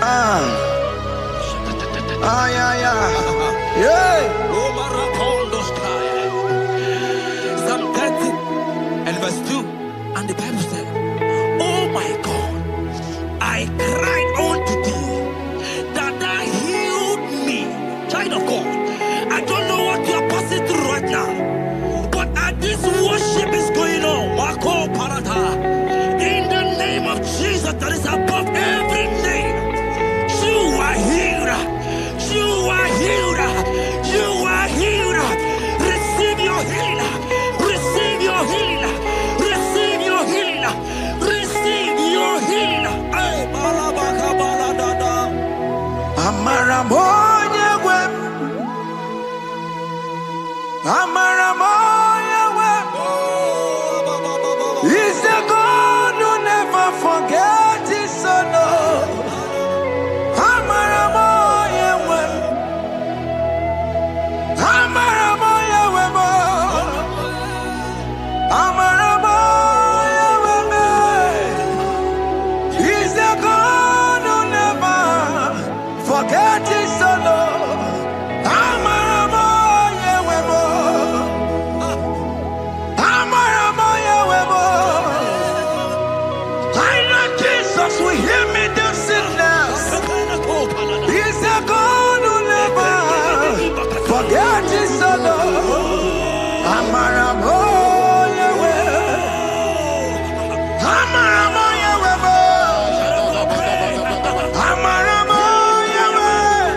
Ah, ah, yeah, yeah. Yeah. Psalm 30 and verse 2. And the Bible said, oh my God, I cried unto thee that thou healed me. Child of God, I don't know what you are passing through right now, but as this worship is going on, Wako Parata, in the name of Jesus that is above every name, you are healed. You are healed. You are healed. Receive your healing. Receive your healing. Receive your healing. Receive your healing. Hey, balabaka baladada. Amaramoya wem. Amaramoya wem. He's the God who never forgets his son. Amaramoya wem. Amaramoya wem. Amaramoya wem. He's the God who never forgets his son. Amaramoya wem. Amaramoya wem. I know Jesus will hear me the sickness. He's the God who never forgets his son. Amaramoya wem. Amaramoya wem. Amaramoya wem.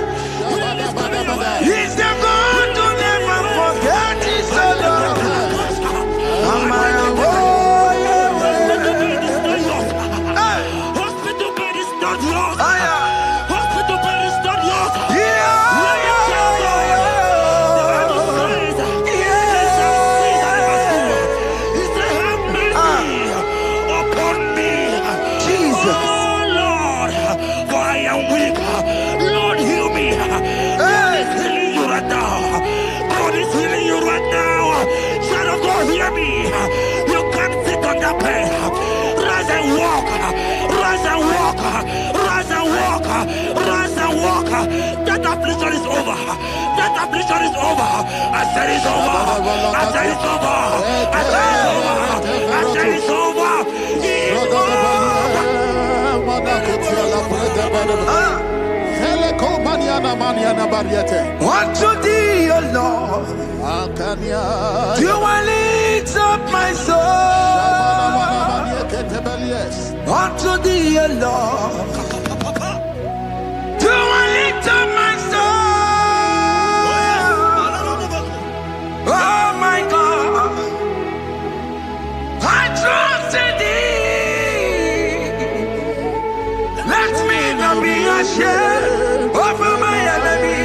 He's the God who never forgets his son. Amaramoya wem. Hey. Hospital bed is not yours. Ah, yeah. Hospital bed is not yours. Yeah, yeah, yeah, Jesus. Oh Lord, for I am weak. Lord, heal me. God is healing you right now. God is healing you right now. Child of God, hear me. You can't sit on that bed. Rise and walk. Rise and walk. Rise and walk. Rise and walk. That affliction is over. That affliction is over. I said it's over. I said it's over. I said it's over. I said it's over. It's over. Unto thee, O Lord, do I lift up my soul. Unto thee, O Lord, do I lift up my soul. Oh my God, I trust in thee. Let me not be ashamed over my enemy.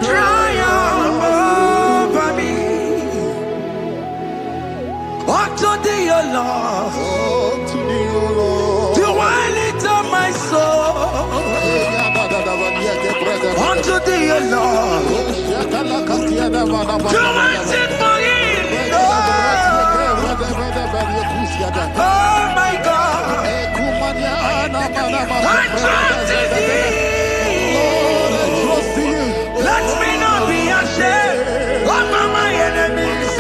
Triumph over me. Unto thee, O Lord, do I lift up my soul. Unto thee, O Lord, do I sit for him. Oh my God, I trust in thee. Let me not be ashamed over my enemies.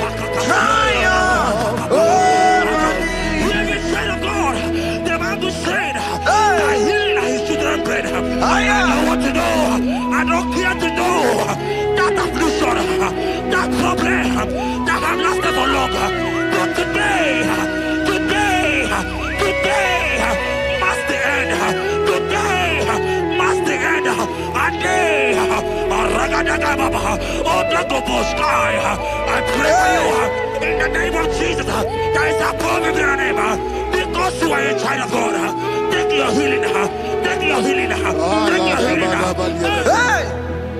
Triumph over me. Hear the child of God. The Bible said, I heal his children bread. I want to know. I don't care to know that affliction, that problem, that have lasted for long. But today must the end. Today must the end. A day. I pray for you in the name of Jesus. There is a problem in your name. Because you are a child of God. Take your healing. Take your healing. Take your healing. Hey,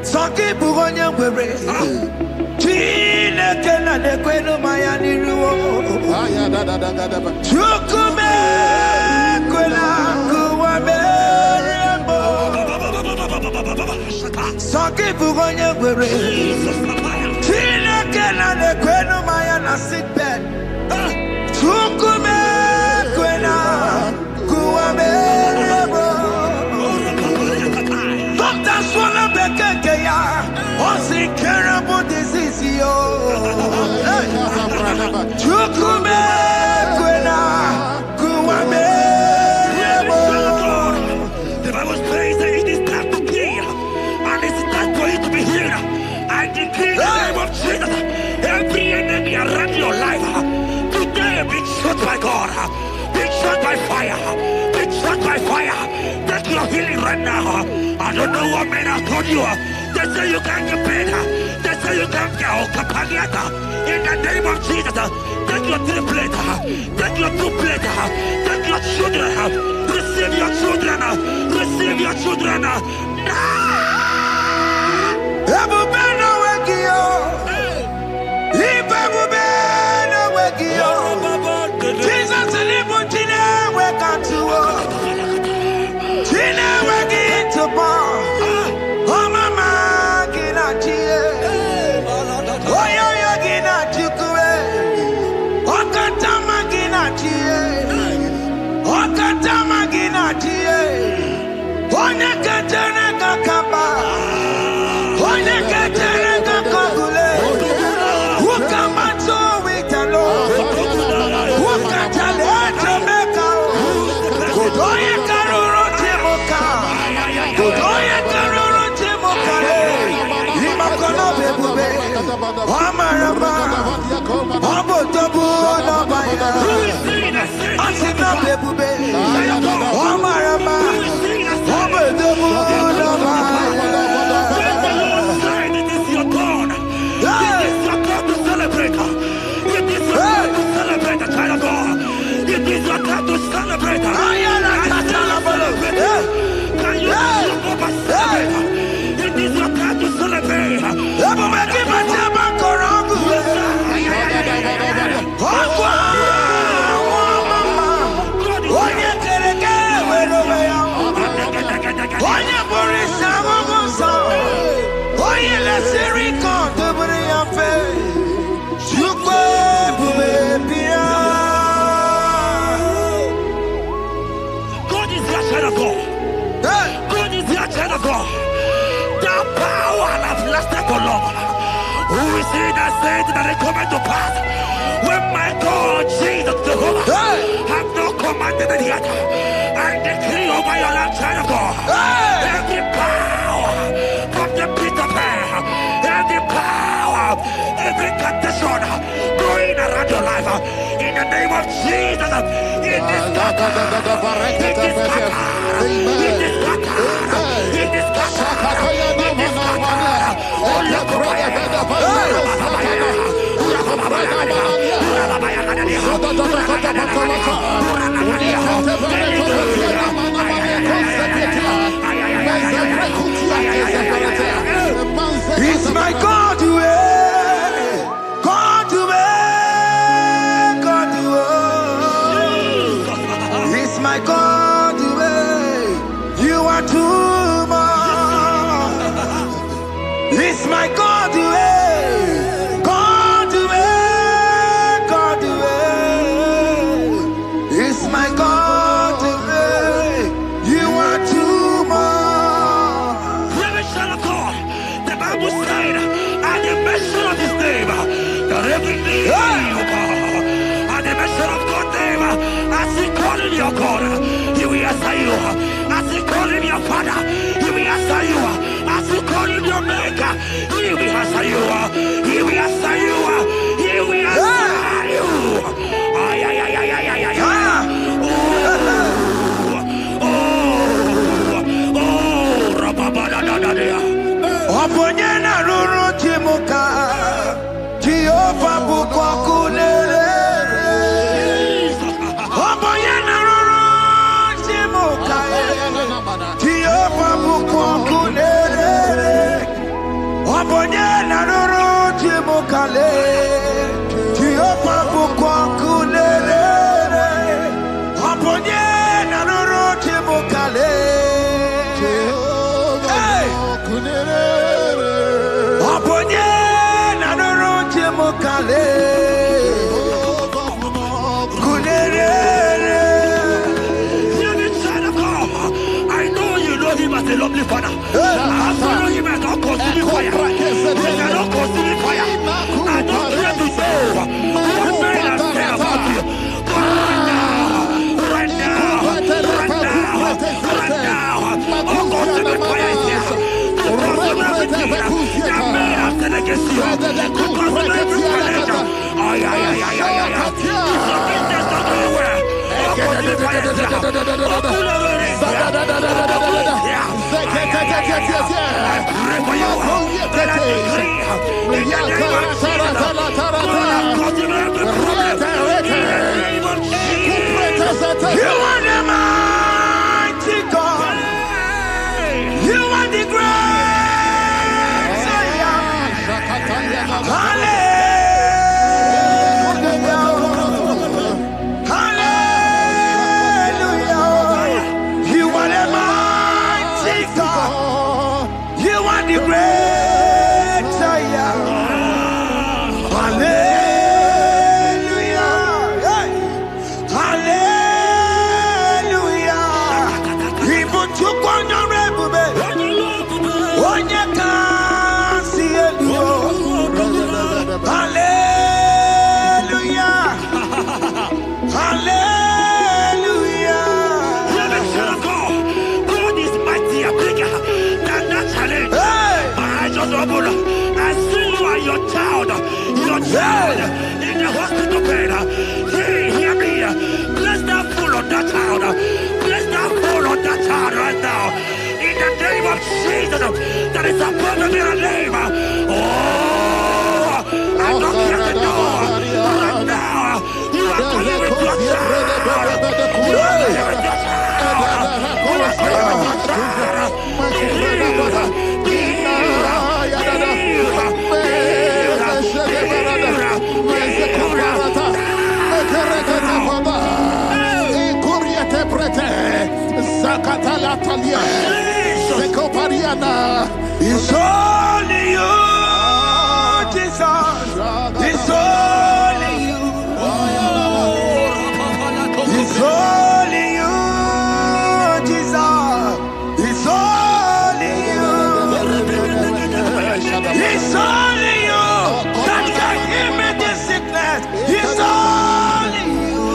Sanki Bugonya Were. Chine Kena de Queno Mayani Ruo. Chukume Quena Kuame. Sanki Bugonya Were. Chine Kena de Queno Mayana sick bed. Chukume Quena Kuame. healing right now. I don't know what men have told you. They say you can't get better. They say you can't get Okapagiata. In the name of Jesus, take your 3 plate. Take your 2 plate. Take your children. Receive your children. Receive your children. Jesus who is he that said that it coming to pass? When my God, Jesus Jehovah, have not commanded it yet, I decree over your life, child of God, every power from the pit of hell, every power, every condition going around your life, in the name of Jesus, it is scattered, it is scattered, it is scattered, it is scattered, it is scattered. Oh, look it's my God to God to God to it's my God to you are too much. It's my God to God to God to it's my God to you are too much. The Bible said, at the mention of his name, that every knee will bow. At the mention of God's name, as he called him your God, he will answer you. As he called him your Father, he will answer you. As he called him your Maker, he will answer you. He will answer you. He will answer you. Ay, ay, ay, ay, ay, ay, ay, ay. Oponyena ruru chimuka Jehova bukwa kulele Oponyena ruru chimuka Jehova bukwa kulele Oponyena ruru chimuka le in the hospital bed. Hear me. Bless that fool on that child. Bless that fool on that child right now. In the name of Jesus, that is above every name. Oh, I knock at the door right now. You are coming with your child. You are coming with your child. You are coming with your child. It's only you, Jesus. It's only you. It's only you, Jesus. It's only you. It's only you that can give me this sickness. It's only you.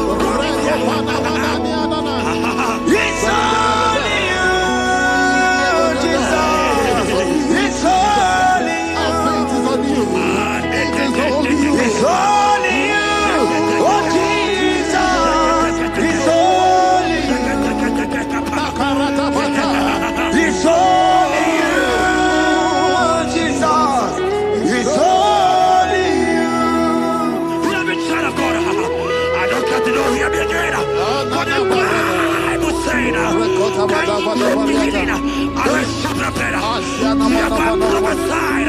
It's only you, Jesus. It's only you. It's only you, oh Jesus. It's only you. It's only you, Jesus. It's only you. Child of God, I don't got to know hear me again. But the Bible saying, I will prepare. You have been prophesied. I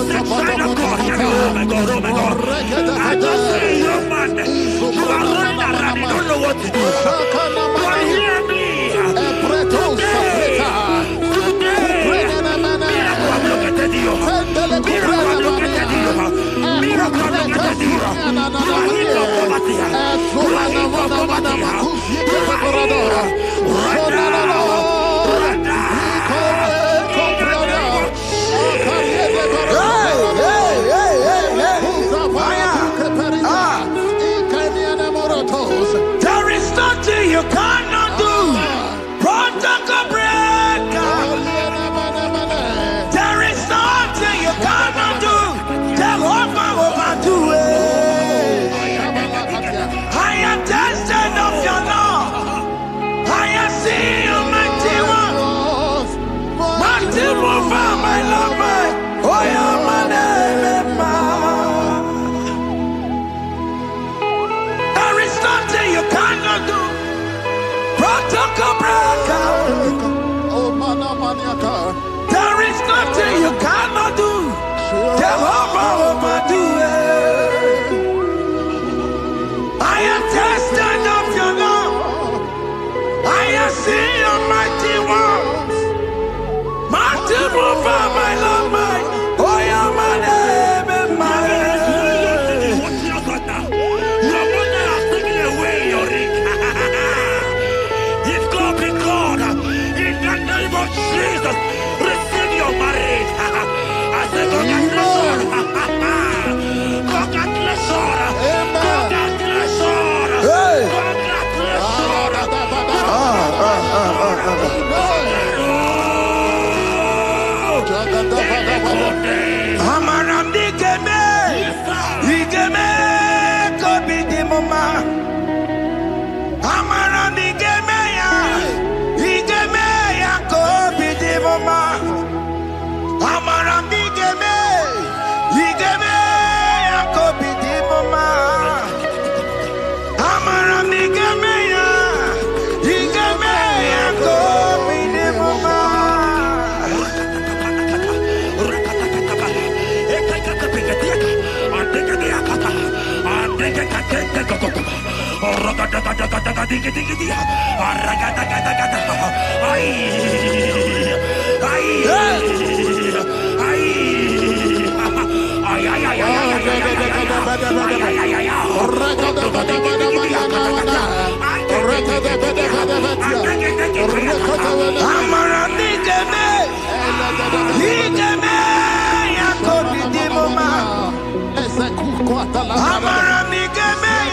said, child of God, hear me. Oh my God, oh my God. I just say, young man, you are running around, you don't know what to do. But hear me. There is nothing you cannot do. Protocol breaker. There is nothing you cannot do. Jehovah overdo it. I am tested of your love. I am seeing you, mighty one. Mighty mover, my love, my. Oh, yeah, my name, there is nothing you cannot do. Protocol breaker. There is nothing you cannot do. Jehovah overdo it. I am tested of your love. I am seeing your mighty ones. Mighty mover, my love, my. Oh, yeah, my name and my. Jesus, receive your marriage. I say, congratulations. Congratulations. Congratulations. Amaram digeme, digeme, kobi di mama. Amaram digeme ya, digeme ya kobi di mama. Amaram digeme, digeme ya kobi di mama. Amaram digeme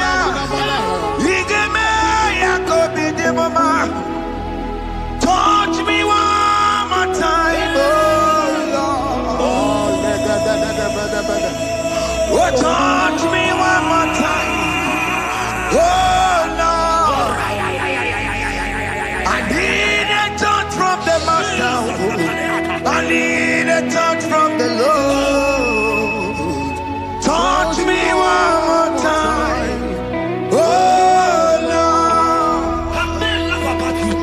ya, digeme ya kobi di mama. Touch me one more time, oh Lord. Oh Oh, touch me one more time. Oh, Lord. I need a touch from the Master. I need a touch from the Lord. Touch me one more time. Oh, Lord. Have men laugh about you.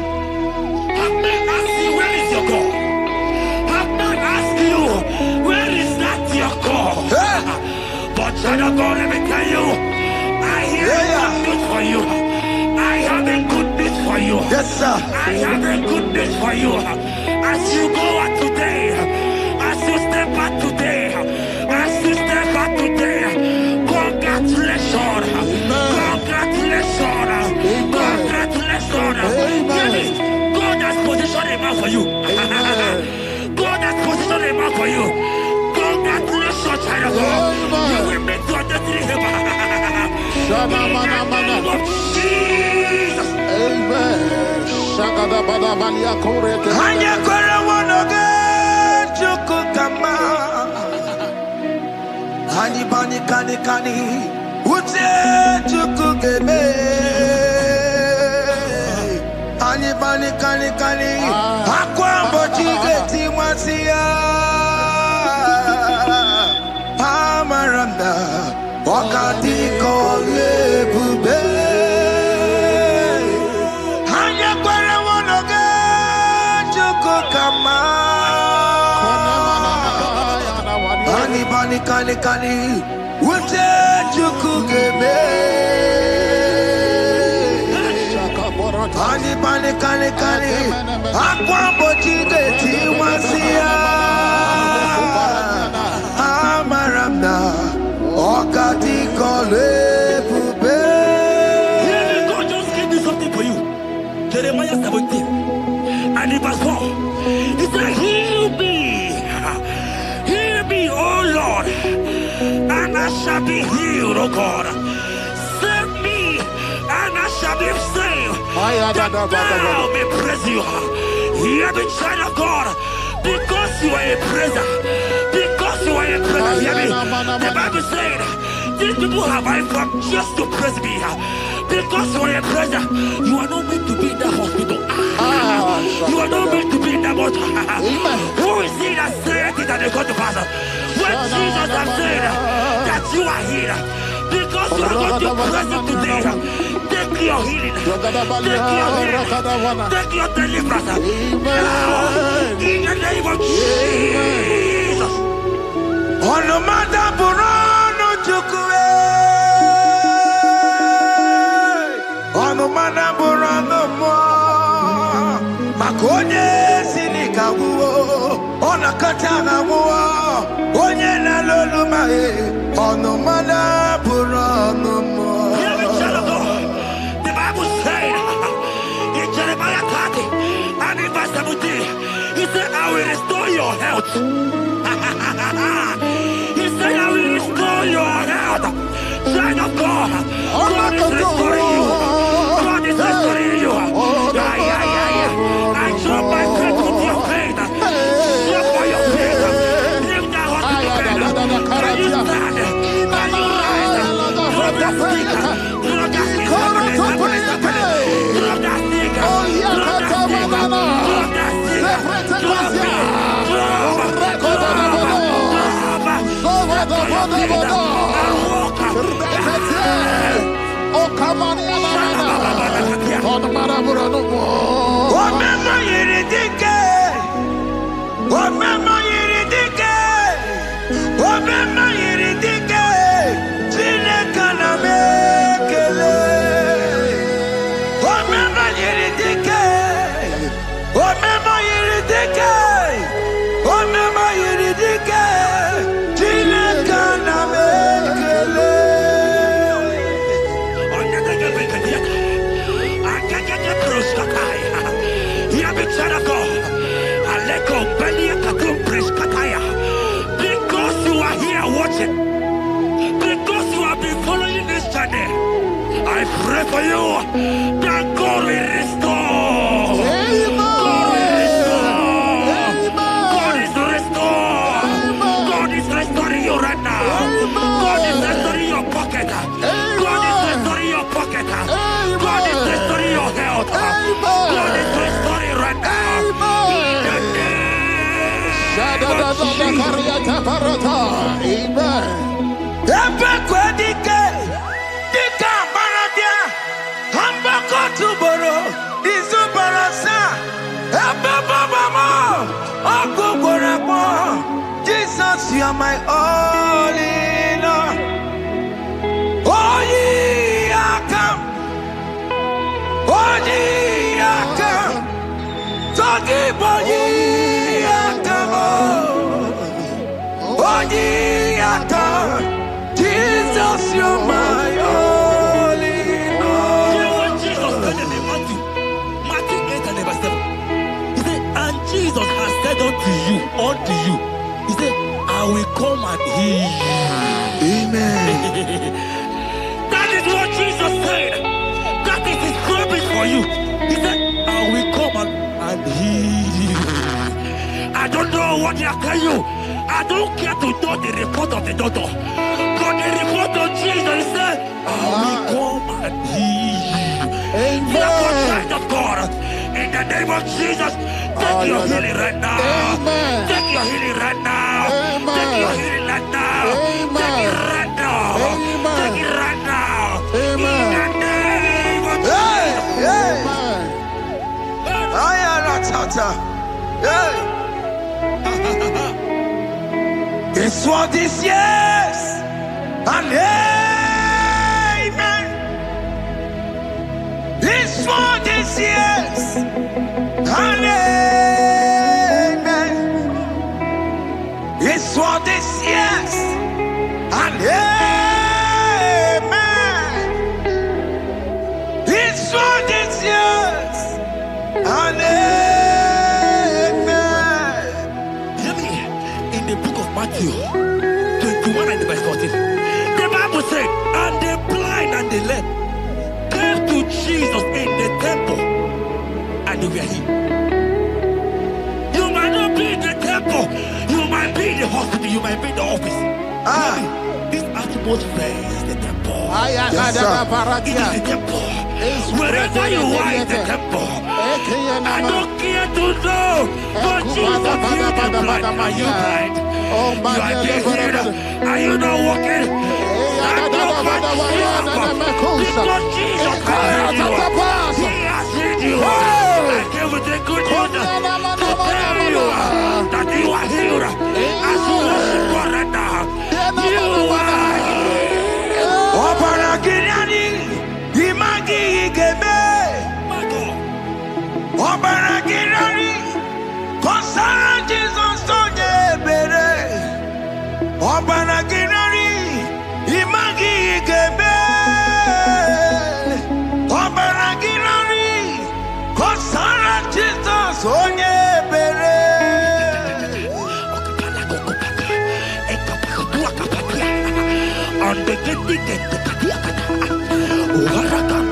Have men ask you, where is your God? Have men ask you, where is that your God? Hey. But child of God, let me tell you, I hear Yeah, yeah. good news for you. I have a good news for you. Yes, sir. I have a good news for you. As you go out today, as you step out today, as you step out today, congratulations. Congratulations. Congratulations. Hear me. God has positioned a man for you. God has positioned a man for you. Congratulations, child of God. You will make your destiny helper. In the name of Jesus. Amen. Hanya kwere wonoge chukukama. Hani bani kani kani uche chukugeme. Hani bani kani kani akwa mbochige timwasia. Amaranda wakati kole bube. Hanya kwere wonoge chukukama. Hani bani kani kani uche chukugeme. Hani bani kani kani akwa mbochige timwasia. Amaranda wakati kole bube. Hear me, God just gave me something for you. Jeremiah 17 and in verse 4. He said, heal me, O Lord, and I shall be healed, O God. Save me, and I shall be saved, that thou may praise you. Hear me, child of God, because you are a praiser. Because you are a praiser, hear me. The Bible said, these people have I come just to praise me. Because you are a praiser, you are not meant to be in that hospital. You are not meant to be in that motor. Who is he that said it and they got to pass? When Jesus has said that you are healed, because you are going to praise him today, take your healing, take your deliverance. Now, in the name of Jesus. Onomada burano chukwe. Onomada burano mo. Makonye sinika wuo. Onakatana wuo. Onye na loluma e. Onomada burano mo. Hear me, child of God. The Bible said in Jeremiah 30 and in verse 17, he said, I will restore your health. He said, I will restore your health. Child of God, God is restoring you. God is restoring you. I drop my faith with your faith. Drop by your faith. Leave that hospital bed. Can you stand? Can you rise? Drop that stick. Drop that stick. Drop that stick. Omema yiridike. Omema yiridike. Omema yiridike. Chineke na mekele. Omema yiridike. Omema yiridike. Omema yiridike. Chineke na mekele. Because you are here watching, because you have been following this journey, I pray for you that God will restore. God will restore. God is restoring you right now. God is are my all in all. Oh, ye are come. Oh, ye are come. Talking about ye are come. Oh, ye are come. Jesus, you're my all in all. You know what Jesus said in Matthew 8 and verse 7? He said, and Jesus has said unto you, he said, I will come and heal you. Amen. That is what Jesus said. That is his promise for you. He said, I will come and heal you. I don't know what they are telling you. I don't care to know the report of the doctor. But the report of Jesus, he said, I will come and heal you. Therefore, child of God, in the name of Jesus, take your healing right now. Amen. Take your healing right now. Amen. Take your healing right now. Amen. Take it right now. Amen. Take it right now. Amen. In the name of Hey, hey. Amen. I am a tata. Hey. It's what this yes. And amen. It's what this yes. And amen. It's what this yes. And amen. It's what this yes. And amen. Hear me. In the book of Matthew 21 and verse 14, the Bible said, and the blind and the lame came to Jesus in the temple, and they were healed. You might not be in the temple, you might be in the hospital, you might be in the office. Ah. Hear me. This atmosphere is the temple. Yes, sir. It is the temple. Wherever you are in the temple, I don't care to know, but Jesus healed the blind. Are you blind? You are dead here. Are you not walking? Stand up and stand up. Because Jesus has healed you. He has healed you. I came with the good news to tell you that you are healed. As you worship God right now, you are healed. Opara Gideoni, Imagi Igebe. My God. Opara Gideoni, Kosara Jesus Sonye Bere. Opara Gideoni, Imagi Igebe. Opara Gideoni, Kosara Jesus Sonye Bere.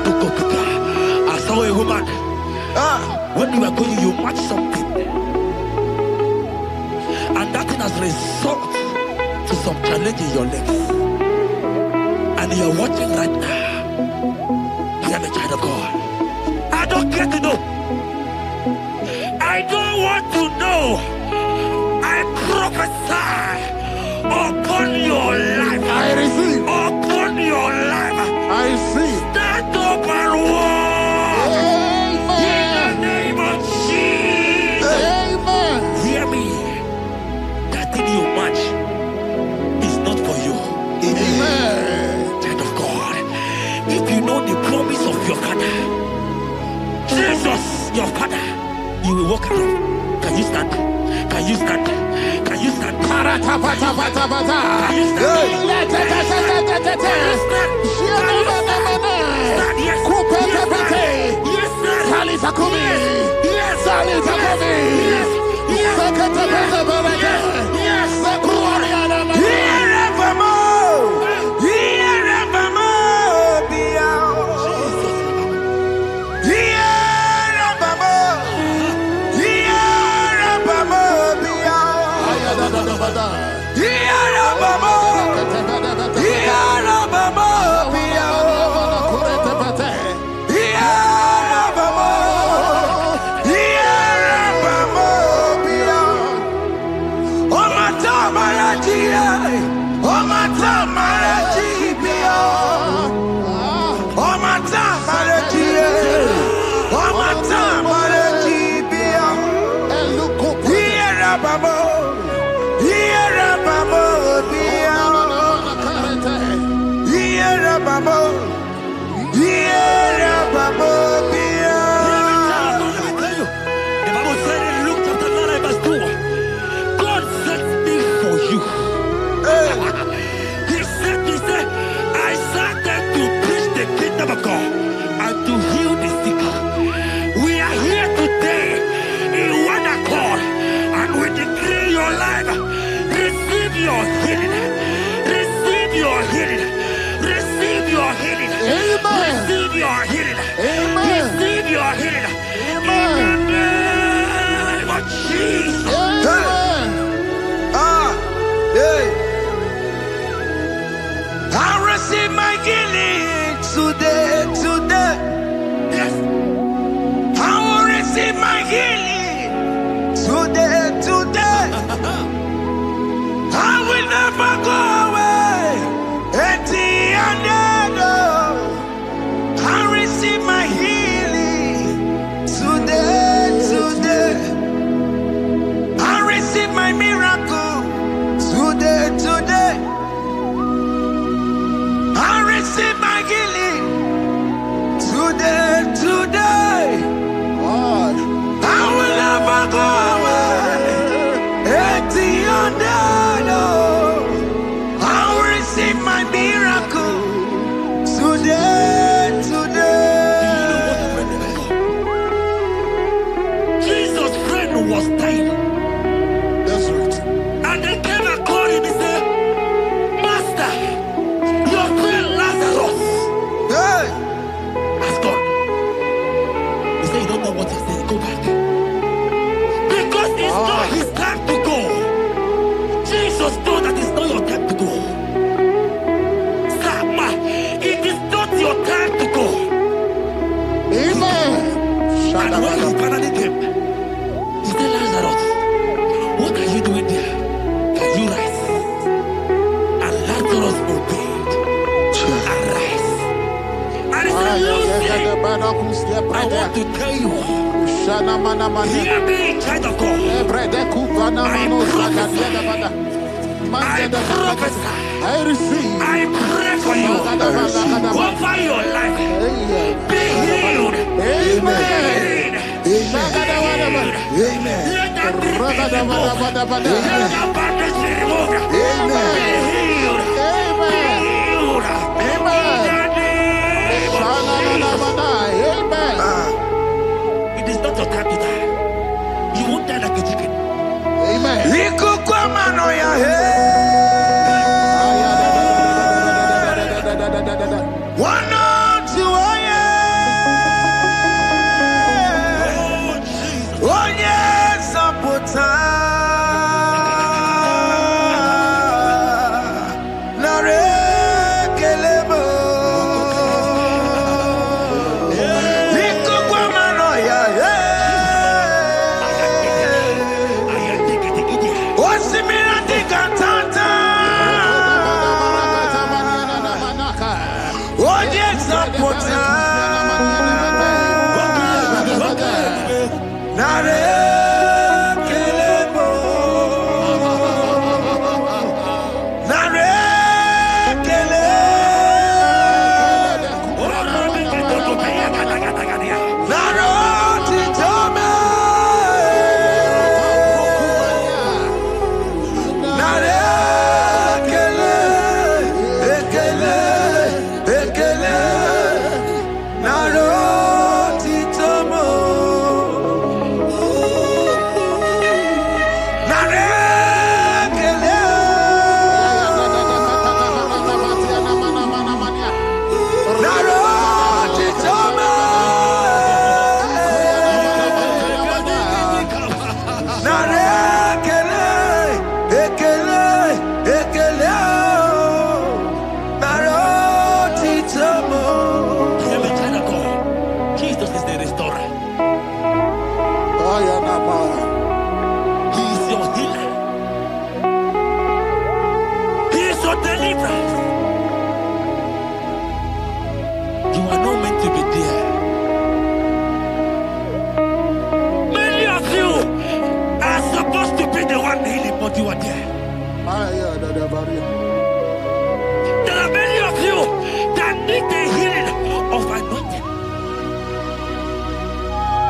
I saw a woman. Ah, When you are going, you match something, and that thing has result to some challenge in your legs, and you are watching right now. I am a child of God. I don't care to know. I don't want to know. I prophesy upon your life. I receive. Upon your life. I receive. Stand up and walk. In the Amen. name of Jesus. Amen. Hear me. That thing you match is not for you. Amen. Child of God. If you know the promise of your father, Jesus, your father, you will walk around. Can you stand? Can you stand? Can you stand? Paratapatapatapata. Can you stand? Can you stand? Yes. Kupetepete. Yes, sir. Salitakumi. Yes. Salitakumi. Yes. Yes. Seketepetepete. Yes. Sekuariana. Irevamo, Irevamo, Biao. Irevamo, Irevamo, Biao. Ayadadadabada. Irevamo, Irevamo, Biao. want to tell you, hear me, child of God. I receive. I pray for you. Over your life. Be healed. Amen. Amen. Let that be removed. Let that bandage be removed. Amen. Be healed. Be healed. It is not your time to die. You won't die like a chicken. Amen.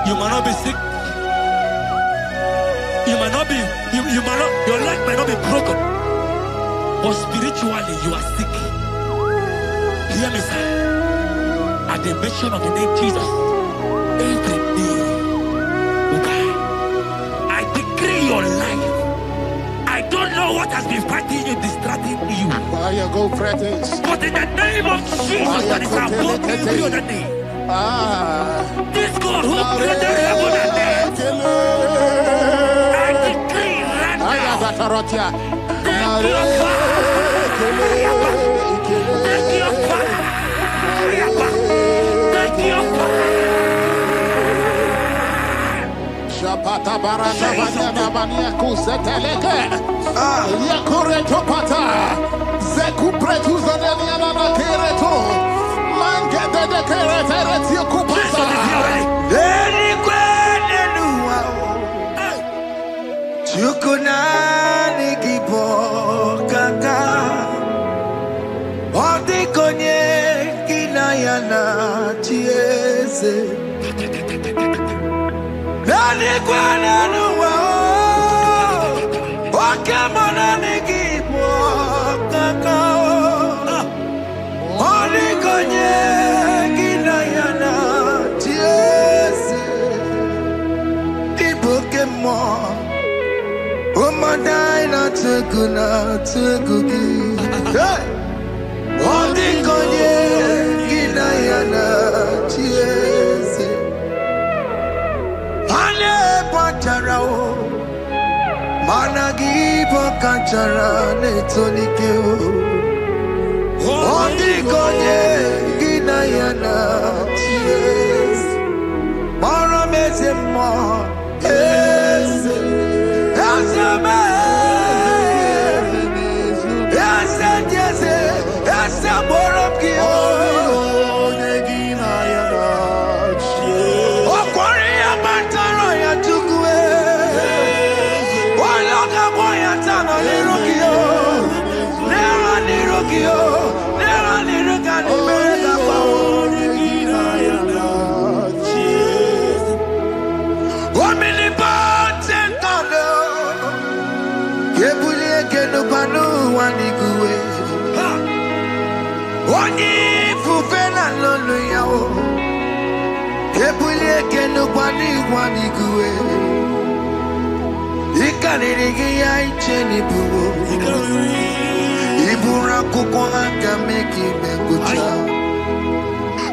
You might not be sick. You might not be, your leg might not be broken. But spiritually, you are sick. Hear me, sir. At the mention of the name Jesus, every day will die. I decree your life. I don't know what has been fighting you, distracting you. But in the name of Jesus, that is above every other name. This God who created heaven and earth, I decree right now, take your fire, take your fire, take your fire. Shapata barata banyana bania kuseteleke. Yakureto pata. Zeku pretu zaneliana na kereto. Mangede de kerete kupata. Eni kwene nuwa. Chukunani kipo kaka. Odi konye kinayana chiese. Eni kwene nuwa. Wakemona nikipo kaka. Odi konye kinayana chiese. Pokemon, oh my dina teguki. Hey, oh the konye kinayana chiese. Ale pacharao, managi pokachara netonike. Oh the konye kinayana chiese. Mara mezemo. Yes, yes, yes, yes,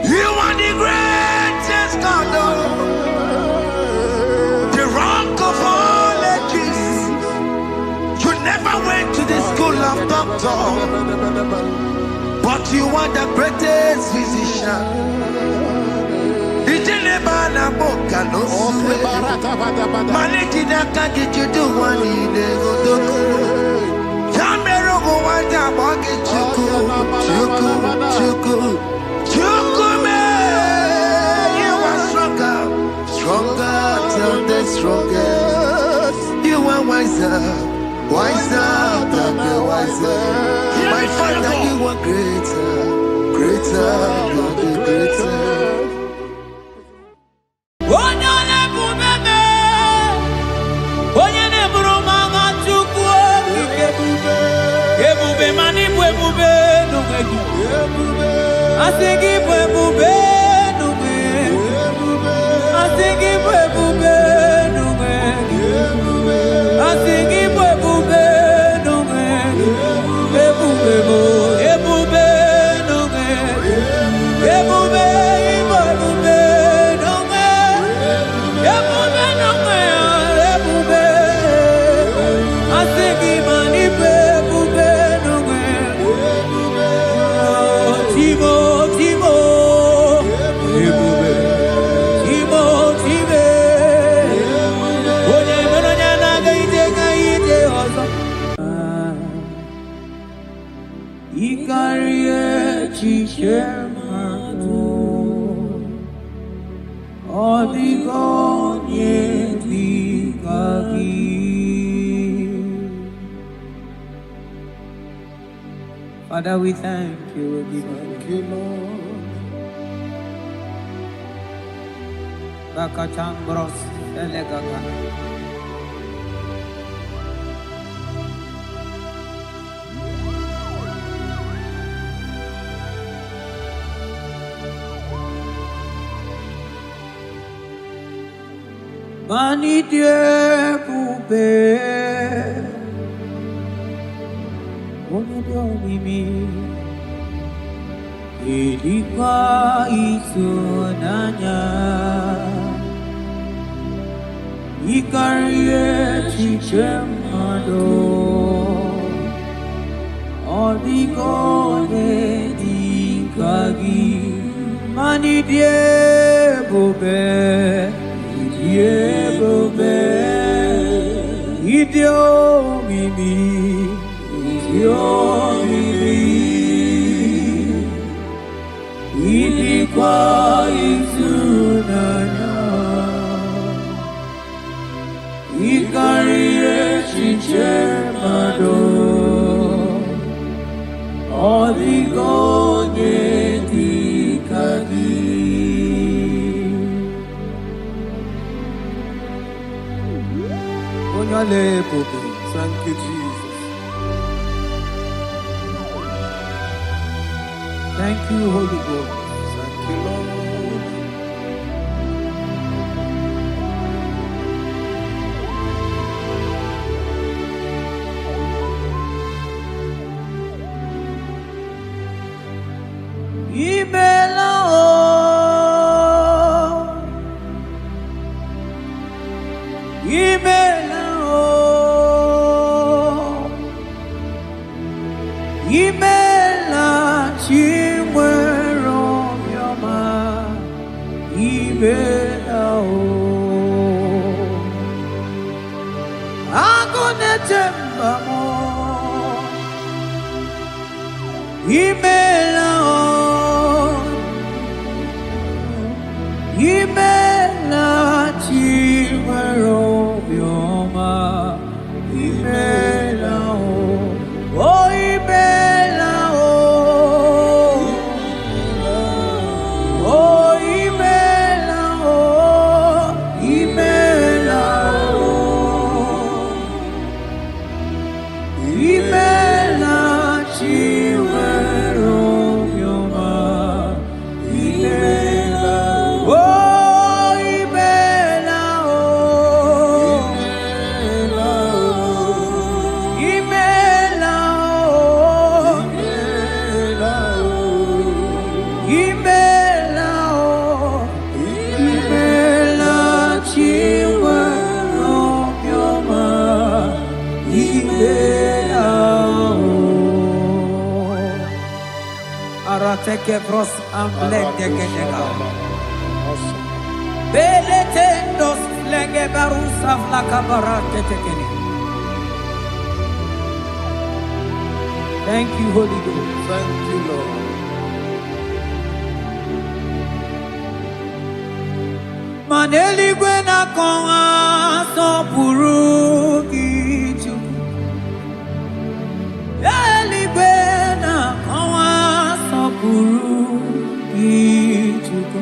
You are the greatest God, the rock of all ages. You never went to the school of doctor, but you are the greatest physician. You are stronger than the strongest. You are wiser than the wiser. My Father, you are greater than the greatest. Father, we thank you. We thank you, Lord. Bakachambros elegaga. Mani Dieu poubelle. Mimi ilikuwa isunanya ikarie chichemado odigone dikagi mani diebobe idio mimi ilikuwa isunanya ikarie chichemado odigonye dikagi onyale popo. Thank you, Jesus. Thank you, Holy Ghost. Thank you, Lord. kevros amblende genega. Beletendos flenge barusa vlakabarate tekeni. Thank you, Holy Ghost. Thank you, Lord. Maneli gwena konga so purugi chuku. Eli gwena konga so purugi chuku.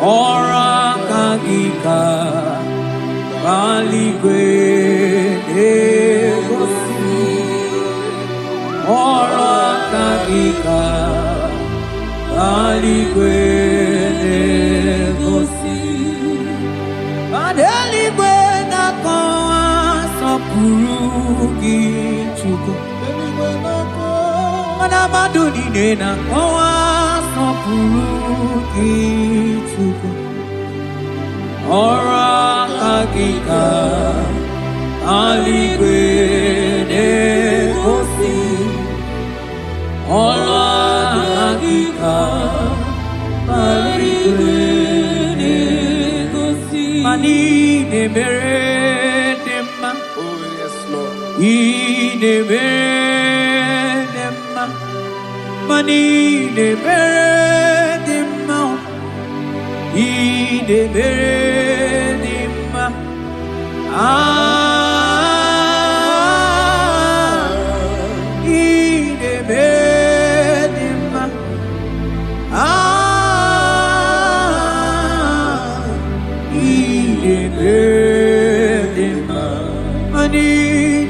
Ora kagika bali gwene gosi. Ora kagika bali gwene gosi. Adeli gwena konga so purugi chuku. Mana maduni nena konga so purugi chuku. Ora kagika ali gwene gosi. Ora kagika ali gwene gosi. Mani ne meredema. Oh, yes, Lord. Ine meredema. Mani ne meredema. Ine meredema. Ine meredema. Ine meredema. Mani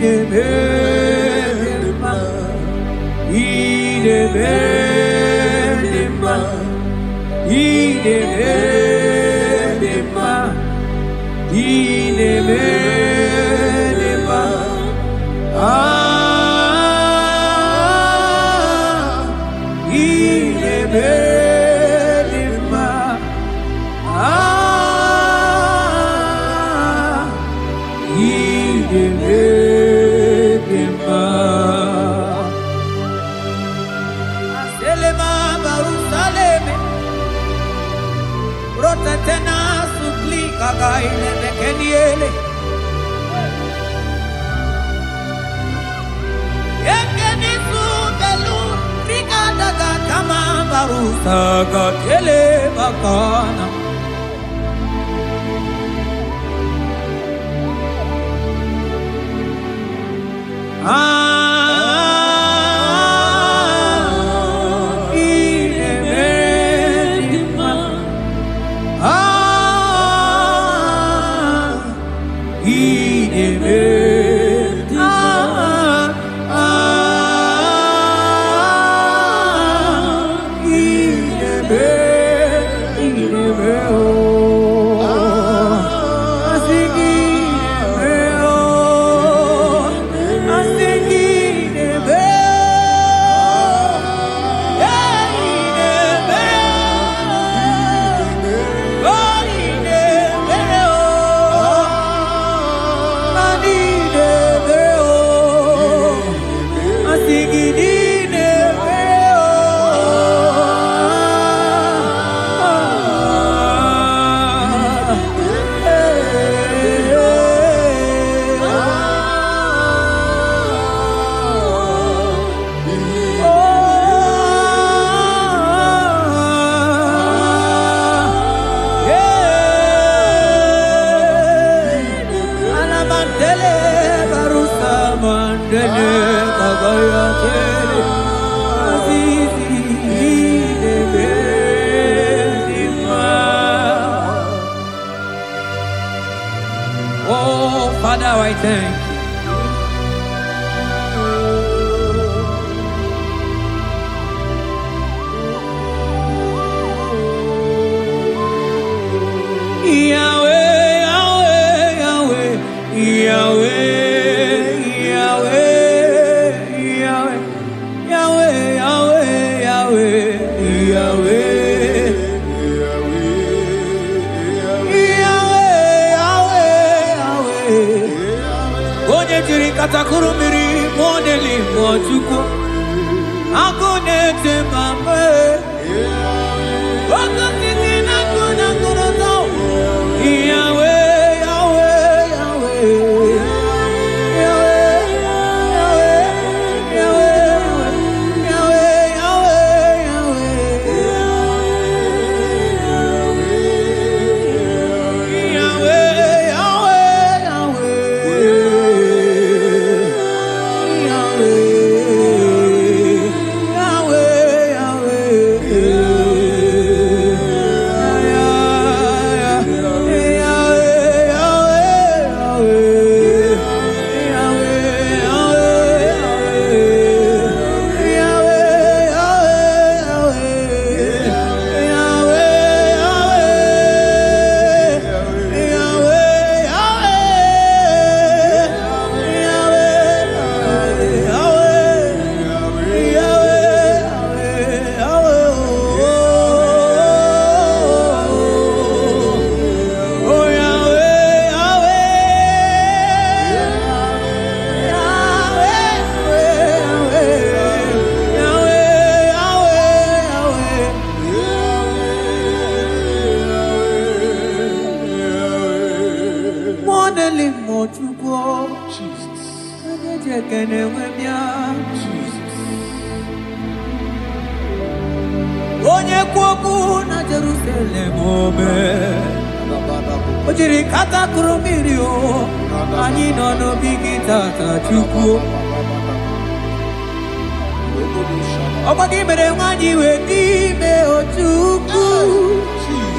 ne meredema. Ine meredema. Ine meredema. Ine meredema. Ine meredema. Ine meredema. Aselema barusaleme. Rotatena suplika gaile bekeniele. Yekeni subelu rikadaga kama barusa gatele bakana. Ine meredema. Ine meredema. Ine Oh, Father, I thank you. Yahweh, Yahweh, Yahweh, Yahweh, Yahweh, Yahweh, Yahweh, Yahweh. Katakuru miri moneli mochuko agone Onye kwoku na Jerusalem ome Ojiri kata kurumiri o Anyị nọ n'obi gị tata Chukwu Ọkwa gị mere nwanyị wee n'ime o Chukwu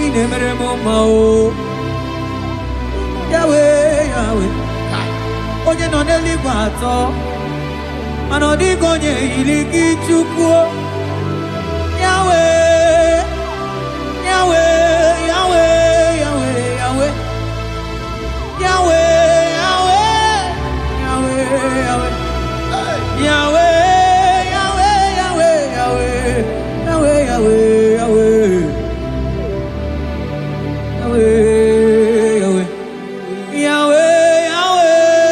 Ị na-emere m mma o Yahweh, Yahweh Onye nọ n'eluigwe atọ Mana ọ dịghị onye yiri gị Chukwu Yahweh, Yahweh, Yahweh, Yahweh, Yahweh, Yahweh, Yahweh, Yahweh, Yahweh, Yahweh, Yahweh, Yahweh, Yahweh, Yahweh, Yahweh, Yahweh.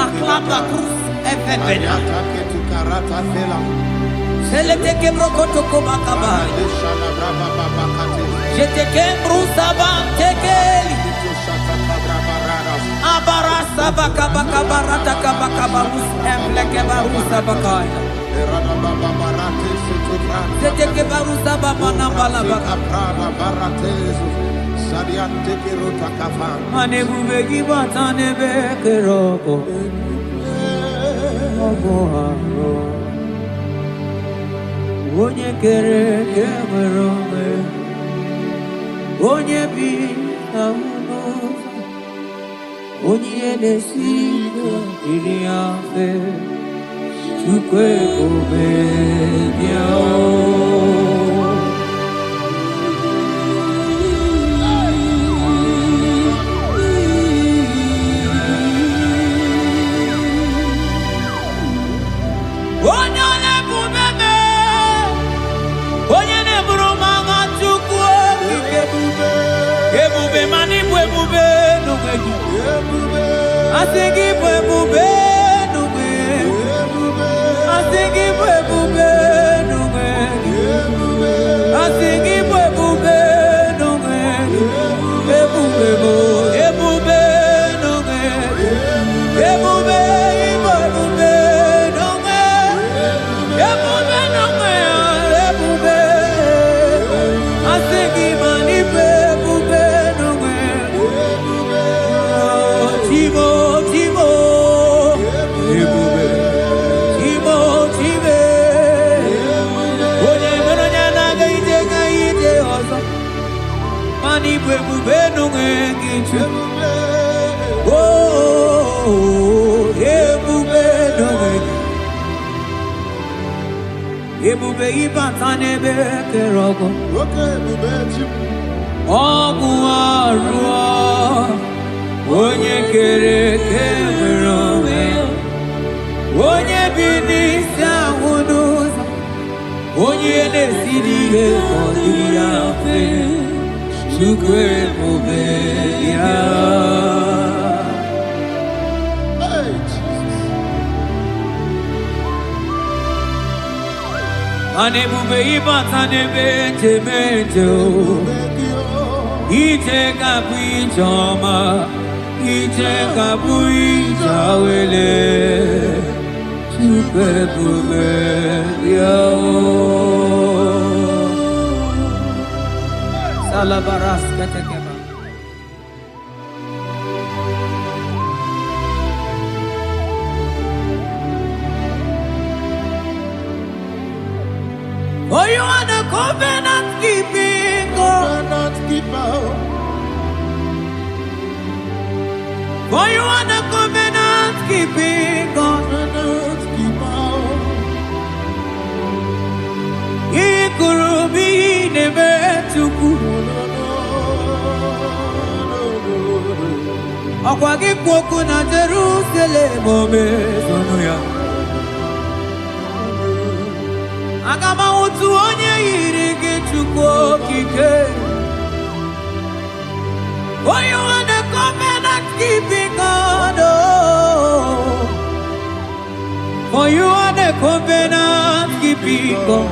Aklaba cruz efebena. Selete kebro kotoko bakaba. Jete kembru saban tekeli. Abarasa bakaba barata kabakaba us embleke barusa bakaya. Jete kebaru sababa nambala bakaba. Mane bubegi batane bekeroko Ogoharo Onye kere kemerome Onye bi amuno Onye nesigo iri afe Chukwe kome diao Onye ne bumeme Onye ne burumanga Chukwu I think it will be no man. I think it will be no man. I think it will be no man. It will be no man. It will be no man. It will be no man. It will be. I think it will be no man. Timo. Ebube ibatane be kerogo. Ogu arua onye kere kemerome. Onye bini sahunuza. Onye nesidi he kodiya fe. Chukwu ebube ya. Anebube ibatanebe temejo. Ije kabu ijoma. Ije kabu ijawele. Chukwu ebube ya. Salabaras katekeba. For you are the covenant keeping God. For you are the covenant keeping God. Ikurubi nebetuku. Akwagi kwoku na Jerusalem omezonuya. Agama utu onye yiri gị Chukwu okike. For you are the covenant keeping God. For you are the covenant keeping God.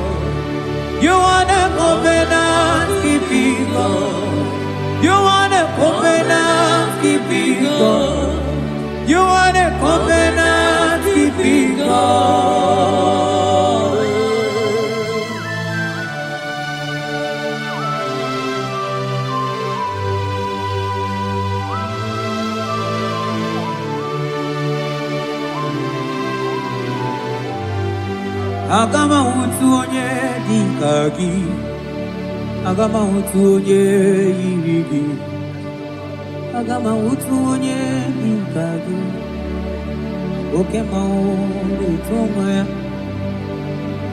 You are the covenant keeping God. You are the covenant keeping God. You are the covenant keeping God. Agama utu onye dịka gị. Agama utu onye yiri gị. Agama utu onye dịka gị. Oke mmanwụ na-eto nwa ya.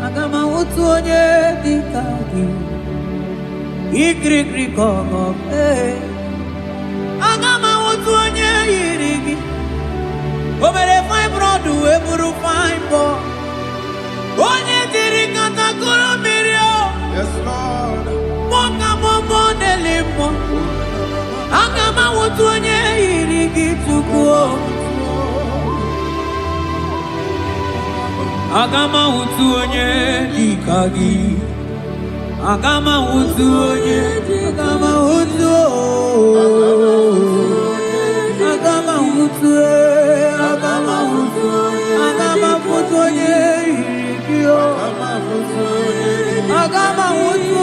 Agama utu onye dịka gị. Ikirikiri ka ọgọ. Agama utu onye yiri gị. O mere fibroid wee bụrụ fibroid. Onye diri katakuru mmiri o. Yes, Lord. Moka momo delimo. Agama utu onye yiri gị Chukwu o. Agama utu onye dịka gị. Agama utu onye. Agama utu o. Agama utu e. Agama utu. Agama utu onye. Agama utu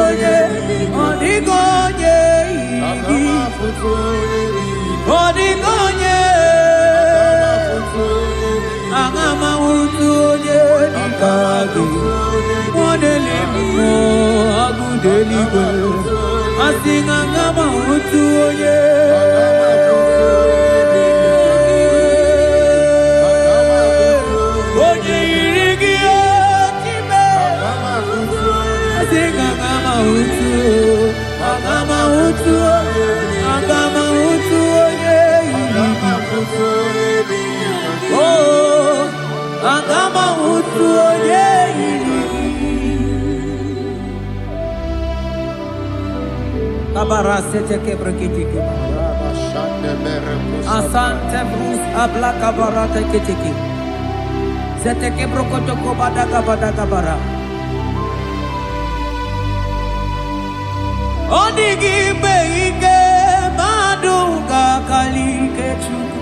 onye odigo onye igi odigo onye agama utu onye dikagi modeli mo agudeli go asinga agama utu onye Agama utu onye oh agama utu onye Kabarasete kebrekitiki. Asante brus abla kabarate kitiki. Sete kebrokotoko badaka badaka bara. Onigi beige madunga kalike chuku.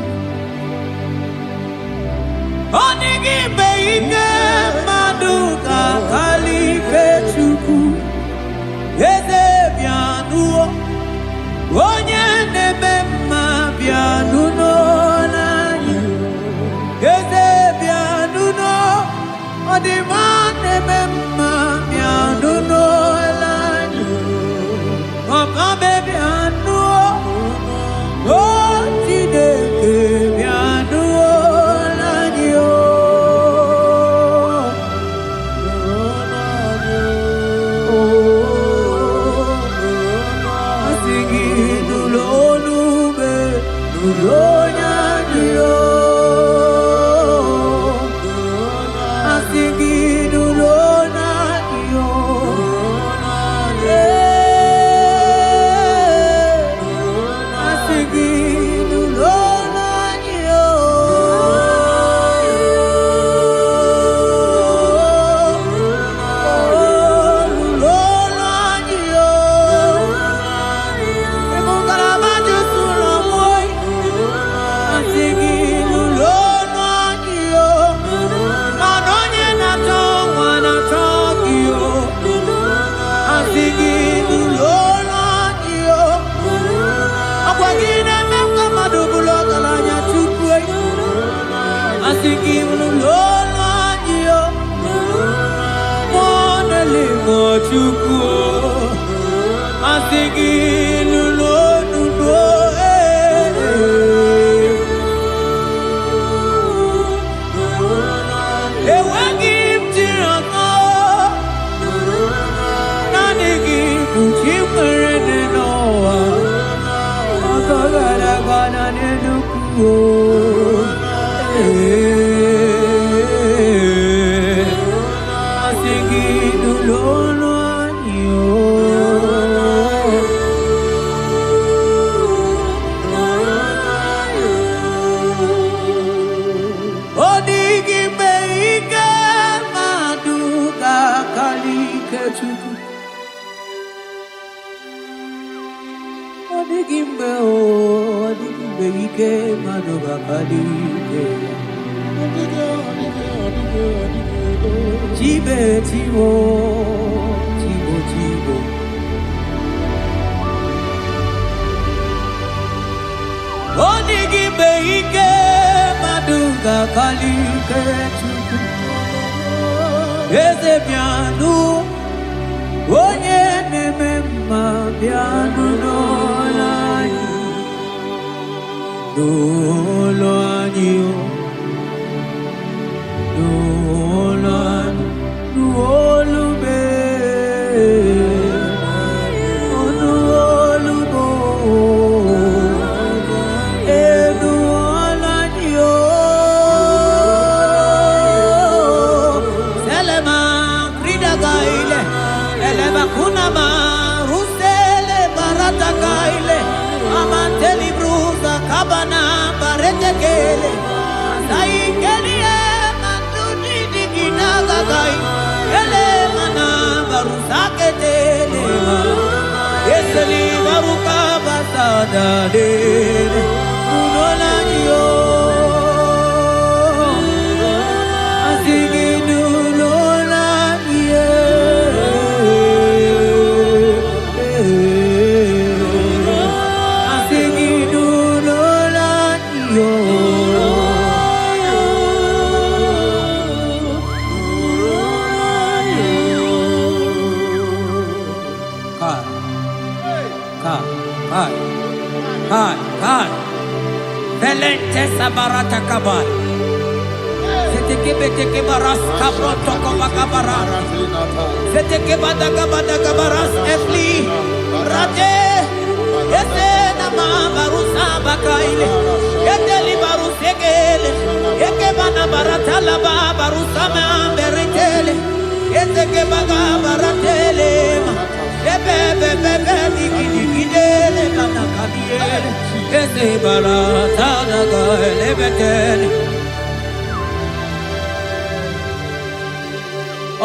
Onigi beige madunga kalike chuku. Eze bianuo onye neme mma bianuno nanyi. Eze bianuno odima neme mma bianuno nanyi. Papa baby bianuo oh tideke bianuo nanyi oh.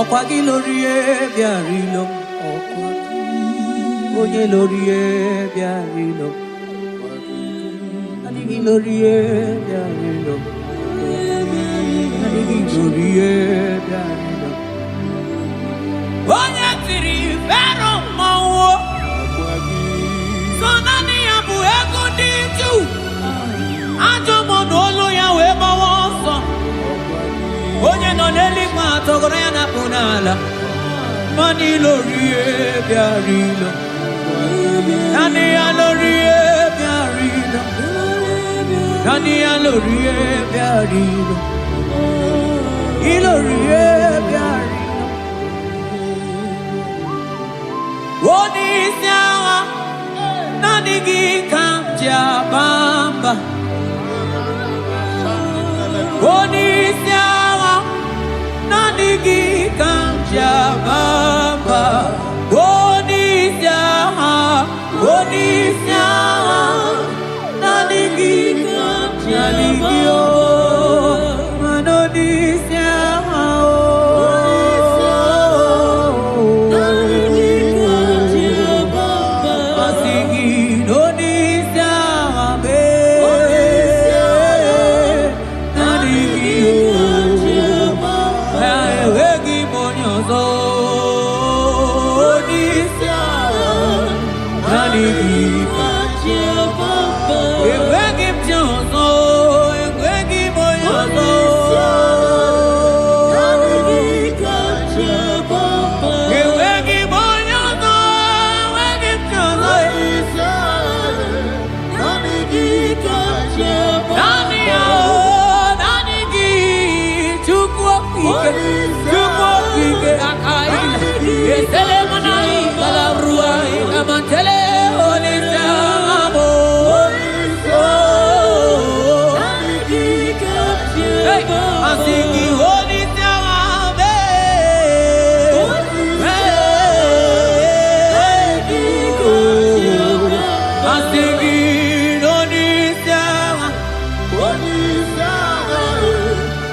Okwagi lorie biarilo, oye lorie biarilo, anigi lorie biarilo, anigi lorie biarilo. Oye tiri vero mawo, sonani abu ego diju, ajo monolo ya we mawoso. Oye no neli ma togoro ya na punala, mani lorie biarilo, nani ya lorie biarilo, nani ya lorie biarilo, ilorie biarilo. Oni siawa, nani gi kamja bamba. Oni siawa, nani gi kamja bamba. Oni siawa, nani gi kamja ligio. Manoni siawa, nani gi kamja bamba. Masigi noni siawa be. Nani gi kamja bamba. Ewegi monyozo. Oni siawa, nani gi kamja bamba. Ewegi mjonzo, ewegi monyozo. Nani gi kamja bamba. Ewegi monyozo, ewegi mjonzo. Nani gi kamja bamba. Nani o, nani gi chukwokike akaila. Esele manai kalabrua ikamantele olisamo. Nani gi kamja bamba. Asigi olisamo be. Asigi olisamo.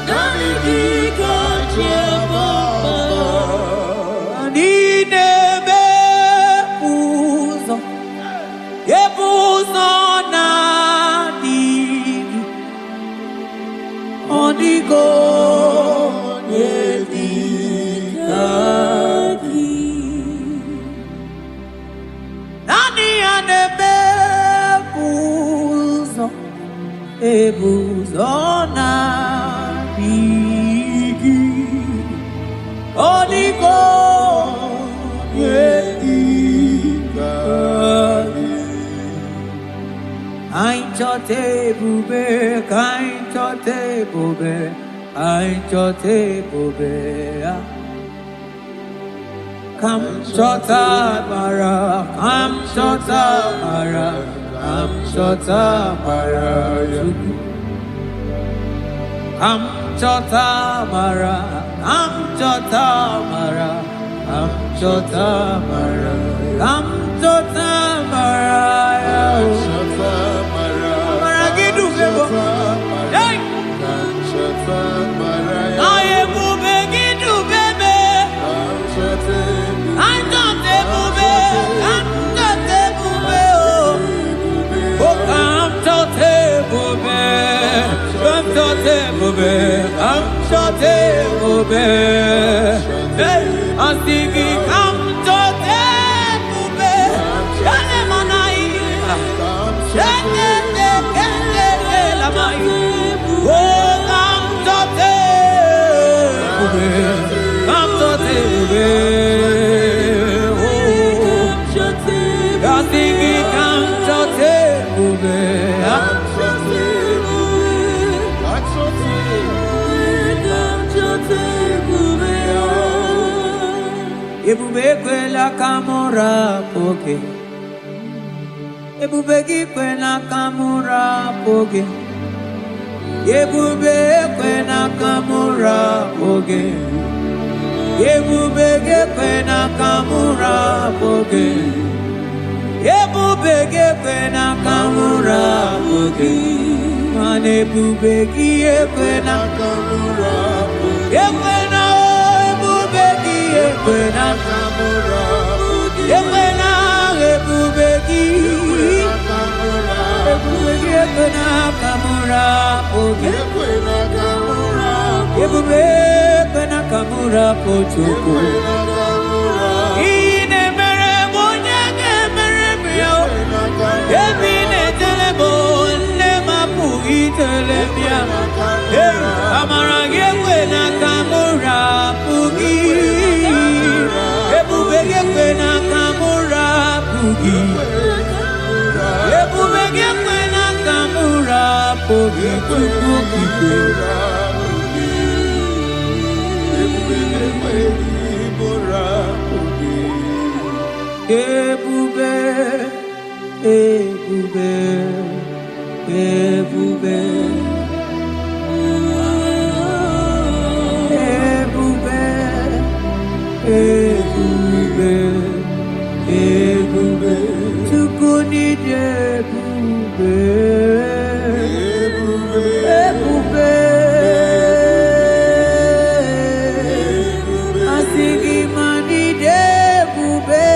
Nani gi kamja bamba. Ninebe puzo, epuzo nadigi, onigo nedikaki. Nani anebe puzo, epuzo nadigi, onigo nedikaki. Ainchote bube, kainchote bube, ainchote bube. Kamchota mara, kamchota mara, kamchota mara. Kamchota mara, kamchota mara, kamchota mara, kamchota mara. Maragidu bebo, hey. Aye bube gidu bebe, anchote bube, kamchote bube oh, oh kamchote bube, kamchote bube, kamchote bube, hey, asigi kamchote bube, yale manai, sheke la mai, oh kamchote bube, kamchote bube, oh, asigi kamchote bube. Ebube kwela kamora poke, ebube kwela kamora poke, ebube kwela kamora poke, Ebubege kwena kamura boge. Ebubege kwena kamura boge. Mane bubegi kwena kamura boge. Ekwena ebubegi kwena kamura boge. Ekwena ebubegi kamura. Ebubegi kwena kamura boge. Ekwena kamura. Ebubegi kwena kamura pochuko. Ine mere bonyage mere bio. Ebine telebo ne mapugi telebia. Amarage kwena kamura pugi. Ebubege kwena kamura pugi. Ebubege kwena kamura pugi pugi. Ebube, ebube, ebube, ebube, ebube, ebube, tukuni ebube, ebube, asigi mani ebube.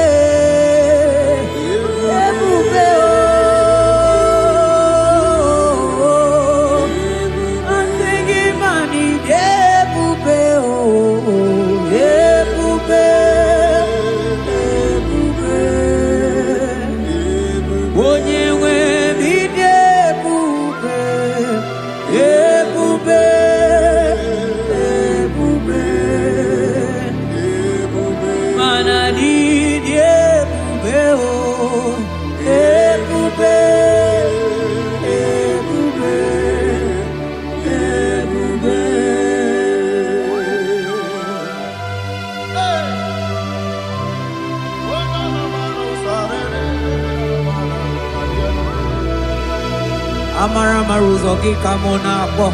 Amara maruzogi kamona bo.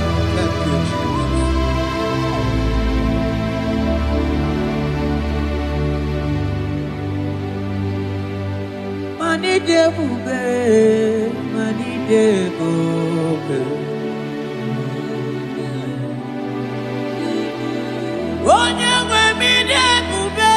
Mani debube, mani debube. Onye nwe mi debube.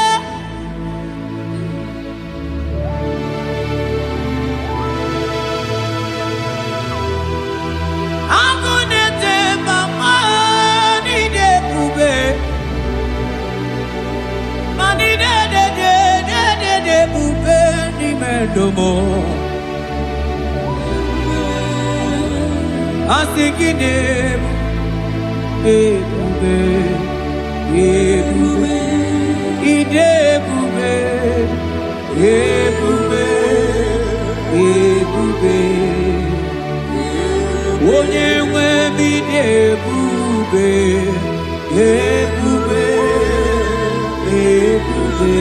Domo asikine ebube ebube idebube ebube ebube onye nwe bidebube ebube ebube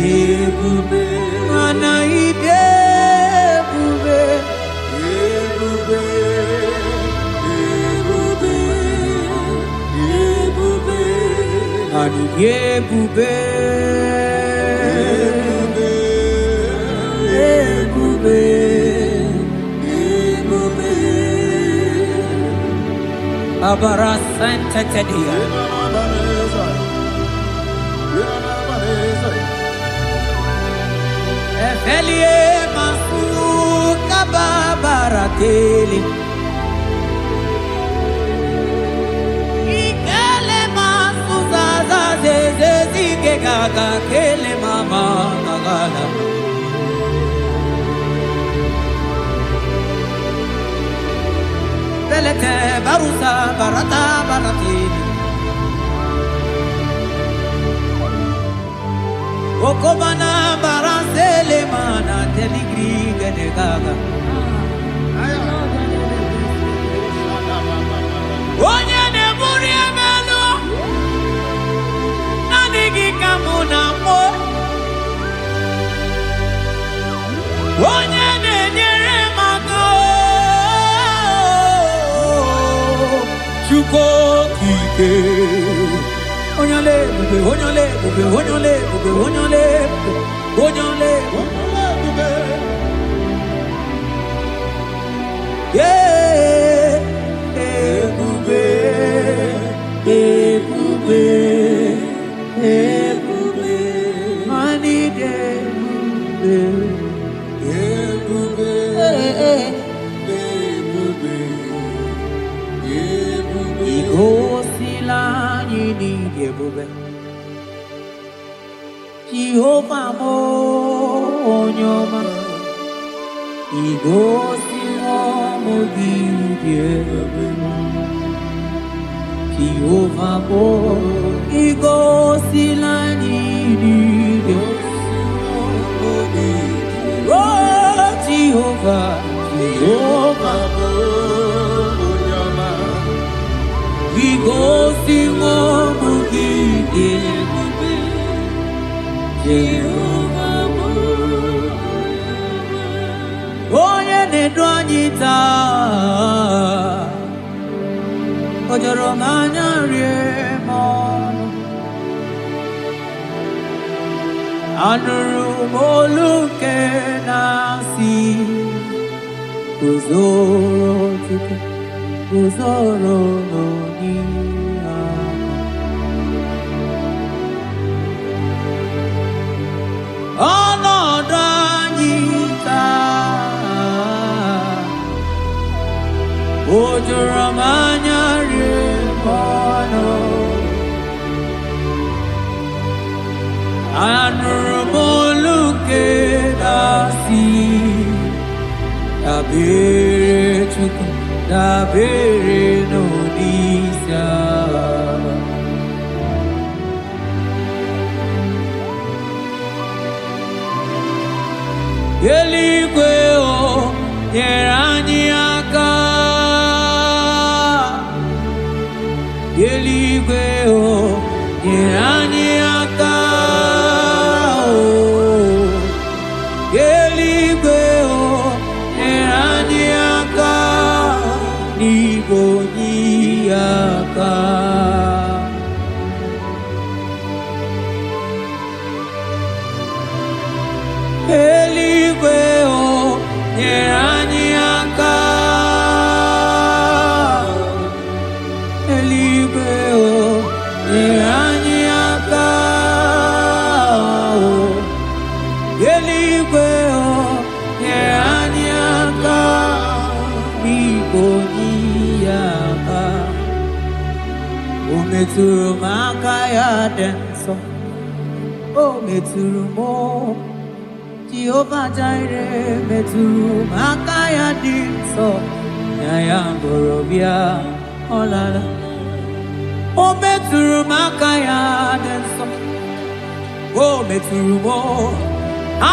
ebube mana idebube ebube ebube ebube ani ebube ebube ebube abara santa tedia Efelie masuka babarateli Ikele masuzaza zeze zike gaga kele mama gagala Belete barusa barata barateli Okobana barasele mana teligri genegaga Onye ne muri emelo Nanigi kamuna mo Onye ne nyere mako Chuko kike Onye le Jehovah mo onyoma igosi mo gidye Jehovah mo igosi oh Jehovah mo onyoma igosi mo gidye Onye na-edu anyị taa o jọrọ m anya rie m ọnụ anụrụ m olu nke na-asị guzoro n'onye ọnọdụ anyị taa o juru m anya rie m ọnụ anụrụ m olu nke na-asị dabere Chukwu dabere n'Onyeisi agha eluigwe o nyere anyị aka eluigwe o nyere anyị aka eluigwe o nyere anyị aka n'igwe onye aka eluigwe o nyere anyị aka eluigwe o nyere anyị aka eluigwe o nyere anyị aka n'igwe onye aka o metụrụ m aka ya dị nsọ o metụrụ m Jehovah Jireh metụrụ m aka ya dị nsọ ya bụrụ bịa ọlala o metụrụ m aka ya dị nsọ o metụrụ m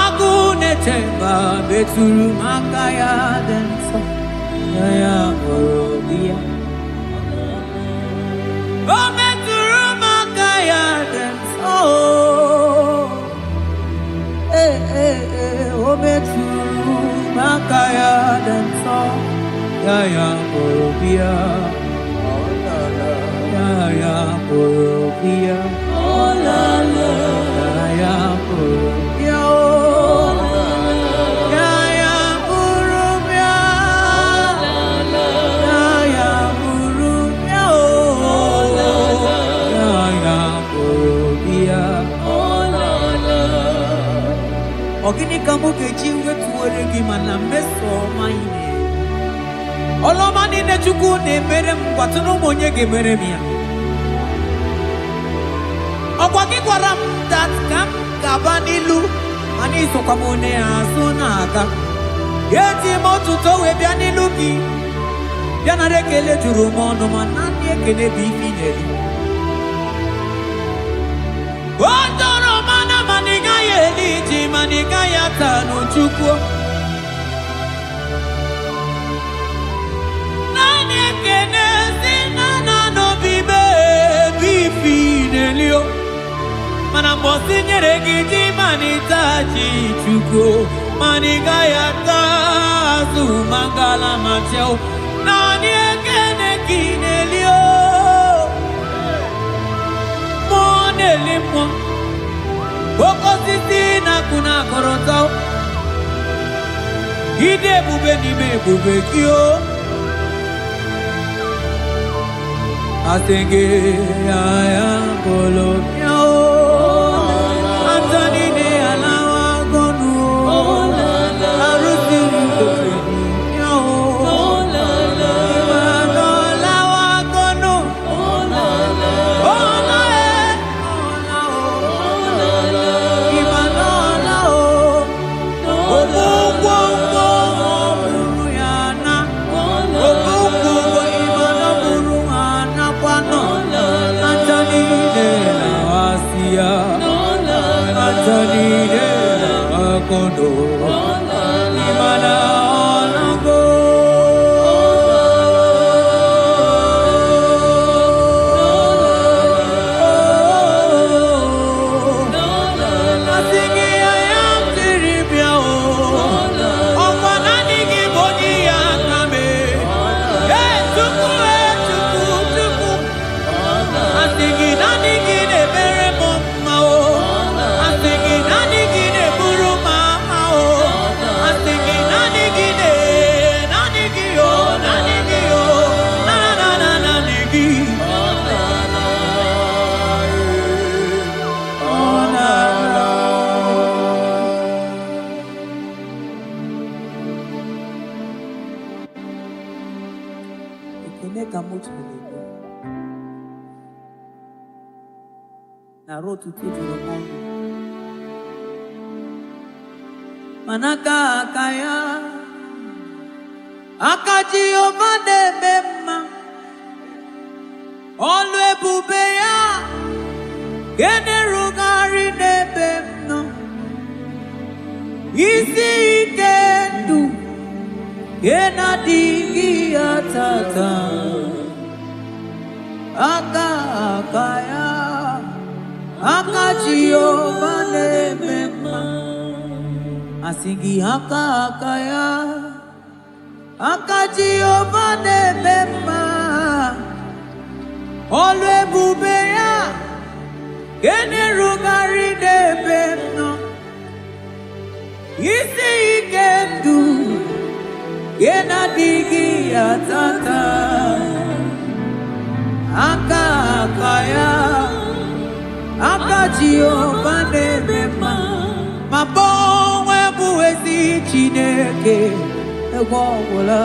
agụ na-eche mba metụrụ m aka ya dị nsọ ya bụrụ bịa o metụrụ m aka ya dị nsọ o metụrụ m aka ya dị nsọ ya bụrụ bịa ya bụrụ bịa ya bụrụ bịa ya bụrụ bịa ya bụrụ bịa ya bụrụ bịa ọ gịnị ka mụ ga-eji wetuwere gị mana mmeso ọma ị na-eme ọlọma niile Chukwu na-emere m gwatụrụ m onye ga-emere m ya ọkwa gị gwara m dat ka m ga-aba n'ilu mana isokwa m onye azụ na-aga eti m ọtụtụ wee bịa n'ilu gị bịa nara ekele juru m ọnụ ma naanị ekele bụ ife inyere o tọrọ mana mana ị gaghị eli ji mana ị gaghị ata n'Chukwu naanị ekele si na n'obi ebe ife n'elio mana mgbọsị nyere gị ji mana ịtachi Chukwu mana ị gaghị ata azụ mangala ma cheo naanị ekele gị n'elio mụ n'eli Okosisi na kuna koroto. Ide bube ni me bube kio. Asenge aya polo miao. Antoni ne alawa gonu. Arusi kofi miao. Imano alawa gonu. Kondo imana onago asingi ayam tiribia o okwana nigi boni akame tuku asingi nanigi ne bere mama o asingi nanigi ne buru na rotu tutu romondo manaka kaya akaji omade mema olwe bubeya gene rugari nebemno isi ikendu gena digi atata akaya akaji omade mema asingi akaya akaji omade mema olwe bubeya gene rugari nebemno isi ikendu gena digi atata akaya akaji omade mema mabonwe buwezi Chineke egwawula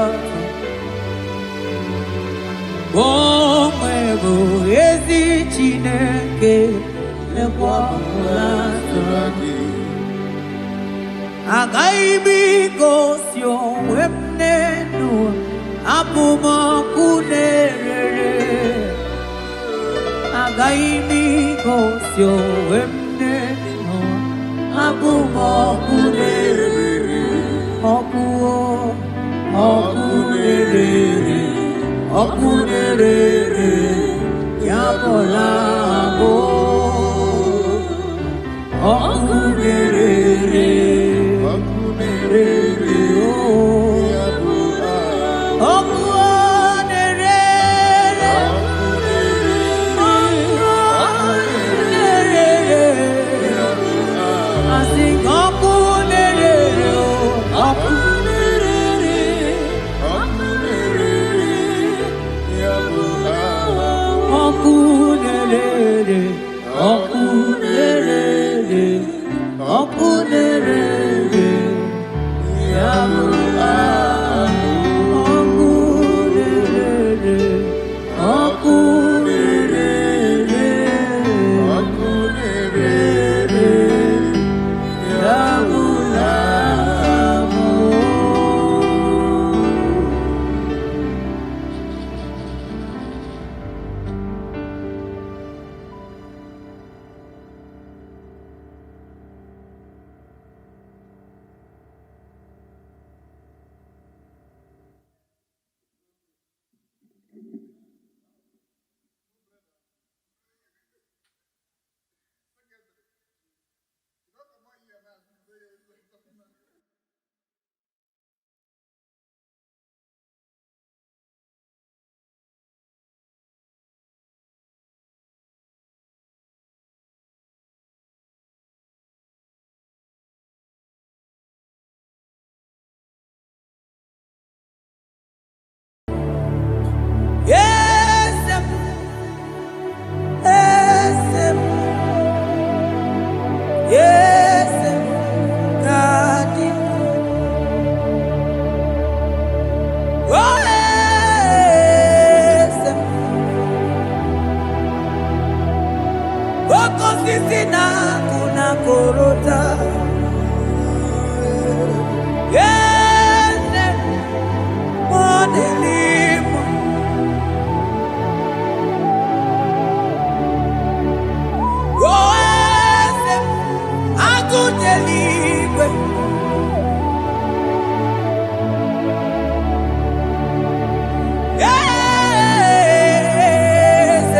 bonwe buwezi Chineke egwawula agaghị gosi onwe m n'elu abụ m ọkụ na-erere agaghị gosi onwe m n'elu abụ m ọkụ na-erere ọkụ na-erere ọkụ na-erere ya bụla abụ ọkụ na-erere Okunere korota. Yes, modelimo. Oh, yes, akudelibwe. Yes,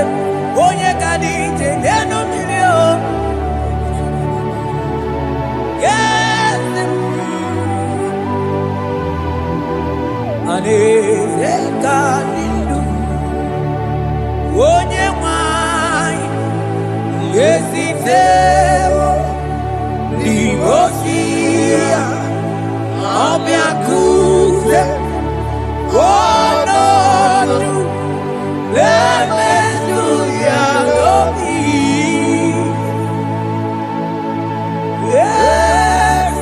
onye kadije deno milio. Yes, aneze kadilu. Onye mwai yesiteo libosia obiakuse. Oh no, let me do your yes,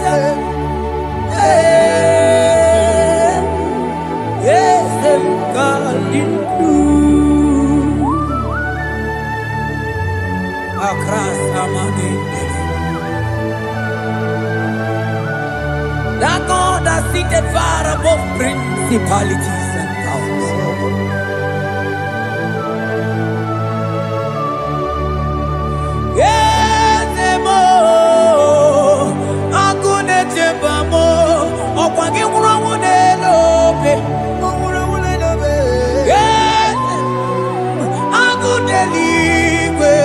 yes, God in you. Across Amani, that God that seated far above principalities and powers. Yes, mo, akune chebamo, okwangi urawune lobe, yes, akune ligwe,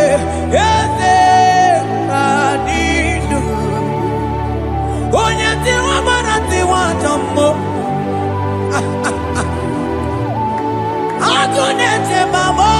yes, adidu, onyati wabarati watambo, akune chebamo.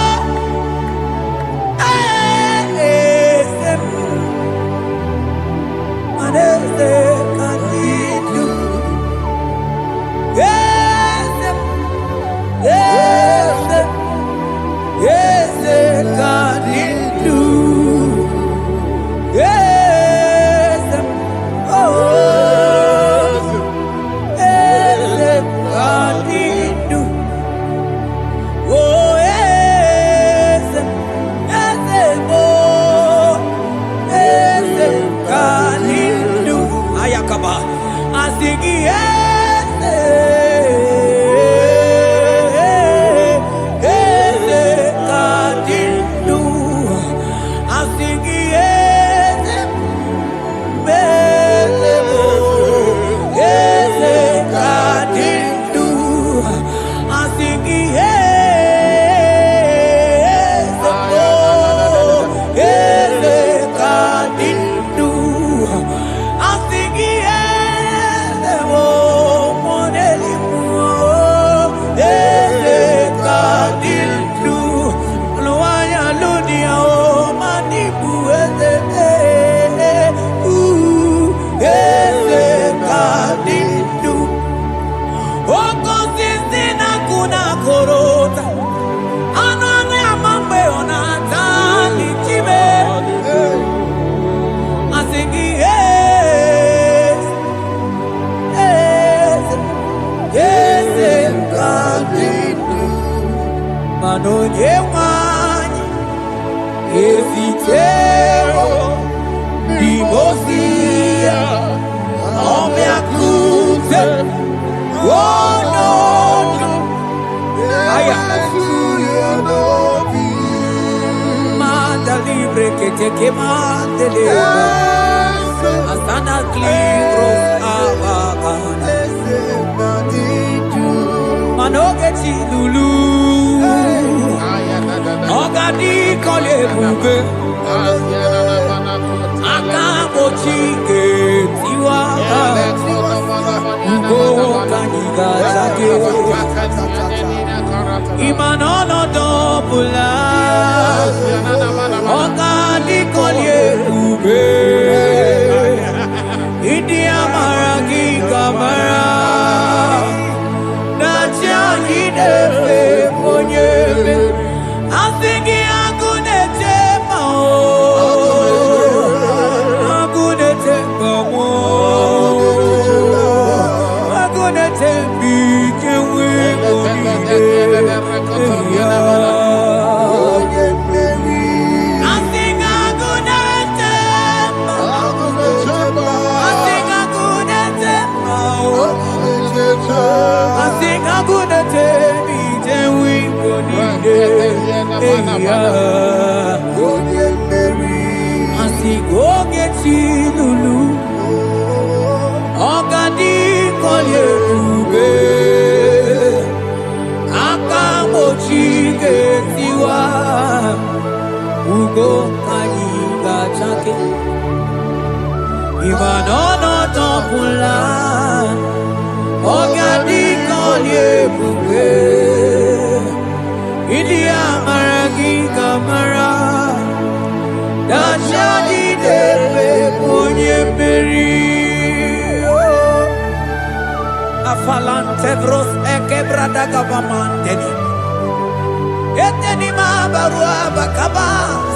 Manonye wanyi esitero limosia omeakute wonono aya manda libre que te quemante leva asana clibros avagana manoge chilulu ogadi kole bube akabo chike tiwa ugo kaniga zake imanono dobula ogadi kole bube idi amara ki kamara na chani defe ponyebe asingi agunete mao agunete mao agunete bikewe onide asingi agunete mao Asi ogeti lulu ogadi kolye ube aka mochi getiwa ugo kanyi gachake ibanono topula ogadi kolye ube India maragi kamara Dashadi depe ponye meri Afalante bros ekebrada gabamanteni Eteni ma barua bakaba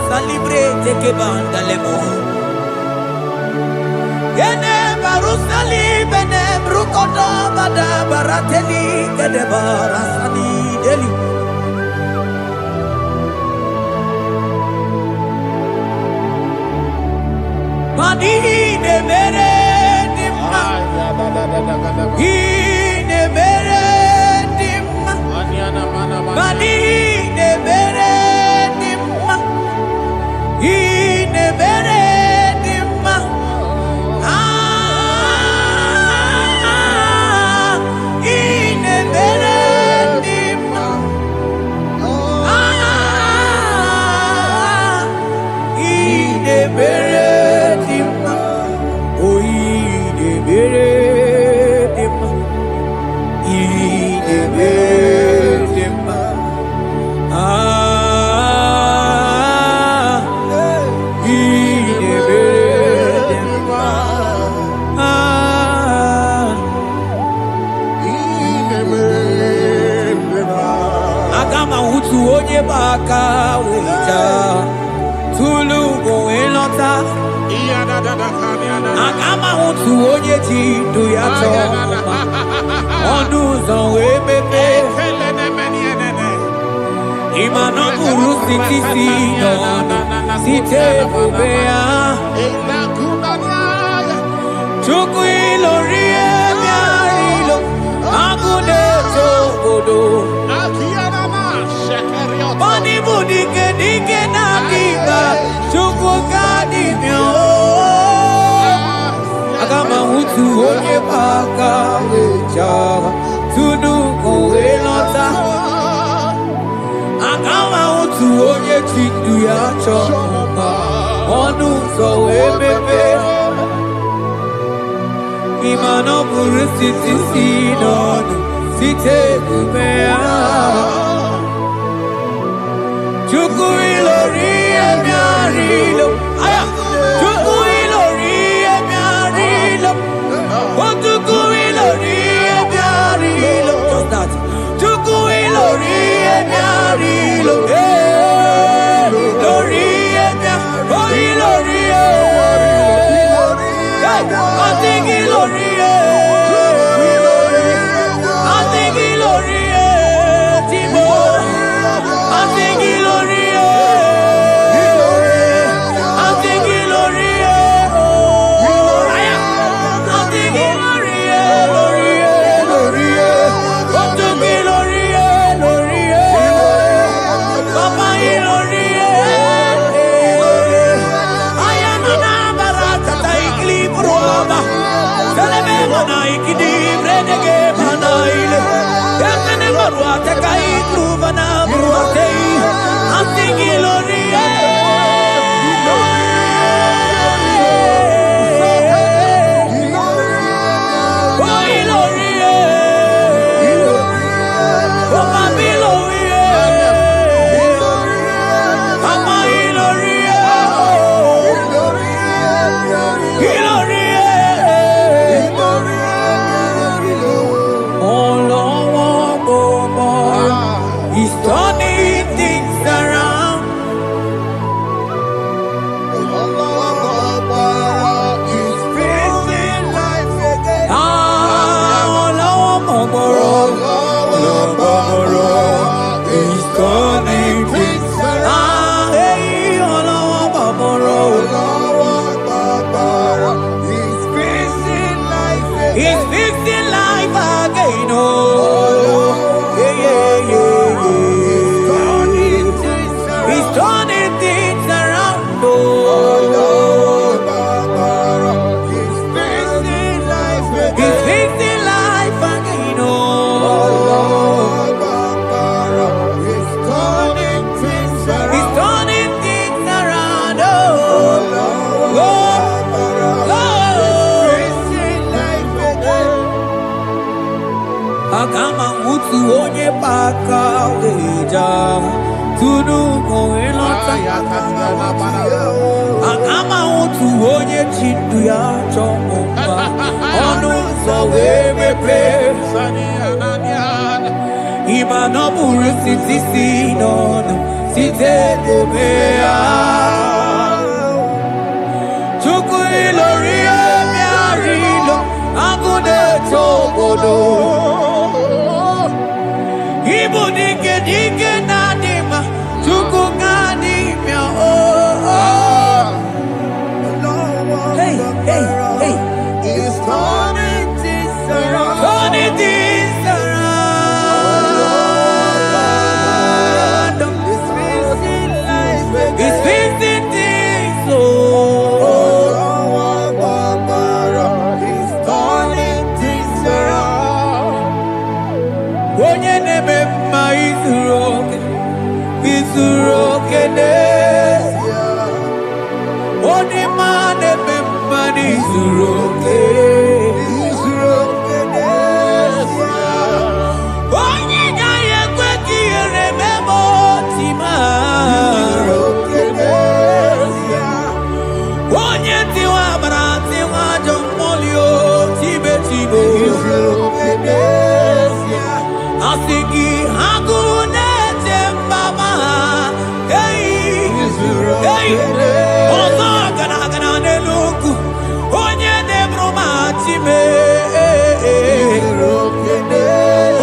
Salibre teke bandalemo Yene baru salibene brukodo bada barateli Kede barasani deli Mani ne mere dimma, ne mere dimma, mani ne mere dimma, ne mere dimma, ne mere dimma, ne mere. Baka wita tulu go elota agama utu onye ti do ya to onu zo we bebe imano guru siti no site bobea chuku ilori emiarilo agune to godo Bani budike dike na diga chuku gadi myo Agama utu onye baka wecha Tudu kowe lota Agama utu onye chindu ya choma Onu so ebebe Imano buru siti sinonu Site kumea Chuku ilori emiarilo Aya Chuku ilori emiarilo Chuku ilori emiarilo Just that Chuku ilori emiarilo Lori emiarilo Ilori I think ilori I think ilori Timo I think ilori Agama utu onye paka weja tunu koelota Agama utu onye chindu ya chomba Onu so wemepe Iba no buru siti sinono Site debea Chuku ilori emiarilo Agude tobodo Ibu dike dike nadima Chuku ganimya Hey, hey, hey It's turning things around. Turning things around It's fixing life again. It's fixing things oh It's turning things around. Onye neme mma izuroke n'ezie Onye ma neme mma n'izuroke Onye gaghị ekwe ka ihere meme otima Onye tiwa bara tiwa ajọ mmụọ o tibe tibe Asị gị agụ na-eche mbaba ha ọzọ gana n'elu ugwu onye na-eburu ma time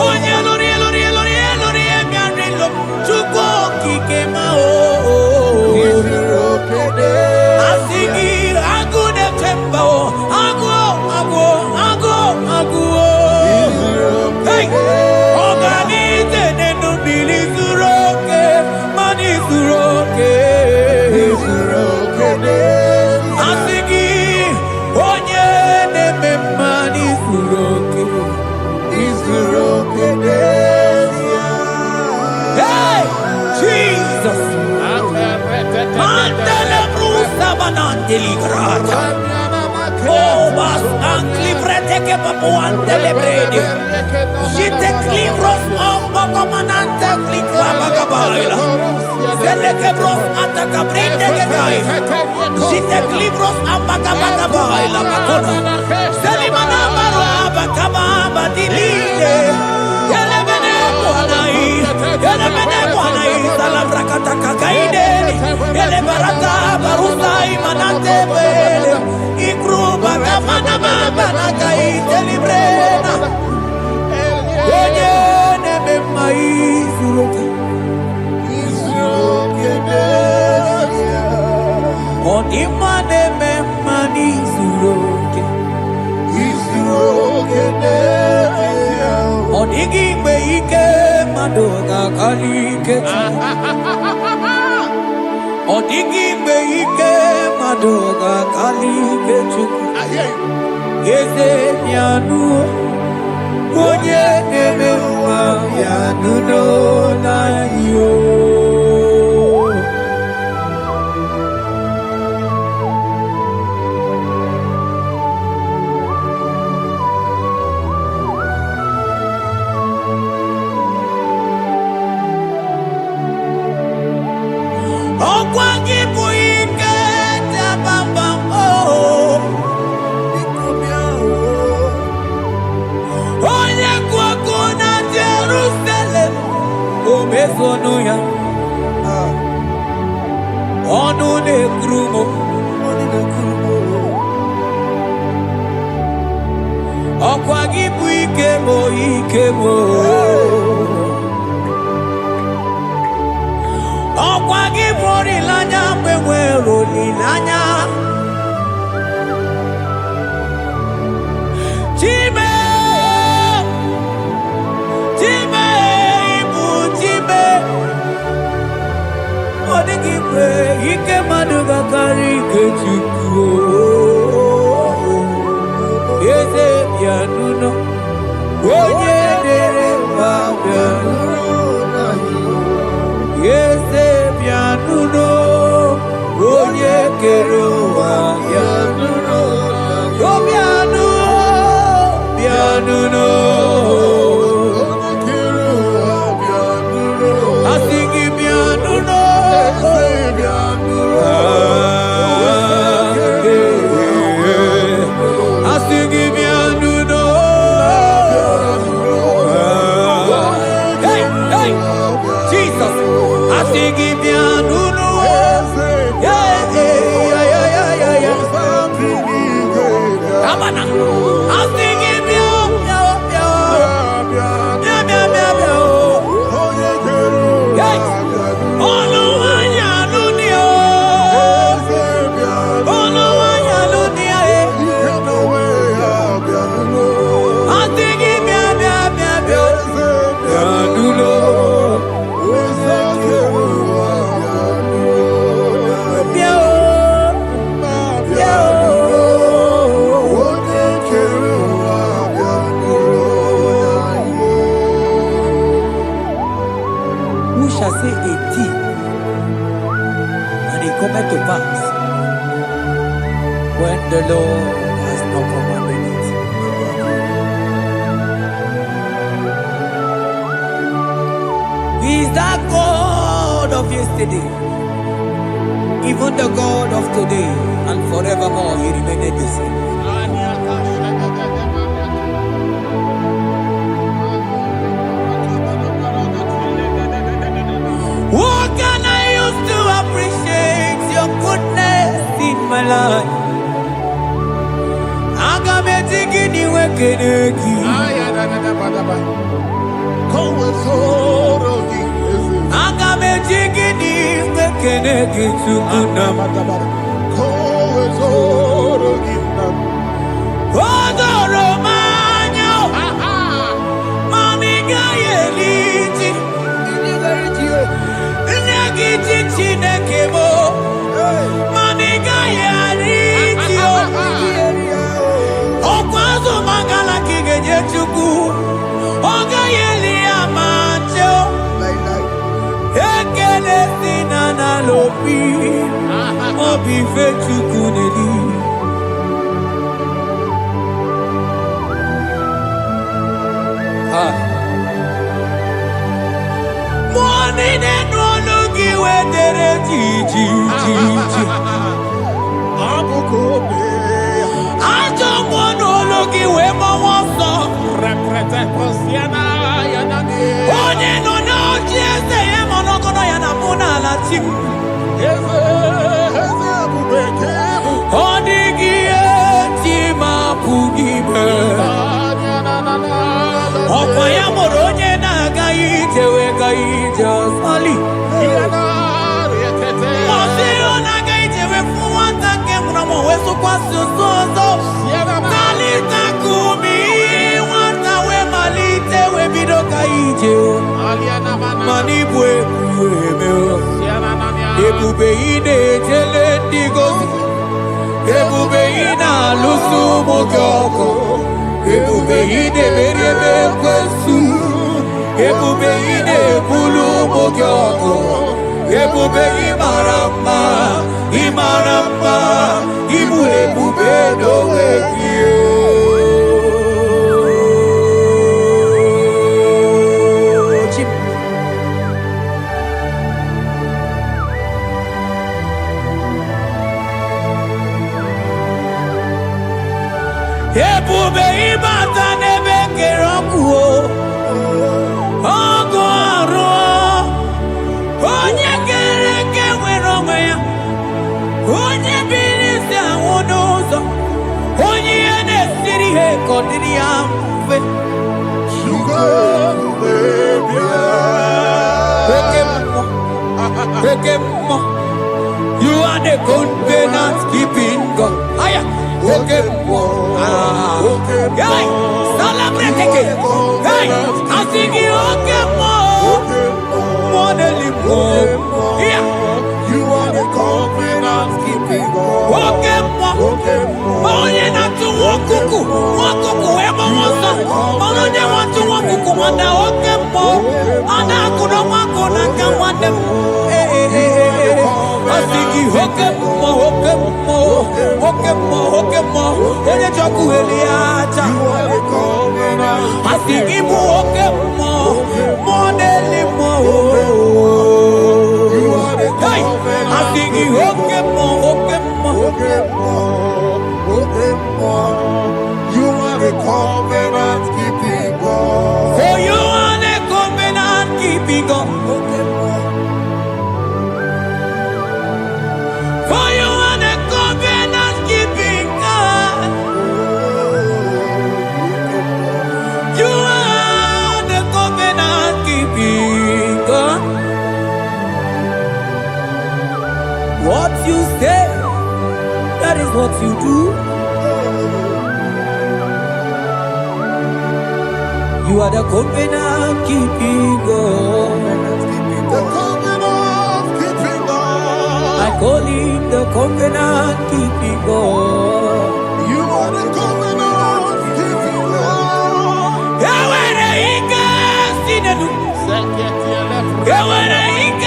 onye lụrụ bịarịlụ Chukwu okike ma asị gị agụ na-eche mba agụ ọganize n'elu mmiri zuru oke mana izuru oke asị gị onye na-eme mma n'izuru oke Hey, Jesus Mandele brusa banandeli grata Oh, bas ancli prete che papuante le bredi Jite clivros ombo comanante clicla bagabaila Zelle che bros attacca brinde che dai Jite clivros ambagabagabaila Bakona Zeli manamaro abagababa di lide Yele bene buonai Salavra kataka kaideni Yele barata barusai manante bele Ikru bagamana mabana kaite librena Onye neme maizuroke Onima neme manizuroke Onigi mgbe ike mmadụ ga-akalike Ọ dịghị mgbe ike mmadụ ga-akalike Chukwu Eze bịanụ onye na-eme mma bịanụ n'ụlọ anyị Ọkwa gị bụ ike dabamba onye kwụ ọkụ na Jerusalem o mezonu ya ọnụ na-ekwuru m ọkwa gị bụ ike m ọkwa gị bụ olileanya mgbe nwere olileanya Chime ịbụ Chime ọ dịghị mgbe ike mmadụ ga-akarị ike Chukwu Eze bịanụ onye dere mba bịanụ Eze bịanụ onye kere ụwa bịanụ bịanụ say a thing, and it cometh to pass when the Lord has not commanded it. He is that God of yesterday, even the God of today, and forevermore He remained the same. What can I use to appreciate your goodness in my life? Agametigini wekeneki. Agametigini wekeneki tukuna. Odoro manyo. Mamiga yeliti. Nyagiti chinekemo. Mamiga yeliti. Okwazo mangala kigeje chuku. Oga yeli amacho. Ekele sinana lopi. Obi fe chuku neli. Money no logi wedere ji. Ajo monologi we mo wonso. Onye no no jese ye monogono ya na muna la chim. Odigi eti mapugibe. Okwa ya moronye na gaite we gaite sali. Osiro na gaite we fuwanta ke muna weso kwa sozo. Kalita kumi wanta we malite we bido gaite. Manibwe kuwemeo. Ebube ine jele digozi. Ebube ina lusu mogyoko. Ebube ine merebe kwesu. Ebube ine bulu mogyoko. Ebube imarama. Ibu ebube dowe kiyo. Ebube ibata nebe kerokuo. Ogo aro. Onye kereke weronwe ya. Onye bilisi awunuzo. Onye ene siri he kodiri ya mfe. Ekemo. You are the covenant keeping God. Aya. Okemo. Hey, celebrate again. Hey, I sing you Okemo. Modelimo. Yeah. You are the covenant keeping God. Okemo. Onye na tu wokuku. Wokuku emo wasa. Onye watu wokuku wanda Okemo. Ana kuno wako na kawande. I sing you Okemo. Onye choku eliacha. I sing you Okemo. Modelimo. Hey, I sing you Okemo. You are the covenant keeping God. For you are the covenant keeping God. For you are the covenant keeping God. You are the covenant keeping God. What you say, that is what you do. You are the covenant keeping God. The covenant keeping God. I call him the covenant keeping God. You are the covenant keeping God. Yawere ika sinenu. Yawere ika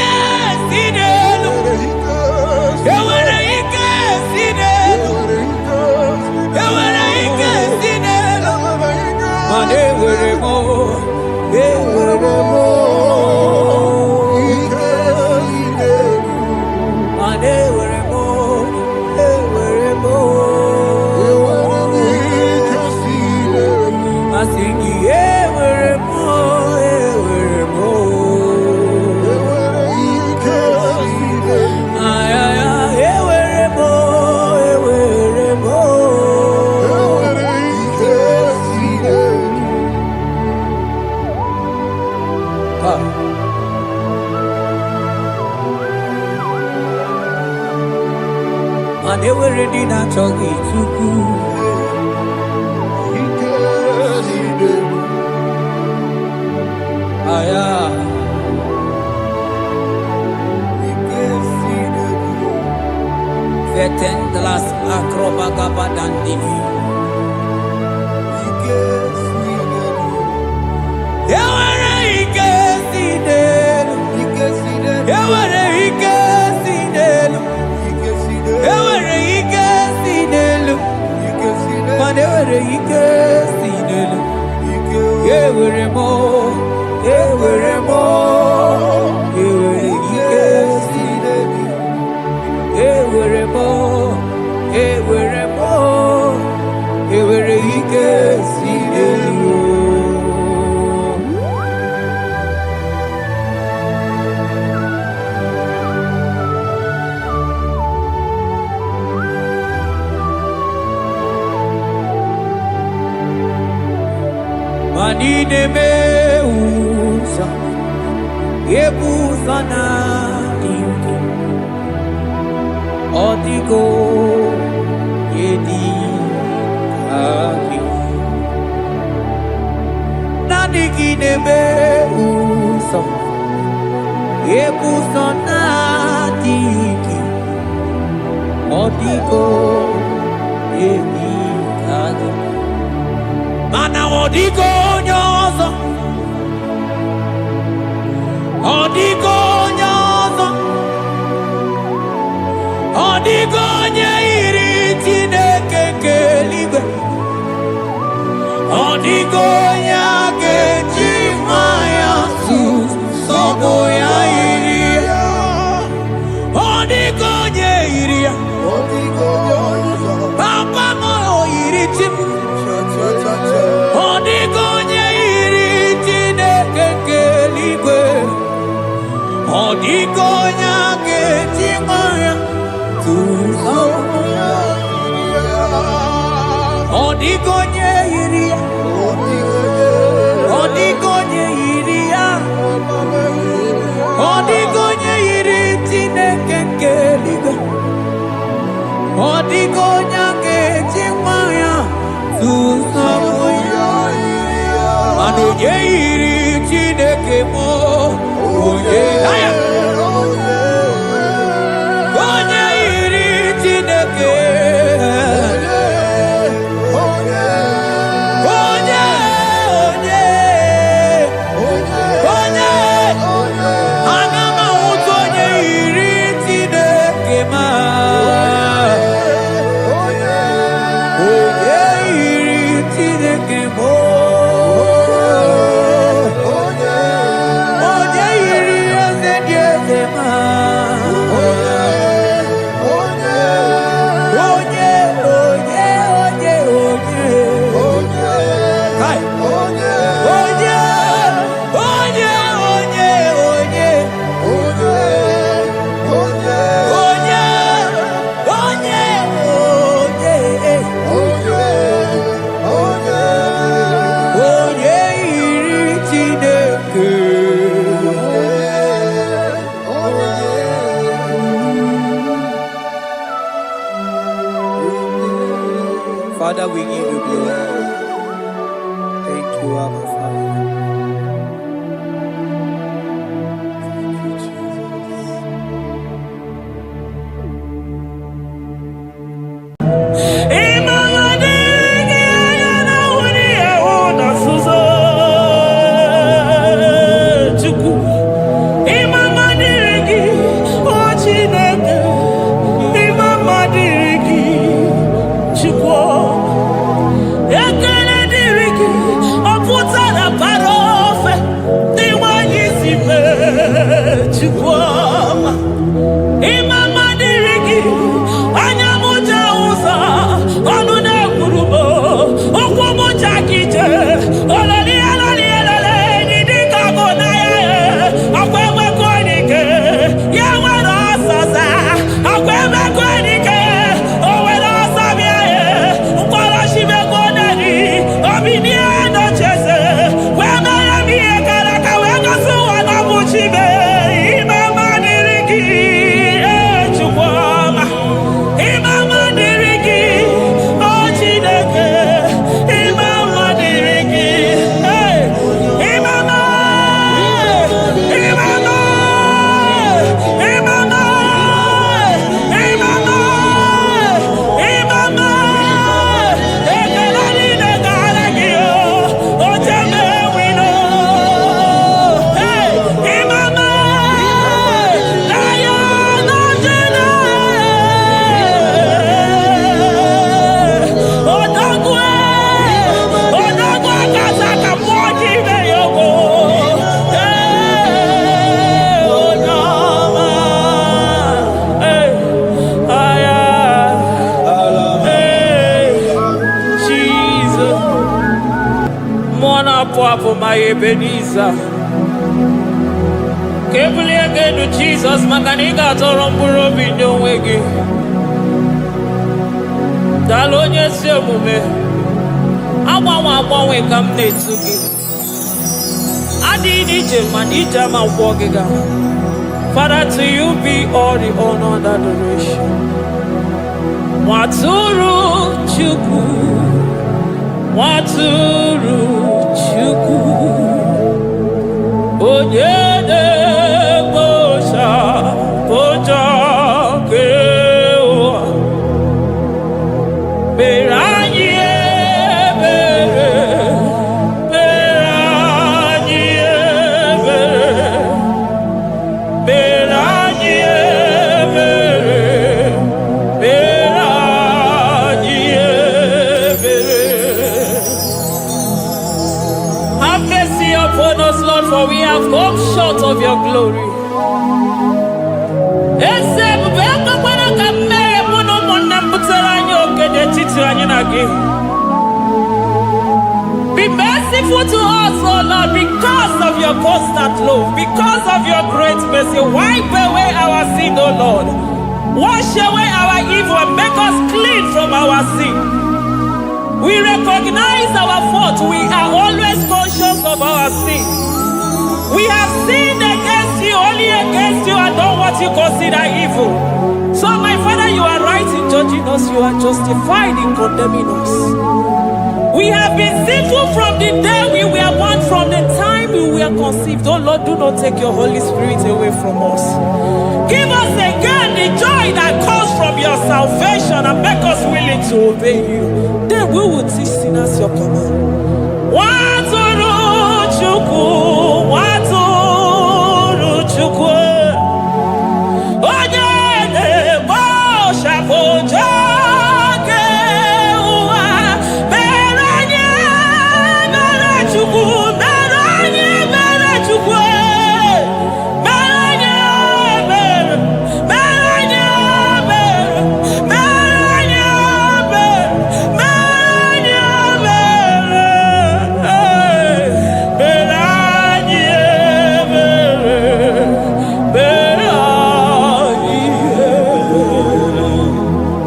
And they were ready to talk it to Vetendlas acrobaga dandini. Manine meusa yebusa na dingi odigo yedi aki nadigine meusa yebusa na dingi odigo yedi aki mana odigo nyozo odigo nyozo odigo nyeiri tineke keligwe odigo nyake chimaya su sobo ya iria odigo nyeiria odigo nyozo papa mo iri tim Odigonye iri tineke keligwe Odigonya ketimaya tuzoya Odigonye iria Odigonye iria Odigonye iri tineke keligwe Odigonya ketimaya tuzoya Anoye iri tineke mo Oye aya Oye iri tineke Oye Anama utonye iri tineke ma Oye iri tineke mo Father, we give you glory. Thank you, Abba Father. Thank you, Ebenezer. Kebulie genu Jesus maka na ị ga-atọrọ mkpụrụ obi ndị onwe gị. Daalụ onye ezi omume. Agbanwe ka m na-etu gị. Adịghị n'ije mana ije ama gwọ gị ga. Father, to you be all the honor and adoration. Nwatụrụ Chukwu, Nwatụrụ Chukwu, onye na-ekpocha ụjọ nke ụwa, mere anyị ebere, mere anyị ebere, mere anyị ebere, mere anyị ebere. Have mercy upon us, Lord, for we have come short of your glory. Be merciful to us, oh Lord, because of your constant love, because of your great mercy. Wipe away our sin, oh Lord. Wash away our evil and make us clean from our sin. We recognize our fault. We are always conscious of our sin. We have sinned against you, only against you, and done what you consider evil. So, my Father, you are right in judging us. You are justified in condemning us. We have been sinful from the day we were born, from the time we were conceived. Oh Lord, do not take your Holy Spirit away from us. Give us again the joy that comes from your salvation and make us willing to obey you. Then we will teach sinners your command. Nwatụrụ Chukwu, Nwatụrụ Chukwu, onye na-ekpocha ụjọ nke ụwa, mere anyị ebere Chukwu, mere anyị ebere Chukwu, mere anyị ebere, mere anyị ebere, mere anyị ebere, mere anyị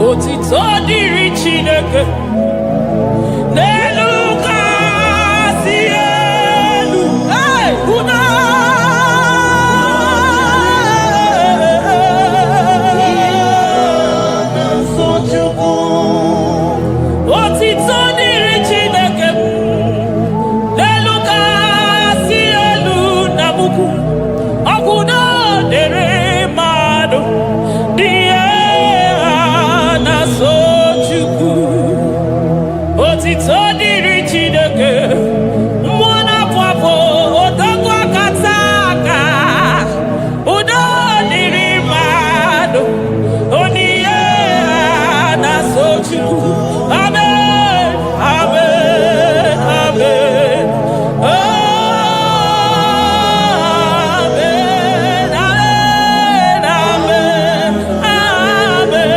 otito dịrị Chineke n'elu kasị elu. Una otito dịrị Chineke n'elu kasị elu na mukwu ọgwụ na dịrị mmadụ dị otito dịrị Chineke, mmụọ na-apụ apụ, odogwu akata aka, udo dịrị mmadụ, onyinye na-aso Chukwu. Amen, amen, amen. Amen, amen, amen, amen.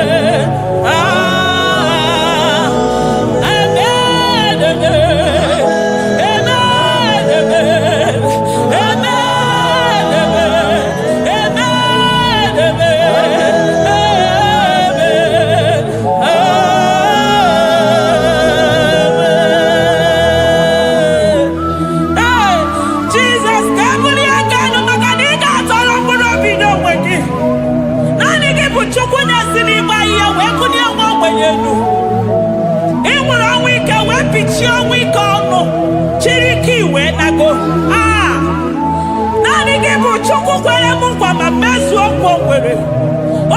Naanị gị bụ Chukwu kwere m nkwa ma mezuo nkwa o kwere.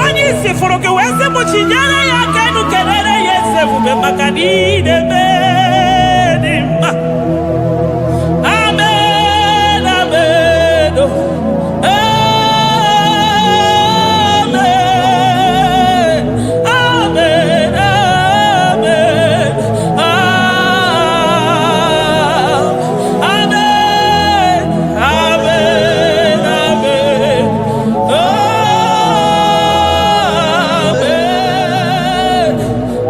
Onye isi fụrụ gị wee sị m chinyere ya aka enu kelere ya eze ebube maka na ị na-eme dị mma. Amen, amen, amen, amen, amen,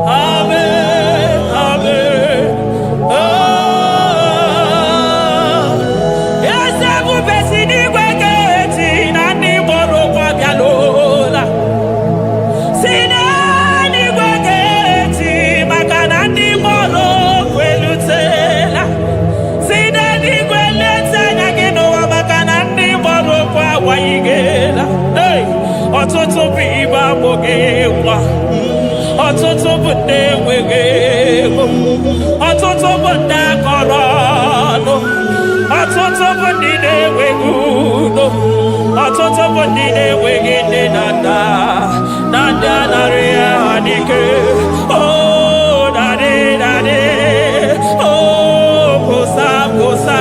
amen, amen. bogewa. Ọtụtụ bụ ndị enweghị ego. Ọtụtụ bụ ndị akọrọ ọnụ. Ọtụtụ bụ ndị na-enweghị udo. Ọtụtụ bụ ndị na-enweghị nne na nna. Na ndị anarị ya ha n'ike. Oh, daddy, daddy. Oh, kosa, kosa.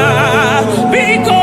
Biko.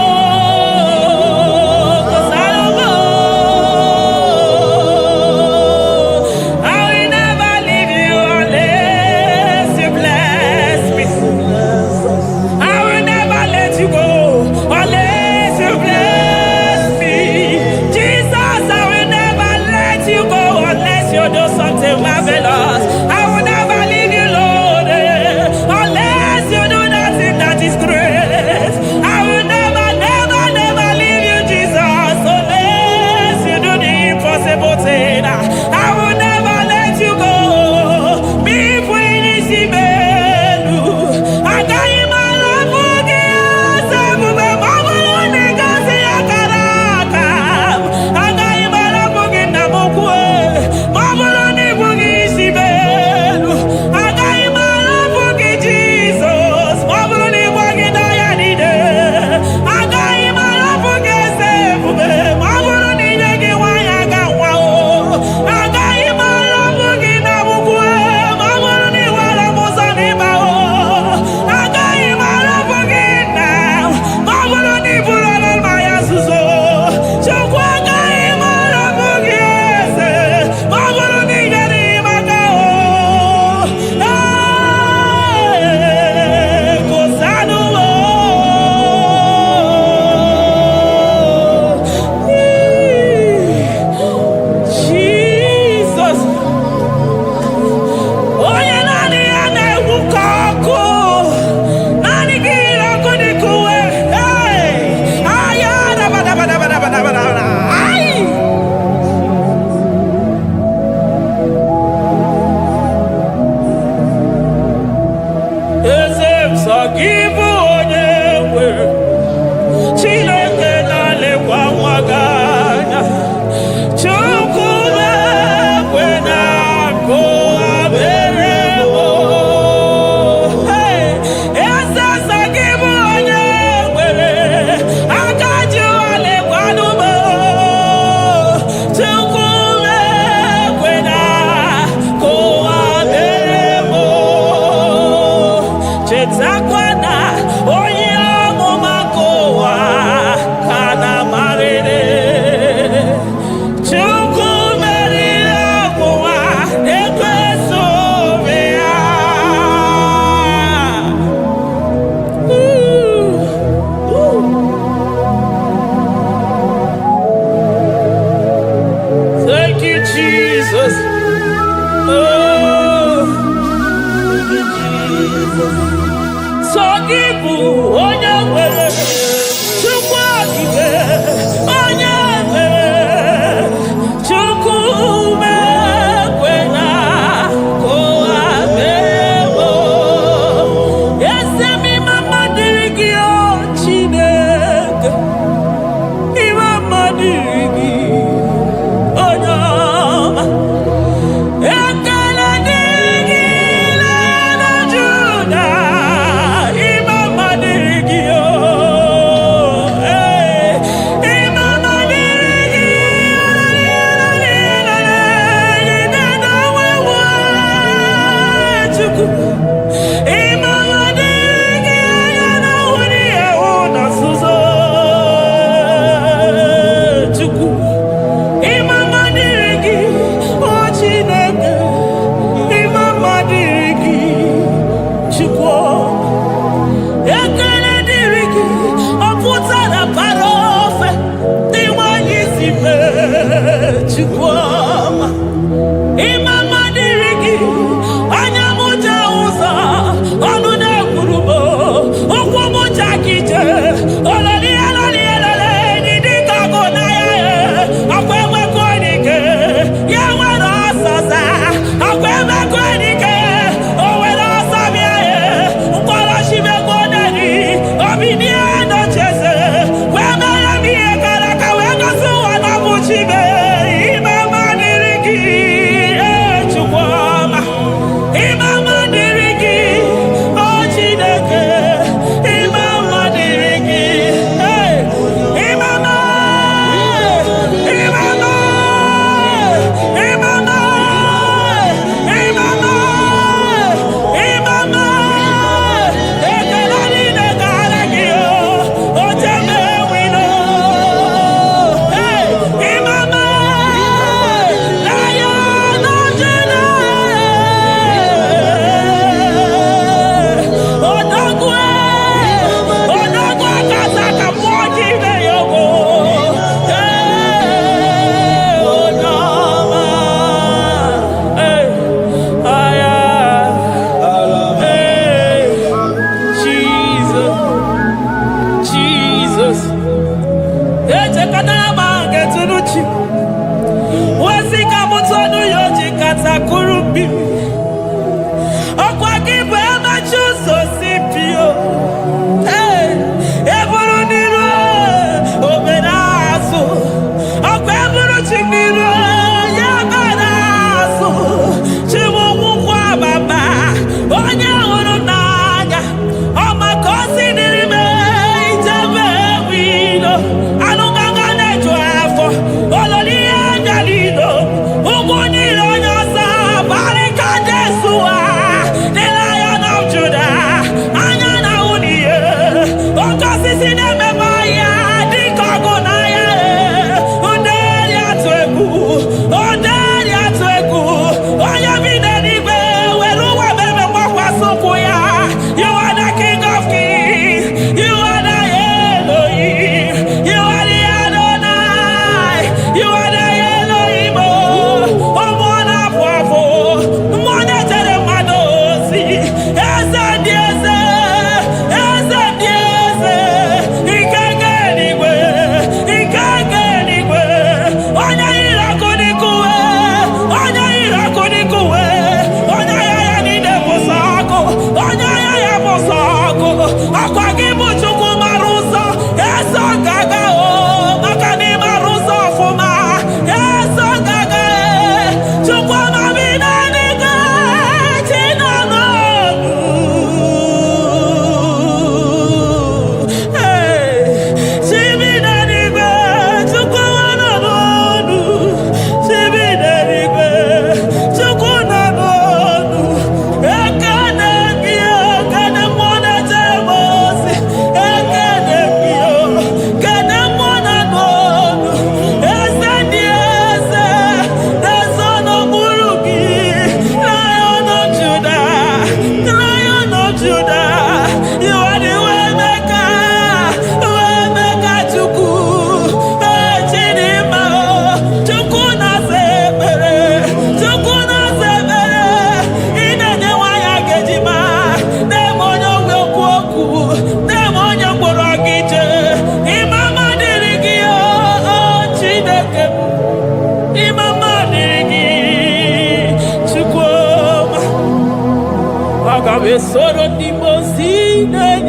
Soro di Mosina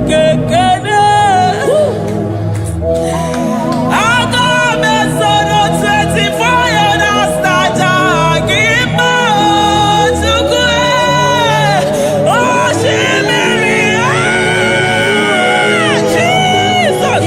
Kekene Agame Soro 24 na staja Gima Tukwe Oshimiri Jesus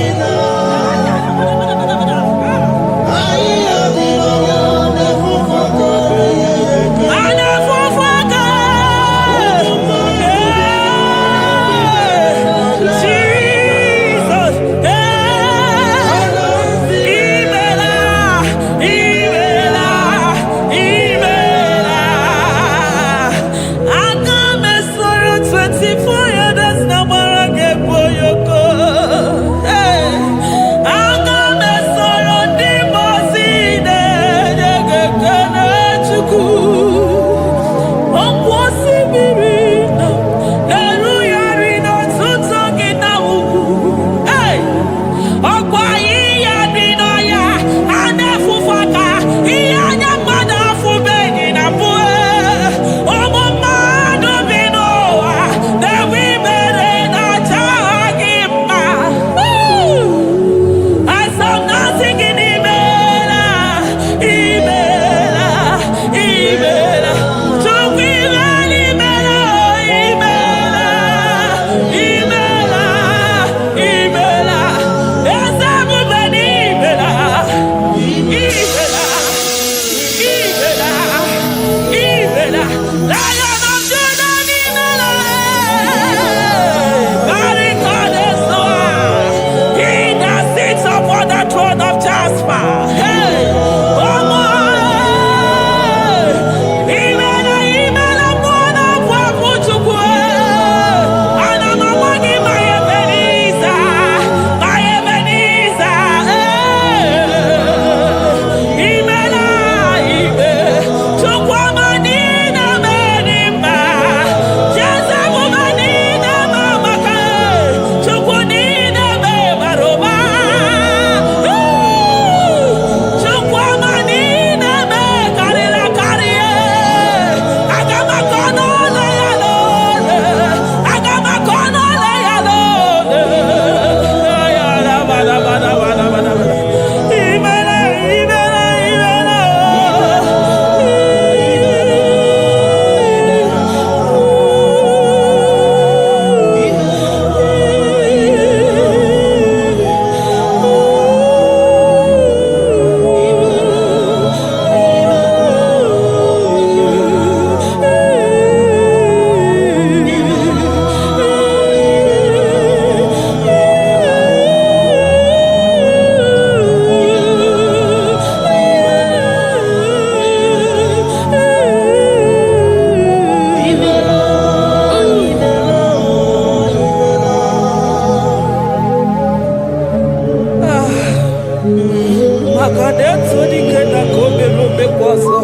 Akadeto dikenda kobe lobe kwaso.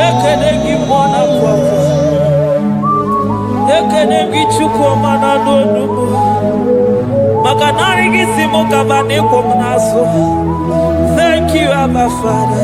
Ekene gimona kwaso. Ekene gichukwu mana n'onumu. Makanari gisimo kabane komnaso. Thank you, Abba Father.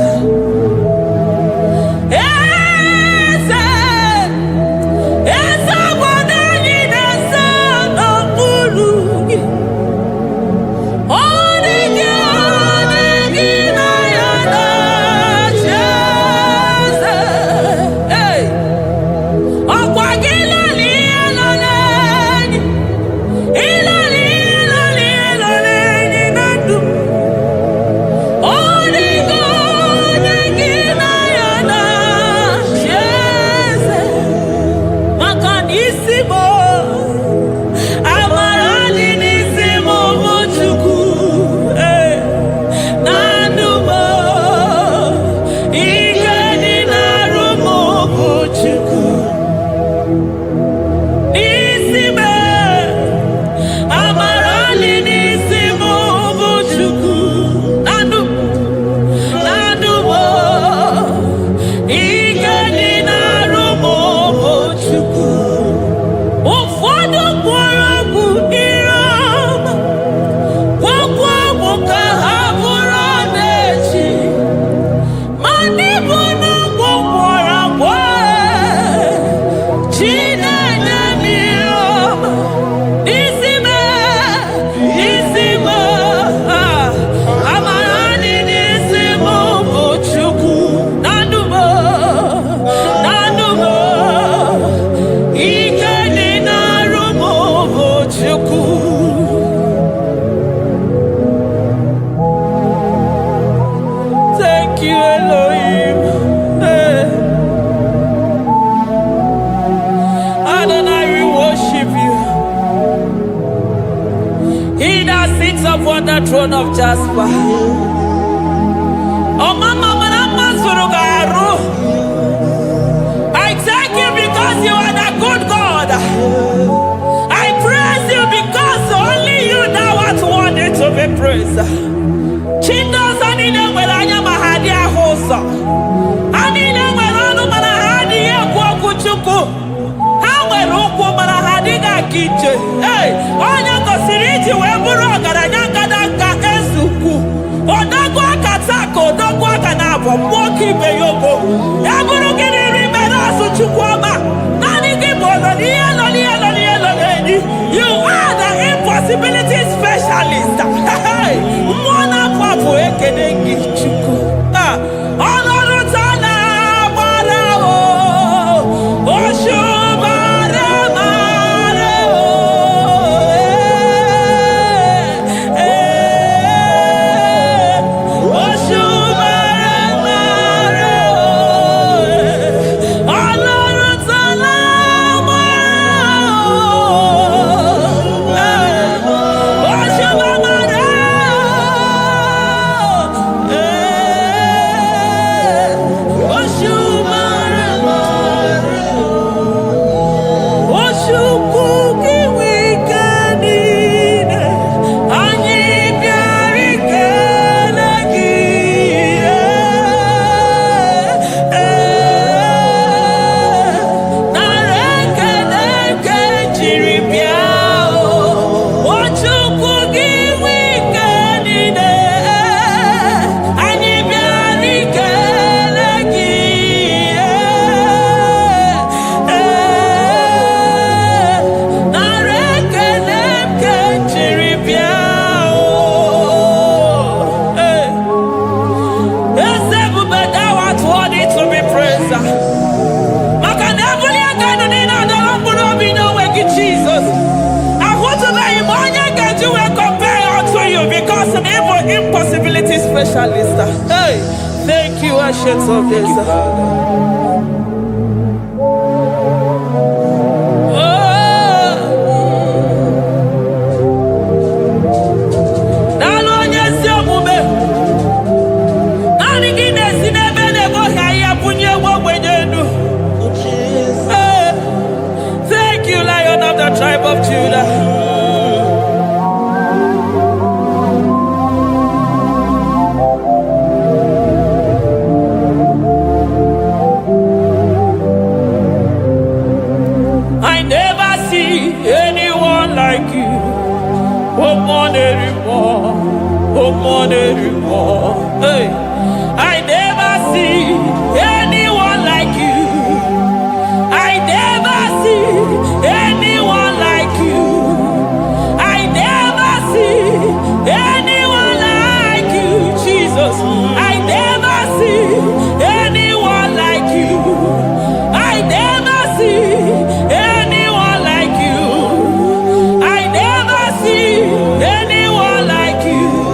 Upon the throne of Jasper. Oh, Mama, I thank you because you are the good God. I praise you because only you now are worthy to be praised. Chindos anine welanya mahadi ahosa. Anine welanu manahadi ya kwa kuchuku. Hawe ruku manahadi ga kiche. Hey, onya kosiriji weburu agaranya. Odagwa katako, odagwa kanabo, mwoki beyoko. Yaburu gini rimena suchukwama. Nani gibolo, lielo. You are the impossibility specialist. Mwana papu ekenengi chuku. Onorutana marao. Oshubare marao. Impossibility specialist. Hey, thank you, Ancient of Days. Thank you, Lion of the tribe of Judah. Hey, I never see anyone like you. I never see anyone like you. I never see anyone like you, Jesus. I never see anyone like you. I never see anyone like you. I never see anyone like you.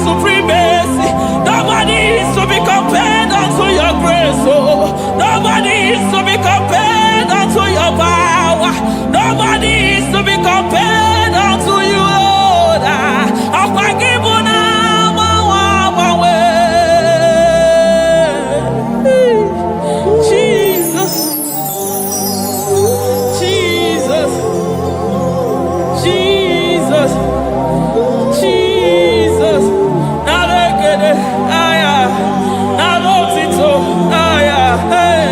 supremacy. Nobody is to be compared unto your grace. Oh, nobody is to be compared unto your power. Nobody is to be compared unto you, Lord. Jesus, Jesus, Jesus, Jesus. Narekede, aya, narotito, aya, hey.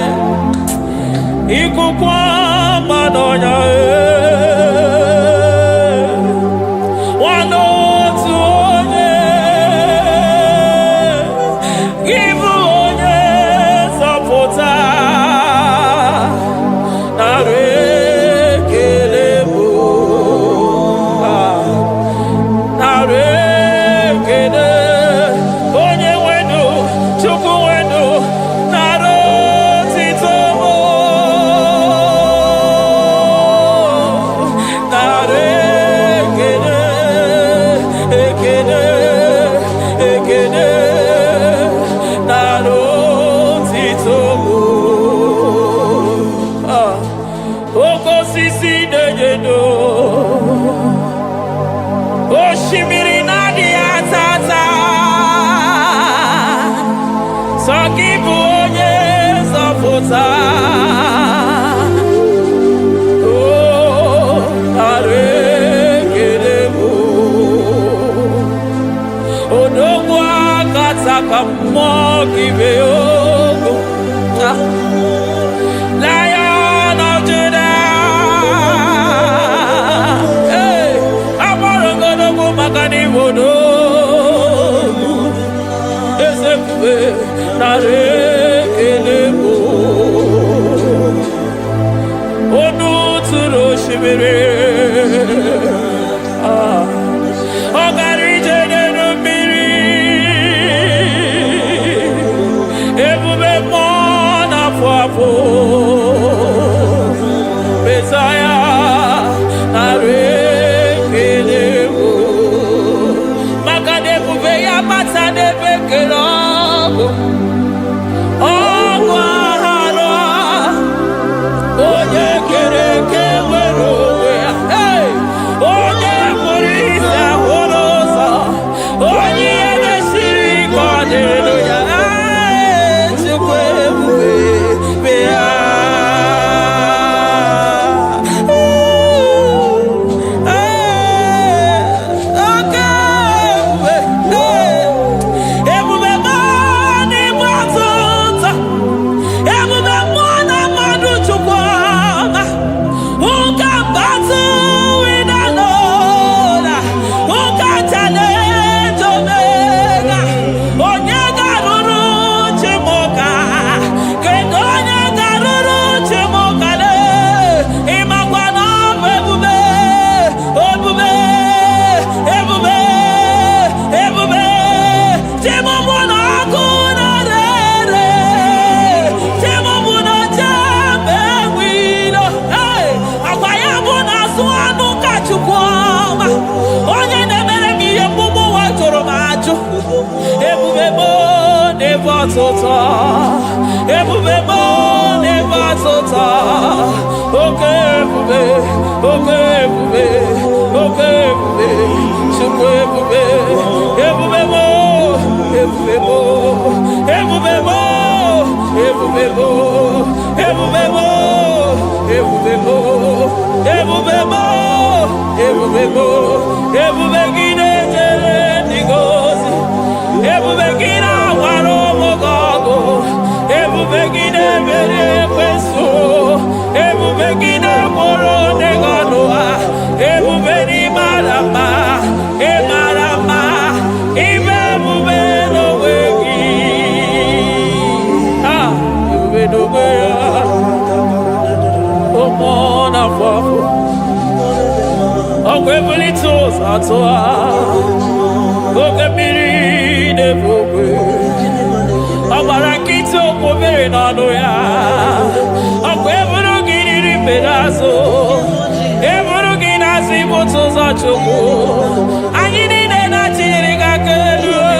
Ikukwa madonya, Lion of Judah, hey, Amorogodogo Magani Wodo, Ezekiel, Narekelebo, Onu Turo Shimere, Ogari Jene Miri, Ebube Mona Fafo, Messiah, Narekelebo, Makade Buveya Matane Bekelabo, Ogwahara, Oye Kereke Werowe, hey, Oye Morisa Horosa, Oye Neshiri Kwadeloya, Chukwe Buve, Bea. Ebubebo never tota. Okay, ebube, okay, ebube, okay, ebube, chukwu ebube, ebubebo, ebubebo, ebubebo, ebubebo, ebubebo, ebubebo, ebubebo, ebubebo, ebubegide jere ndigozi, ebubegina waro mogogo. Ebubegide mere kweso, ebubegide moro neganoa, ebubeni marama, emarama, ibebube no wegi. Ah, ebube no wegi. Omona fafo, okwebuli toza toa, okemiri nebogwe. Abarakito kobere nano ya, akweburu giri pedazo, eburu gina si boto za choko, anyi ni na chiri kakelu.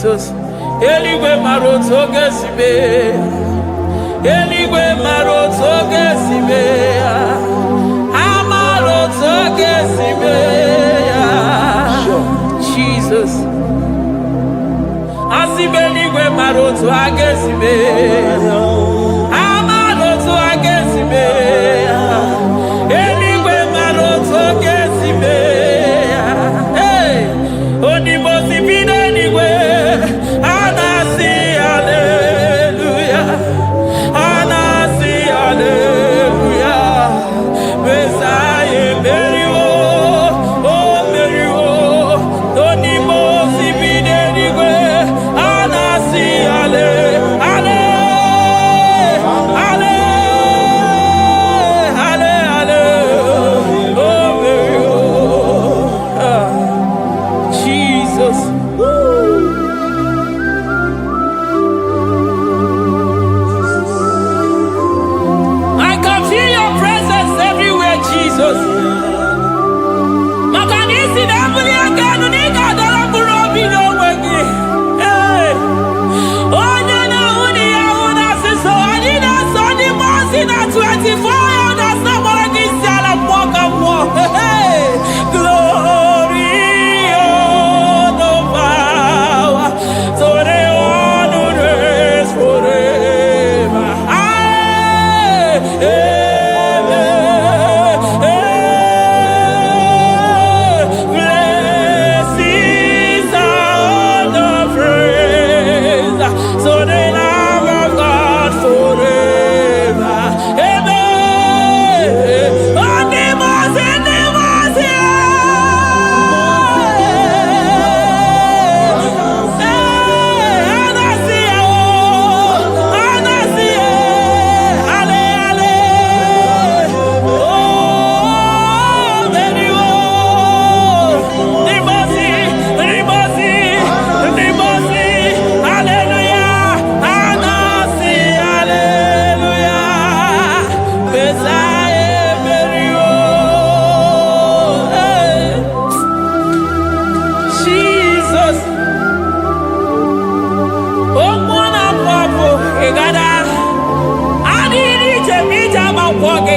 Jesus, Eligwe maroto gesibe, Eligwe maroto gesibe, Amaroto gesibe, Jesus, Asibe Eligwe maroto agesibe, Amaroto agesibe, Eligwe maroto gesibe, hey, Onimosi bide Eligwe.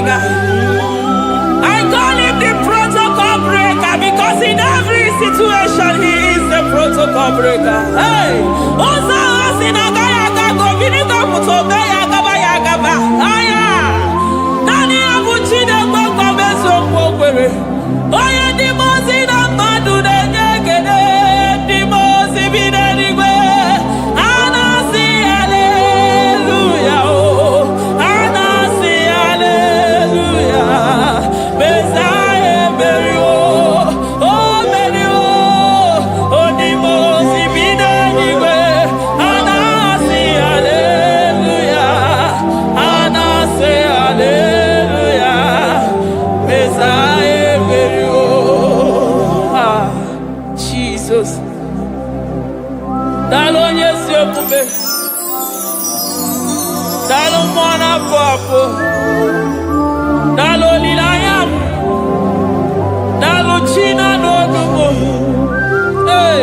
I call him the protocol breaker because in every situation he is the protocol breaker. Hey, Osa Osinagaya go Vinika Mutobaya Gabaya Gaba. Aya, Nani Abuchina Gomezo Pogwere. Oya Dimozina Madu de Negede, Dimozi Binanigwe. Anasi, hallelujah. Anasi, hallelujah. Messiah, Merio, oh Merio, oh Dimozi Binanigwe. Anasi, hallelujah. Anasi, hallelujah. Messiah, Merio. Papa, Nalo Lilayam, Nalo China no Dumo. Hey,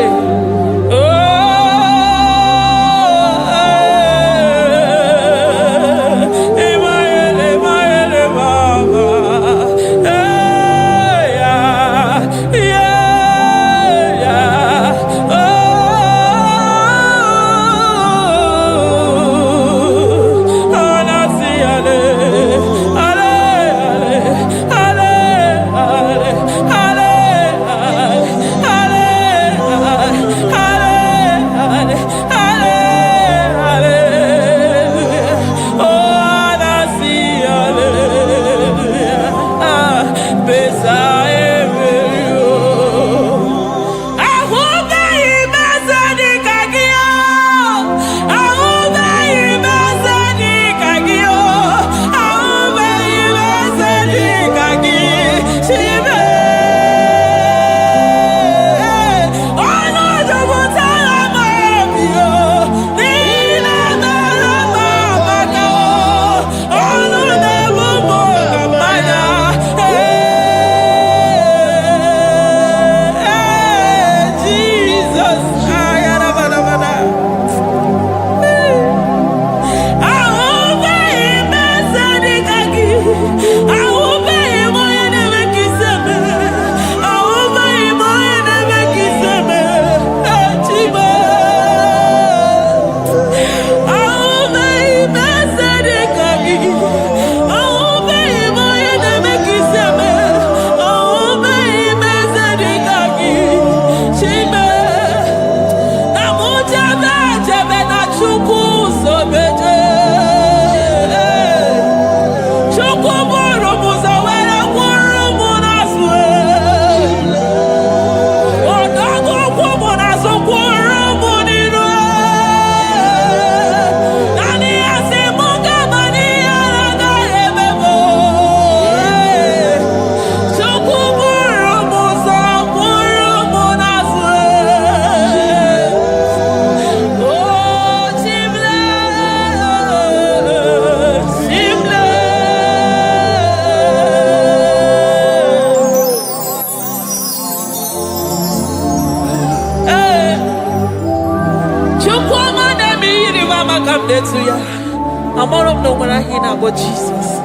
I'm all of no when I hear about Jesus.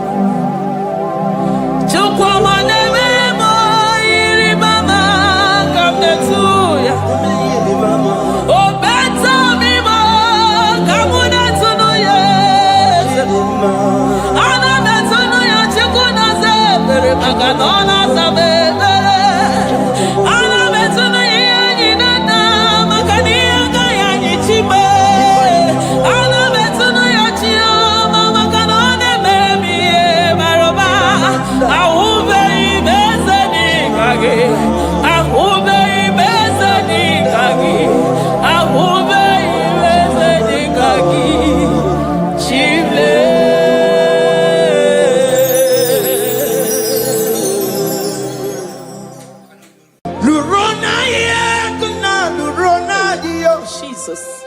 Jesus.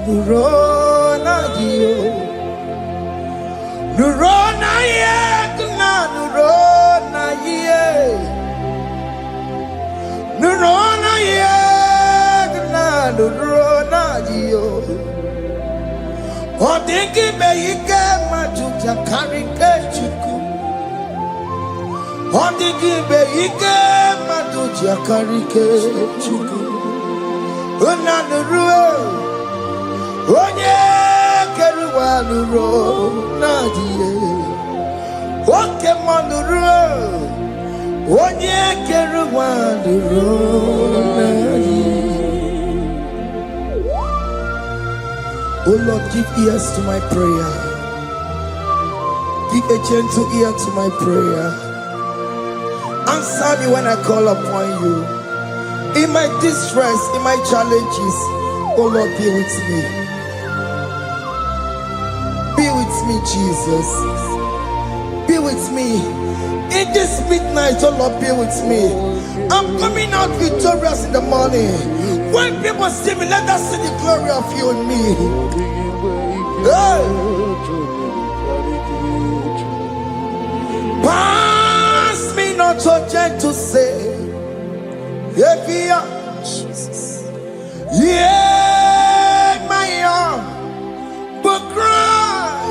Nurona ye, nurona ye, nurona ye, nurona ye. O dingi be ike majuja karike chuku. O dingi be ike majuja karike chuku. Una nurue, onye keruwa nurona ye. Oke manuro, onye keruwa nurona ye. Oh Lord, give ears to my prayer. Give a gentle ear to my prayer. Answer me when I call upon you. In my distress, in my challenges, oh Lord, be with me. Be with me, Jesus. Be with me. In this midnight, oh Lord, be with me. I'm coming out victorious in the morning. When people see me, let us see the glory of you in me. Hey. Pass me not so gentle, say. Jesus. Yeah, my arm, but cry.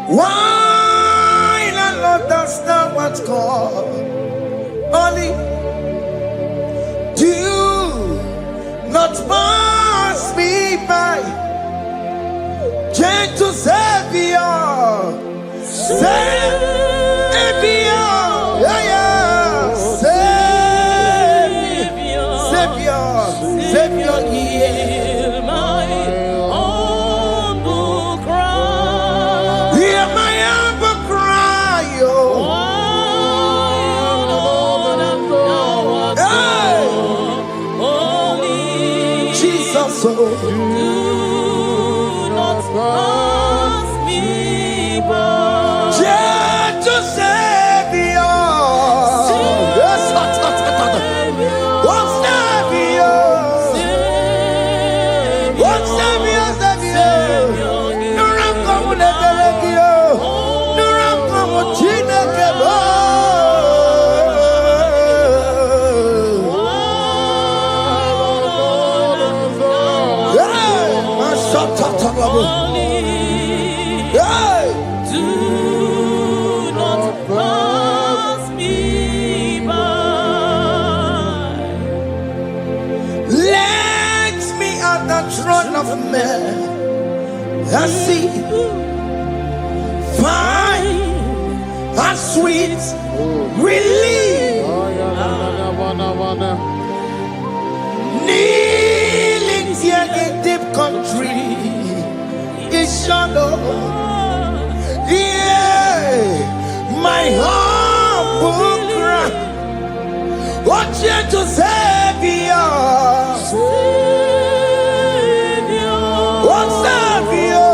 Why not understand what's called? Only do not pass me by. Gentle Savior, Savior, yeah, yeah. Savior, hear my humble cry. Hear my humble cry, oh. Hey. Jesus, oh. Do not pass me by. Gentle Savior. Do not pass me by. Let me at the throne of men. I see fine and sweet relief. Kneeling here in deep country is shadow. Yeah, my humble cry. Watch you to Savior. Oh Savior.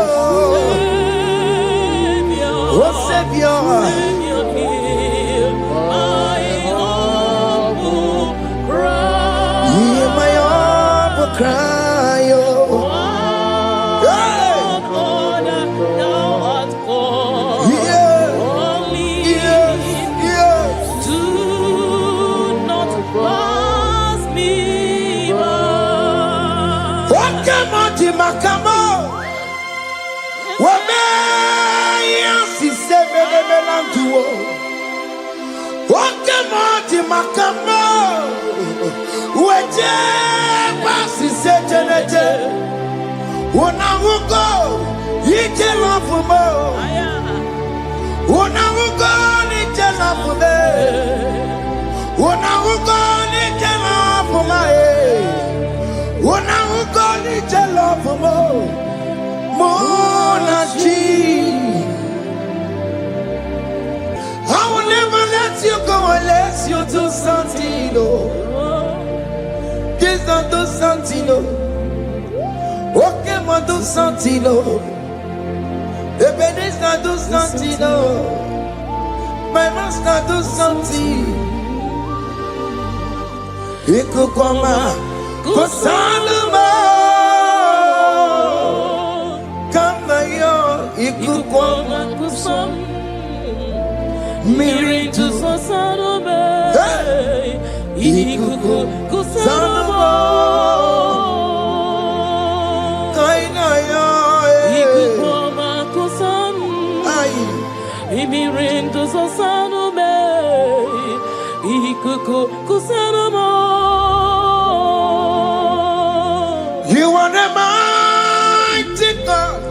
Oh Savior. Hear my humble cry. Oh. Makamo, wame yansi sevele melanduo. Wakamo makamo, weje basi sejeneje. Unahugo ije lafumo, unahugo ije lafume, unahugo ije lafume. Unahugo ije lafumo, monaji. I will never let you go unless you do something, oh. This not do something, oh. Okay, ma do something, oh. Baby, this not do something, oh. My master do something. Ikukoma, kusaluma, kama yo. Ikukoma, kusam. Mirin to Sasarobe, Ikuku, Kusanobo, Ikukoma Kusam, Mirin to Sasarobe, Ikuku, Kusanobo. You are the mighty God,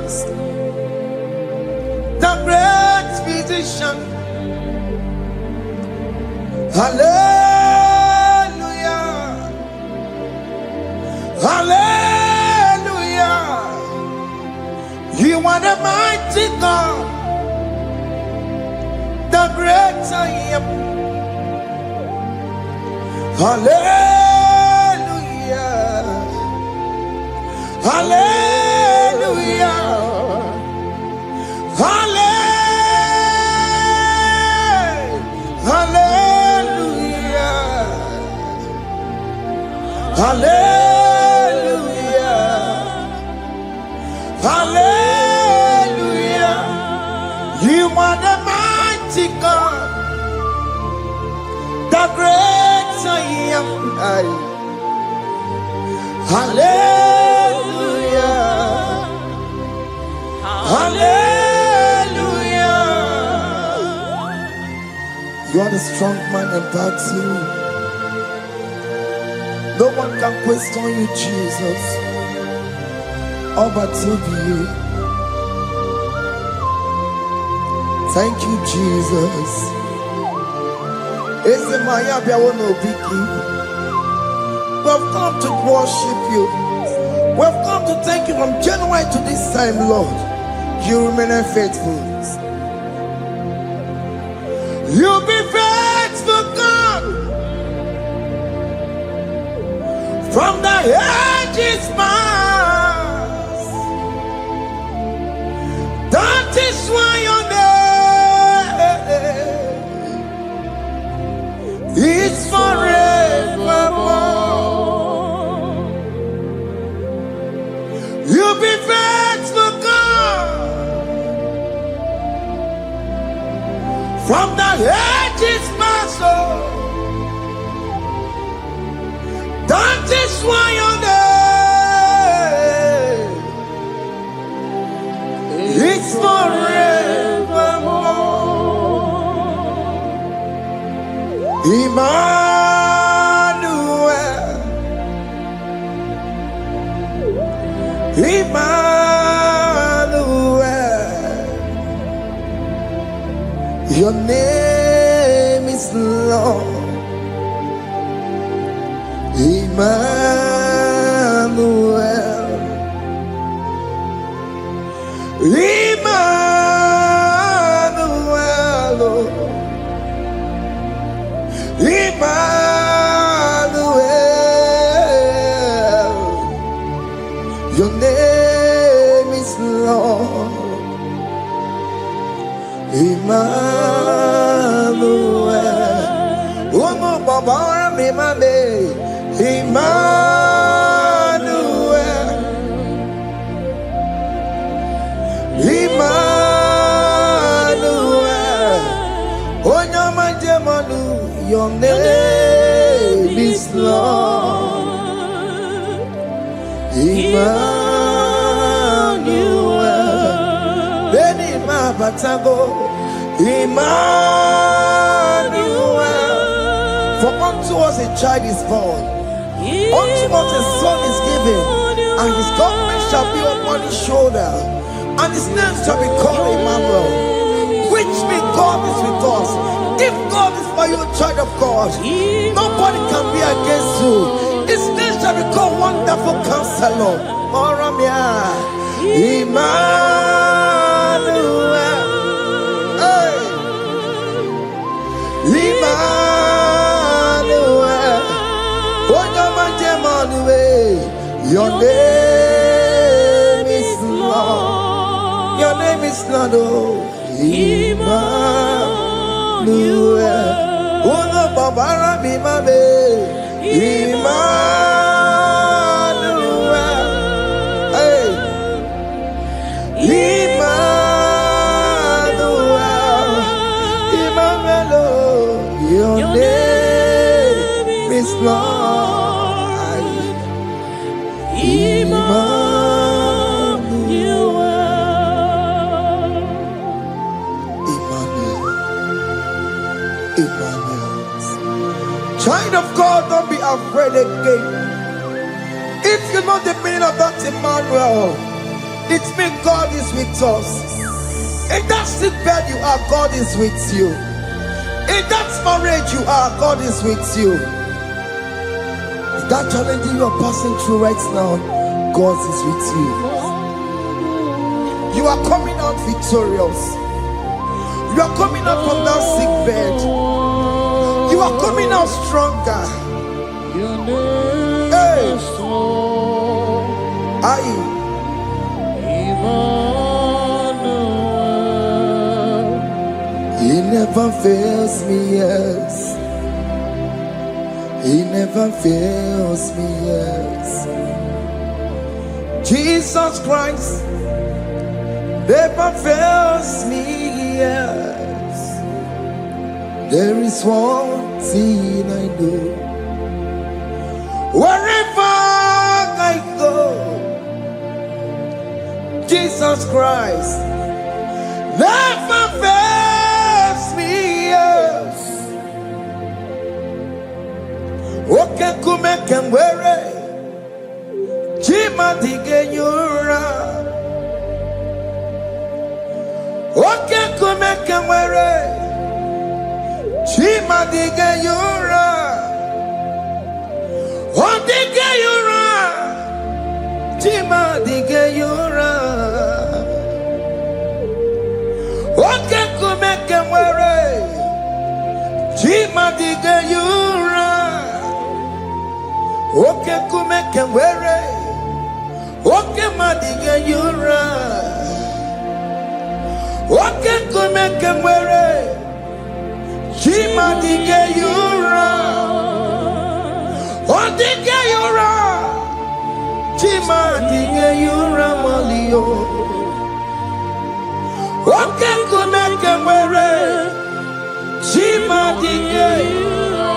the great physician. Hallelujah, hallelujah. You are the mighty God, the great I am. Hallelujah. Hallelujah. Hallelujah. Hallelujah. Hallelujah. You are the mighty God, the great I am. Hallelujah. Hallelujah. You are the strong man in battle. No one can question you, Jesus. All but to be you. Thank you, Jesus. Is it my Abia no biggie? We've come to worship you. We've come to thank you from January to this time, Lord. You remain faithful. You be faithful, God. From the ages past. That is why your name is forevermore. You be faithful, God. From the ages past, that is why your name is forevermore. Emmanuel, Emmanuel, your name is Lord. Emmanuel, Emmanuel, Emmanuel, your name is Lord. Emmanuel, oh no, Baba, me mame. Emmanuel, Emmanuel, oh no, my demonu, your name is Lord. Emmanuel, Beni ma batago, Emmanuel, for unto us a child is born. Unto us a son is given, and his government shall be upon his shoulder, and his name shall be called Emmanuel, which means God is with us. If God is for you, child of God, nobody can be against you. His name shall be called Wonderful Counselor. Oramia, Emmanuel, hey, Emmanuel. Your name is Lord. Your name is Lord. Oh, Emmanuel. Oh no, Baba, be my baby. Emmanuel. Hey, Emmanuel. Emmanuel. Your name is Lord. Child of God, don't be afraid again. If you know the meaning of that Emmanuel, it means God is with us. In that sick bed you are, God is with you. In that marriage you are, God is with you. In that challenge you are passing through right now, God is with you. You are coming out victorious. You are coming out from that sick bed. You are coming out stronger. Hey. Aye. He never fails me, yes. He never fails me, yes. Jesus Christ never fails me, yes. There is one thing I know. Wherever I go, Jesus Christ never fails me, yes. Okay, come and wear it. Chima digenyura. Okay, come and wear it. Chima digenyura. Oh, digenyura. Chima digenyura. Okay, come and wear it. Chima digenyura. Okay, come and wear it. Okay, madiga yura. Okay, come and wear it. She madiga yura. Oh, diga yura. She madiga yura malio. Okay, come and wear it. She madiga yura.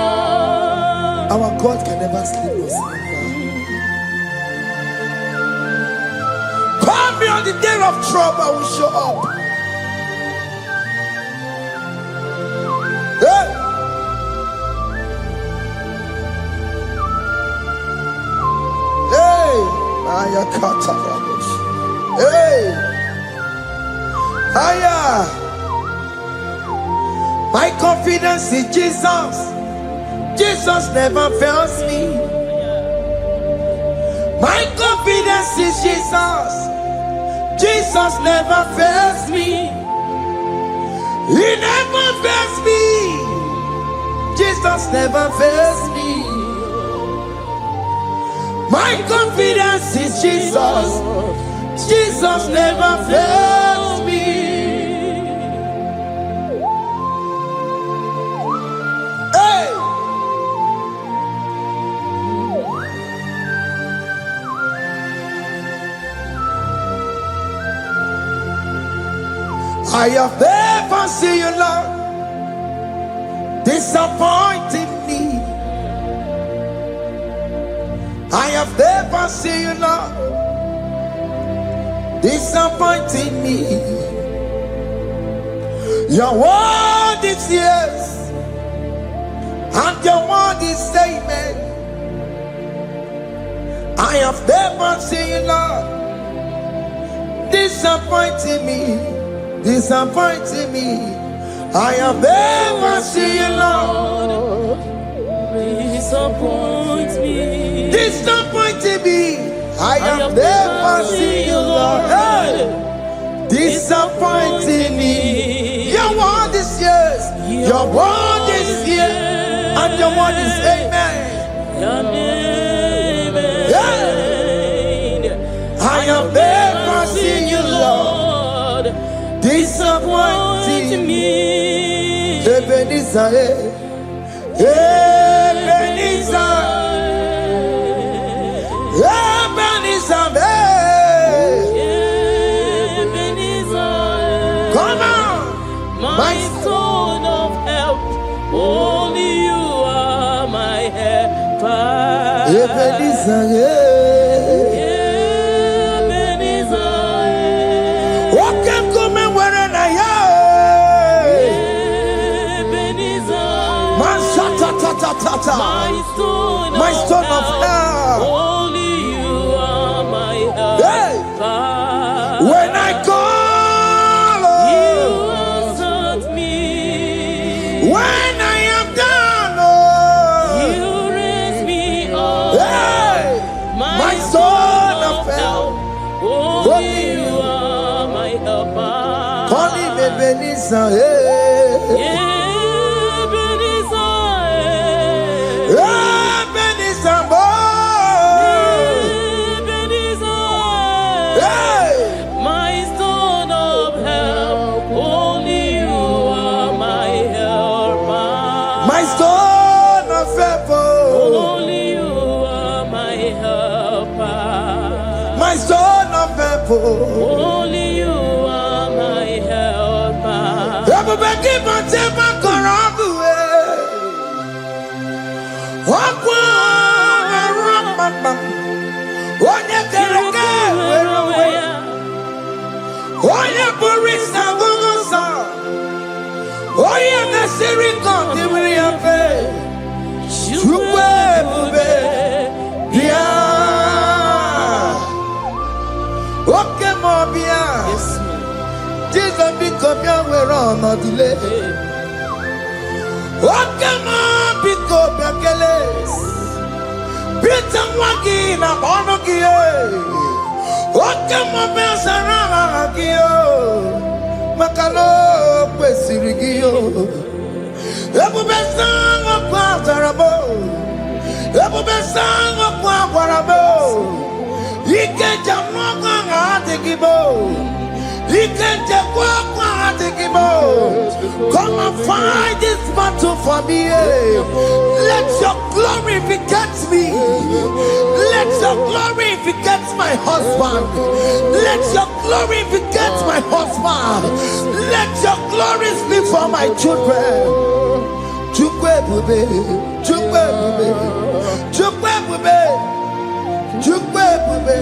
Our God can never sleep or slumber. Call me on the day of trouble, I will show up. Hey. Hey. Aya kata rabosh. Hey. Aya. My confidence in Jesus. Jesus never fails me. My confidence is Jesus. Jesus never fails me. He never fails me. Jesus never fails me. My confidence is Jesus. Jesus never fails me. Hey! I have never seen you, Lord, disappointing me. I have never seen you, Lord, disappointing me. Your word is yes, and your word is amen. I have never seen you, Lord, disappointing me. Disappointing me. I have never seen you, Lord. Disappoint me. Disappointing me. I have never seen you, Lord. Hey. Disappointing me. Your word is yes. Your word is yes. And your word is amen. Yeah. I have never seen you, Lord. Disappointing me. Ebenezer, Ebenezer, Ebenezer, Ebenezer. come on, My stone of help. Only you are my helper. Ebenezer, my stone of help. Only you are my help. Hey. When I call, you answered me. When I am down, you raise me up. Hey. My stone of help. Only you are my helper. Call him Ebenezer. Ebenezer, Only you are my helper. Everybody keep on telling my Korabu. Oye Burisa Gugusa. Oye Nasiri Kontimriafe. Chukwe Bube. Bia. Oke Mobia. Jesus Bikobia we're on a delay. Oke Mobikobia Keles. Bitan Wagi na Bonogie. Oke Mobia Saragio. Makalo Pesirigio. Ebubesang of Quatarabo. Ebubesang of Quatarabo. He can't jump on the gibo. He can't jump on the gibo. Come and fight this battle for me. Let your glory beget me. Let your glory beget my husband. Let your glory beget my husband. Let your glory speak for my children. Chukwe bube, chukwe bube, chukwe bube, chukwe bube,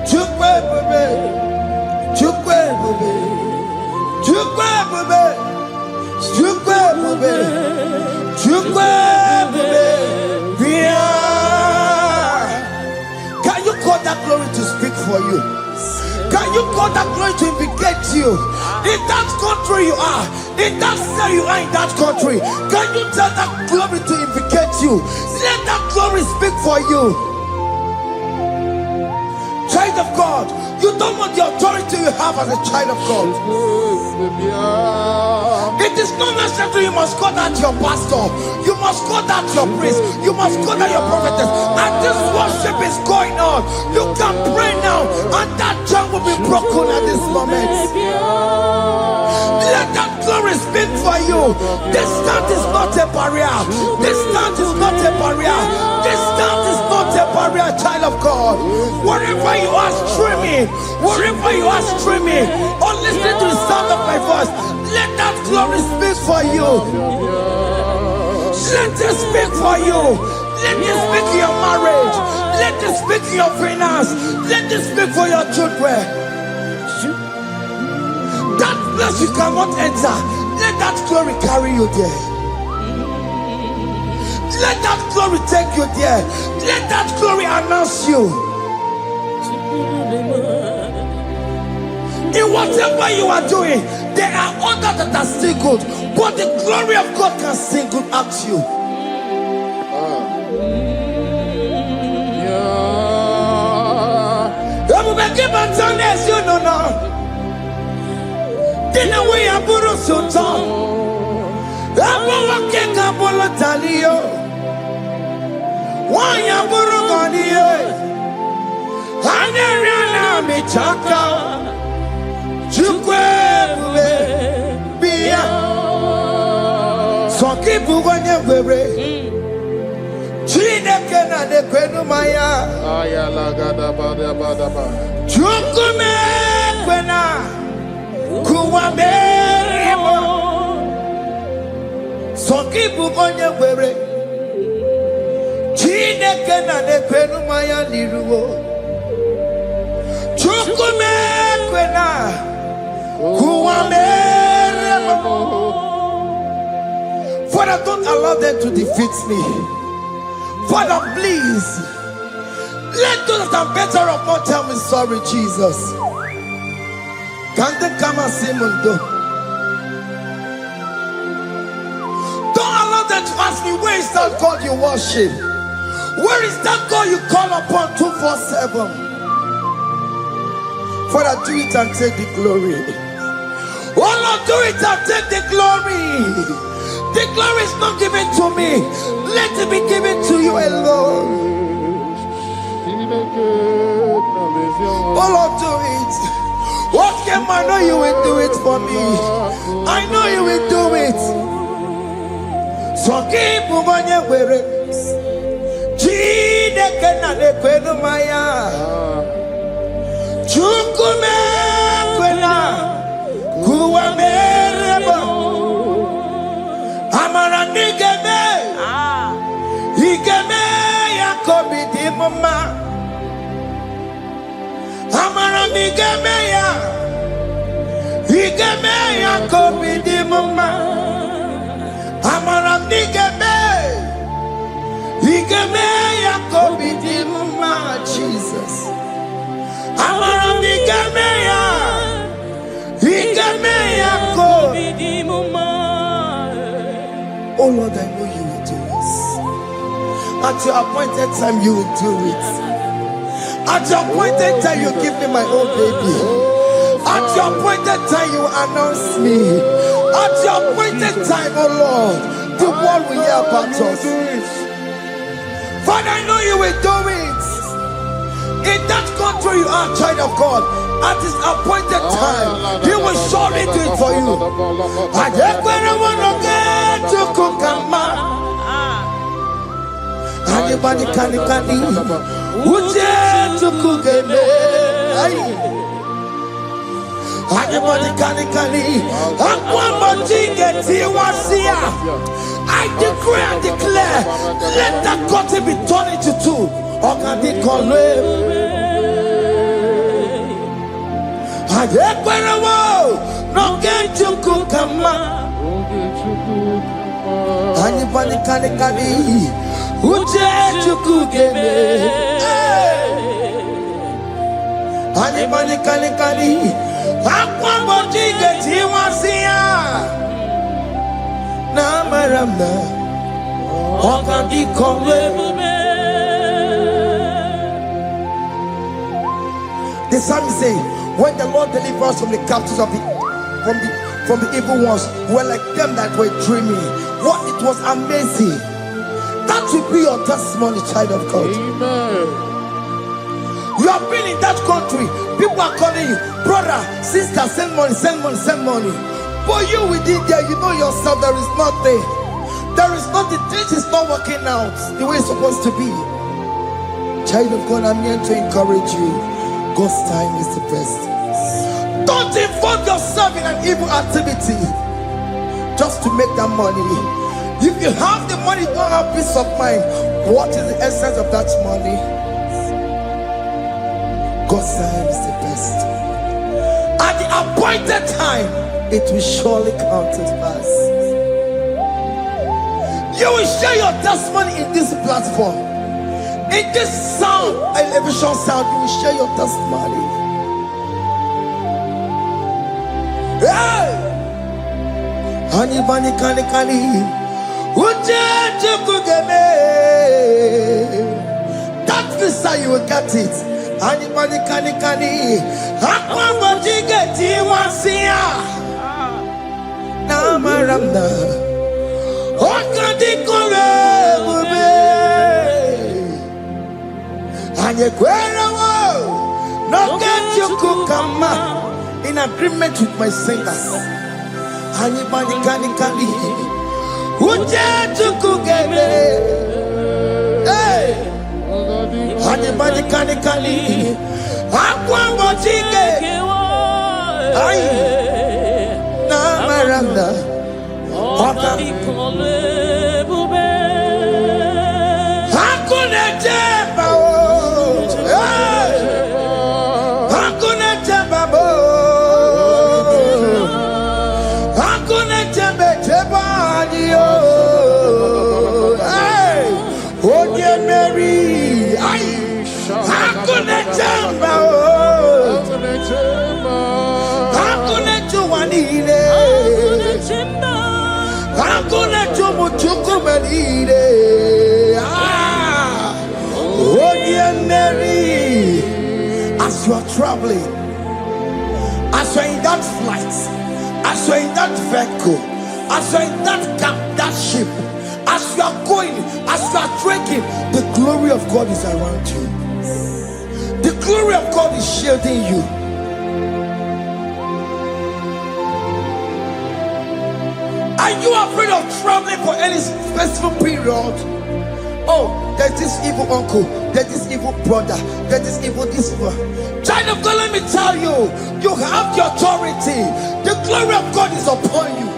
chukwe bube, chukwe bube, chukwe bube, chukwe bube, chukwe bube. Can you call that glory to speak for you? Can you call that glory to indicate you? In that country you are, in that cell you are in that country, can you tell that glory to indicate you? Let that glory speak for you. Child of God, you don't want the authority you have as a child of God. It is not necessary you must call that your pastor, you must call that your priest, you must call that your prophetess. And this worship is going on. You can pray now, and that chain will be broken at this moment. Let that glory speak for you. Distance is not a barrier. Distance is not a barrier. Distance is not a barrier, child of God. Wherever you are streaming, wherever you are streaming, or listening to the sound of my voice, let that glory speak for you. Let it speak for you. Let it speak in your marriage. Let it speak in your finance. Let it speak for your children. That place you cannot enter, let that glory carry you there. Let that glory take you there. Let that glory announce you. In whatever you are doing, there are others that are still good, but the glory of God can single out you. You know now. Dina we aburo sultan. Abo wake kabolo talio. Why aburo ganiye. Haneriana mi chaka. Chukwe bube biya. Soki buganye bebe. Chineke na de kwenu maya. Ayala gada bada bada ba. Chukume kwena. Kuwamerimo Soki bugonye were Chineke na nekwenu maya niruwo Chukume kwena Kuwamerimo. Father, don't allow them to defeat me. Father, please let those that are better off not tell me sorry, Jesus. Can they come and see Mundo? Don't allow them to ask me, where is that God you worship? Where is that God you call upon 247? Father, do it and take the glory. Oh Lord, do it and take the glory. The glory is not given to me. Let it be given to you alone. Oh Lord, do it. What can I know you will do it for me? I know you will do it. So keep moving where it is. Chineke na nekwenu maya. Igemeya kobidi mama. Amaram nigeme. Igemeya kobidi mama. Jesus. Amaram nigemeya. Igemeya kobidi mama. Oh Lord, I know you will do this. At your appointed time, you will do it. At your appointed time, you give me my own baby. At your appointed time, you announce me. At your appointed time, oh Lord, the world will hear about us. Father, I know you will do it. In that country, you are a child of God. At his appointed time, he will surely do it for you. I just want to get to Kokama. Anybody can to Kugeme. Anybody I decree and declare, let that curtain be torn into two. The psalmist say, when the Lord delivers us from the captives of from the evil ones, we're like them that were dreaming. What it was amazing. That will be your testimony, child of God. Amen. You have been in that country. People are calling you, brother, sister, send money, send money, send money. But you within there, you know yourself, there is nothing. There is nothing. This is not working out the way it's supposed to be. Child of God, I'm here to encourage you. God's time is the best. Don't involve yourself in an evil activity just to make that money. If you have the money, you don't have peace of mind. What is the essence of that money? God's time is the best. At the appointed time, it will surely come to pass. You will share your testimony in this platform. In this sound, elevation sound, you will share your testimony. Hey! Anybody that visa, you will get it. Anybody in agreement with my singers. Anybody as you are traveling, as you are in that flight, as you are in that vehicle, as you are in that camp, that ship, as you are going, as you are trekking, the glory of God is around you. The glory of God is shielding you. Are you afraid of traveling for any specific period? Oh, there's this evil uncle, there's this evil brother, there's this evil this one. Child of God, let me tell you, you have the authority. The glory of God is upon you.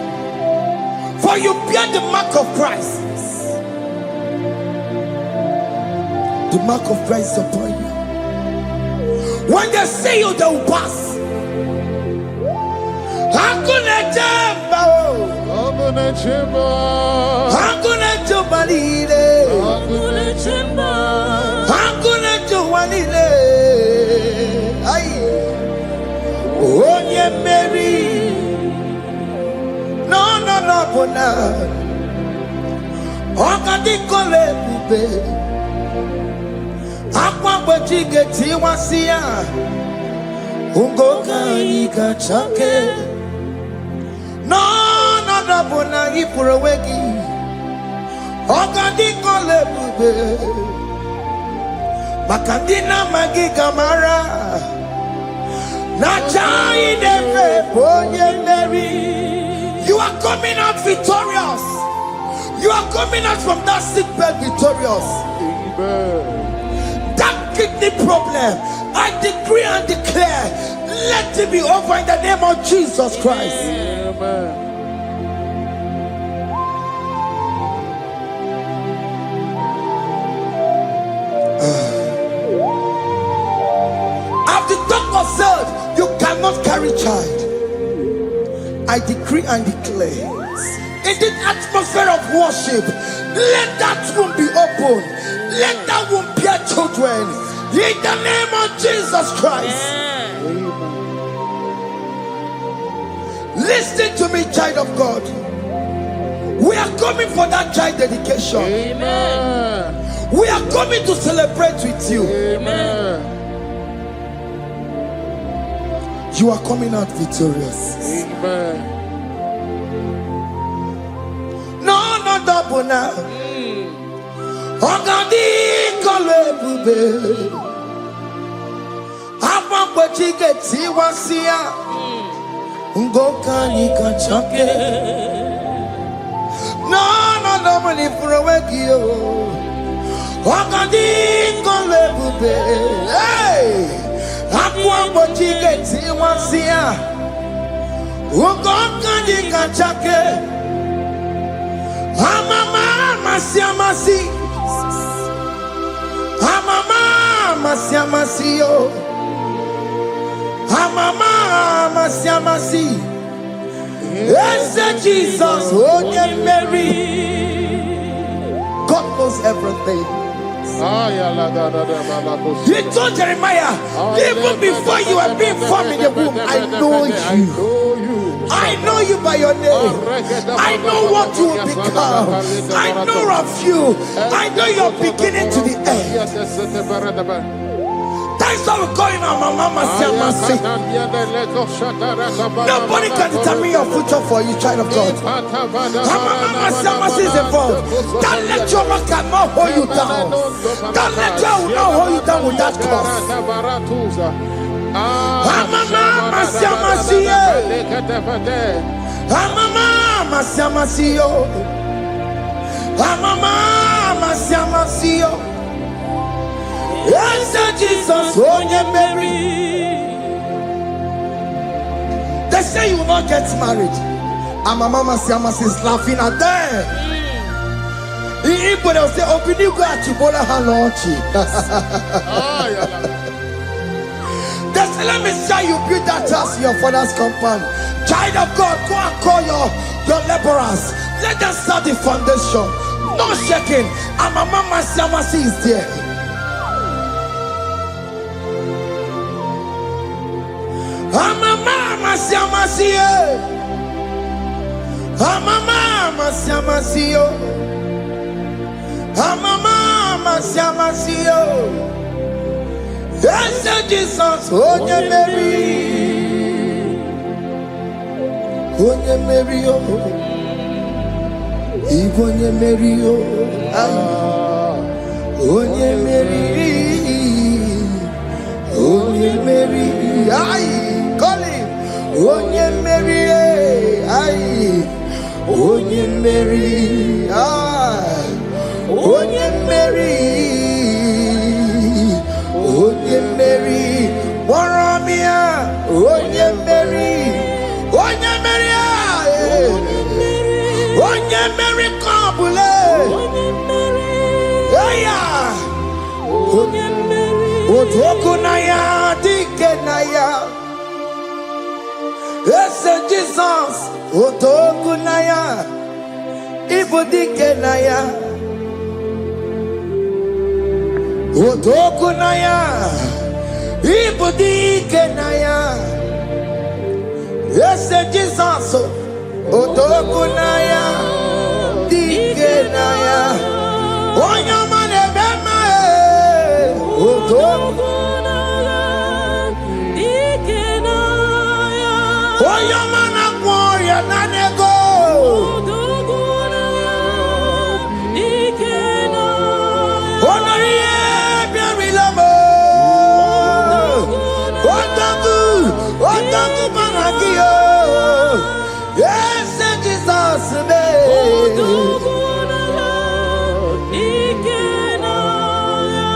For you bear the mark of Christ. The mark of Christ is upon you. When they see you, they will pass. Hakuna jambo, Hakuna chemba, hakuna jubalile, Hakuna chemba, hakuna jubalile. Ay, onye Mary, no, bona. Okadi kole bube, akwa bojige tiwasia, ungoka ika chake. No, bona ipurowegi. Okadi kole bube, makandina magi kamara. Na chai neve bonye Mary. You are coming out victorious. You are coming out from that sick bed victorious. Amen. That kidney problem, I decree and declare, let it be over in the name of Jesus Christ. Amen. As the doctor said, you cannot carry child. I decree and declare, in the atmosphere of worship, let that womb be open. Let that womb bear children. In the name of Jesus Christ. Listen to me, child of God. We are coming for that child dedication. Amen. We are coming to celebrate with you. Amen. You are coming out victorious. Amen. No, double now. Ogadi kole bube. Apa bojige tiwasia. Ngoka nika chake. No, double ni furawegi yo. Ogadi kole bube. Hey, apa bojige tiwasia. Ngoka nika chake. Amama masiamasi, amama masiamasi yo, amama masiamasi. Yes, Jesus, oh yeah, Mary. God knows everything. He told Jeremiah, even before you were being formed in the womb, I know you. I know you by your name. I know what you will become. I know of you. I know your beginning to the end. That's why we call him our Mama Siamasi. Nobody can determine your future for you, child of God. Our Mama Siamasi is involved. Don't let your man cannot hold you down. Don't let your will not hold you down with that cause. Mama Siamasi. Mama Siamasi. Mama Siamasi. Yes, Jesus, oh yeah, Mary. They say you will not get married. And my Mama Siamasi is laughing at them. People will say, open you go at Chibola Hanochi. They say, let me say you build that house in your father's compound. Child of God, go and call your laborers. Let them start the foundation. No shaking. And my Mama Siamasi is there. Mama Siamasi, Mama Siamasi, Mama Siamasi. Yes, Jesus, oh yeah, Mary, oh yeah, Mary, oh, even yeah, Mary, oh yeah, Mary, oh yeah, Mary, aye. Onye Mary, aye. Onye Mary, aye. Onye Mary, Onye Mary, Waramia, Onye Mary, Onye Mary, aye. Onye Mary, Kabule, Aya, Onye Mary, Otokunaya, Dik. Yes, Jesus. Otokunaya. Ibodikenaya. Otokunaya. Ibodikenaya. Yes, Jesus. Otokunaya. Dikenaya. Oyamane bema. Otokunaya. Dikenaya. Oyamana warrior nanego. Otokunaya. Dikenaya. Onoye biarilamo. Otaku Maragio. Yes, Jesus name.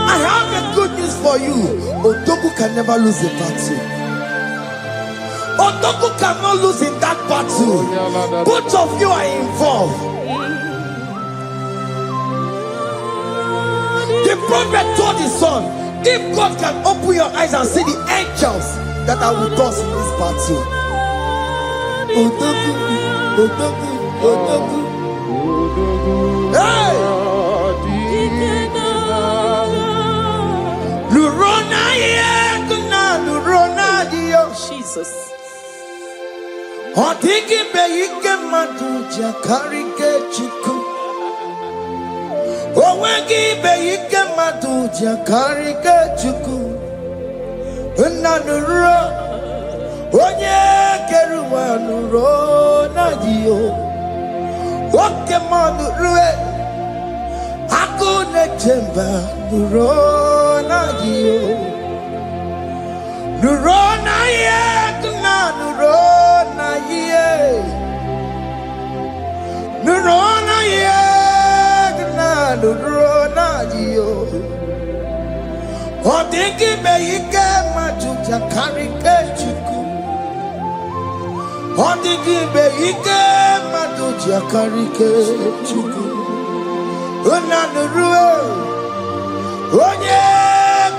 I have a good news for you. Otoku can never lose a battle. Otoku cannot lose in that battle. Both of you are involved. The prophet told his son, if God can open your eyes and see the angels that are with us in this battle. Otoku, Otoku, Otoku. Hey! Lurona yekuna, Lurona dio. Jesus. Otiki beyike maduja karike chiku. Owegi beyike maduja karike chiku. Nanuro, onye keruwa nuro nadio. Oke manurue, akune chemba nuro nadio. Nuro na ye, tuna nuro na ye. Nuro na ye, tuna nuro nadio. Odingi beyike majuja karike chuku. Odingi beyike majuja karike chuku. Unanurue, onye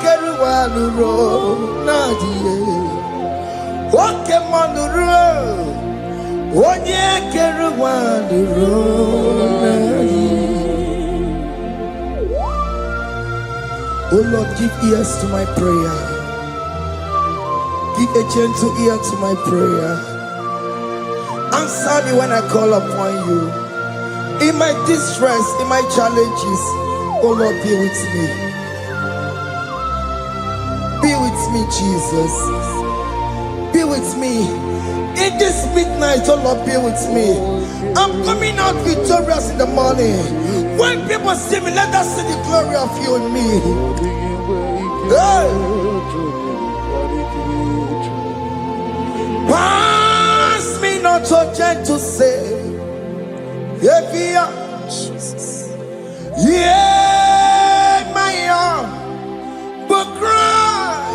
keruwa nuro nadie. Oke manurue, onye keruwa nuro nadie. Oh Lord, give ears to my prayer. Give a gentle ear to my prayer. Answer me when I call upon you. In my distress, in my challenges, oh Lord, be with me. Be with me, Jesus. Be with me. In this midnight, oh Lord, be with me. I'm coming out victorious in the morning. When people see me, let us see the glory of you in me. Hey. Pass me not so gentle, say, Jesus. Yeah, my arm, but cry.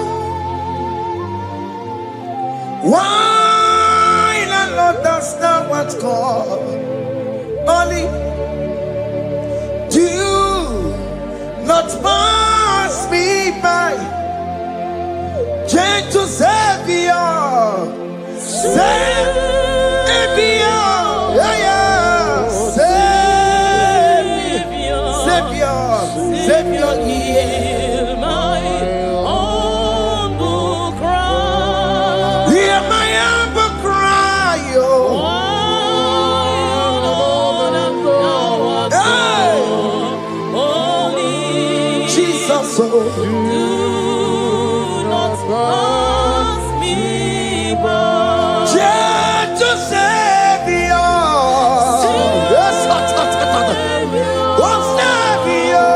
Why not understand what's called? Only do not pass me by, gentle Savior, Savior, yeah, yeah, Savior, Savior, Hear my humble cry. hear my humble cry, oh. Jesus, oh. Do not pass me by. Gentle Savior, yes, oh Savior,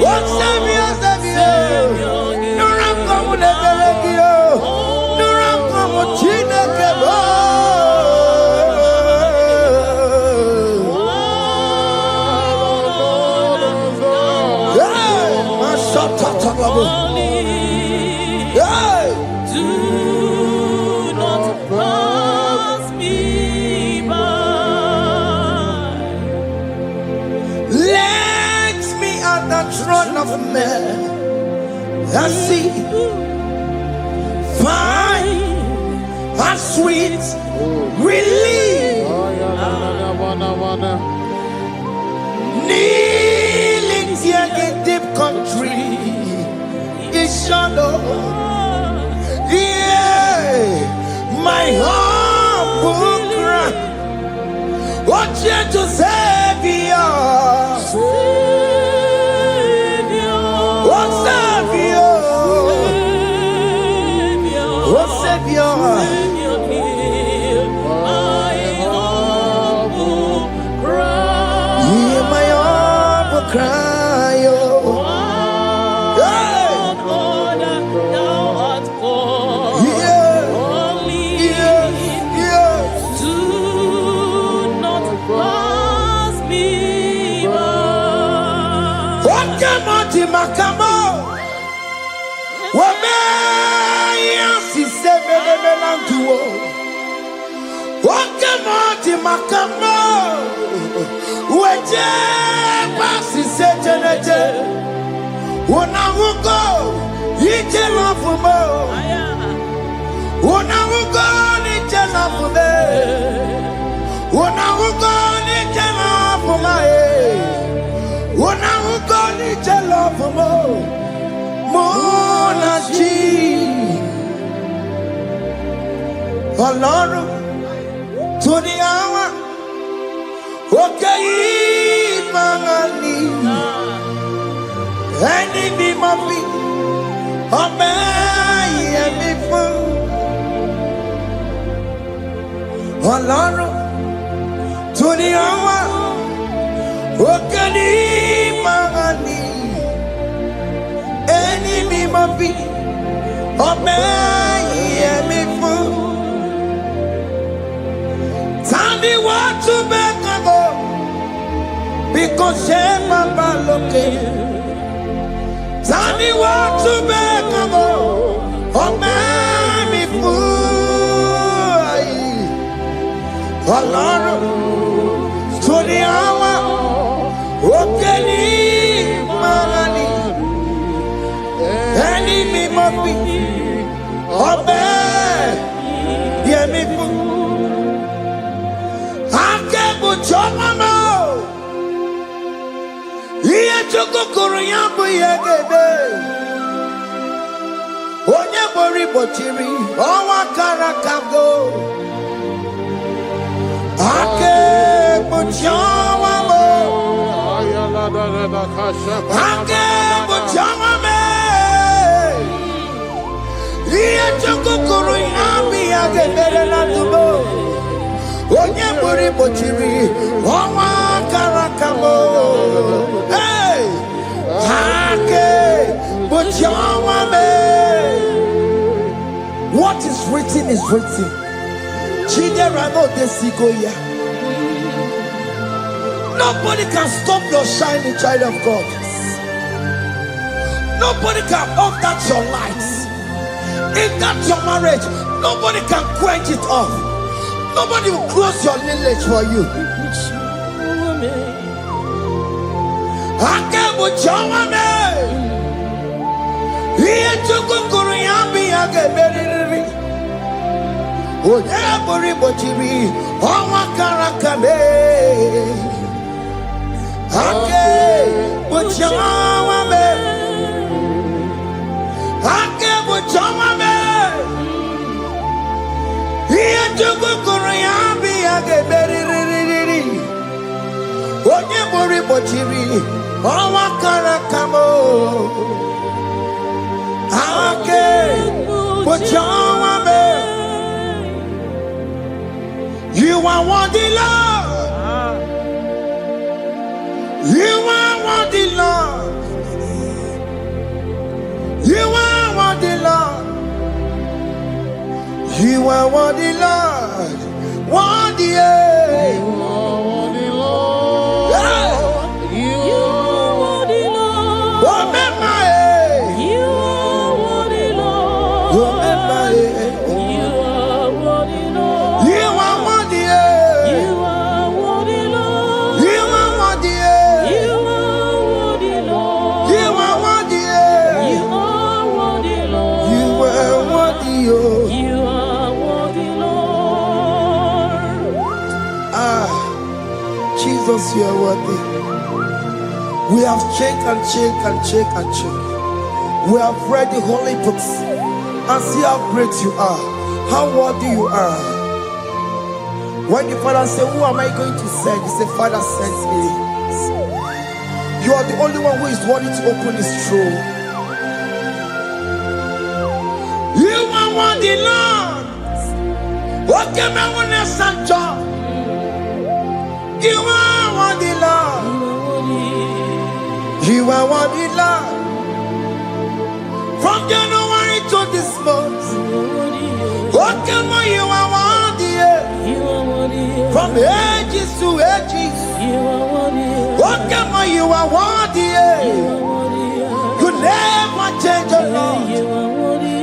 oh Savior, Savior, no ramko munebelegio, no ramko muchinekebo. Hey, mashatatalabu. Hey. Do not pass me by. Let me at the throne of man and see, find a sweet relief. Kneeling here in deep country is shadow. Yeah, my humble cry. What you to Savior? What Savior? What Savior? Hear my humble cry. Makamo, Wamea, si seven melantuo. Wakamati Makamo, Waje, Pasi Sejanete, Wanamugo, Yitelafumo, Wanamugo, Yitelafume, Wanamugo, Yitelafume. When I will go to love Monachi Alone to the hour. Okay, Mangani Any be my feet. Obey me for Alone to the hour. Okani mangani, enemy mabi, obey me for. Tell me what to make go, because Shema Baloke. Tell me what to make go, obey me for. Alone to the hour. Okeni mangani, enemy mabi, obey me for. Akebo chomamo, iye choko koriyambo yegede. Onye bori bochiri, owa karakago. Akebo chomamo. Akebo chomame, iye choko koriyambi yegede na tubo. Onye bori bochiri, owa karakamo. Hey, akebo chomame. What is written is written. Chidera no desigoya. Nobody can stop your shining, child of God. Nobody can off that your lights. If that's your marriage, nobody can quench it off. Nobody will close your lineage for you. Akebo chawame, iye chukukuru yambi ageberiri. Oye bori bochiri, owa karakame. Akebo chawame, akebo chawame. Iye chukukuru yambi ageberiri. Oye bori bochiri, owa karakamo. Akebo chawame. You are worthy, Lord. You are worthy, Lord. You are worthy, Lord. You are worthy, Lord. Worthy, yeah. You are worthy, Lord. Yeah. You are worthy, Lord. Remember, You are worthy, Lord. remember, You are worthy, Lord. you are worthy, You are worthy, Lord. you are worthy, You are worthy, Lord. you are worthy, You are worthy, Lord. you are worthy, You are worthy, Jesus, you are worthy. We have checked and checked and checked and checked. We have read the holy books and see how great you are, how worthy you are. When the Father said, who am I going to send? He said, Father, send me. You are the only one who is worthy to open his throne. You are worthy, Lord. What can I want to send? You are worthy, Lord. You are worthy, Lord. From January to this month, what can you are worthy? From ages to ages, what can you are worthy? You never change, Lord.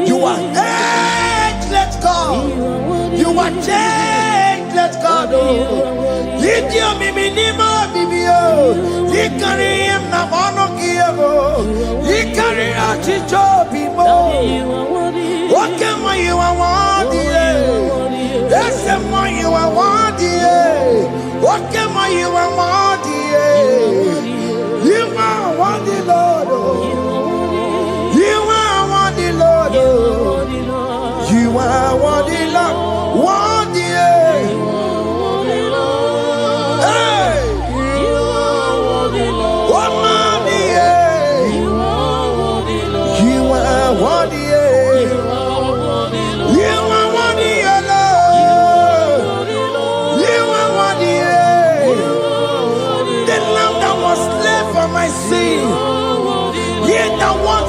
You are ageless God. You are changeless God. You carry him now on you carry out people. What can you are worthy? That's the more you are worthy. What can you are worthy? You are worthy, Lord. You are worthy, Lord. You are worthy, Lord. Worthy.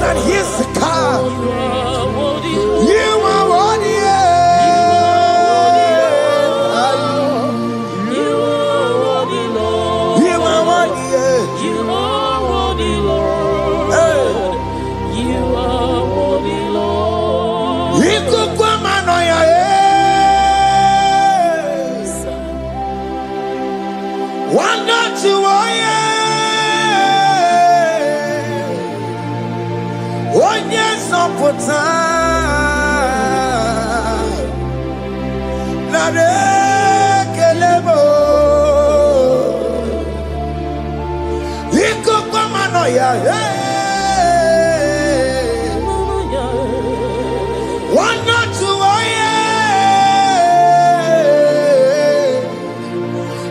And here's the car. You are worthy. You are worthy, Lord. You are worthy. You are worthy, Lord. You are worthy, Lord. You could come on your head. One not to put na rekelebo iko kwa mano ya wana tuoye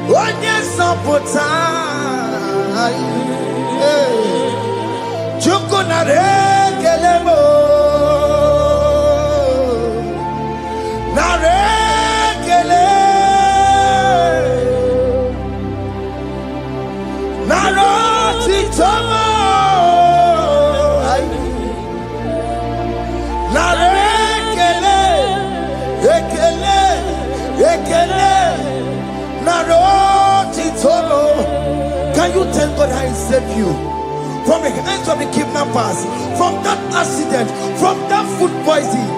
onye sopota chuku na rekelebo Can you thank God how he saved you from the hands of the kidnappers, from that accident, from that food poisoning?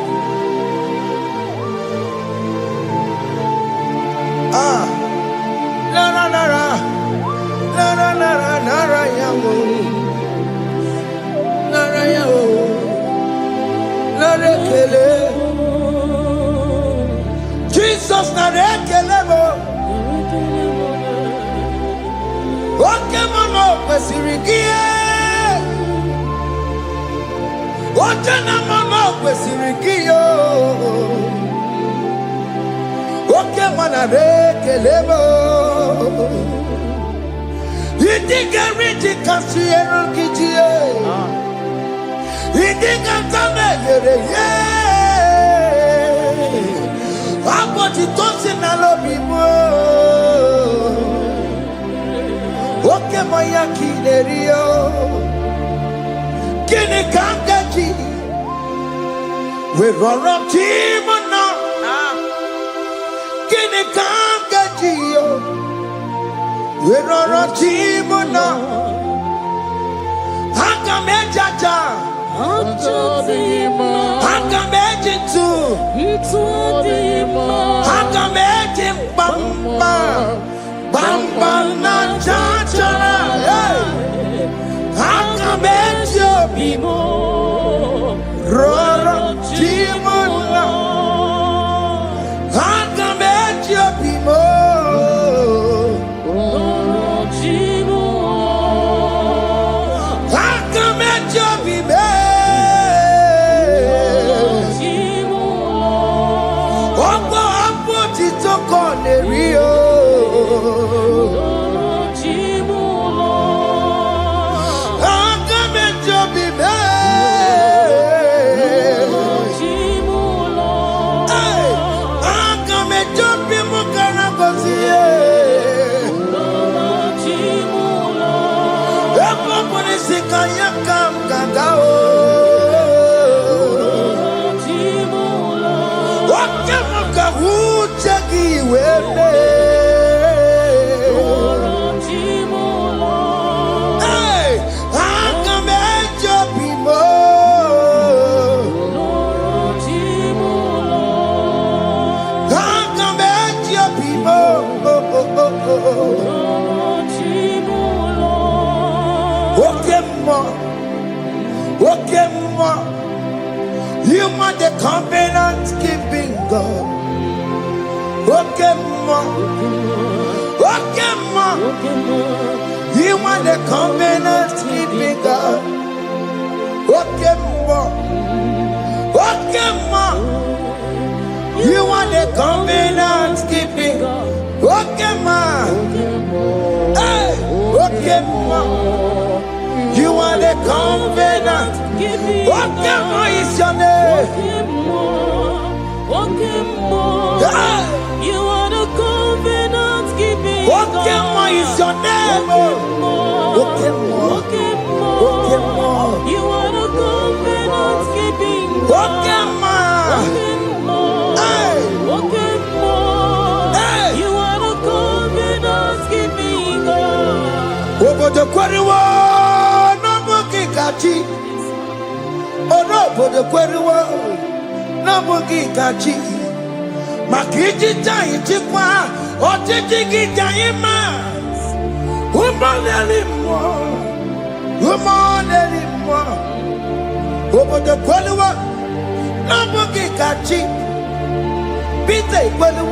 Jesus narekelebo. Oke mano kwesirigie. Oje na mano kwesirigio. Oke manarekelebo. Idiga riji kasiyero kijie. Idiga tame yere ye. Aboti tosi na lobi mo. Oke moya kinerio. Kini kangaji. We roro timona. Kini kangaji yo. We roro timona. Hanga mejaja. Hanga mejitu. Hanga mejim bamba. Bamba na chachara. Hanga mejo bimo. Roro timona. Hanga mejo bimo. You are the covenant keeping God. Okay, ma. Okay, ma. You are the covenant keeping God. Okay, ma. Okay, ma. You are the covenant keeping God. Okay, ma. Hey, okay, ma. You are the covenant. Okay, ma is your name. Hey. You are the covenant keeping God. Okay, ma is your name. Okay, ma. Okay, ma. You are the covenant keeping God. Okay, ma. Hey. Hey. You are the covenant keeping God. Over the quarry, no bookie kachi. Oh no, over the quarry, no bookie kachi. Makiji jai chikwa, otiti jai ma. Woman anymore, woman anymore. Over the quarry, no bookie kachi. Pite quarry,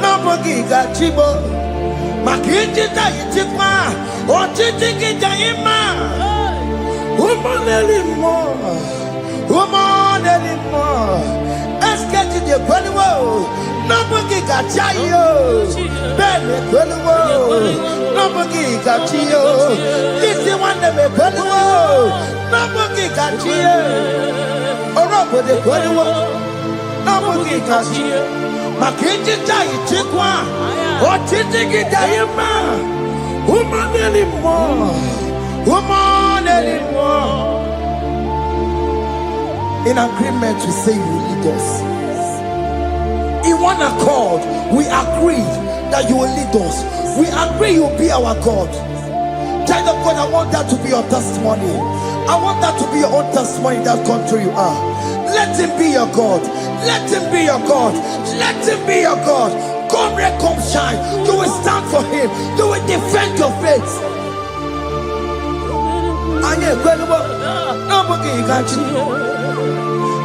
no bookie kachi bo. Makiji jai chikwa, otiti jai ma. Woman anymore, woman anymore. Eskeji de kweliwo, nobugi gachayo. Bene kweliwo, nobugi gachiyo. Lisi wande me kweliwo, nobugi gachiyo. Orobo de kweliwo, nobugi gachiyo. Makiji jai chikwa, otiti gidayima. Woman anymore, woman anymore. In agreement, we say you will lead us. In one accord, we agree that you will lead us. We agree you will be our God. Child of God, I want that to be your testimony. I want that to be your own testimony in that country you are. Let him be your God. Let him be your God. Let him be your God. Come red, come shine. You will stand for him. You will defend your faith. Anye kweliwo, nobugi gachi.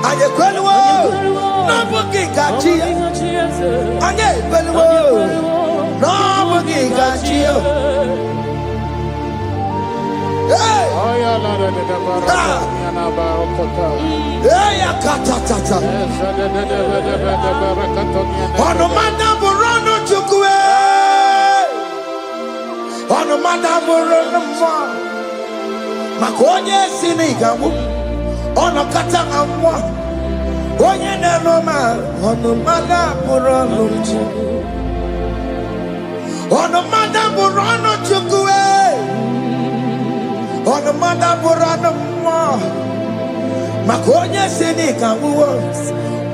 Anye kweliwo, nobugi gachi. Anye kweliwo, nobugi gachi. Hey, hey, akatatata. Onomanda burano chukwe. Onomanda burano mwa. Makonye sinigamu. Ono katanga mwa. Onye nenoma. Onomanda burano chukwe. Onomanda burano chukwe. Onomanda burano mwa. Makonye sinigamu.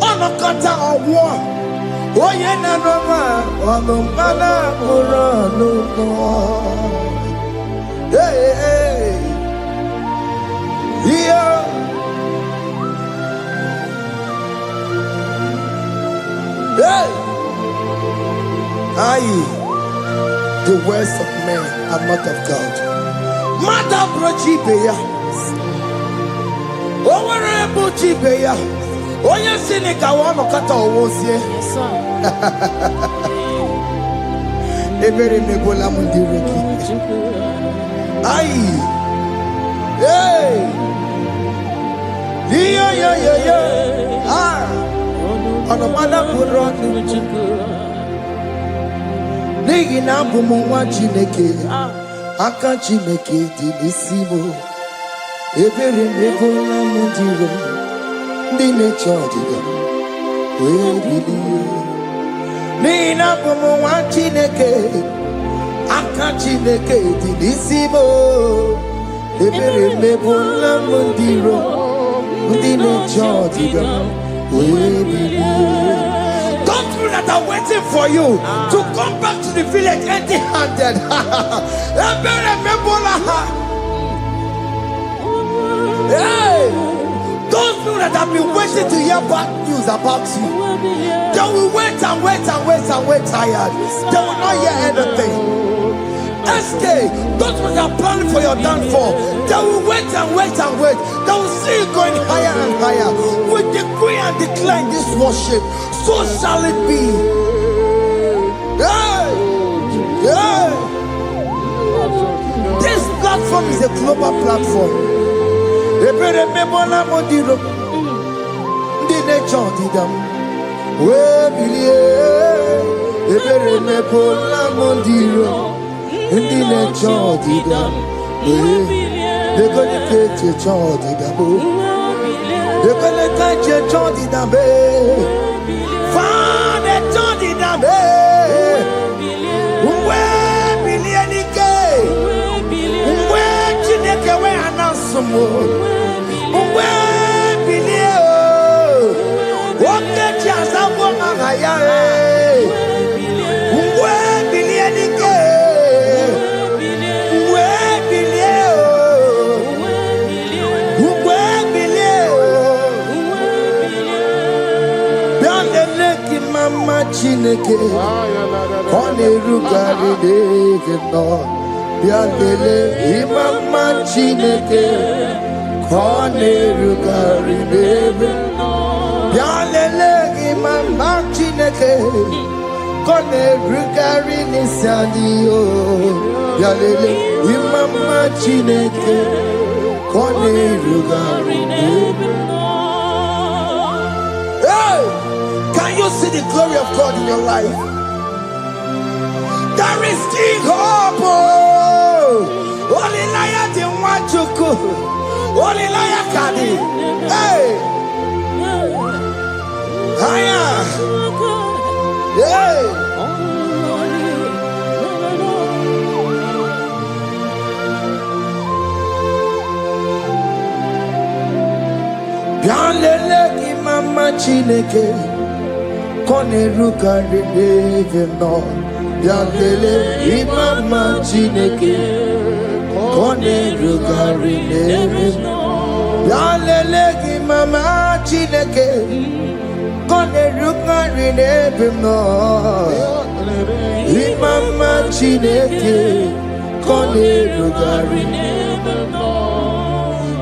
Ono katanga mwa. Onye nenoma. Onomanda burano mwa. Hey, hey. Yeah. Hey. Aye. The words of men are not of God. Mother Brochibeya. Overable Chibeya. Oya Sinica wano kata owosie. Yes, sir. Ebere mebola mundireki. Aye. Hey. Yeah. Ah. Onomanda burano. Nigi na bumunwa Chineke. Aka Chineke di n'isimo. Ebere mebola mundiro. Ndi na-eche ọdịda wee bilie. N'ihi na bumunwa Chineke. Aka Chineke di n'isimo. Ebere mebola mundiro. Ndi na-eche ọdịda wee bilie. Those people that are waiting for you to come back to the village empty-handed. Hey, those people that have been waiting to hear bad news about you, they will wait and wait and wait and wait tired. They will not hear anything. SK, those ones are planning for your downfall. They will wait and wait and wait. They will see you going higher and higher. We decree and declare this worship. So shall it be. Hey! Hey! This platform is a global platform. Chineke Onerugari Devino Bialele Imama Chineke Onerugari Devino Bialele Imama Chineke Onerugari Nisadio Bialele Imama Chineke Onerugari Devino. Can you see the glory of God in your life? There is still hope. Only liar didn't want to go. Only liar can. Hey. Hiya. Hey. Bialele Imama Chineke Konerugari Devino Bialele Imama Chineke Konerugari Devino Bialele Imama Chineke Konerugari Devino Imama Chineke Konerugari Devino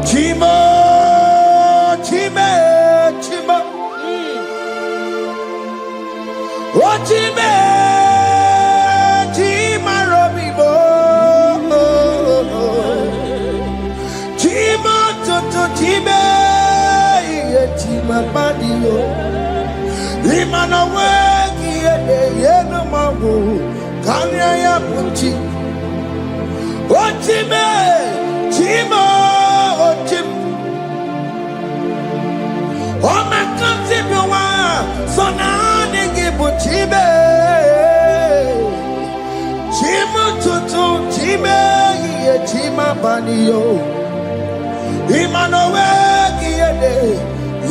Chimo Chime Chimo Ochime, Chima Robibo, Chima Toto Chime, Chima Badio, Imana Wagi, Yeno Mabu, Kanya Puchi, Ochime, Chima, Ochim, Oh, my country, so now. Chibe, Chima Tutu, Chibe, Chima Banio, Imanowe,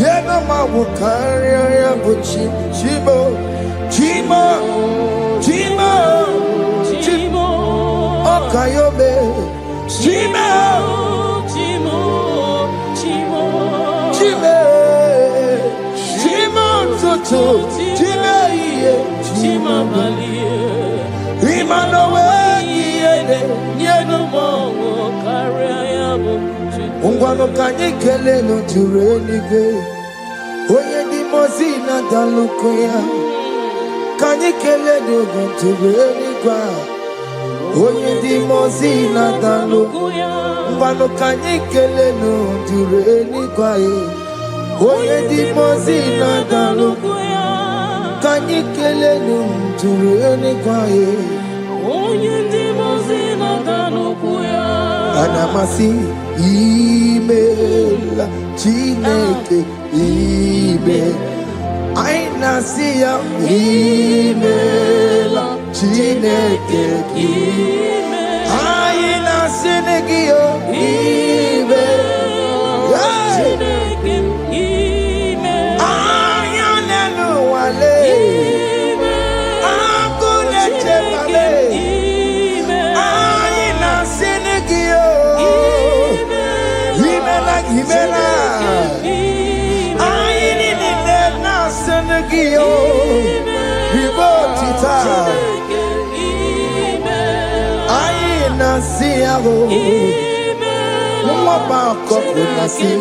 Yenoma Wukaria, Buchi, Chibo, Chima, Chima, Chimo, Okayobe, Chima, Chimo, Chimo, Chibe, Chima Tutu, Chibe. Chima Malie, Imanowe, Yeno Kariabu, Ungwano Kanyikele no Turenige, Oye di Mozina Dalukoya, Kanyikele no Turenigua, Oye di Mozina Dalukoya, Ungwano Kanyikele no Turenigua, Oye di Mozina Dalukoya. Kanyikele nunturene kwae Onye ndi mozina danukuya Anamasi email Chineke email Aina siya email Chineke email Aina sinegio email Chineke email Ayanelu wale I siago. Mwa ba koko na si.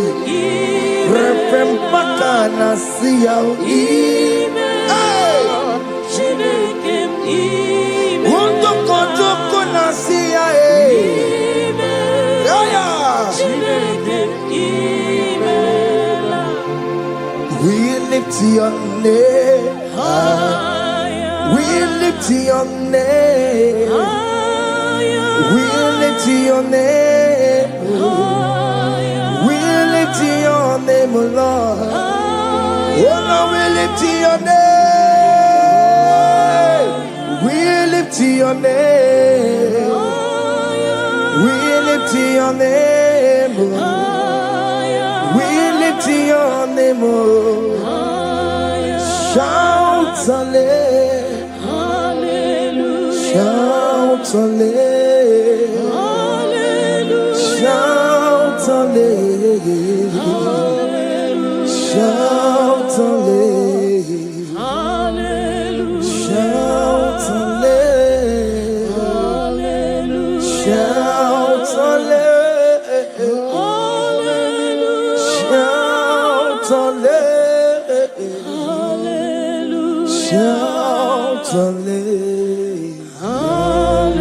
Refem paka na siago. Undo koto na siya We lift your name. We lift your name. We lift your name. We lift your name, Lord. Oh Lord, we lift your name. We lift your name. We lift your name. We lift your name. Shout hallelujah. Shout hallelujah. Shout hallelujah. Shout hallelujah. Shout hallelujah. Shout hallelujah. Shout hallelujah. Shout hallelujah. Hallelujah.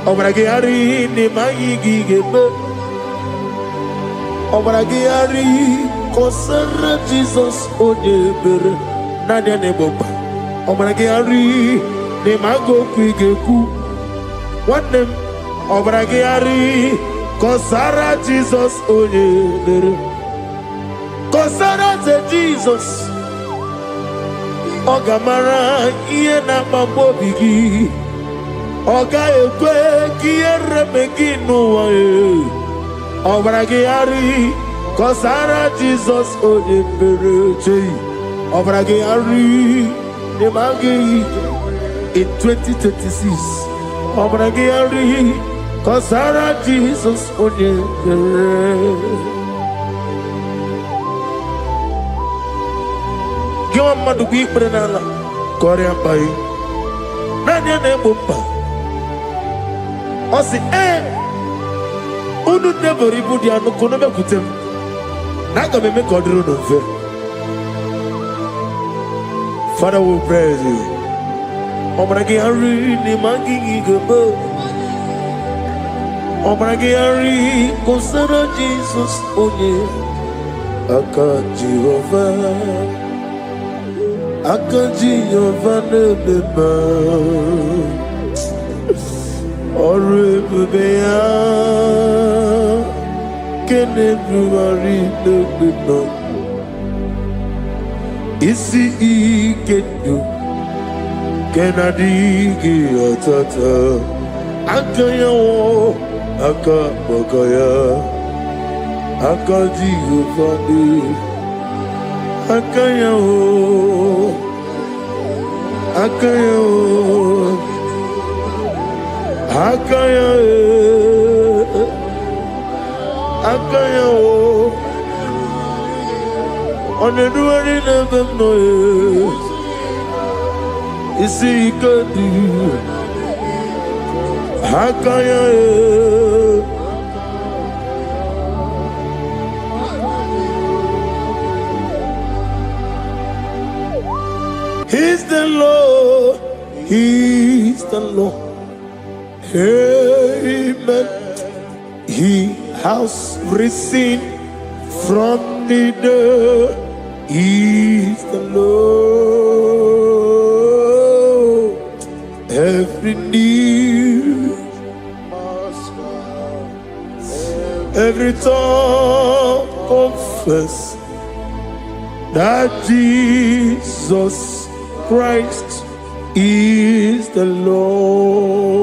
Obragari ni mayigi gebe. Obragari kosara Jesus odebere. Nadia ne boba. Obragari ni mago kwigeku. Wanem. Obragari kosara Jesus odebere. Kosara te Jesus. Ogamara iye na mambo bigi. Oga ekwe kiere meginu wae. Obragari kosara Jesus odebere. Obragari ne magi in 2026. Obragari kosara Jesus odebere. Gyo madu bi prenala Korean pai. Nanya ne bumpa. Osi unu nebori budi anu kono be kutem. Naga me kodro no fe. Father, we praise you. Obragi hari ni mangi gebo. Obragi hari kosara Jesus onye. Aka Jehovah. Aka Jehovah nebeba. Orebeya kenebruari nebeba. Isi ikenu kenadigi atata. Akaya wo aka bakaya. Aka Jehovah ne. Akaya wo. Akaya wo. Akaya Akaya o Oneduari nebem no Isi ikadu Akaya He's the Lord. He's the Lord. Amen. He has risen from the dead. He is the Lord. Every knee, every tongue confess that Jesus Christ is the Lord.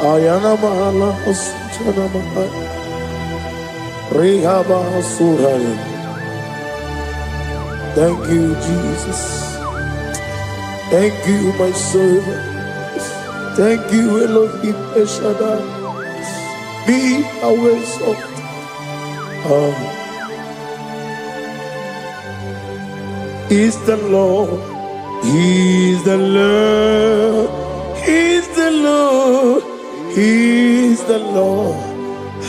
Ayana mahala oschana mahal Rehaba suraya. Thank you, Jesus. Thank you, my servant. Thank you, Elohim Eshadai. Be our salt. Is the Lord. He is the Lord. He is the Lord. He is the Lord.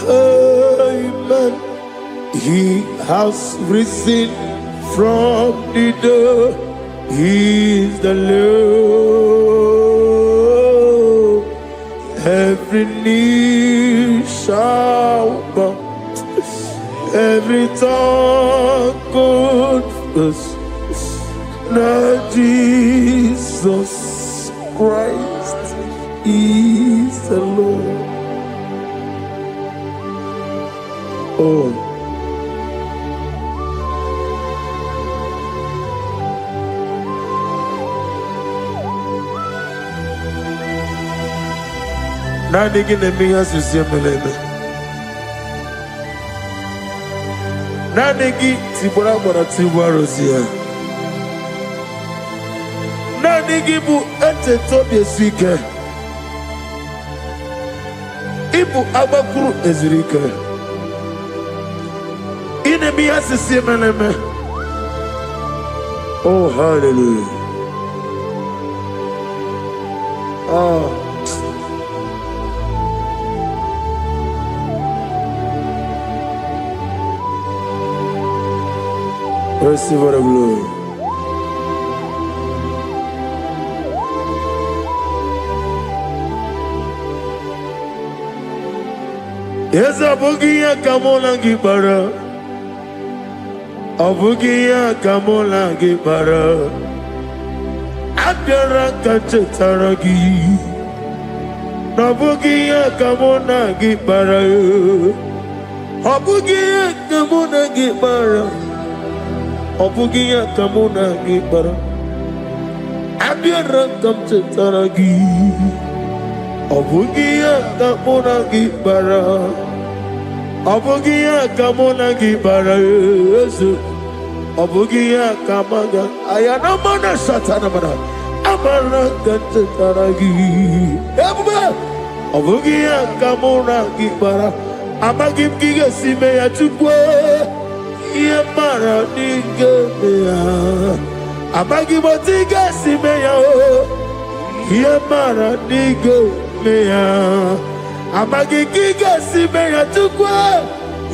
Amen. He has risen from the dead. He is the Lord. Every knee shall bow. Every tongue confess that Jesus Christ is the Lord. Oh. Nani gine miya sisemeleme. Nani gi tibora bora tibora zia. Nani gi bu ete tobi esike. Ibu abakuru ezirike. Ine miya sisemeleme. Oh, hallelujah. Oh. Receive all the glory. Yes, Abugia Kamola Gibara. Abugia Kamola Gibara. Abdara Kachetaragi. Abugia Kamona Gibara. Abugia Kamona Gibara. Abugia Kamona Gibara. Abdara Kachetaragi. Abugia Kamona Gibara. Abugia Kamona Gibara. Abugia Kamaga. Ayana Mana Satana Mana. Amara Kataragi. Abugia Kamona Gibara. Amagim Giga Simeya Chukwe. Yamara Nigeria. Amagimotiga Simeya. Yamara Nigeria. Amagigiga Simeya Chukwe.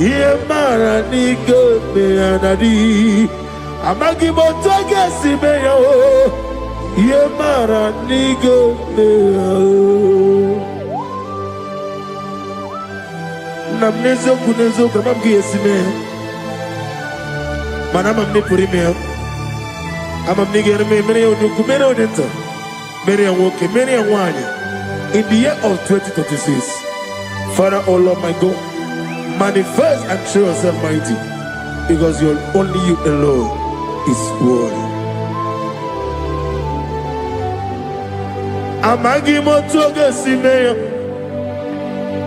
Yamara Nigeria Nadi. Amagimotoga Simeya. Yamara Nigeria. Namnezo kunezo kamamgi Simeya. Manama Mnipurime. Amam Nigger Mary Nukumere Odenta. Mary and Woke, Mary and Wanya. In the year of 2026, Father, oh Lord my God, manifest and show yourself mighty, because only you alone is worthy. Amagi motoga simeya,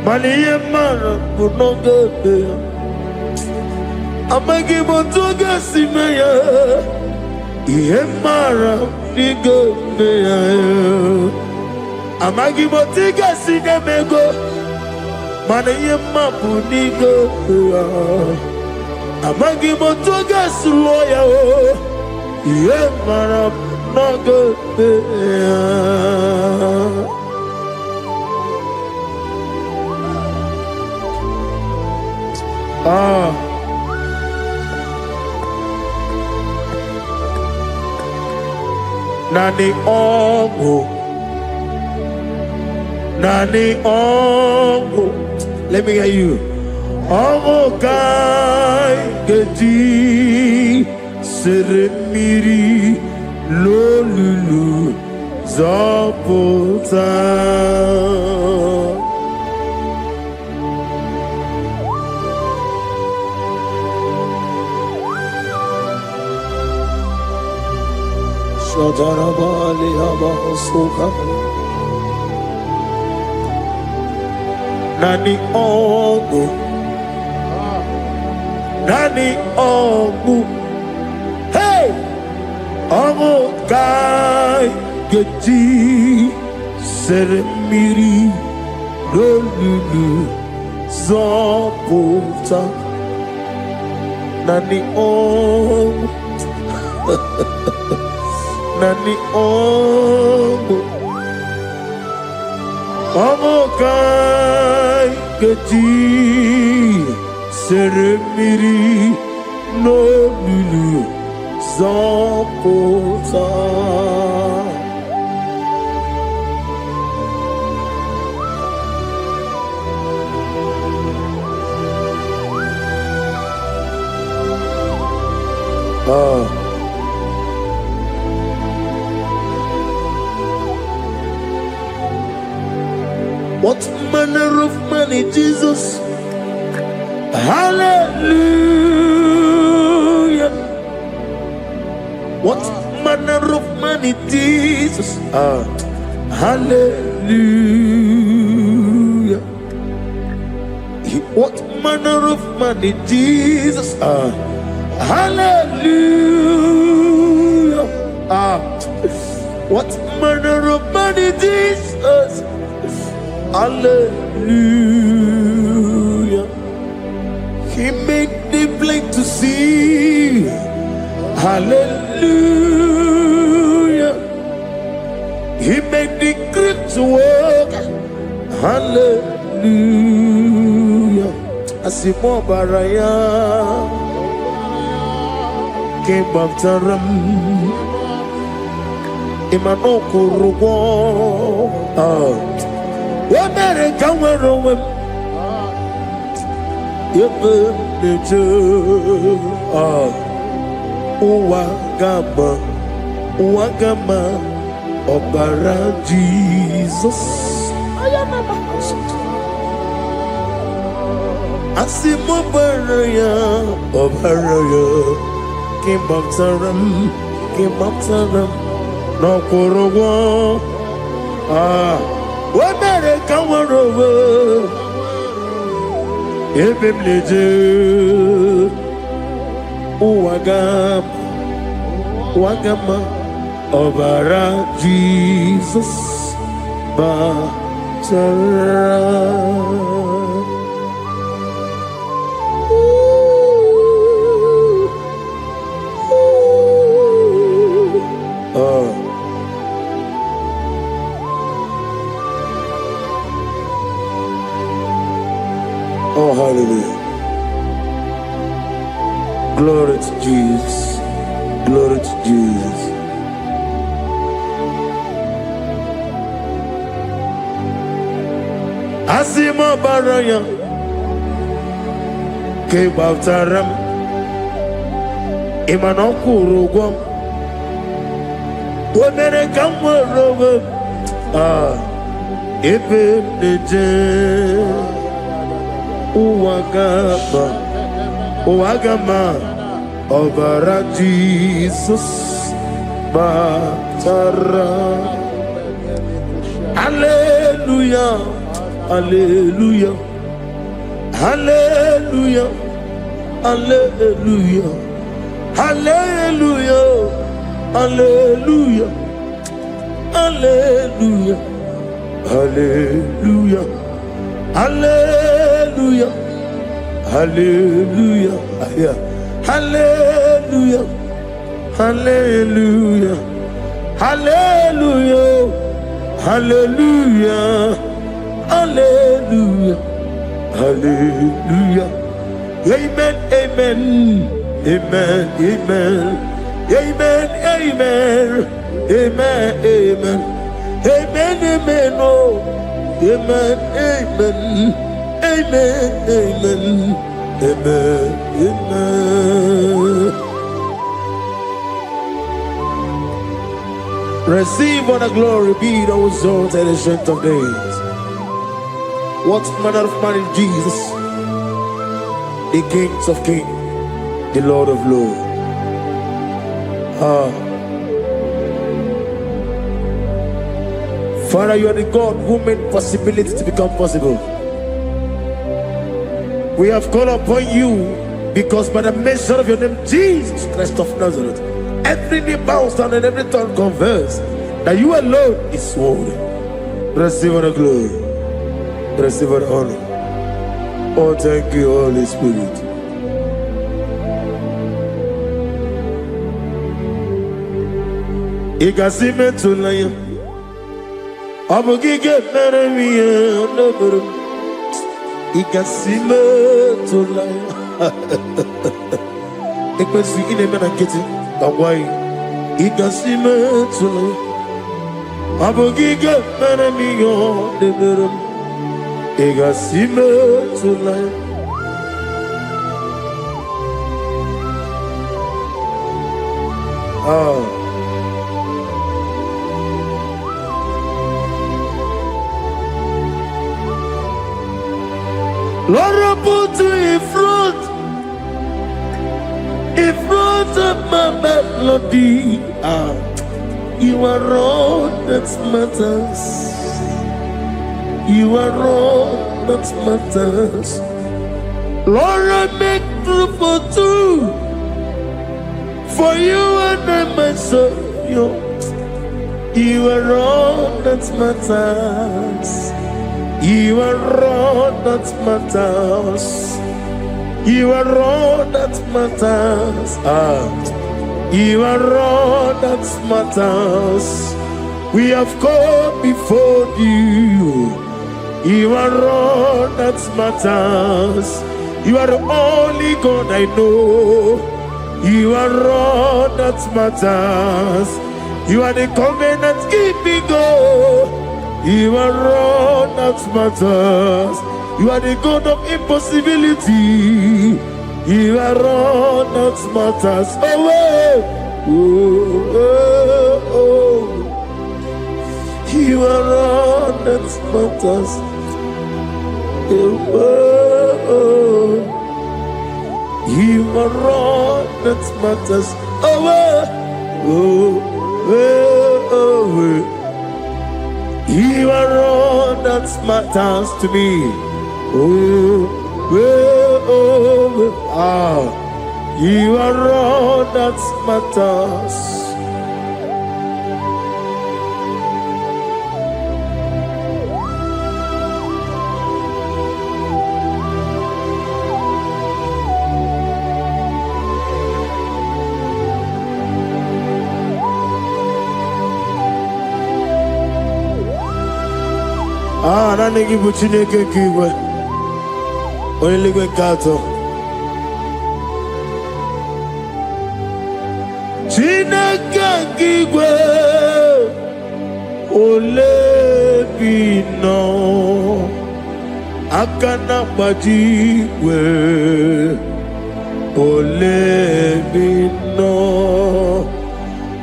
maniye mara kunoga beya. Amagi motoga simeya, iye mara niga beya. Amagi motiga sinemego, maniye mapu niga beya. Amagi motoga suloya, iye mara noga beya. Nani ongo. Let me hear you. Ongo kai geti seremiri lolulu zapota. Shadarabali Abahosuka. Nani ongu. Hey! Ongu kai geti seremiri lolulu zapota. Nani ongu. Nani ongo kai geti seremiri no lulu zapota. What manner of money, Jesus? Hallelujah. What manner of money, Jesus? Hallelujah. What manner of money, Jesus? Hallelujah. What manner of money, Jesus? Hallelujah. He made the blind to see. Hallelujah. He made the crippled to walk. Hallelujah. Asimo baraya. King of Taram, Imano Kurugo, what better come around? Yep, Wagama, Obara Jesus. Asimo Baraya, Obaraya, King of Taram, no Korogo. What better come over? Ebim leje, Wagama, Obara Jesus, Batara. Oh, hallelujah. Glory to Jesus. Glory to Jesus. Asimo Baraya, Kebabtaram, Imanokurugum, Womere Kamwaroga, Ibim Nije. Wagama, Obara Jesus, Batara. Hallelujah, Hallelujah, Hallelujah, Hallelujah, Hallelujah, Hallelujah, Hallelujah, Hallelujah, Hallelujah, Hallelujah, Hallelujah, Hallelujah, Hallelujah, Hallelujah, Hallelujah, Hallelujah. Amen, amen, amen, amen, amen, amen, amen, amen, amen, amen, oh, amen, amen. Amen, amen, amen, amen. Receive all the glory, be thou exalted the strength of days. What manner of man is Jesus? The King of kings, the Lord of lords. Father, you are the God who made possibility to become possible. We have called upon you because by the mention of your name, Jesus Christ of Nazareth, every knee bows down and every tongue confess that you alone is worthy. Receive the glory, receive the honor. Oh, thank you, Holy Spirit. Igasime tulaya, abugige meremiya naburu. Igasime tulaya. Ekwensi ine mena kiti kawai. Igasime tulaya, abugige meremiya naburu. Igasime tulaya. Lord, put you in front of my melody. You are all that matters. You are all that matters. Lord, I make room for two, for you and I myself. You are all that matters. You are all that matters. You are all that matters. You are all that matters. We have come before you. You are all that matters. You are the only God I know. You are all that matters. You are the covenant keeping God. You are all that matters. You are the God of impossibility. You are all that matters. You are all that matters. You are all that matters. You are all that matters to me. You are all that matters. Nani gibu Chineke kigwe Oyeligwe kato Chineke kigwe Olebino Akana majigwe Olebino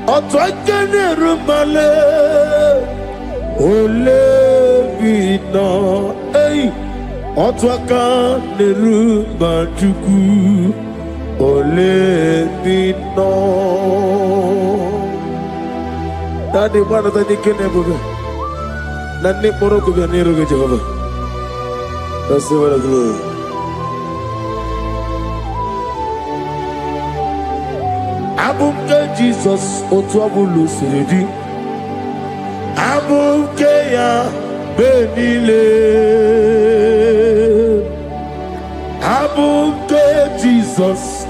Otwakene rumale Olebino, hey, Otwaka nerumba chuku. Olebino. Daddy, what are the Kenebube? Nani Moroko Ganero Jehovah. That's the word of glory. Abumke Jesus, Otwabulu Siridi. Abukeya benile Abuke Jesus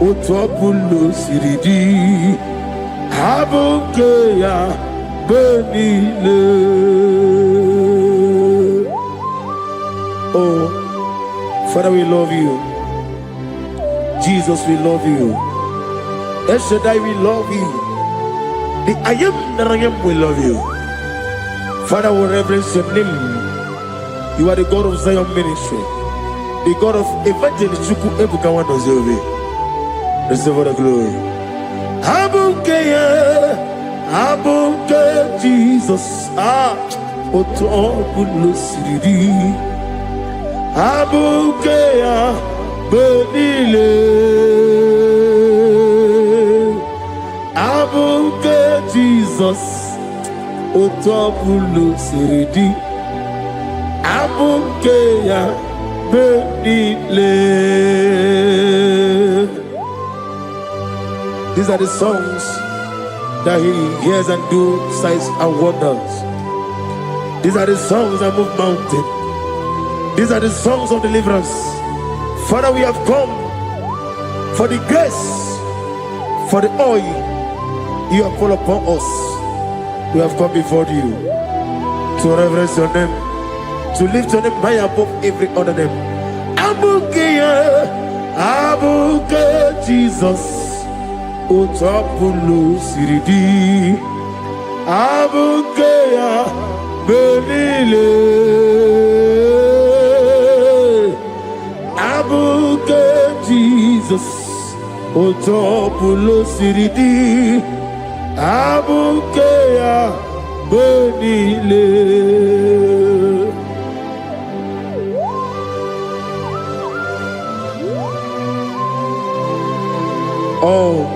Utwapulo siridi Abukeya benile. Oh, Father, we love you. Jesus, we love you. El Shaddai, we love you. The I am that I am will love you. Father, we reverence your name. You are the God of Zion ministry, the God of Evangelist Chuku Ebukawan Ozobe. Receive all the glory. Abuke Jesus. Otobulo siridi. Abuke benile. Abuke Jesus, Otobulo siridi. Abuke ya benile. These are the songs that he hears and do signs and wonders. These are the songs that move mountain. These are the songs of deliverance. Father, we have come for the grace, for the oil you have poured upon us. We have come before you to reverence your name, to lift your name high above every other name. Abuke Jesus, Otobulo siridi. Abuke benile. Abuke Jesus, Otobulo siridi. Abuke benile. Oh,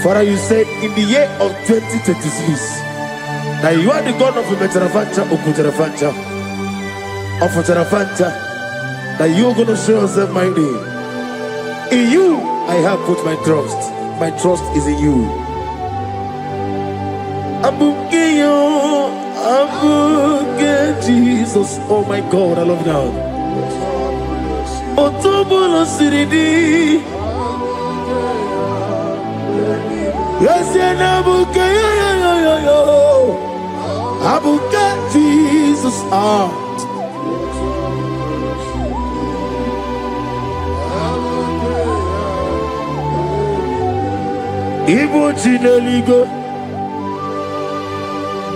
Father, you said in the year of 2026 that you are the God of Metaravancha, Okutaravancha, of Otaravancha, that you are going to show yourself mighty. In you, I have put my trust. My trust is in you. Abuke Jesus. Oh my God, I love you now. Otobulo siridi. Yes, Abuke, Abuke Jesus. Ibu Chineligo,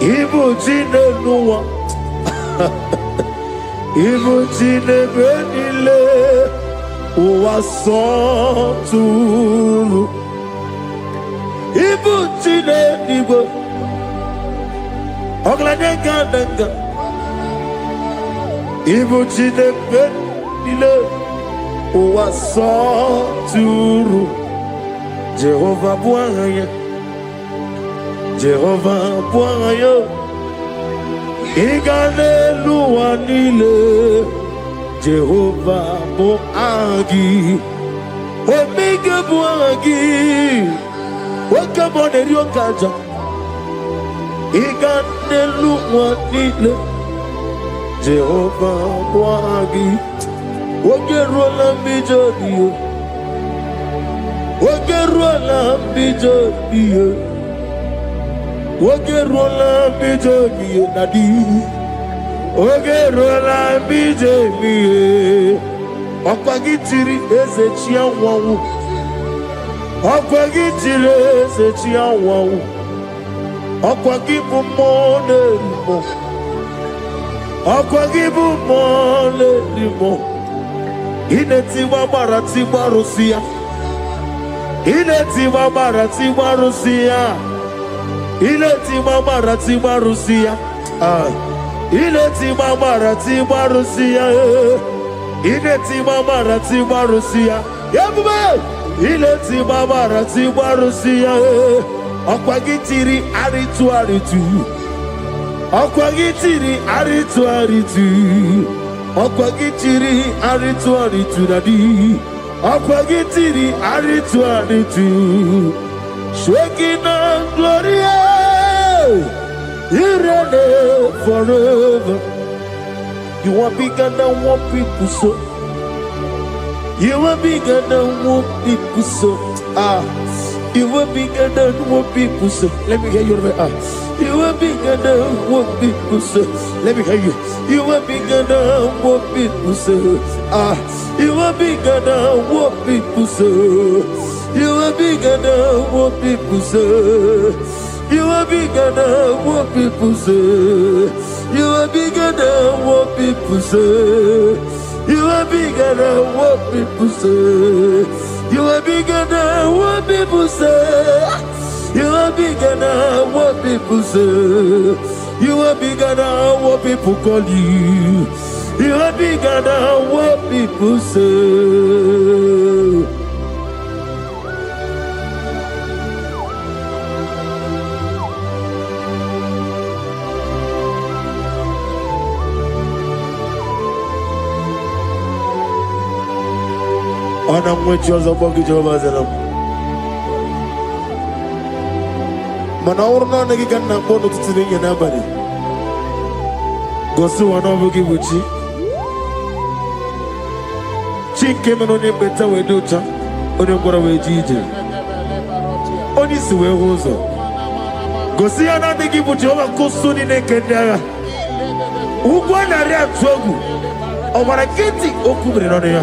Ibu Chinelua, Ibu Chinebenile, Uwasoturu, Ibu Chineligo, Oglanenga, Ibu Chinebenile, Uwasoturu. Jehovah Bwaya, Jehovah Bwaya, Igane Luanile, Jehovah Boagi, Omega Boagi, Wakabone Ryokaja, Igane Luanile, Jehovah Boagi, Wakerola Mijodio. Wakerola bijonie, Wakerola bijonie nadi, Wakerola bijonie. Okwagitiri ezechia wawu, Okwagitiri ezechia wawu, Okwagibu monerimo, Okwagibu monerimo. Ineti wabarati barusia. Ileti mamarati marusia, Ileti mamarati marusia, Ileti mamarati marusia, Ileti mamarati marusia, Yabube, Ileti mamarati marusia, Okwagitiri aritu aritu, Okwagitiri aritu aritu, Okwagitiri aritu aritu nadi. Akwagitiri aritu, Shekina Gloria, you reign forever. You are bigger than what people so. You are bigger than what people so. You are bigger than what people so. Let me hear you. You are bigger than what people so. Let me hear you. You are bigger than what people so. You are bigger than what people say. You are bigger than what people say. You are bigger than what people say. You are bigger than what people say. You are bigger than what people say. You are bigger than what people say. You are bigger than what people say. You are bigger than what people call you. You are bigger than what people say. Ana mwechoza bogi Jehovah zanam. Mana urna nagi kanna bono tutini yana bari. Gosu wana bogi buchi. Chinke menone beta wedocha. Oni ngora wejije. Oni suwe hozo. Gosi ana nagi buchi oba kusuni nekendaya. Ugwana ria twogu. Omara kiti okubire none ya.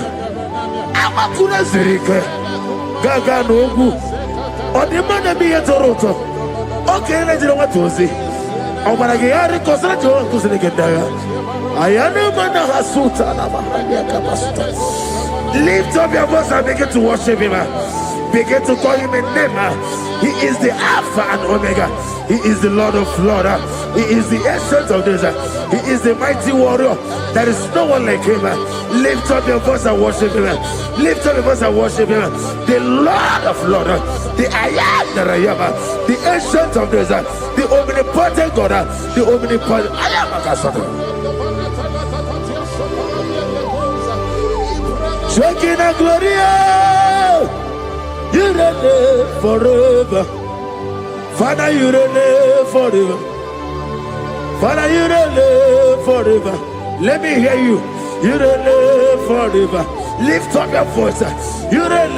Amakuna zirike gaga n'ogwu ọdịmma bi ya tọrọ ụtọ oke na-ejiri nwata ozi ọ gwara gị ya rịkọsara Jehova nkụziri gị ndị agha aya na-eme na ha sụta na mahanya kapasụta. Lift up your voice and begin to worship him. Begin to call him a name. He is the Alpha and Omega. He is the Lord of Lords. He is the Ancient of Days. He is the mighty warrior. There is no one like him. Lift up your voice and worship him. Lift up your voice and worship him. The Lord of Lords, the I am that I am, the Ancient of Days, the omnipotent God, the omnipotent I am. Shekinah Gloria, you reign forever. Father, you reign forever. Father, you reign forever. Let me hear you. You reign forever. Lift up your voice. You reign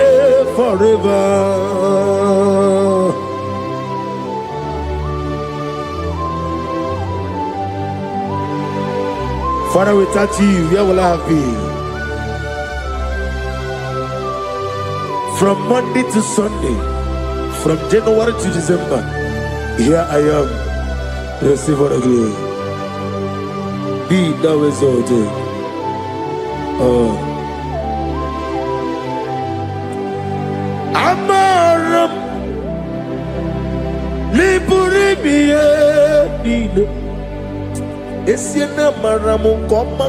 forever. Father, without you, where will I have been? From Monday to Sunday, From January to December, here I am. Receive all the glory. Be thou exalted. Amaram Liburibie Nino Esiena Maramu Koma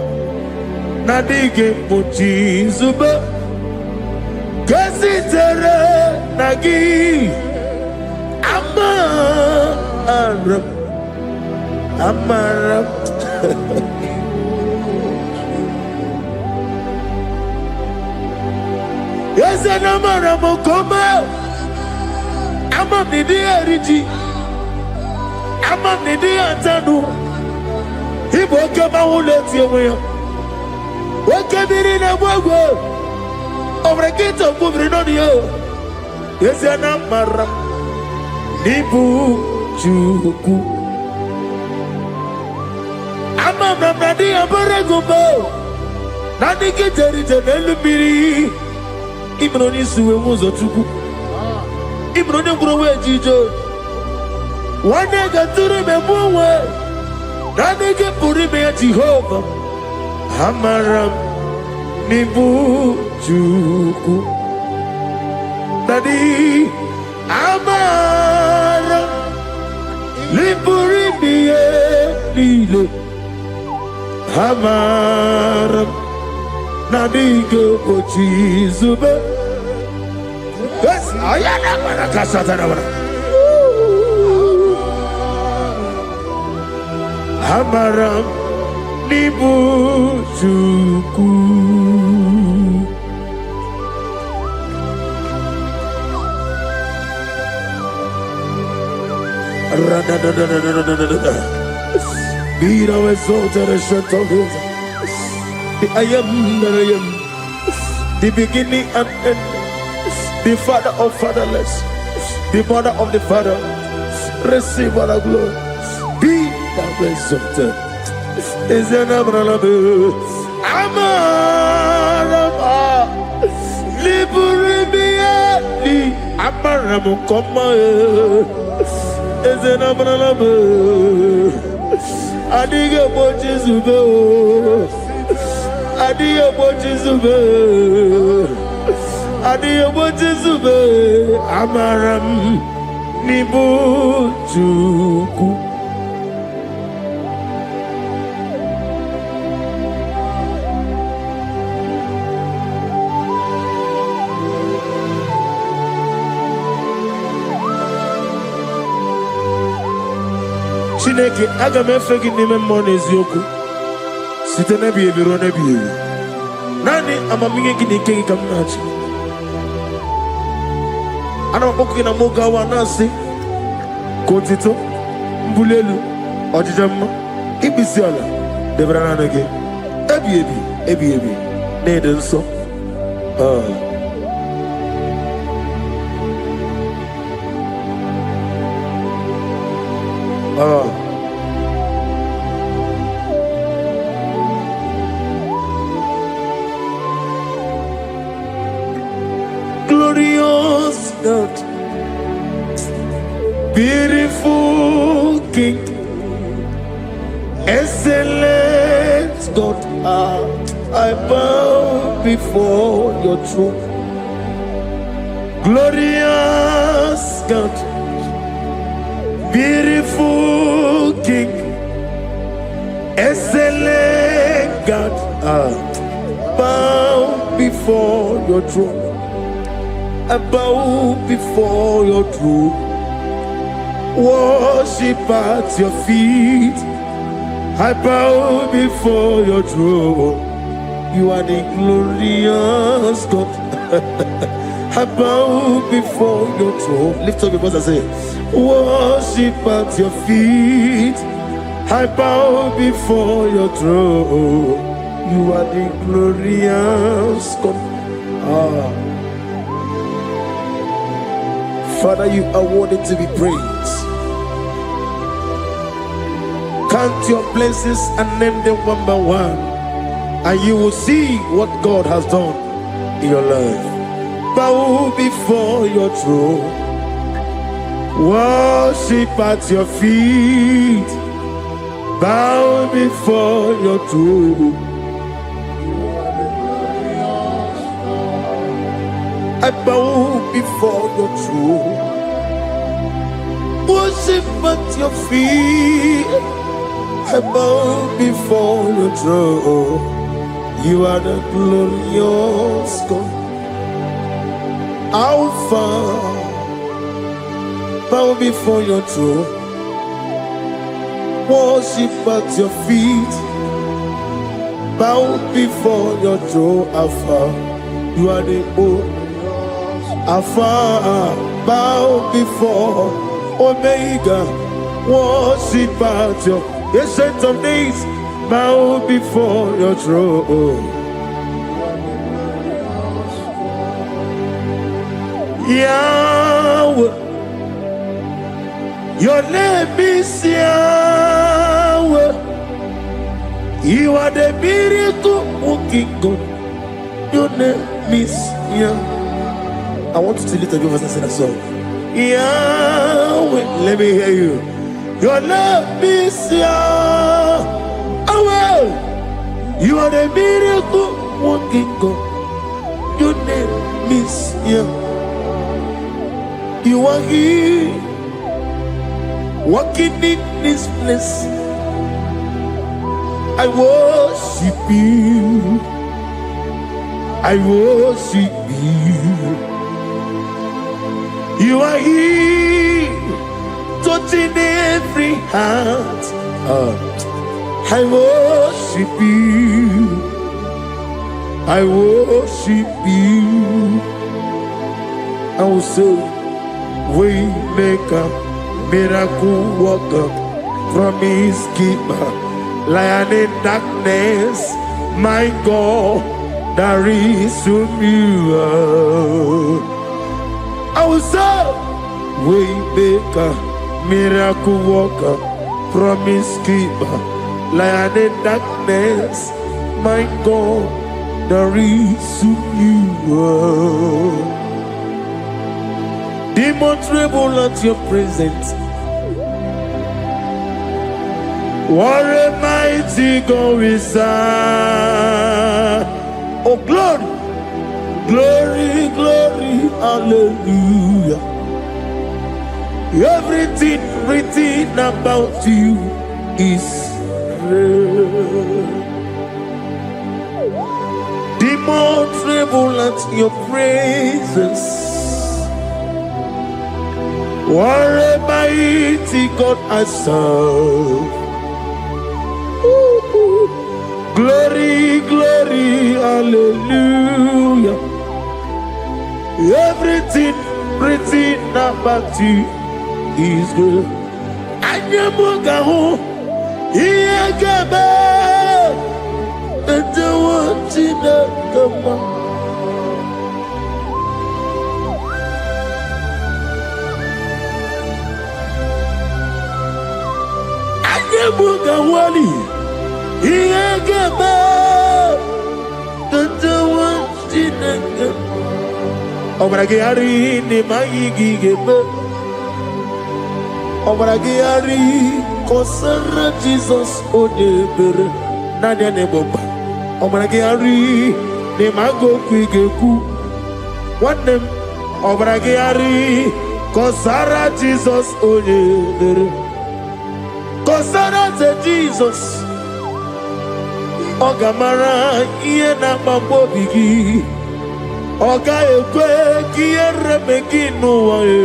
Nadige Muchi Zuba Kasitere Nagi Amaram Yes, and Amaram Koma Amam Nidi Ariji Amam Nidi Antanu He woke up my whole let you away. Woke up in a wago over a gate of moving on you. Yes, and Amaram Nibu Juku Amam Nadi Abarago Nadi Kitari Janelubiri Ibroni Suwe Mozotuku Ibroni Browe Jijo One day got to remember Nadi Puri me Jehovah Hamaram Nibu Juku Nadi Amaram Nipuri me Lilo Hamaram Nadigo Pochizube. Yes, I am a Casatana. Hamaram Nibu Juku. Be thou exalted and shut of his. I am that I am, the beginning and end, the father of fatherless, the mother of the father. Receive all the glory. Be thou exalted. Is an Abraham, Amarama, Liburibiati, Abraham, Koma, is an Abraham, Adiga Bojizubo. Adiyo Bojizube, Adiyo Bojizube, Amaram Nibu Juku. Chineke aga mefegi nime mone zioku. Site na bi ebiro na bi ewi nani amaminge gini kengi kamnachi ana maboku na moga wa nasi kotito mbulelu ojijamma ibisiala debrana nage ebi ne denso Glorious God, beautiful King, excellent God, I bow before your throne. Glorious God, beautiful King, excellent God, I bow before your throne. I bow before your throne, worship at your feet. I bow before your throne. You are the glorious God. I bow before your throne. Lift up your voice and say, worship at your feet. I bow before your throne. You are the glorious God. Father, you are worthy to be praised. Count your blessings and name them one by one, and you will see what God has done in your life. Bow before your throne, Worship at your feet, bow before your throne. I bow before your throne. Worship at your feet, I bow before your throne. You are the glorious God, Alpha. Bow before your throne, worship at your feet, bow before your throne, Alpha. You are the old Alpha. Bow before Omega, worship at your ancient of days, bow before your throne. Yahweh, your name is Yahweh. You are the miracle working God. Your name is Yahweh. I want you to lift up your voice and sing a song. Yahweh, let me hear you. Your name is Yahweh. You are the miracle working God. Your name is Yahweh. You are here, walking in this place. I worship you. I worship you. You are here, touching every heart. I worship you. I worship you. I will say, Waymaker, miracle worker, promise keeper, lion in darkness, my God, there is whom you are. I will say, Waymaker, miracle worker, promise keeper, lion in darkness, my God, there is whom you are. Demon tremble at your presence. What a mighty God we serve. Oh, glory, glory, glory, hallelujah. Everything written about you is real. Demon tremble at your presence. What a mighty God I serve. Glory, glory, hallelujah. Everything written about you is good. Anyamugaho, Iyagaba, and the one in the Bugawali, Iyagaba, the one in Obragiari, Nimayigi, Obragiari, Kosara Jesus, Odeber, Nadia Neboba, Obragiari, Nimago Quigeku, what them, Obragiari, Kosara Jesus, Odeber. Kosara te Jesus, Ogamara iena mambo bigi, Oga ekwe kiere meginu wae,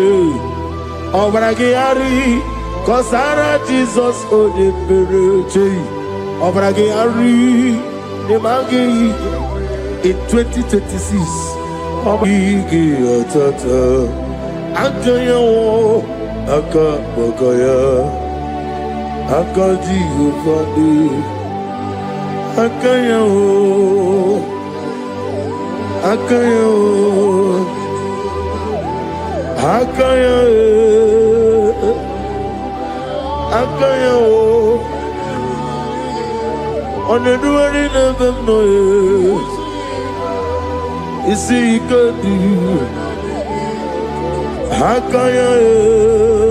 Obragiari, Kosara Jesus odebereche, Obragiari, Nemagi in 2026, Obigi atata, Akaya wo, Akabakaya. Akaji ufadi, akaya o, akaya o, akaya e, akaya o. Oneduari never know. Isi ikadi, akaya e.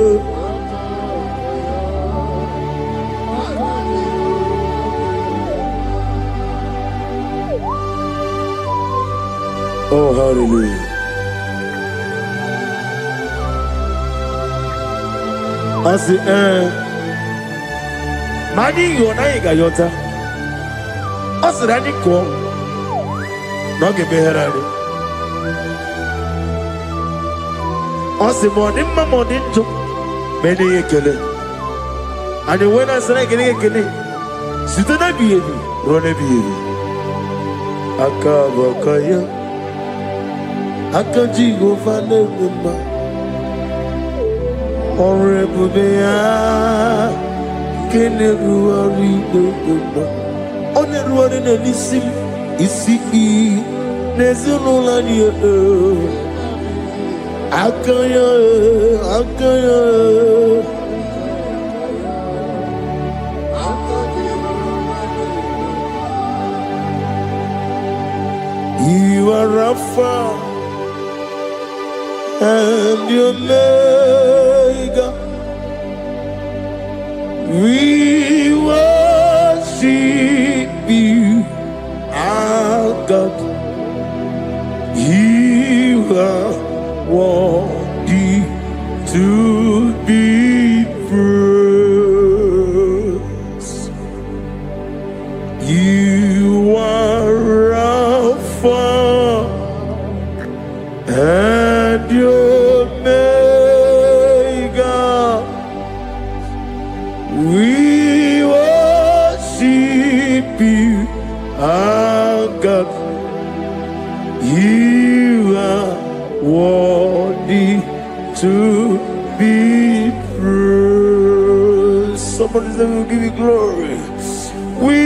Oh, hallelujah. I say, Mani, you are not yota. I said, I need go. No give me her. I say, morning, my morning, to many a killer. And when I said, I get a killer, sit on a baby, run a baby. Akabakaya, Akaji go find a woman. Honorable Bea, can everyone read the woman? On everyone in a listen, is he? There's no line. Akaya, Akaya. You are Alpha and Omega. We worship you, our God. You are worthy to be praised. You are Alpha and Omega. We worship you, our God. You are worthy to be praised. Somebody say, we'll give you glory. We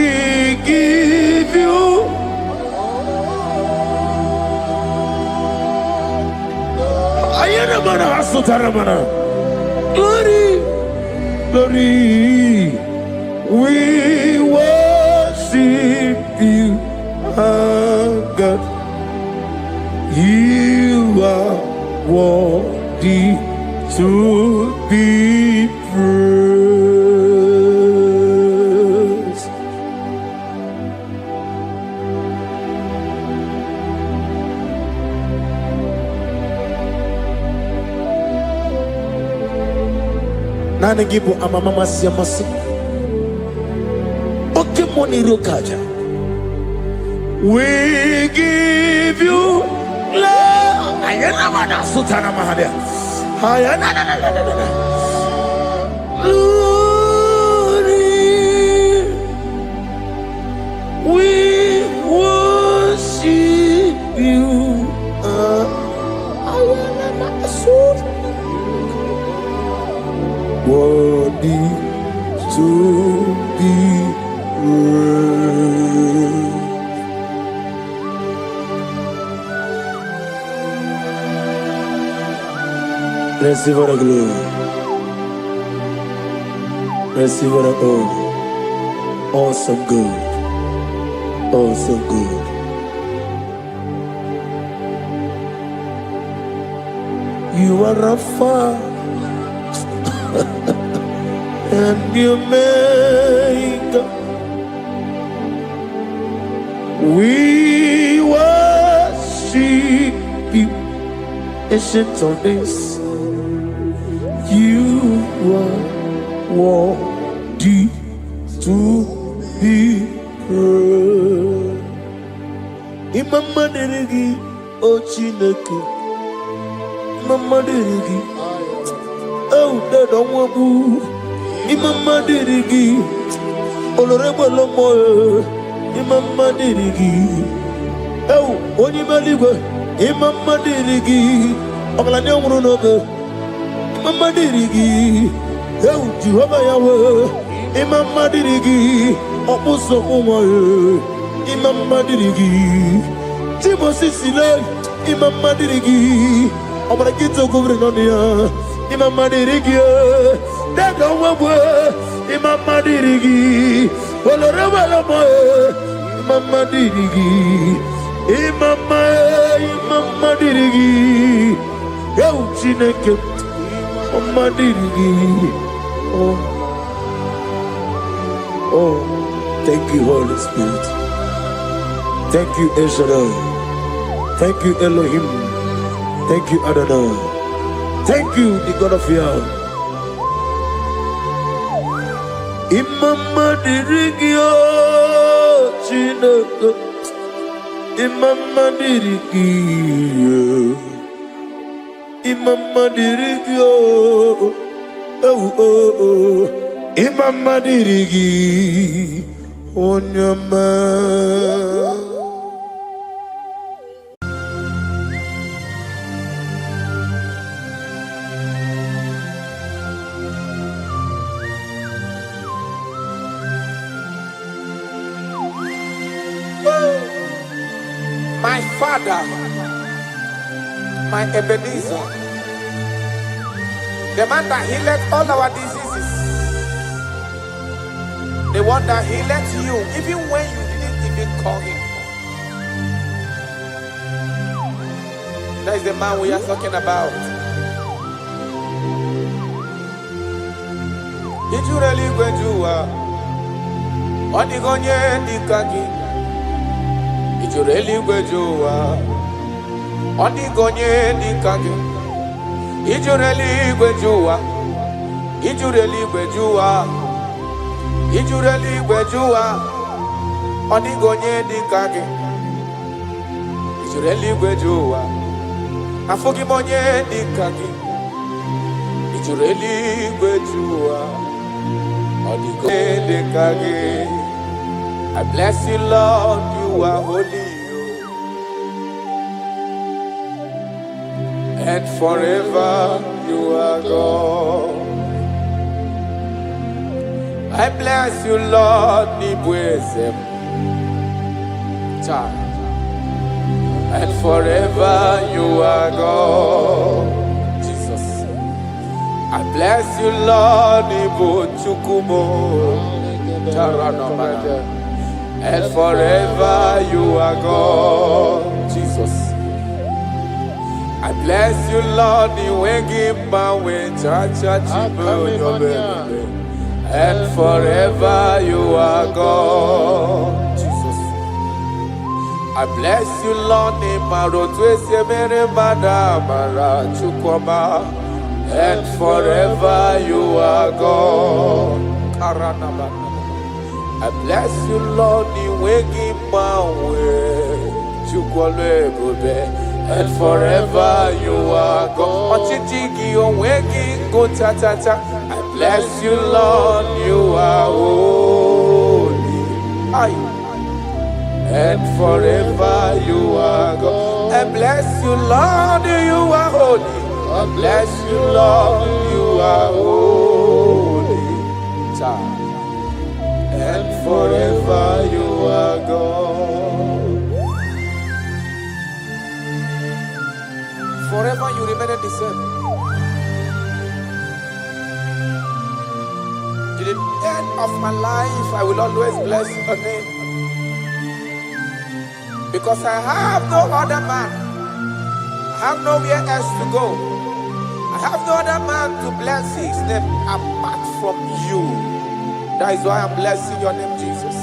give you Ayaramana Asutaramana. Glory, glory. We worship you, our God. You are worthy to be praised. Nana gibu amamama siyamasi. Oke moni rokaja. We give you love. Ayana mana sutana mahadia. Ayana na na na na na. Glory. We worship you. Ayana mana sut. Worthy to be praised. Receive the glory. Receive the honor. Awesome God. Awesome God. You are Alpha and Omega. We worship you, ancient of days. You are worthy to be praised. Imama deregi o Chineke. Imama deregi o Dadonwabu. Imama deregi Olorebo Lomo. Imama deregi o Onimaligwe. Imama deregi Oglanya Murunobe. Imama dirigi, eu Jehovah Yahweh. Imama dirigi, opuso umaye. Imama dirigi, Timosi Sile. Imama dirigi, omarakito kubrinonia. Imama dirigi, Dada Wabwe. Imama dirigi, Oloreba Lomoye. Imama dirigi, Imama dirigi, eu Chineke. Oh, thank you, Holy Spirit. Thank you, El Shaddai. Thank you, Elohim. Thank you, Adonai. Thank you, the God of Yah. Imama dirigio chineke. Imama dirigio. Imama dirigio. Oh oh oh. Imama dirigi. Onyama. My Father, my Ebenezer, the man that healeth all our diseases, the one that healeth you even when you didn't even call him. That is the man we are talking about. Did you really go to Onigonye Nikagi? Ijureli gwejuwa Onigonye Nikagi. Ijureli gwejuwa Ijureli gwejuwa Ijureli gwejuwa Onigonye Nikagi. Ijureli gwejuwa Afogimonye Nikagi. Ijureli gwejuwa Onigonye Nikagi. I bless you, Lord, you are holy, and forever you are God. I bless you, Lord, Nibwezem, and forever you are God. Jesus, I bless you, Lord, Nibu Chukumo, Taranamada. And forever you are God, Jesus. I bless you, Lord, and forever you are God, Jesus. I bless you, Lord, and forever you are God. I bless you, Lord, and forever you are God. I bless you, Lord, you are holy, and forever you are God. I bless you, Lord, you are holy. I bless you, Lord, you are holy, and forever you are God. Forever you remain the same. To the end of my life, I will always bless your name. Because I have no other man. I have nowhere else to go. I have no other man to bless his name apart from you. That is why I'm blessing your name, Jesus.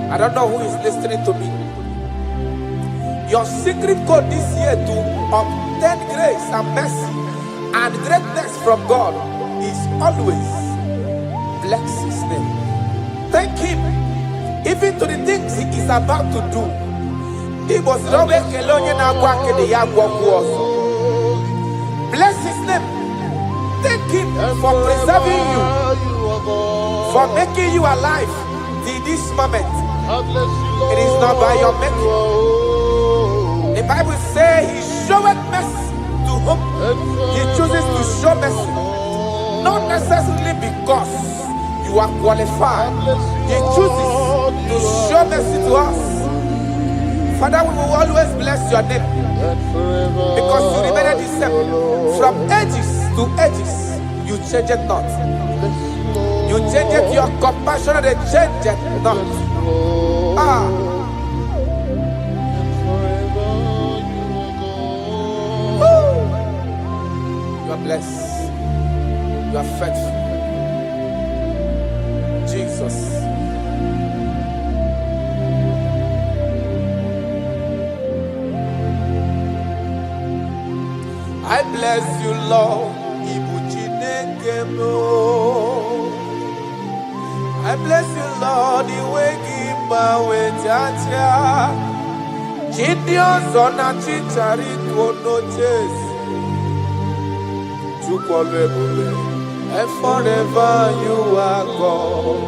I don't know who is listening to me. Your secret code this year to obtain grace and mercy and greatness from God is always bless his name. Thank him even to the things he is about to do. Bless his name. Thank him for preserving you, for making you alive till this moment. It is not by your making. The Bible says he showeth mercy to whom he chooses to show mercy. Not necessarily because you are qualified. He chooses to show mercy to us. Father, we will always bless your name because you remain the same. From ages to ages, you change it not. You change it, your compassion, they change it not. You are blessed. You are faithful. Jesus. I bless you, Lord. I bless you, Lord. And forever you are God.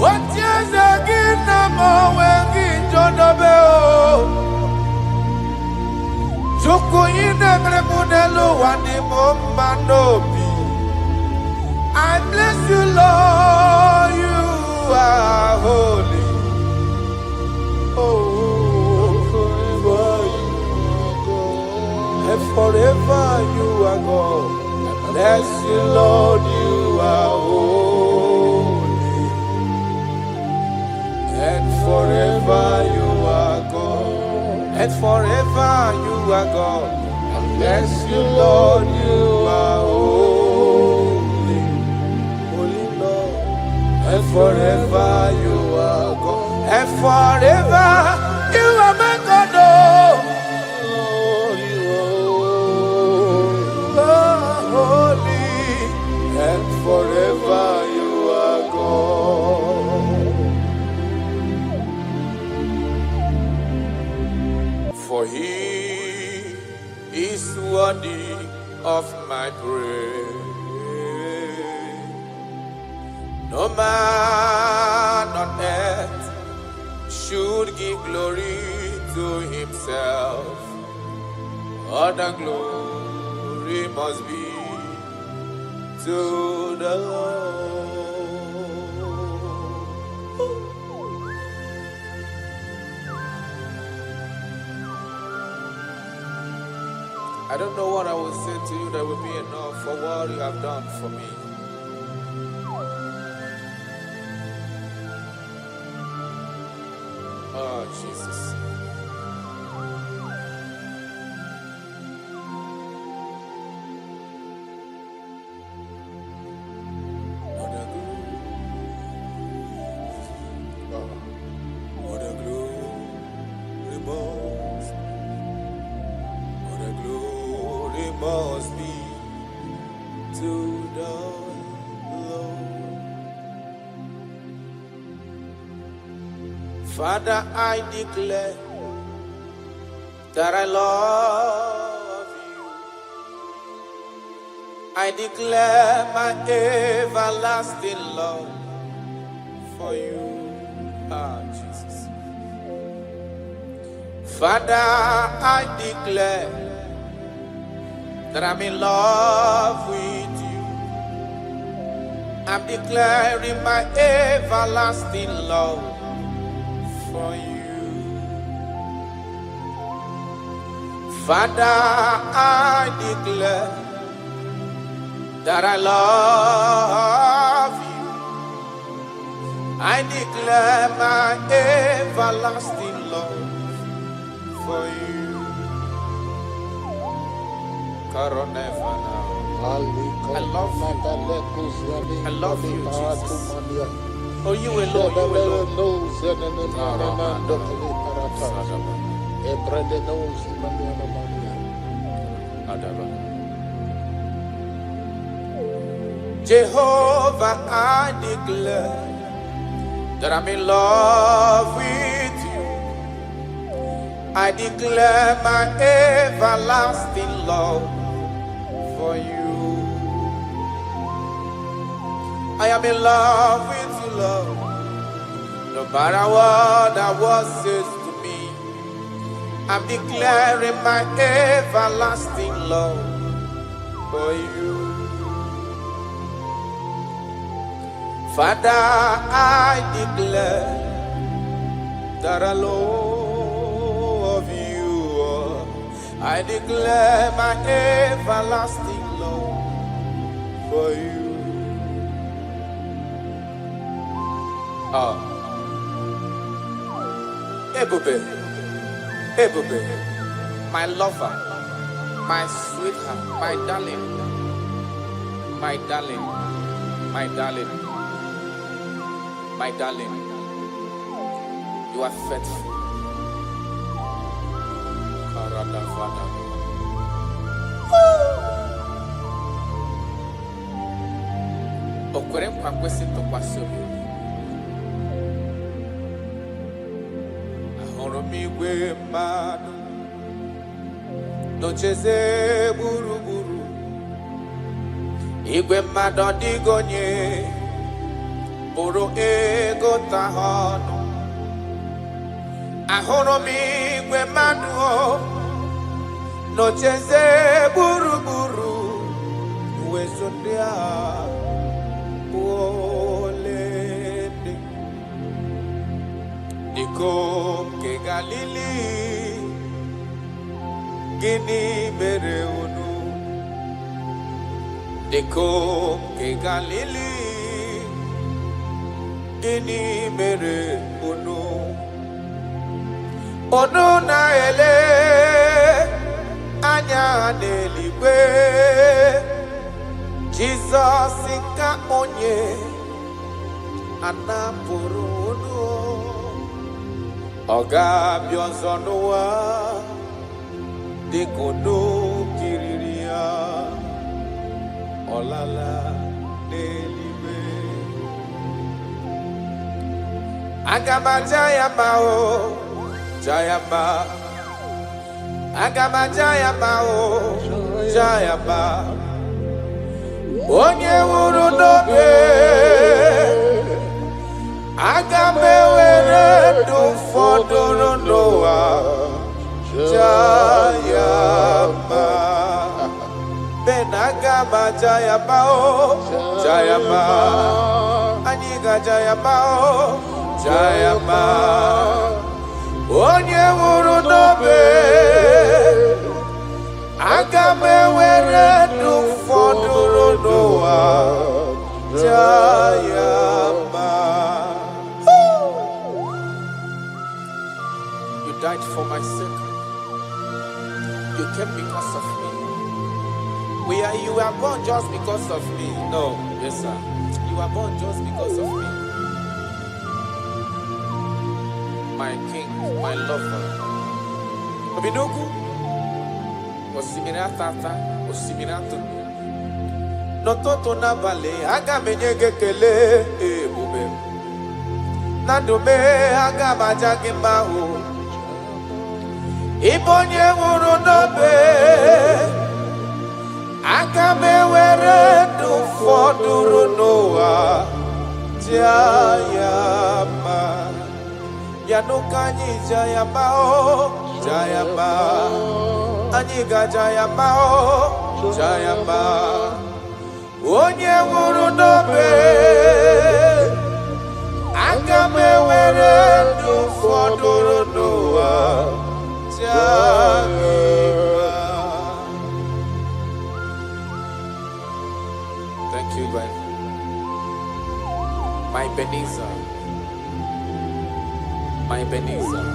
What years again, I'm always John Abel. Joko ine mremunelo wani momanobi. I bless you, Lord, you are holy. Oh, forever you are God. And forever you are God. I bless you, Lord, you are holy. And forever you are God. And forever you are God. I bless you, Lord, you are holy. Holy Lord. And forever you are God. And forever you are my God. Oh, you are holy. And forever you are God. For he is worthy of my praise. No man on earth should give glory to himself. All the glory must be to the Lord. I don't know what I will say to you that will be enough for what you have done for me. Oh, Jesus. What a glory must be to the Lord. Father, I declare that I love you. I declare my everlasting love for you. Ah, Jesus. Father, I declare that I'm in love with you. I'm declaring my everlasting love for you. Father, I declare that I love you. I declare my everlasting love for you. I love you. I love you, Jesus. Oh, you alone, you alone. Jehovah, I declare that I'm in love with you. I declare my everlasting love for you. I am in love with you, Lord. No matter what the world says to me, I'm declaring my everlasting love for you. Father, I declare that I love you. I declare my everlasting love for you. Ebube, my lover, my sweetheart, my darling, my darling, my darling, my darling, you are faithful. kwere nkwa kwesị ntụkwasị obi. Ahụrụ m igwe mmadụ n'ocheze gburugburu. Igwe mmadụ ọdịghị onye pụrụ ịgụta ha ọnụ. Ahụrụ m igwe mmadụ n'ocheze gburugburu. Uwezo ndị a olende dịka nke Galili. Gịnị mere unu? Dịka nke Galili. Gịnị mere unu? Unu na-ele anya n'eluigwe. Jizọs ka onye anapụrụ unu. Ọ ga-abịa ọzọ n'ụwa dịka unu kiriri ya. Ọ lala n'eluigwe. Aga m aja ya mma o, ja ya mma. Aga m aja ya mma o, ja ya mma. Onye nwụrụ n'obe, aga m ewere ndụ fọdụrụ n'ụwa, ja ya mma. Ben aga m aja ya mma o, ja ya mma. Anyị ga-aja ya mma o, ja ya mma. Onye nwụrụ n'obe, aga m ewere ndụ fọdụrụ n'ụwa, ja ya mma. You died for my sake. You came because of me. You were born just because of me. No, yes sir. You were born just because of me. My king, my lover. Obinoku. Osimiri tata, osimiri atụrụ. N'ụtụtụ n'abalị, aga m enye gị ekele ebube. Na ndụ m, aga m aja gị mma o. Ị bụ onye nwụrụ n'obe, aga m ewere ndụ fọdụrụ n'ụwa, ja ya mma. Ya n'ụka anyị ja ya mma o, ja ya mma. Anyị ga-aja ya mma o, ja ya mma. Onye nwụrụ n'obe, aga m ewere ndụ fọdụrụ n'ụwa, ja gị mma. Thank you, God. My Ebenezer. My Ebenezer.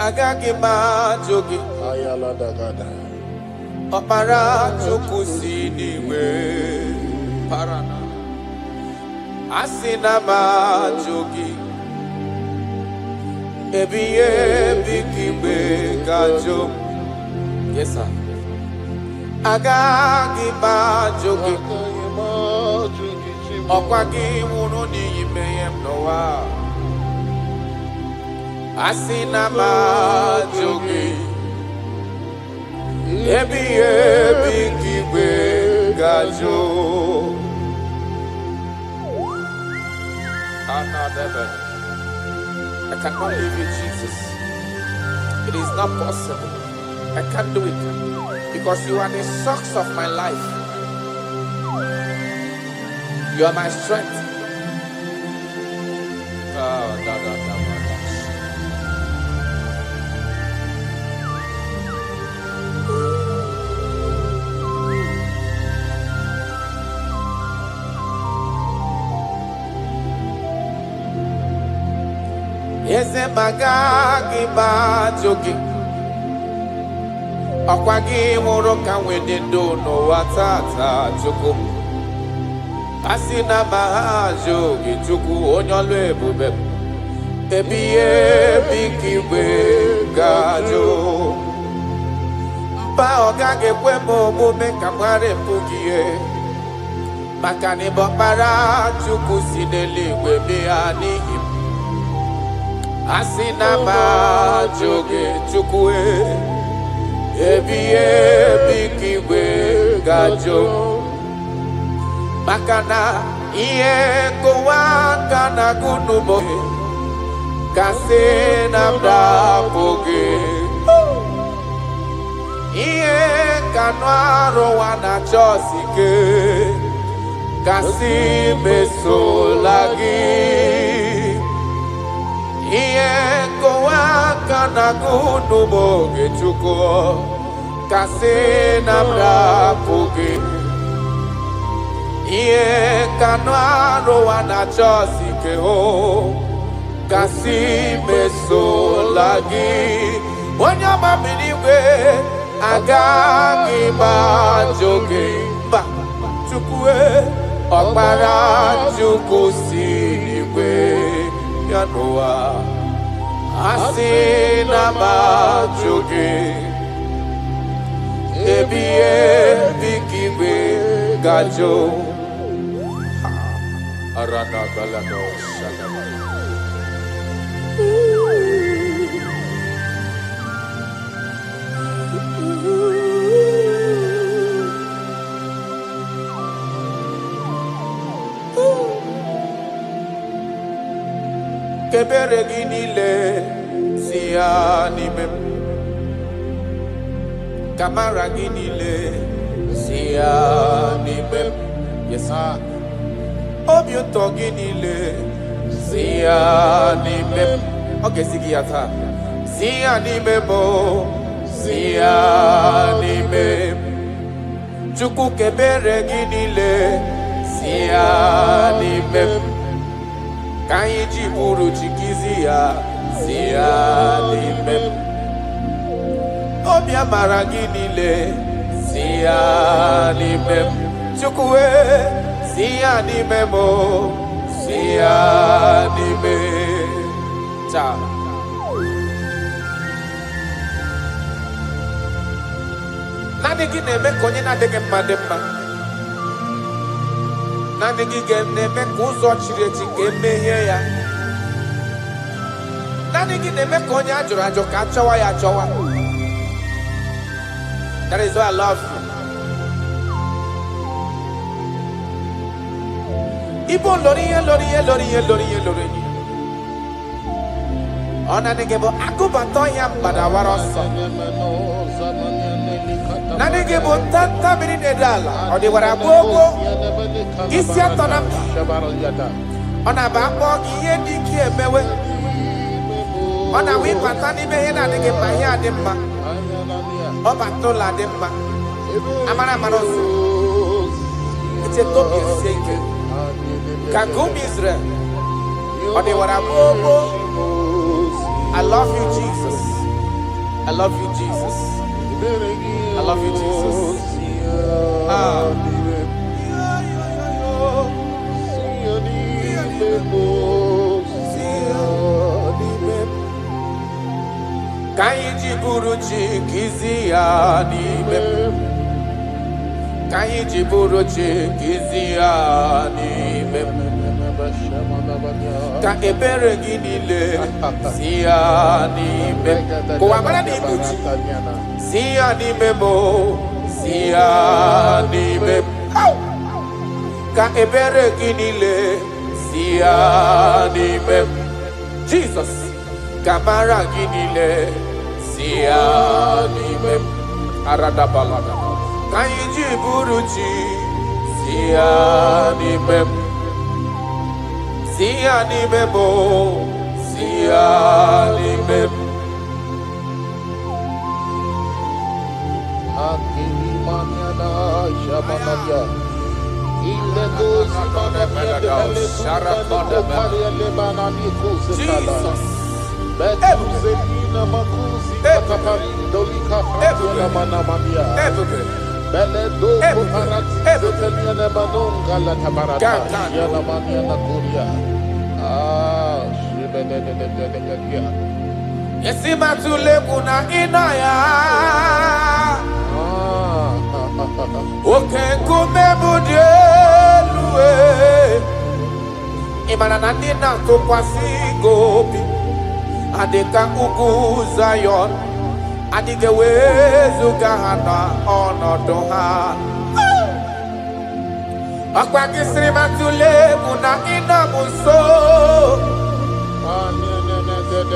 Agaghị m ajụ gị, ọkpara Chukwu si n'igwe parana. Asị na m ajụ gị, ebighị ebi ka igwe ga-ajụ m. Yes sir. Agaghị m ajụ gị, ọkwa gị nwụrụ n'ihi mmehie m n'ụwa. Asị na m ajụ gị, ebighị ebi ka igwe ga-ajụ. I cannot leave you, Jesus. It is not possible. I can't do it because you are the source of my life. You are my strength. Eze magagi bajogi, ọkwa gị nwụrụ ka nwede ndụ n'ụwa tata Chukwu. Asị na mahajogi Chukwu onye ọlụ ebube, Ebie bikiwe gajo Mba ogage kwe momume kamware mpugie Makani bokpara chuku sineligwe bianihim Asina majoge chukwe Ebie bikiwe gajo Makana iye kowaka na gunumo Kasena mdapoge Iye kanwaro wana chosike Kasi mesolagi Iye kowaka na gunumo gechuko Kasena mdapoge Iye kanwaro wana chosike ho Kasi mesolagi Wanyama miniwe Agagi majoge Ba chukwe Okpara chukwu siniwe Yanoa Asina majoge Ebie bikiwe gajo Arana balado shagaba Kebere ginile sianime Kamara ginile sianime Yes sir Obiuto ginile sianime Okay sigiyata sianime mo sianime Chuku kebere ginile sianime Kaiji buru chikizia sianime Obia maraginile sianime Chukwe sianime mo sianime Cha Nani gineme konye na dege mademma Nani gineme kuzo chireti kemeye ya Nani gineme konye ajo kachawa ya chawa That is why I love you Ibo loriye Ona negebo akubato ya mbadawaroso Nanegebo tanta minidala Odi warabogo Isi atona Ona bako iye diki emewe Ona wipatani mehe na negeba ya dimma Oba tola dimma Amara maroso Ite tobi seke Kagum Israel Odi warabogo I love you, Jesus. I love you, Jesus. I love you, Jesus. Kaiji buruchi kiziani Kaiji buruchi kiziani Ka ebere ginile sianime Kuwamana ni buchi sianime mo sianime Ka ebere ginile sianime Jesus Kamara ginile sianime Arada balada Kaiji buruchi sianime Sianime mo, sianime. Akili maniana shabamaya. Ile gozi manamia de Jesus. Betuzelina makuzi kataparindo likafatuela manamania. Beledo kuparati zeteliane manonga la tabarata. Yana maniana kuria. Yesima tule kuna inaya. Oke kumebudieluwe. Imana nandina tukwasi gobi. Adeka ugu Zion. Adige wezu gahana onodoha. Akwa kisri matule kuna ina muso.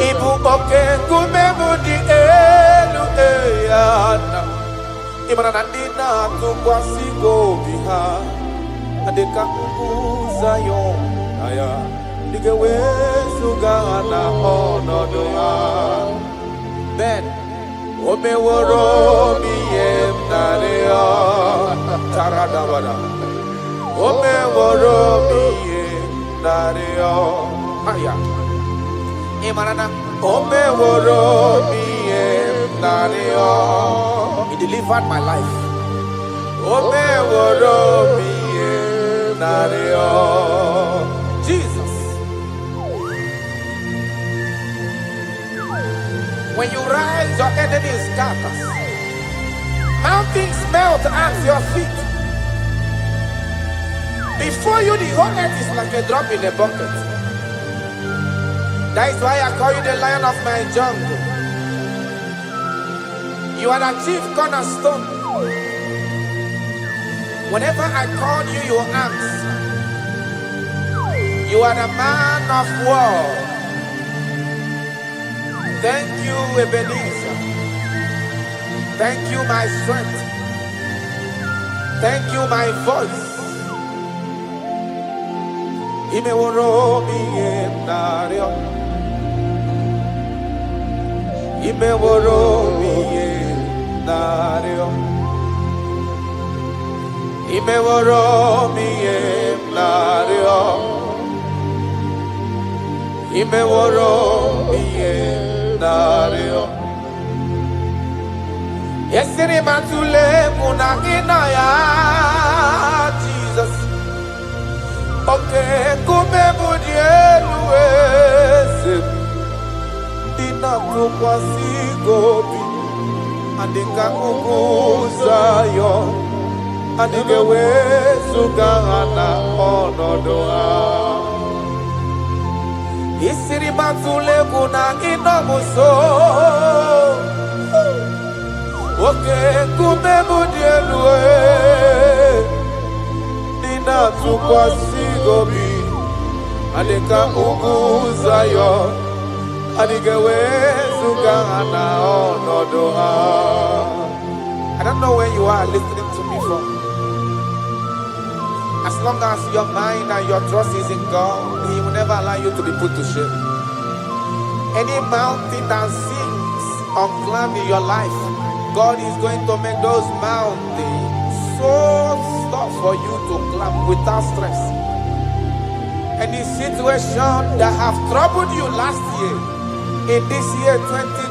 Ibu oke kumebudi elu eyana. Imana nandina tukwasi gobiha. Adeka ugu Zion. Aya. Adige wezu gahana onodoha. Ben. Ome woro mi emnarea taradabada. Ome woro mi emnarea. Aya. Imarana. Ome woro mi emnarea. He delivered my life. Ome woro mi emnarea. Jesus. When you rise, your enemy scatters. Mountains melt at your feet. Before you, the whole earth is like a drop in a bucket. That is why I call you the lion of my jungle. You are the chief cornerstone. Whenever I call you, you answer. You are the man of war. Thank you, Ebenezer. Thank you, my strength. Thank you, my voice. Imeworo mi emnario. Imeworo mi emnario. Imeworo mi emnario. Imeworo mi emnario. Yesiri matule muna inaya Jesus. Oke kume budieluwe. Dina tukwasi gobi. Andika ugu Zion. Andike wezu gahana onodoa. Isiri matule kuna inomuso. Oke kumebudieluwe. Nina tukwasi gobi. Adeka ugu Zion. Adige wezu gahana onodoa. I don't know where you are listening to me from. As long as your mind and your trust is in God, He will never allow you to be put to shame. Any mountain that seems unclimbed in your life, God is going to make those mountains so tough for you to climb without stress. Any situation that have troubled you last year, in this year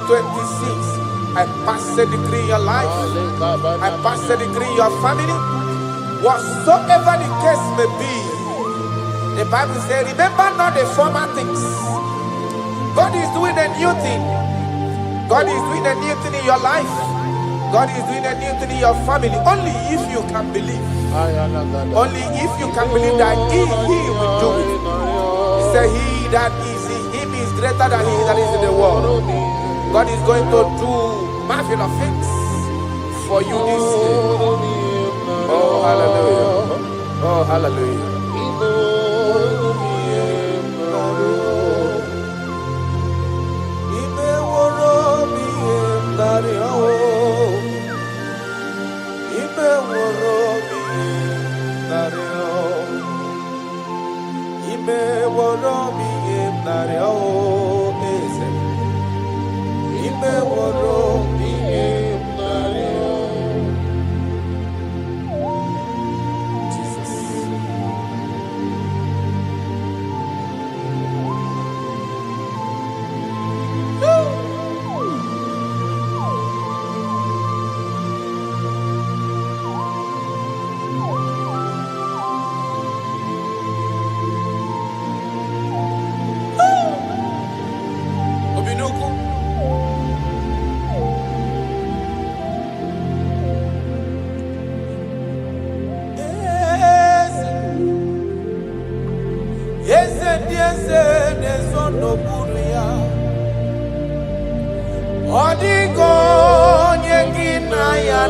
2026, I pass a decree in your life, I pass a decree in your family. Whatsoever the case may be, the Bible says, remember not the former things. God is doing a new thing. God is doing a new thing in your life. God is doing a new thing in your family. Only if you can believe. Only if you can believe that He will do it. He said, He that is in Him is greater than he that is in the world. God is going to do marvelous things for you this year. Oh, hallelujah. Oh, hallelujah.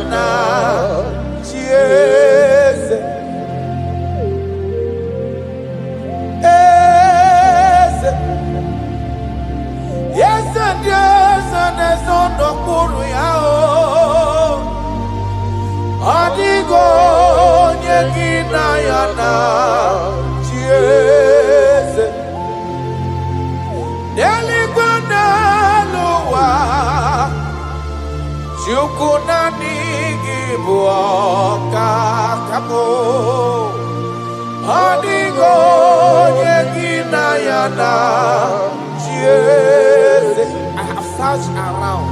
na chieze eze yese dieze nezondo kuru ya o adigo nyegina ya na chieze deligwana luwa chukuna nigi buoka kamo adigo nyegina ya na chieze. I have searched around.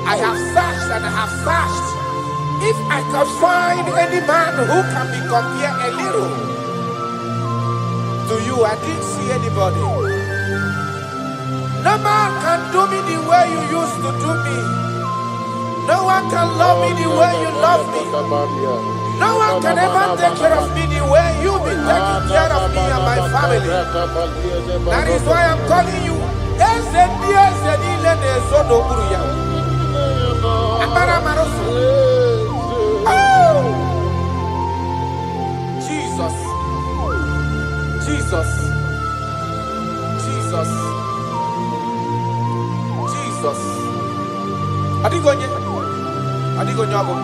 I have searched and I have searched. If I could find any man who can be compared a little to you, I didn't see anybody. No man can do me the way you used to do me. No one can love me the way you love me. No one can ever take care of me the way you've been taking care of me and my family. That is why I'm calling you. Jesus, Jesus, Jesus, Jesus. Adigonye, adigonyago.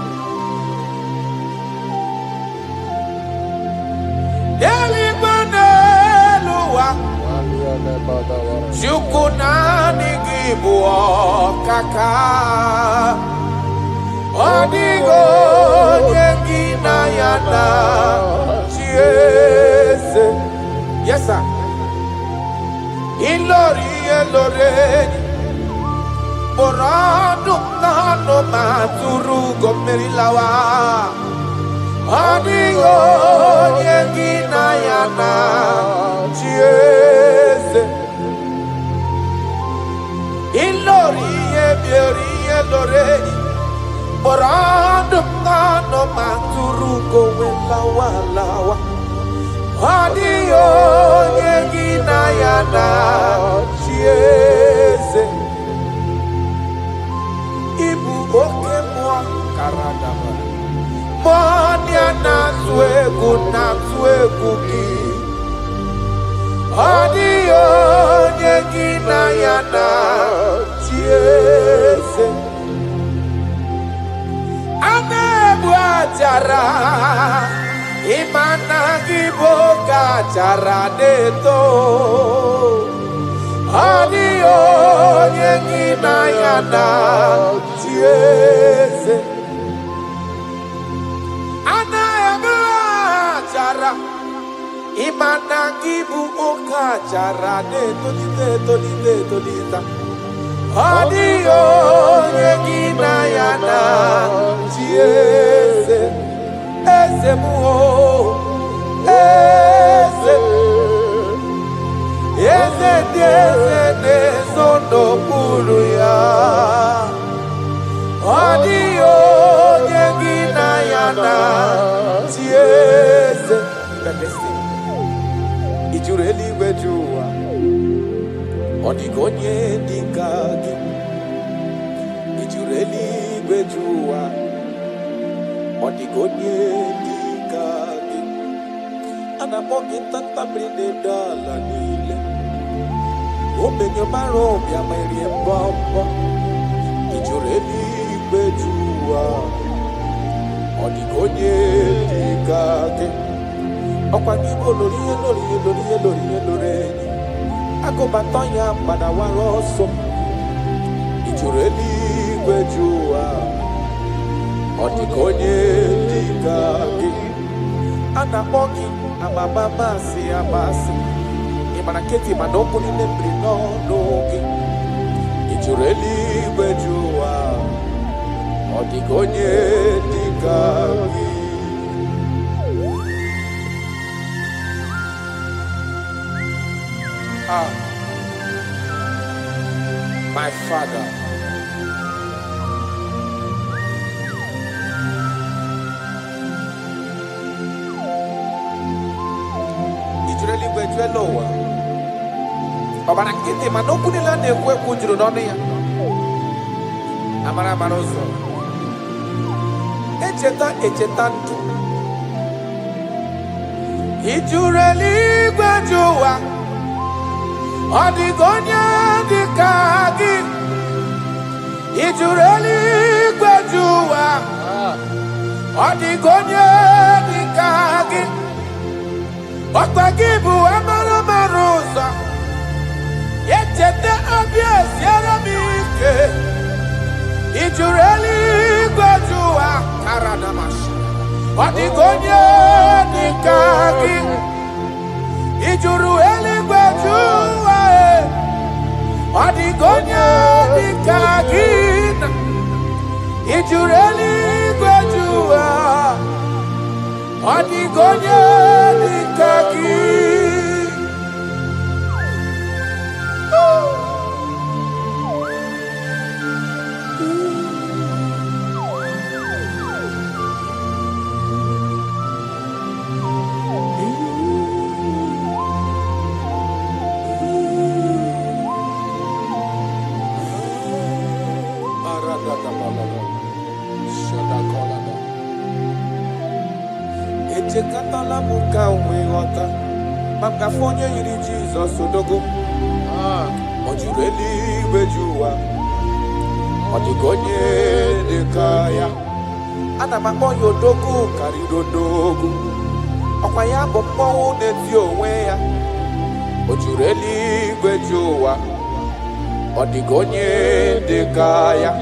Elibaneluwa, Jukunani gibuo kaka. Adigonye gina yana chiese. Yes, sir. Ilori eloreni. Borado nano maturu gomerilawa. Adigo yegina yana chiese. Ilori ebiori eloreni. Borado nano maturu gomerilawa lawa. Adigo yegina yana chiese. Ibu oke mwa karadaba Monia na swegu ki Adio nyegina yana chiese Anebu ajara Imana giboga jara deto Adio nyegina yana chiese Anaeba jara Imana gibu oka jara deto tolita Adio nyegina yana chiese Eze muo Eze Eze diese nezondo kuru ya Adio nyegina yana chiese. Ijureli wejua Odigonye dikagi Ijureli wejua Odigonye dikagi Anamogi tata brinde dala nile Obenyo maro bia meri mbombo Ijureli wejua Odigonye dikagi Okwangibo loriye Agobatonya pada waroso Ijureli wejua Odigonye dikagi Anamogi amamamasi amasi Imanaketi manoko ni nembri no nogi Ijureli wejua Odigonye dikagi. My Father, Ijureli wejuelowa Obana kiti manoko nila nekwe kujuru noni ya Amara marozo echeta ndụ. Ị jụrụ eluigwe jụ ụwa, ọ dịghị onye dị ka gị. Ị jụrụ eluigwe jụ ụwa, ọ dịghị onye dị ka gị. Ọkwa gị bụ amara mara ụzọ, echeta obi esiere m ike. Ị jụrụ eluigwe jụ ụwa, karadamashi, ọ dịghị onye dị ka gị. Ị jụrụ eluigwe jụ ụwa, ọ dịghị onye dị ka gị. Ị jụrụ eluigwe jụ ụwa, ọ dịghị onye dị ka gị. Echekatala m ka nwee ghọta maka afọ onye yiri Jizọs odogo. Ọ jụrụ eluigwe jụ ụwa, ọ dịghị onye dị ka ya. Ana m akpọ ya odogo karịrị odogo, ọkwa ya bụ mmọnwụ na-eti onwe ya. Ọ jụrụ eluigwe jụ ụwa, ọ dịghị onye dị ka ya.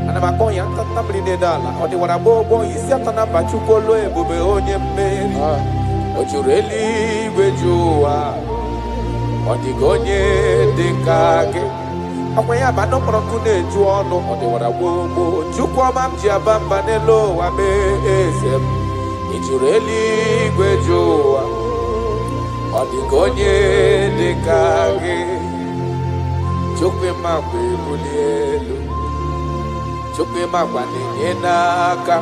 Ana m akpọ ya ntanta mmiri na-ede ala, ọ dịwara gbogbo isi atọ na mba Chukwu olu ebube onye mmeri. Ọ jụrụ eluigwe jụ ụwa, ọ dịghị onye dị ka gị. Ọkwa ya bụ anụ kpọrọ nkụ na-eju ọnụ, ọ dịwara gbogbo Chukwu ọma m ji aba mba n'elu ụwa mee eze m. Ị jụrụ eluigwe jụ ụwa, ọ dịghị onye dị ka gị. Chukwu ịma mgbe ebuli elu, Chukwu ịma gwa na-enye n'aka.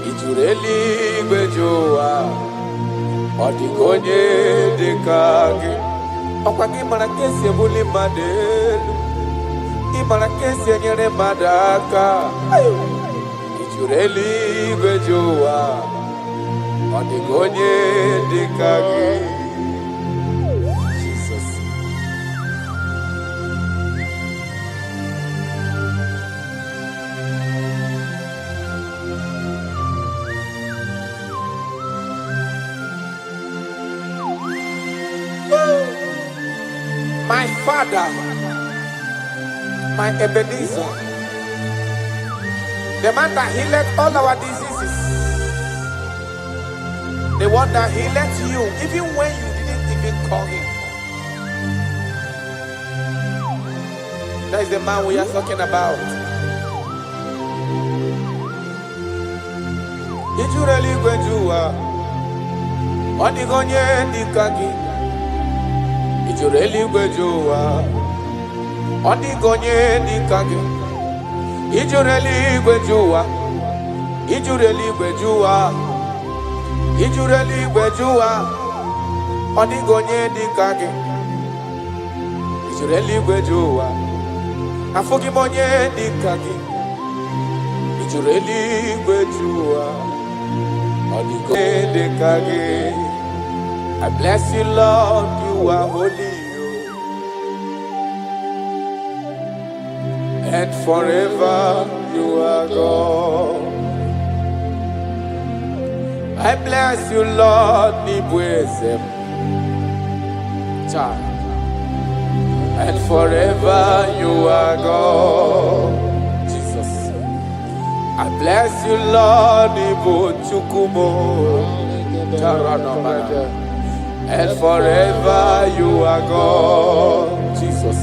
Ị jụrụ eluigwe jụ ụwa, ọ dịghị onye dị ka gị. Ọkwa gị mara ka esi ebuli mmadụ elu, ị mara ka esi enyere mmadụ aka. Ị jụrụ eluigwe jụ ụwa, ọ dịghị onye dị ka gị. Jesus. My Father, my Ebenezer, the man that healed all our diseases, the one that healed you even when you didn't even call him. That is the man we are talking about. Did you really go to Onigonye Nikagi? Did you really go to Onigonye Nikagi? Did you really go to Did you really go to Did you really go to Onigonye Nikagi? Did you really go to Afogimonye Nikagi? Did you really go to I bless you, Lord, you are holy, and forever you are God. I bless you, Lord, and forever you are God. Jesus. I bless you, Lord, and forever you are God. Jesus.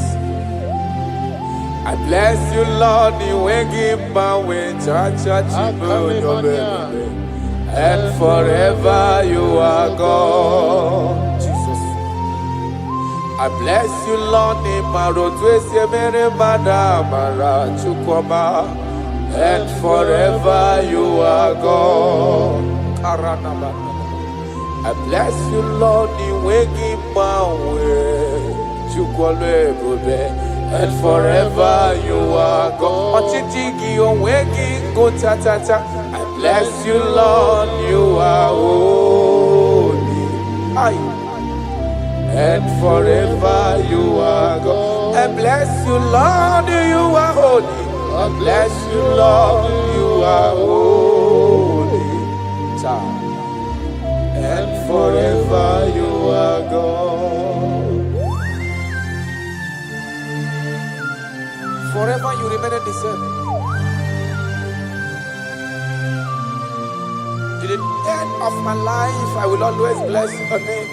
I bless you, Lord, and forever you are God. Jesus. I bless you, Lord, and forever you are God. I bless you, Lord, and forever you are God. I bless you, Lord, you are holy. Aye. And forever you are God. And bless you, Lord, you are holy. And bless you, Lord, you are holy. Child. And forever you are God. Forever you remain the same. To the end of my life, I will always bless your name.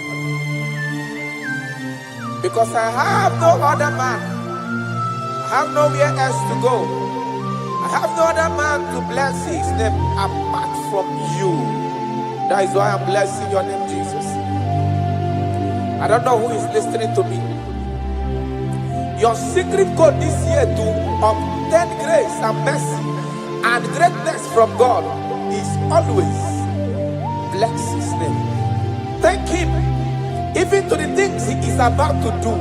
Because I have no other man. I have nowhere else to go. I have no other man to bless his name apart from you. That is why I'm blessing your name, Jesus. I don't know who is listening to me. Your secret code this year to obtain grace and mercy and greatness from God is always bless his name. Thank him even to the things he is about to do.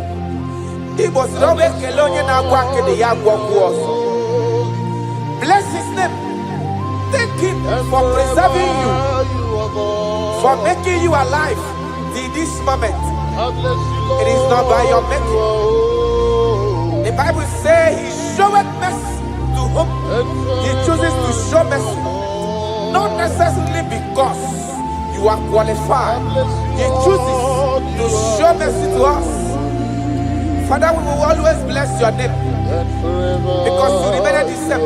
He was always bless his name. Thank him for preserving you, for making you alive till this moment. It is not by your making. The Bible says he showeth mercy to whom he chooses to show mercy. Not necessarily because you are qualified. He chooses to show mercy to us. Father, we will always bless your name because you remain the same.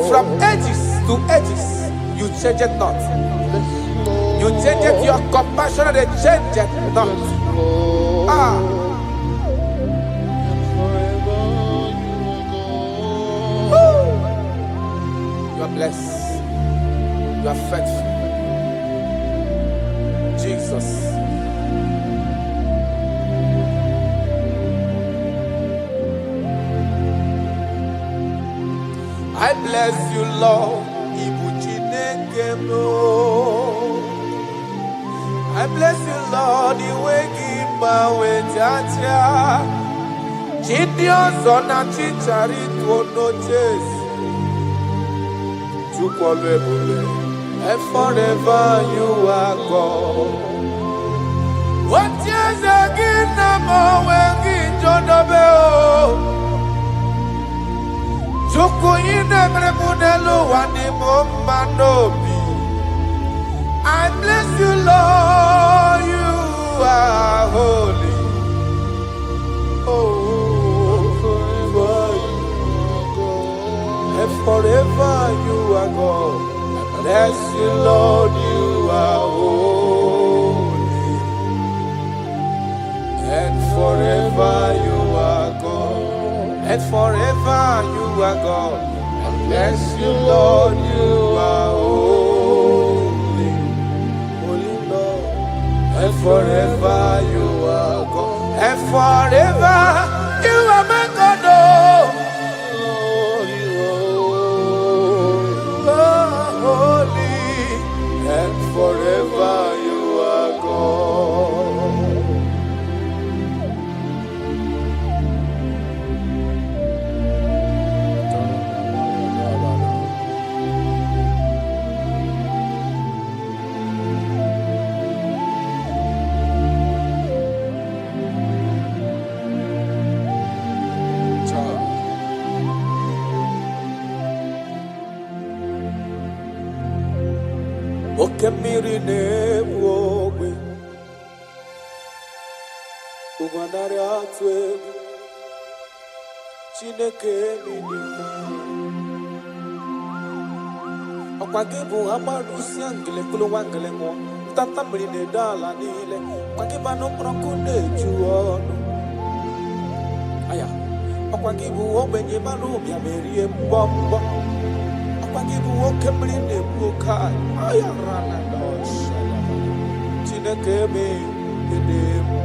From ages to ages, you change it not. You change it, your compassion, they change it not. You are blessed. You are faithful. Jesus. I bless you, Lord. I bless you, Lord. You wake my way, Jaja. Gideon son of Chichari to no chase. And forever you are God. What years again, I'm working, John Abel. Joko ina mremunelo wani momanobi. I bless you, Lord, you are holy. Oh, forever you are God. And forever you are God. I bless you, Lord, you are holy. And forever you are God. And forever you are God. I bless you, Lord, you are holy. Holy Lord. And forever you are God. And forever you are my God. Oh, you are holy. And forever you are God. Okemiri ne wowe Uganare atwe Chineke minima Okwagibu amarusi angele kulu wangele mo Tata mrine dala nile Kwagiba no prokune juono Aya Okwagibu obenye marubi amerie mbombo Okwagibu okemrine bukai Aya rana dosha Chineke minima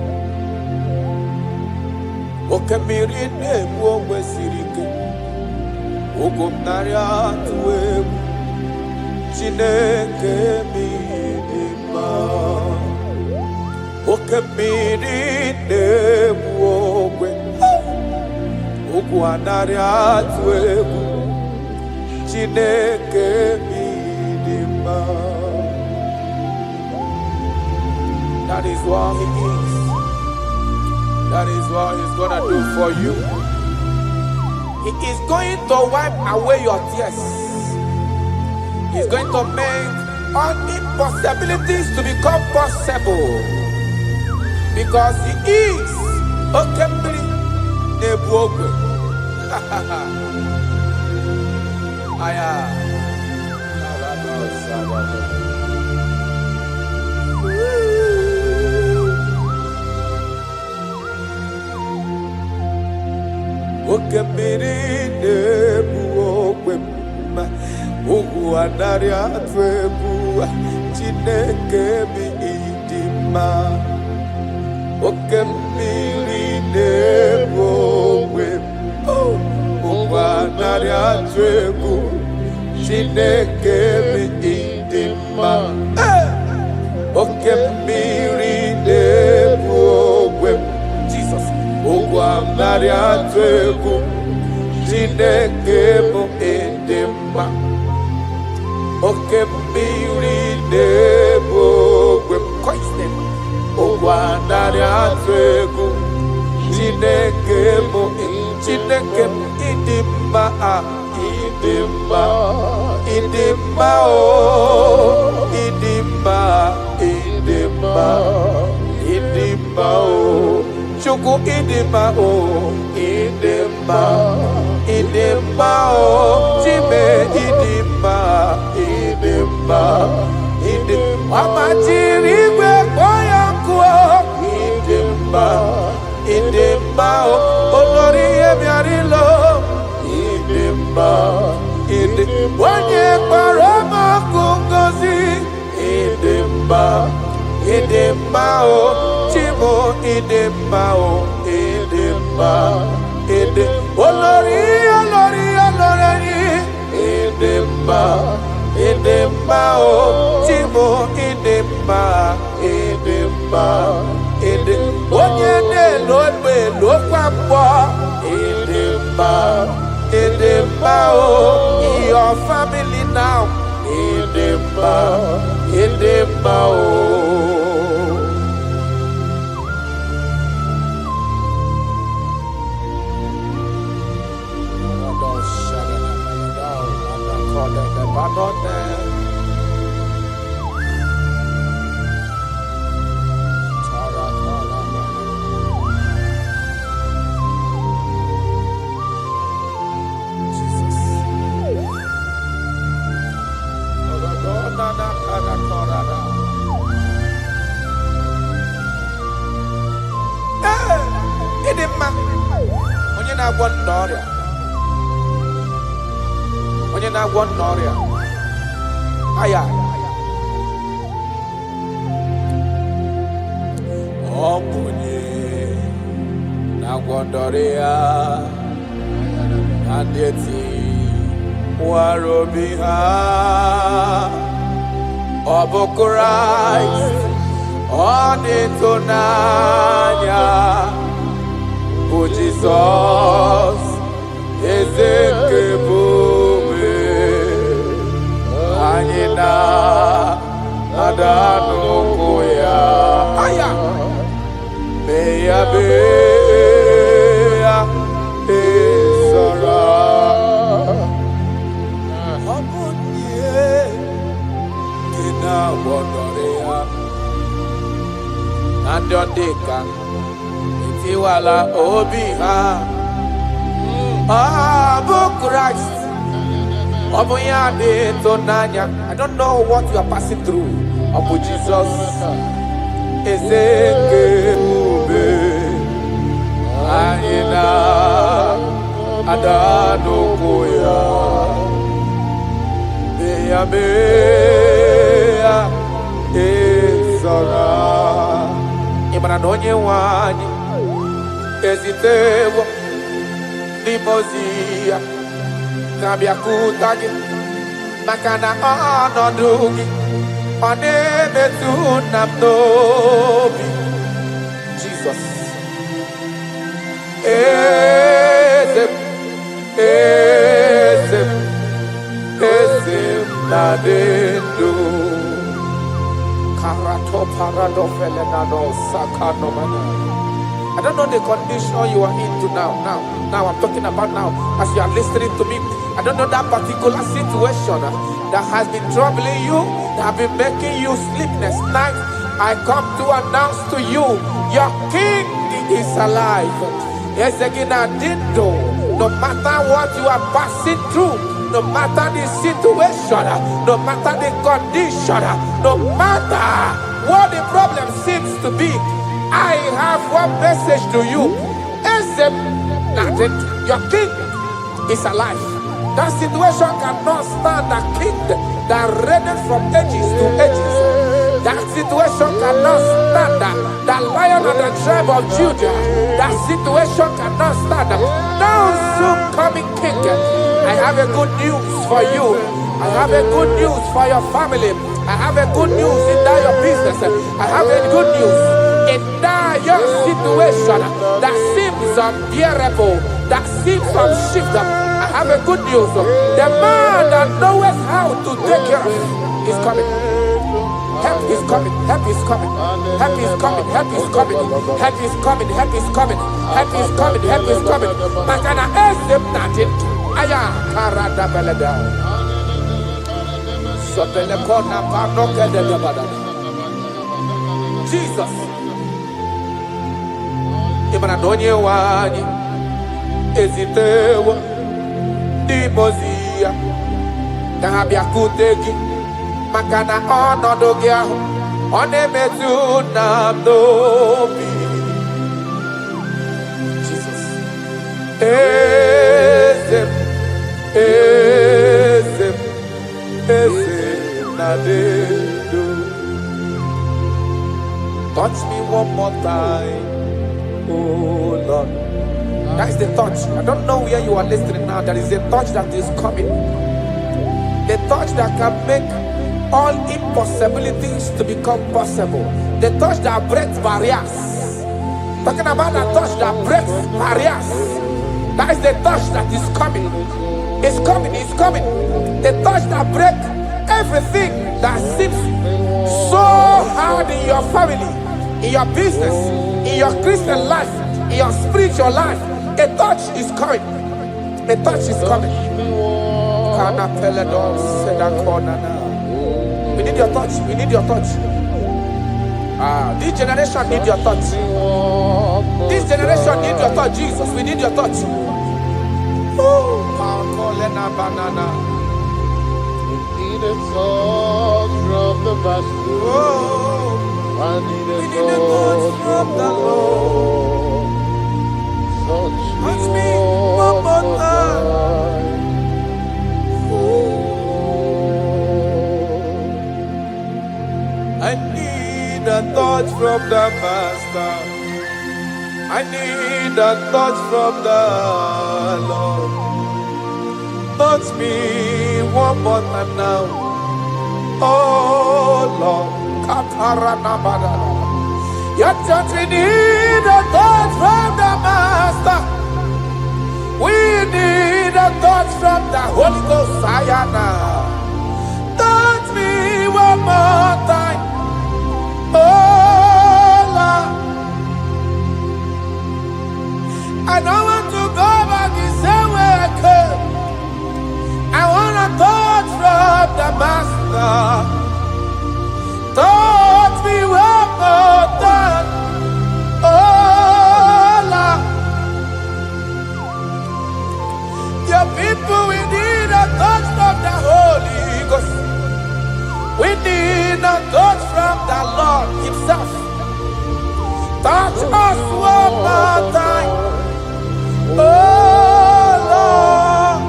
Okemiri ne wowe sirike Ugumnari atwe Chineke minima Okemiri ne wowe Ugumnari atwe Chineke minima That is what He is. That is what He's gonna do for you. He is going to wipe away your tears. He's going to make all impossibilities to become possible. Because He is Okembiri Nebuogwe. Aya. Okembiri Nebuogwe. Ugu anari atwebu Chineke bi idima. Okembiri Nebuogwe. Ugu anari atwebu Chineke bi idima. Okembiri Nebuogwe. Jesus. Ugu anari atwebu Chineke bi idima. Okembiri Nebuogwe. Koistem. Ogwanari atwegu. Chineke mo Chineke idima idima idima o idima idima idima o Chukwu idima o idima idima o Chime idima idima idima Amachiri gwe koyankuo idima idima o olori emiarilo idima idima onye kparama kungozi idima idima o Chimo idima o idima idima olori idima idima o Chimo idima idima idima onye na-elo egbe lokwa idima idima o your family now idima idima o onye na-agwọ n'ọrịa onye na-agwọ n'ọrịa aya ọ bụ onye na-agwọ n'ọrịa na ndị eti nwara obi ha ọ bụ Kraịst ọ na-eto n'anya bụ Jizọs eze nke emume anyị na-ada n'ụkwụ ya aya mee ya ezora ọ bụ ihe dị na-agwọdọrọ ya na ndị ọ dị ka etiwala obi ha ọ bụ Kraịst ọ bụ ya dị ịtụnanya. I don't know what you are passing through. Ọ bụ Jizọs eze nke emume anyị na-ada n'ụkwụ ya mee ya ezora. Ị mara na onye nwe anyị ezitewo n'ime ozi ya na-abịakwute gị maka na ọnọdụ gị ọ na-emetụ na m n'obi. Jizọs eze m eze m eze m na-adị ndụ Karato parado felenado sakanomana. I don't know the condition you are into now. Now I'm talking about now. As you are listening to me, I don't know that particular situation that has been troubling you, that have been making you sleepless nights. I come to announce to you, your king is alive. Yes, again, I didn't know. No matter what you are passing through, no matter the situation, no matter the condition, no matter what the problem seems to be, I have one message to you. Except that your king is alive. That situation cannot stand the king that reigned from ages to ages. That situation cannot stand the lion of the tribe of Judah. That situation cannot stand. Now soon coming king, I have a good news for you. I have a good news for your family. I have a good news in that your business. I have a good news in that your situation that seems unbearable, that seems unshifted. I have a good news. The man that knows how to take care of is coming. Help is coming, help is coming, help is coming, help is coming, help is coming, help is coming, help is coming, help is coming. Makana esem natin, aya karada beleda. So belekona panoke de debada. Jesus. Imana donye wani, ezitewa, di mozia, dahabia kuteki. Makana ọnọdụ gị ahụ ọ na-emetụ na n'obi. Jesus. Eze m, eze m, eze na dedo. Touch me one more time, oh Lord. That is the touch. I don't know where you are listening now. There is a touch that is coming. The touch that can make all impossibilities to become possible. The touch that breaks barriers. Talking about the touch that breaks barriers. That is the touch that is coming. It's coming, it's coming. The touch that breaks everything that seems so hard in your family, in your business, in your Christian life, in your spiritual life. A touch is coming. A touch is coming. We need your touch. We need your touch. This generation need your touch. This generation need your touch, Jesus. We need your touch. Banana. We need a touch from the master. I need a touch from the Lord. Touch me one more time. I need a touch from the Master. I need a touch from the Lord. Touch me one more time now. Oh Lord. Your touch, we need a touch from the Master. We need a touch from the Holy Ghost. Sayana. Touch me one more time. Oh Lord, I don't want to go back the same way I came. I want to touch from the Master. Touch me one more time. Oh Lord, your people, we need a touch from the Holy Ghost. We need a touch from the Lord Himself. Touch us one more time. Oh Lord.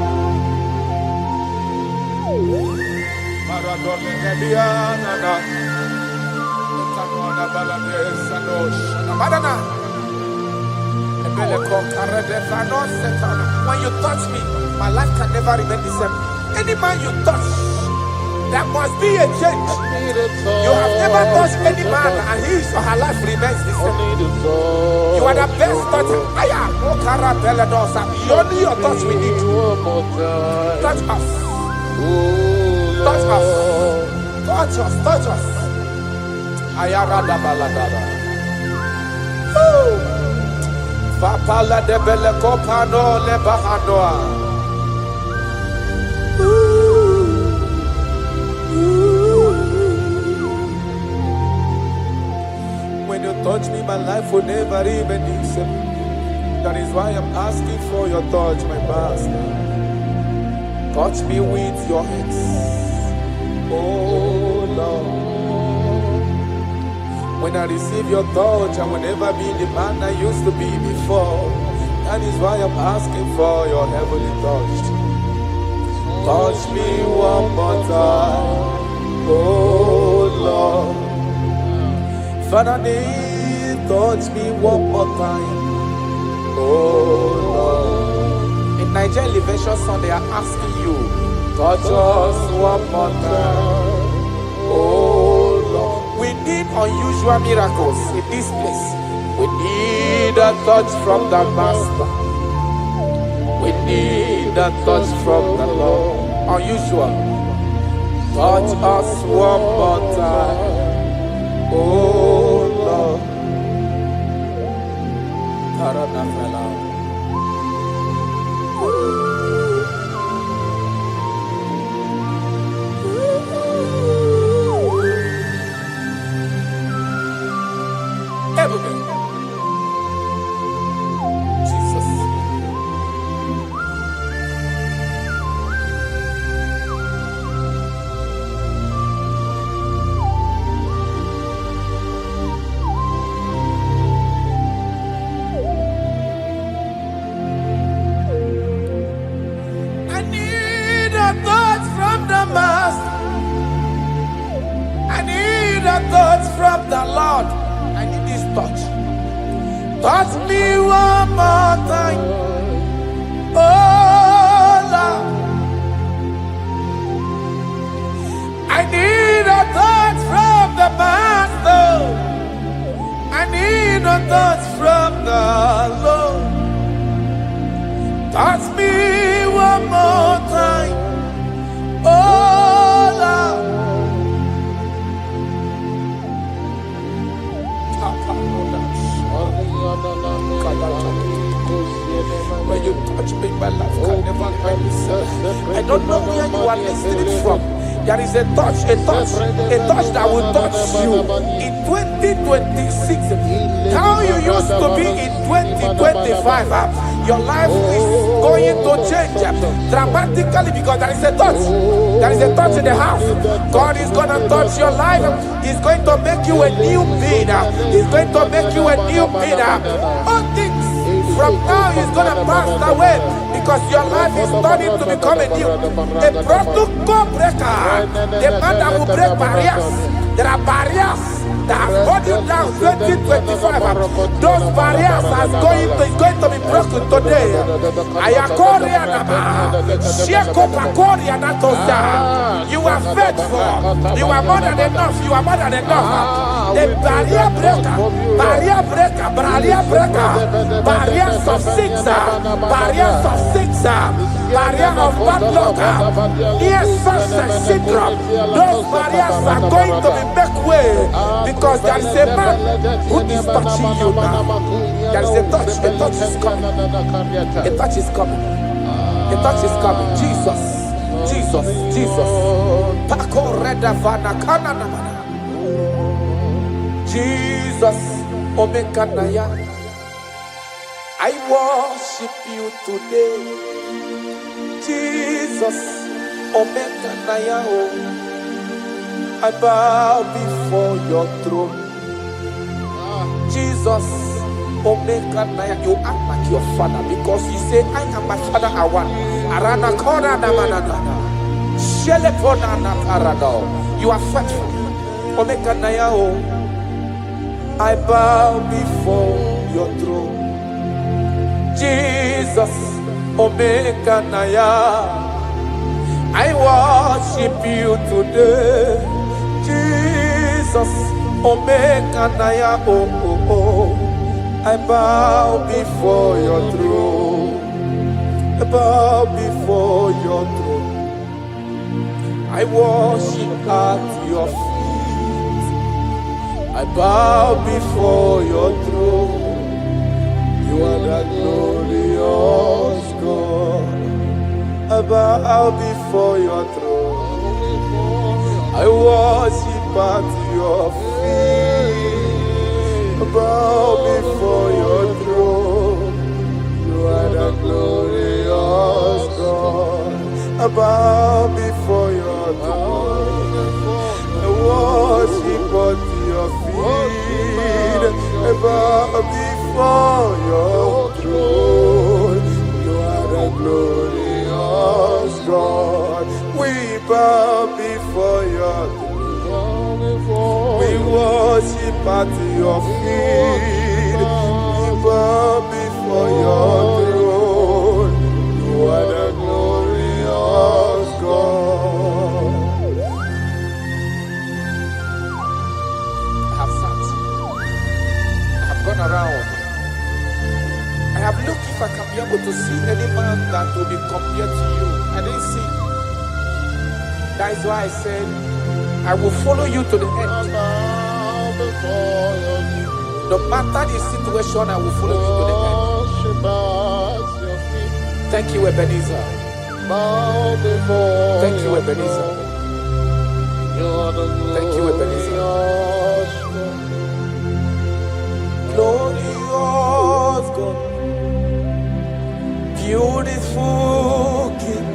When you touch me, my life can never remain the same. Any man you touch, there must be a change. You have never touched any man and his or her life remains the same. You are the best toucher. Only your touch we need. Touch us. Touch us. Touch us. Touch us. Ayarada baladara. Papala de bele copano le bahanoa. When you touch me, my life will never even be the same. That is why I'm asking for your touch, my master. Touch me with your hands, oh Lord. When I receive your touch, I will never be the man I used to be before. That is why I'm asking for your heavenly touch. Touch me one more time, oh Lord. Father, touch me one more time, oh Lord. In Nigeria Elevation Song, they are asking you, touch us one more time, oh Lord. We need unusual miracles in this place. We need a touch from the Master. We need a touch from the Lord. Unusual. Touch us one more time, oh Lord. Taranafela. Jesus. I need a touch from the Master. I need a touch from the Lord. I need this touch. Touch me one more time, oh Lord. I need a touch from the Master. I need a touch from the Lord. Touch me one more time, oh Lord. When you touch me, my life can never find itself. I don't know where you are listening from. There is a touch that will touch you in 2026. How you used to be in 2025, your life is going to change dramatically because there is a touch. There is a touch in the house. God is going to touch your life. He's going to make you a new being. He's going to make you a new being. All things from now is going to pass away because your life is turning to become a new. A protocol breaker. The man that will break barriers. There are barriers that have held you down 2025. Those barriers are going to be broken today. Ayakoria nama. Sheko pakoria natosa. You are faithful. You are more than enough. You are more than enough. The barrier breaker. Barrier breaker. Barrier breaker. Barriers of six. Barriers of six. Barrier of bad luck. Yes, success syndrome. Those barriers are going to be make way because there is a man who is touching you now. There is a touch. A touch is coming. A touch is coming. A touch is coming. Jesus. Jesus. Jesus. Pako reda vana kana namana. Jesus. Omeka naya. I worship you today. Jesus. Omeka naya. I bow before your throne. Jesus, Omeka Naya, you act like your father because you say, I am my father, I want. Arana Kora Namanana. Shelepona Nakarado. You are faithful. Omeka Naya, I bow before your throne. Jesus, Omeka Naya, I worship you today. Jesus, Omeka Naya, oh, oh, oh. I bow before your throne. I bow before your throne. I worship at your feet. I bow before your throne. You are the glorious God. I bow before your throne. I worship at your feet. I bow before your throne. You are the glorious God. I bow before your throne. I worship at your feet. I bow before your throne. You are the glorious God. We bow before your throne. We worship at your feet. We bow before your throne. You are the glorious God. I have sat. I have gone around. I have looked if I can be able to see any man that will be compared to you. I didn't see. That is why I said, I will follow you to the end. No matter the situation, I will follow you to the end. Thank you, Ebenezer. Thank you, Ebenezer. Thank you, Ebenezer. Glorious God, beautiful King,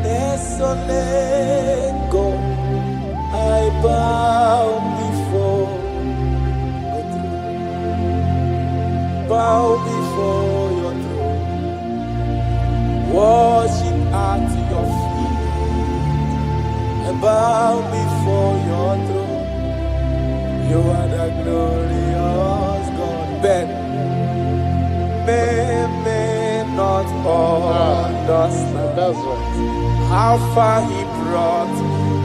excellent God, I bow before your throne. Bow before your throne. Worship at your feet. I bow before your throne. You are the glorious God. Ben, may not understand. That's right. How far he brought me.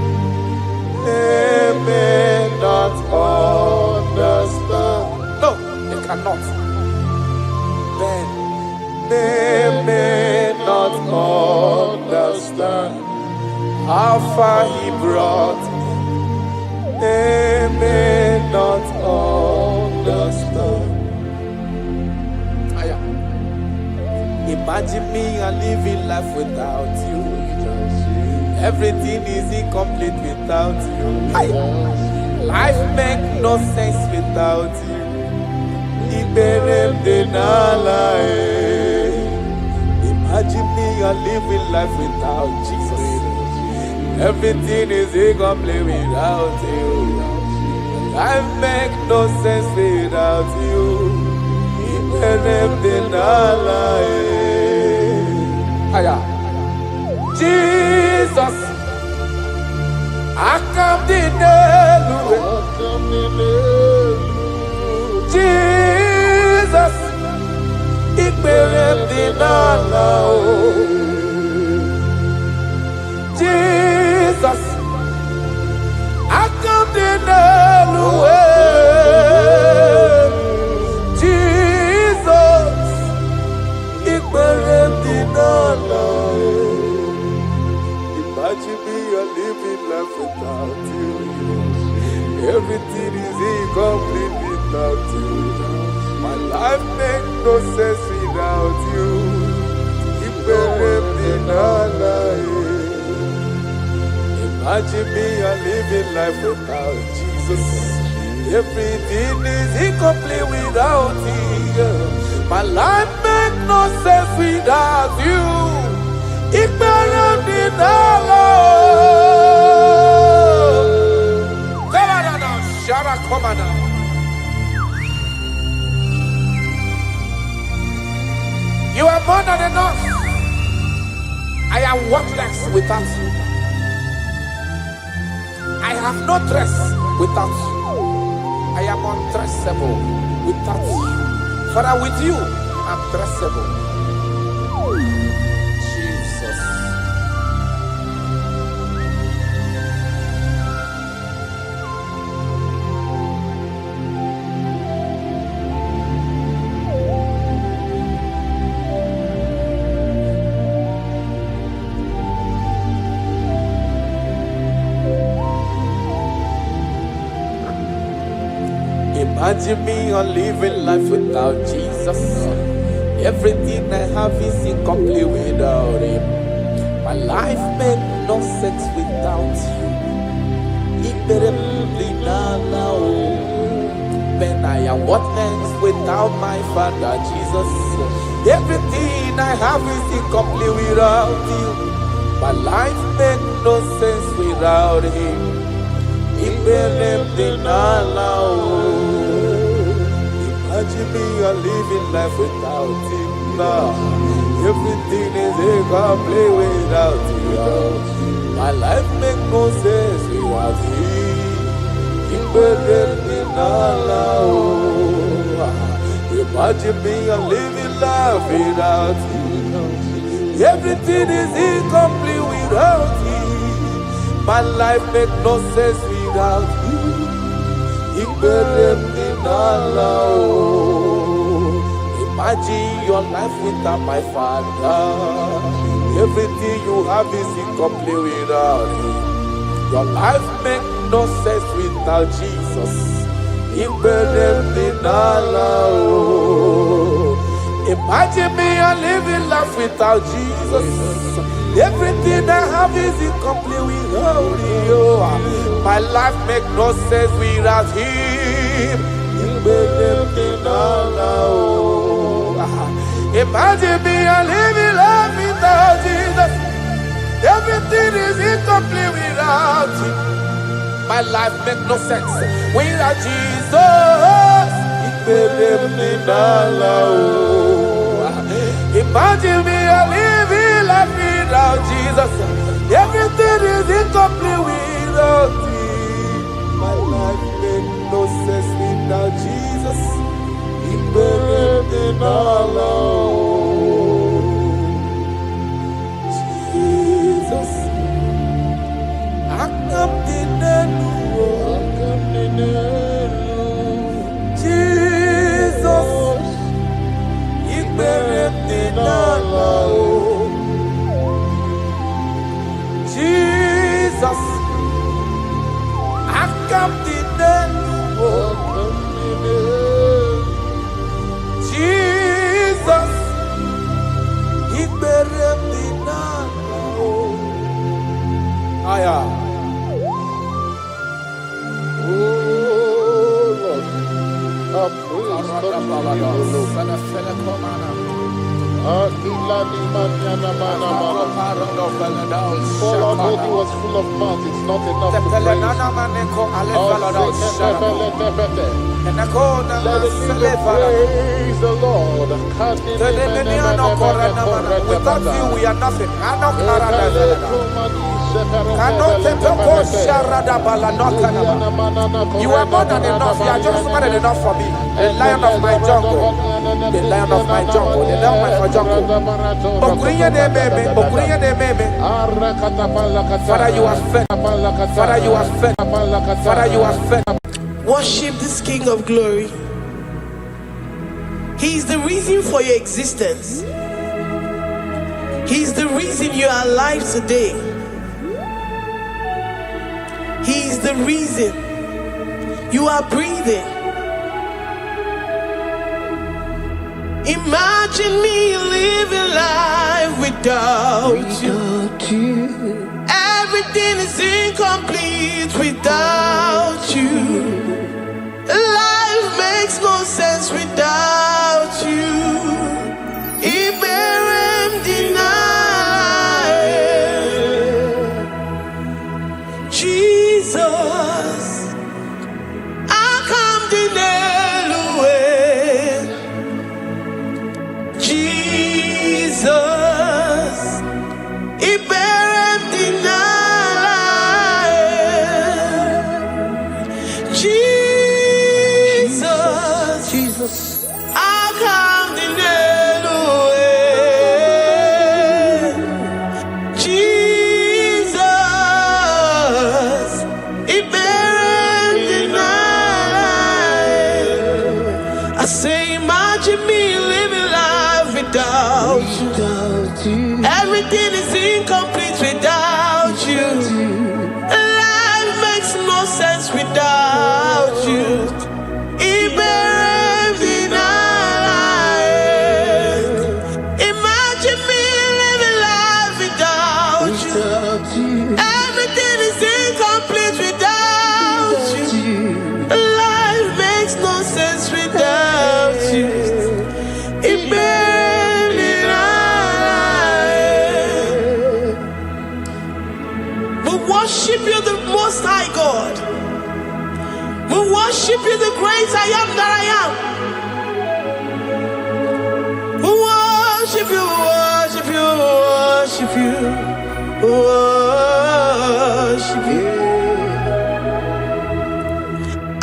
They may not understand. No, they cannot. Then they may not understand how far he brought me. They may not understand. Imagine me and living life without you. Everything is incomplete without you. Life makes no sense without you. Imagine me and living life without Jesus. Everything is incomplete without you. Life makes no sense without you. Jesus, I come to Jesus, Jesus, I come to Imagine me living life without you. Everything is incomplete without you. My life makes no sense without you. Imagine me living life without Jesus. Everything is incomplete without you. My life makes no sense without you. You are more than enough. I am worthless without you. I have no dress without you. I am undressable without you. Father, with you, I'm dressable. Jesus. Imagine me on living life without Jesus. Everything I have is incomplete without Him. My life made no sense without You. When I am worthless without my Father Jesus. Everything I have is incomplete without You. My life made no sense without Him. Imagine me a living life without Him. Everything is incomplete without You. My life makes no sense without Him. Imagine me a living life without You. Everything is incomplete without You. My life makes no sense without You. Imagine your life without my Father. Everything you have is incomplete without Him. Your life makes no sense without Jesus. Imagine me a living life without Jesus. Everything I have is incomplete without You. My life makes no sense without Him. Imagine me a living life without Jesus. Everything is incomplete without Him. My life makes no sense without Jesus. Imagine me a living life without Jesus. Everything is incomplete without Him. My life makes no sense without Jesus. Jesus, I come to Jesus, Jesus, I come to Jesus, Aya. Oh Lord, our praise comes from You, For our body was full of mouth, it's not enough to praise. Let it be the praise the Lord. Without You, we are nothing. You are more than enough. You are just more than enough for me. The lion of my jungle. The lion of my jungle. The lion of my jungle. Father, You are fed. Father, You are fed. Father, You are fed. Worship this King of Glory. He is the reason for your existence. He is the reason you are alive today. He is the reason you are breathing. Imagine me living life without You. Everything is incomplete without You. Life makes no sense without You. Iberem deny. Jesus, I come deny. Jesus, Iberem deny. Jesus, I come deny. Jesus, Iberem. Most High God. We worship you, the great I am that I am. We worship you, worship you, worship you, worship you.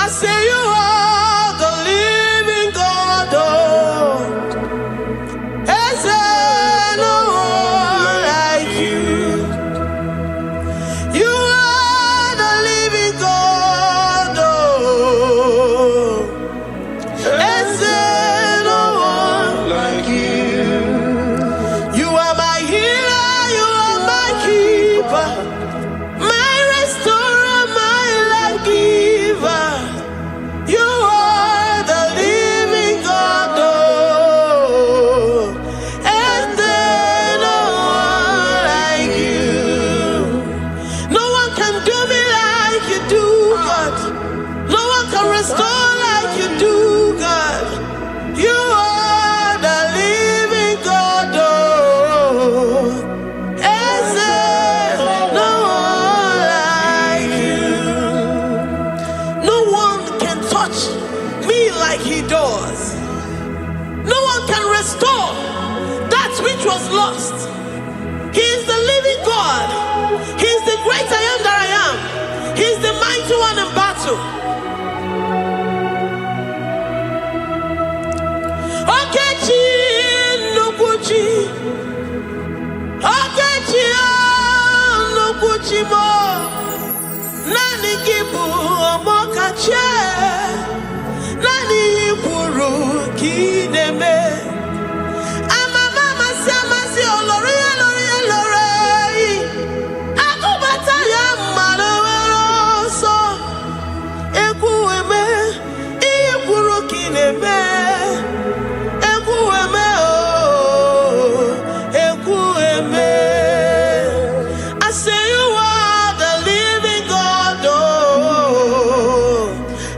I say you are the living God. Is there no one like you? You are the living God. Is there no one like you? You are my healer, you are my keeper, my restorer, my life giver. You are the living God. And there no one like you. No one can do me like you do, God. No one can restore like you do, God. You are the living God. And there no one like you. No one can touch me like he does. No one can restore that which was lost. He is the living God. He is the great I am that I am. He is the mighty one in battle. Okechi Nukuchi. Okechi Nukuchi mo. Nani kibu omokache. Nani iburu kineme. Ama mama si olori elori elori. Akubata ya malowero so. Ekueme iburu kineme. Ekueme oh. Ekueme. I say you are the living God. Oh.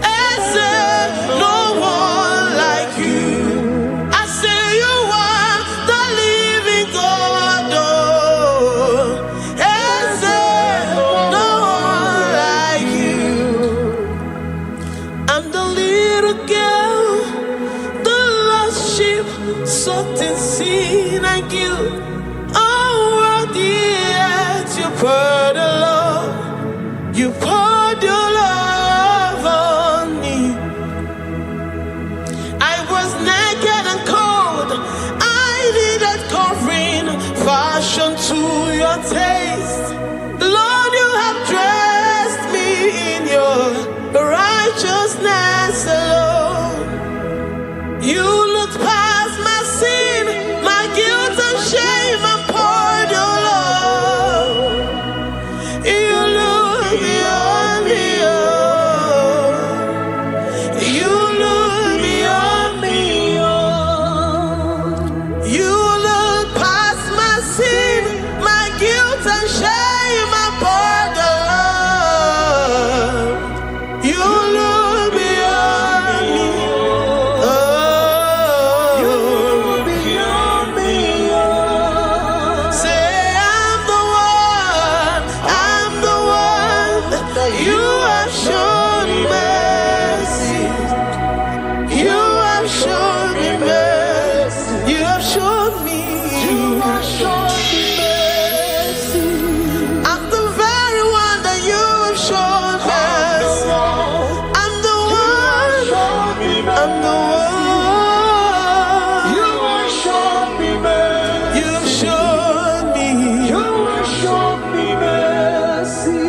I say no one like you. I say you are the living God. Oh. I say no one like you. I'm the little girl, the lost sheep, soaked in sin and guilt. Oh, worthy yet you poured your love. You poured your love on me. I was naked and cold. I needed covering, fashioned to your taste. Lord, you have dressed me in your righteousness alone. You looked past my sin, my guilt and shame, and poured your love. You look beyond me, oh. You look beyond me, oh. You look past my sin, my guilt and shame, and poured your love. You look beyond me, oh. You look beyond me, oh. Say I'm the one, I'm the one. You have shown mercy. You have shown me mercy. You have shown me. You have shown me mercy. I'm the very one that you have shown mercy. I'm the one. I'm the one. You have shown me mercy. You have shown me. You have shown me mercy.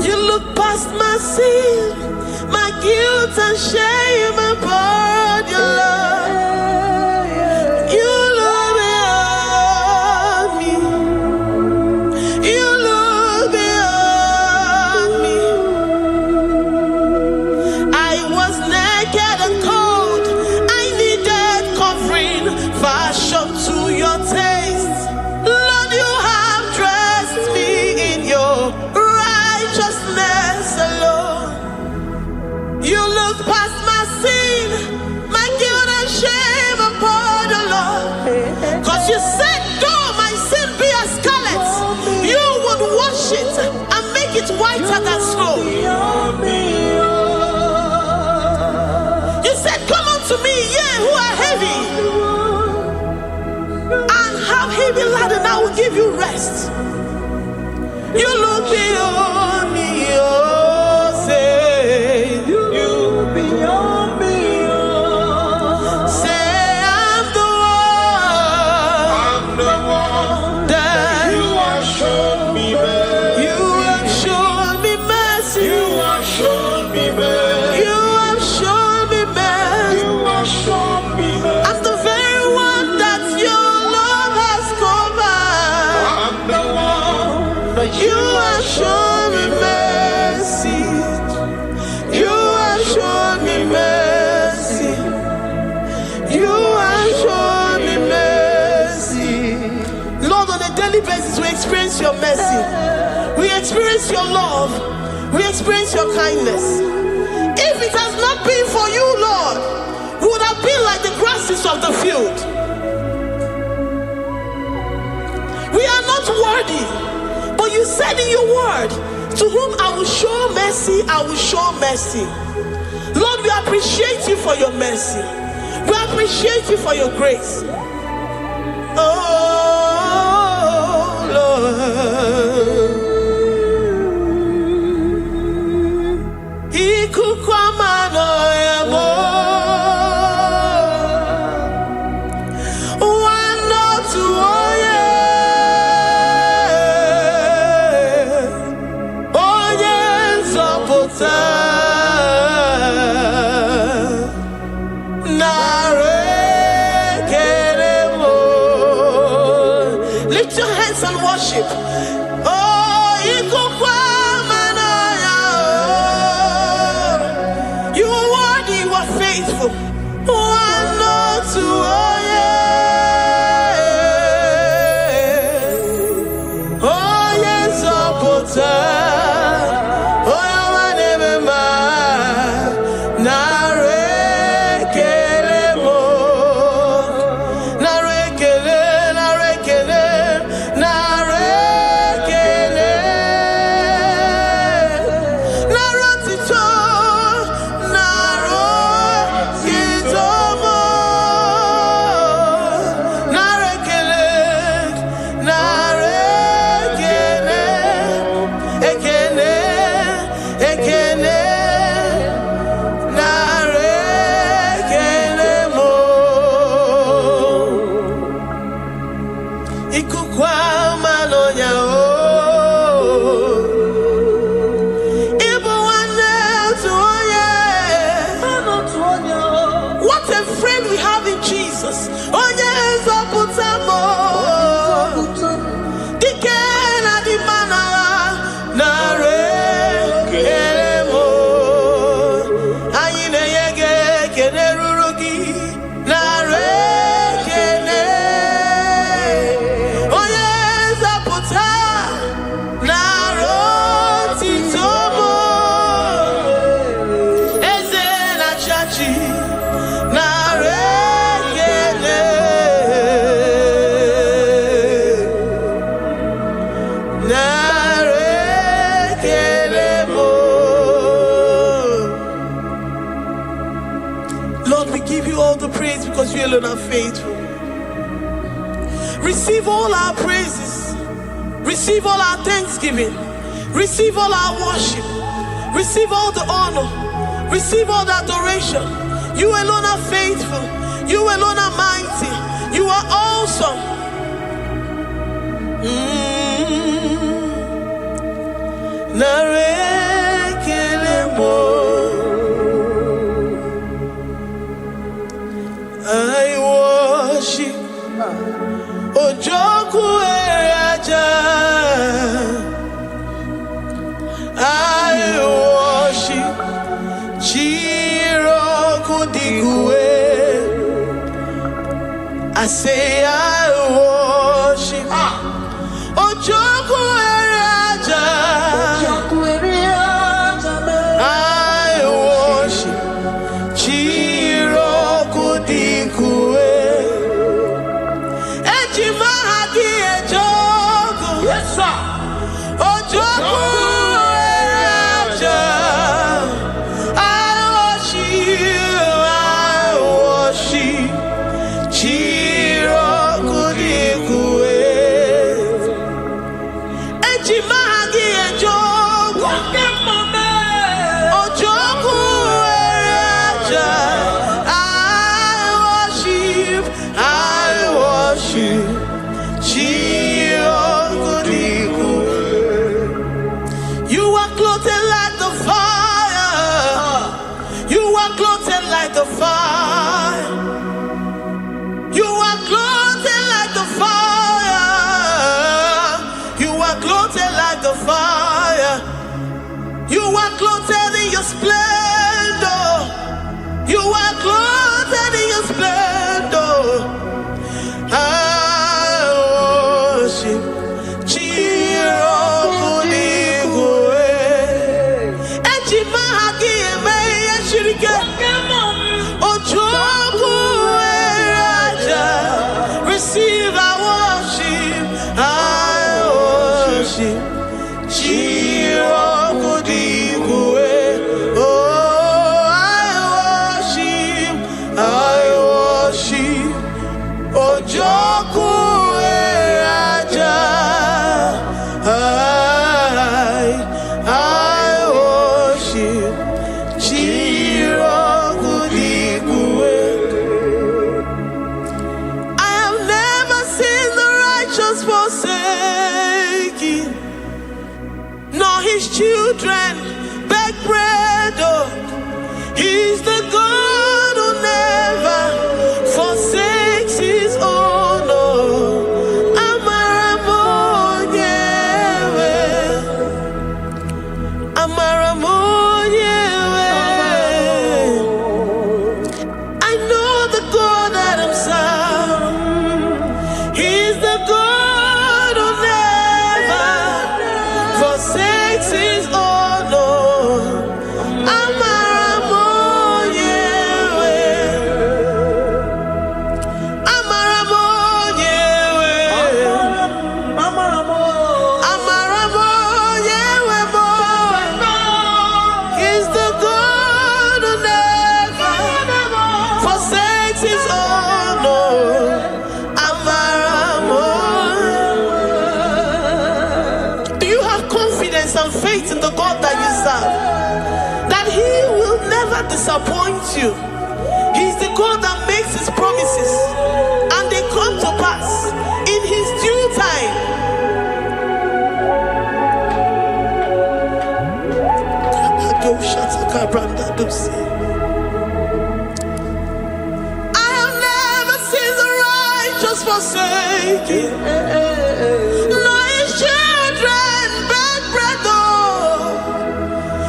You look past my sin, my guilt and shame, and poured your love. You look beyond me. You look beyond me. I was naked and cold. I needed covering, fashioned to your taste. Lord, you have dressed me in your righteousness alone. You look past my make it whiter than snow. You said, come unto me, ye who are heavy, and have heavy laden, I will give you rest. You look beyond me, oh, say, you beyond me, oh. Say, I'm the one that you have shown me mercy. You have shown me mercy. You have shown me mercy. You have shown me mercy. You have shown me mercy. I'm the very one that your love has covered. I'm the one that you have shown me mercy. You have shown me mercy. You have shown me mercy. Lord, on a daily basis, we experience your mercy. We experience your love. We experience your kindness. If it has not been for you, Lord, we would have been like the grasses of the field. We are not worthy, but you said in your word, to whom I will show mercy, I will show mercy. Lord, we appreciate you for your mercy. We appreciate you for your grace. Oh, Lord. Ikukwamano yamo. Wano tuoye. Oye nzọpụta. Narekelemo. Lift your hands and worship. Oh, ikukwamano yamo. You are worthy, you are faithful. Wano tuoye. Oye nzọpụta. Oye nwanebema. Narekelemo. Narekele, narekele, narekele. Narotito, narotitomo. Narekele, narekele. Ekele, ekele. Narekelemo. Ikukwamano yao. Ibu wane tuoye. What a friend we have in Jesus. Onye nzọpụtamo. Dike na dimana. Narekelemo. Anyị na-enye gị ekele ruru gị. Narekele. Onye nzọpụta. Narotitomo. Eze na chachi. Narekele. Narekelemo. Lord, we give you all the praise because you alone are faithful. Receive all our praises. Receive all our thanksgiving. Receive all our worship. Receive all the honor. Receive all the adoration. You alone are faithful. You alone are mighty. You are awesome. Narekelemo. I worship Ojoku Eraja. I worship Chiroku Digwe. I say I worship Ojoku Eraja. I worship Chiroku Digwe. Ejimahagi Ejoku. Yes, sir. Ojoku clothed like the fire. You are clothed like the fire. You are clothed like the fire. You are clothed like the fire. You are clothed in your splendor. You are clothed in your splendor. I worship receive our worship. I worship. Oh, I worship. Ojoku Raja. I worship. Forsaken, nor his children beg bread. Oh, he's the God who never forsakes his own. Oh, I know the God that I'm serving. He's the God his own. He's the God who never forsakes his own. Do you have confidence and faith in the God that you serve, that he will never disappoint you? He's the God that makes his promises and they come to pass in his due time. I have never seen the righteous forsaken, nor his children beg bread.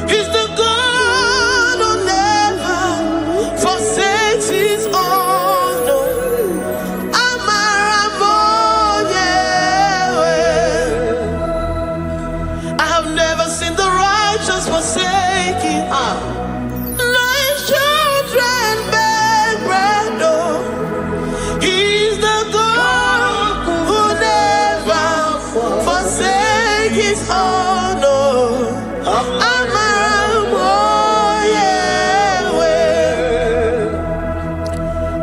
He's the God who never forsakes his own. I have never seen the righteous forsaken, nor his children beg bread. He's the God who never forsakes his own.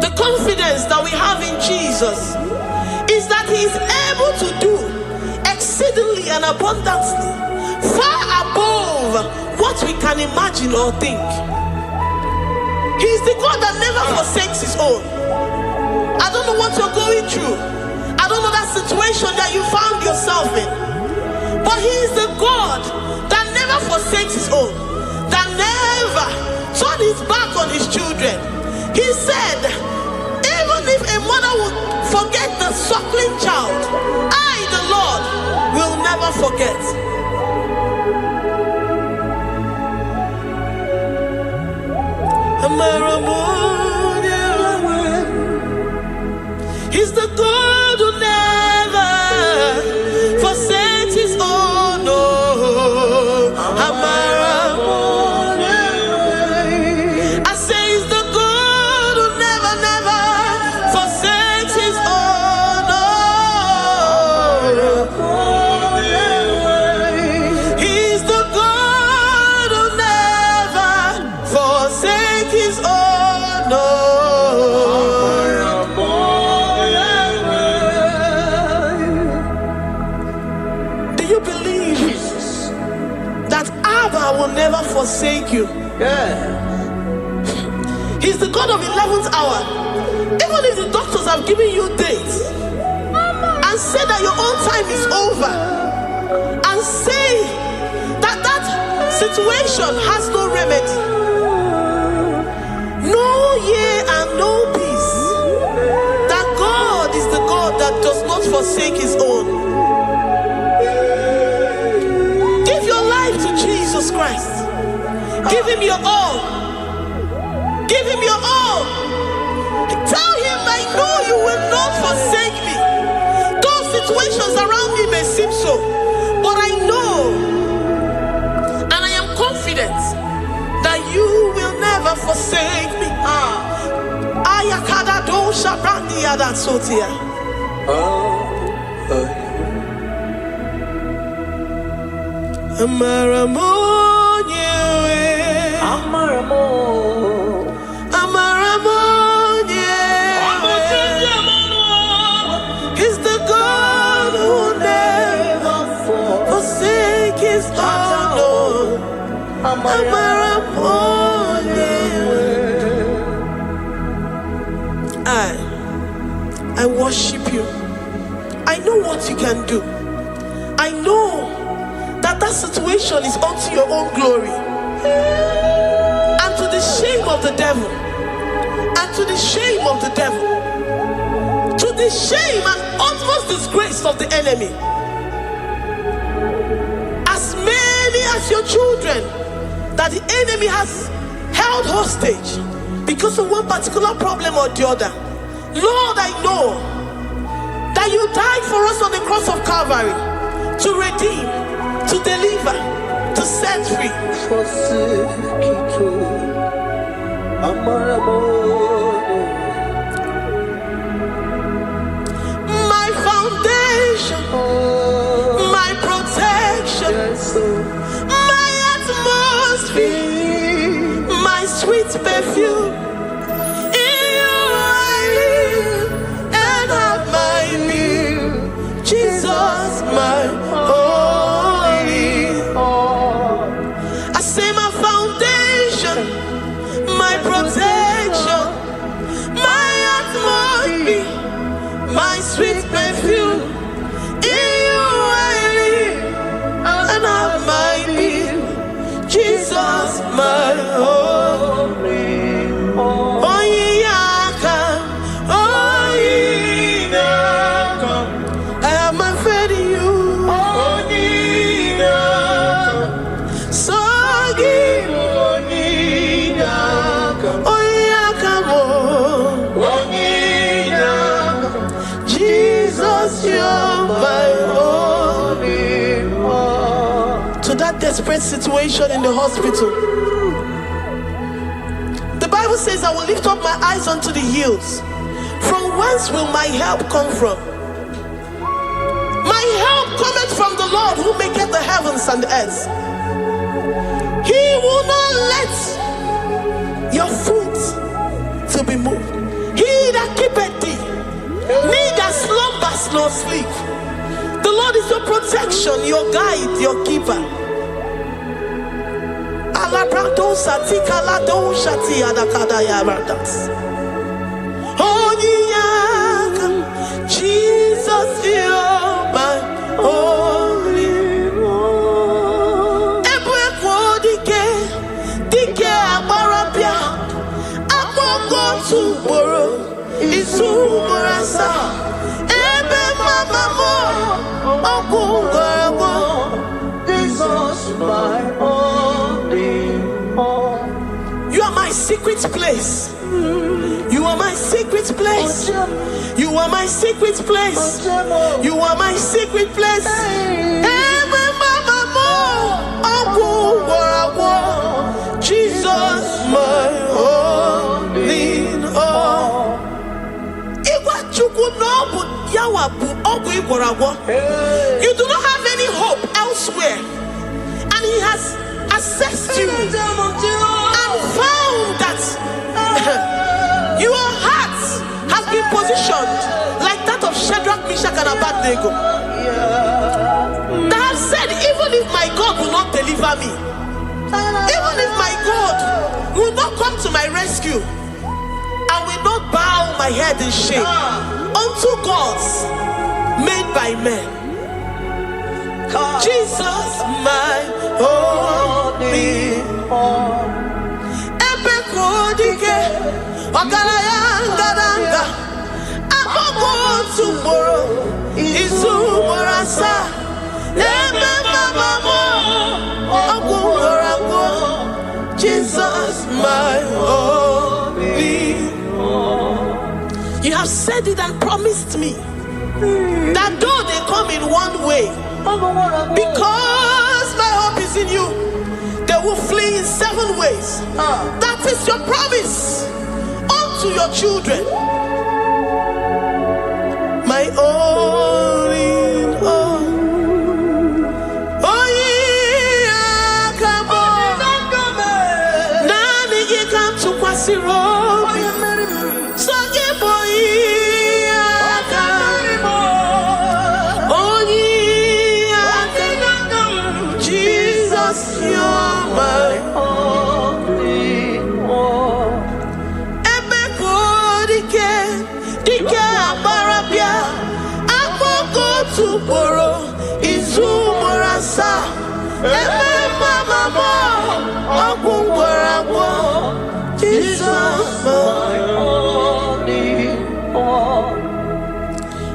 The confidence that we have in Jesus is that he is able to do exceedingly and abundantly, far above what we can imagine or think. He is the God that never forsakes his own. I don't know what you're going through. I don't know that situation that you found yourself in. But he is the God that never forsakes his own, that never turned his back on his children. He said, even if a mother would forget the suckling child, I, the Lord, will never forget. He's the God who never forsakes his own. I say he's the God who never forsakes his own. He's the God who never forsakes his own. Do you believe that Abba will never forsake you? He's the God of 11th hour. Even if the doctors have given you dates and said that your own time is over, and say that situation has no remedy, no year and no peace, that God is the God that does not forsake his own. Give your life to Jesus Christ. Give him your all. Give him your all. Tell him, I know you will not forsake me. Those situations around me may seem so, but I know and I am confident that you will never forsake me. Ayakada do shabrandi ada sotia. Amaramonye, Amaramonye. He's the God who never forsake his own. Amaramonye. I worship you. I know what you can do. I know that situation is unto your own glory and to the shame of the devil, and to the shame of the devil, to the shame and utmost disgrace of the enemy. As many as your children that the enemy has held hostage because of one particular problem or the other, Lord, I know that you died for us on the cross of Calvary to redeem, to deliver, to set free. My foundation, my protection, my atmosphere, my sweet perfume. In you I live and have my being. Jesus, my my sweet perfume. In you I live and have my being. Jesus, my only. Oh, I have my faith in you. So give. You're my only all. To that desperate situation in the hospital, the Bible says, I will lift up my eyes unto the hills. From whence will my help come from? My help cometh from the Lord who maketh the heavens and the earth. He will not let your foot to be moved. He that keepeth thee, neither slumbers nor sleep. The Lord is your protection, your guide, your keeper. Jesus, you're my only one. You are my secret place. You are my secret place. You are my secret place. You are my secret place. Jesus, my only all. You do not have any hope elsewhere, and He has assessed you and found that your heart has been positioned like that of Shadrach, Meshach, and Abednego. That have said, even if my God will not deliver me, even if my God will not come to my rescue, I will not bow my head in shame unto gods made by men. Jesus, my only Wagaranga, Akoko tomorrow, Isu Morasa, Jesus, my only. You have said it and promised me that though they come in one way, because my hope is in you, they will flee in 7 ways. That is your promise unto your children. My only.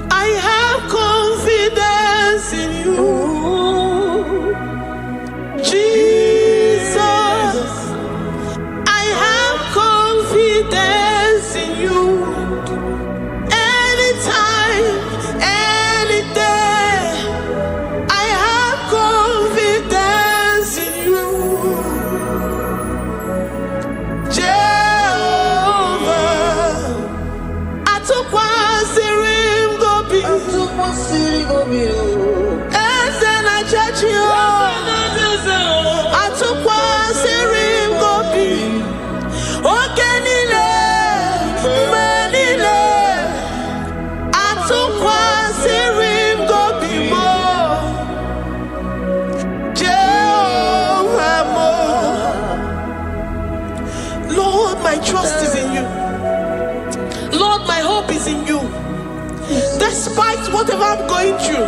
I have confidence in you, Jesus. I have confidence in you. Anytime, any day, I have confidence in you. Lord, my trust is in you. Lord, my hope is in you. Despite whatever I'm going through,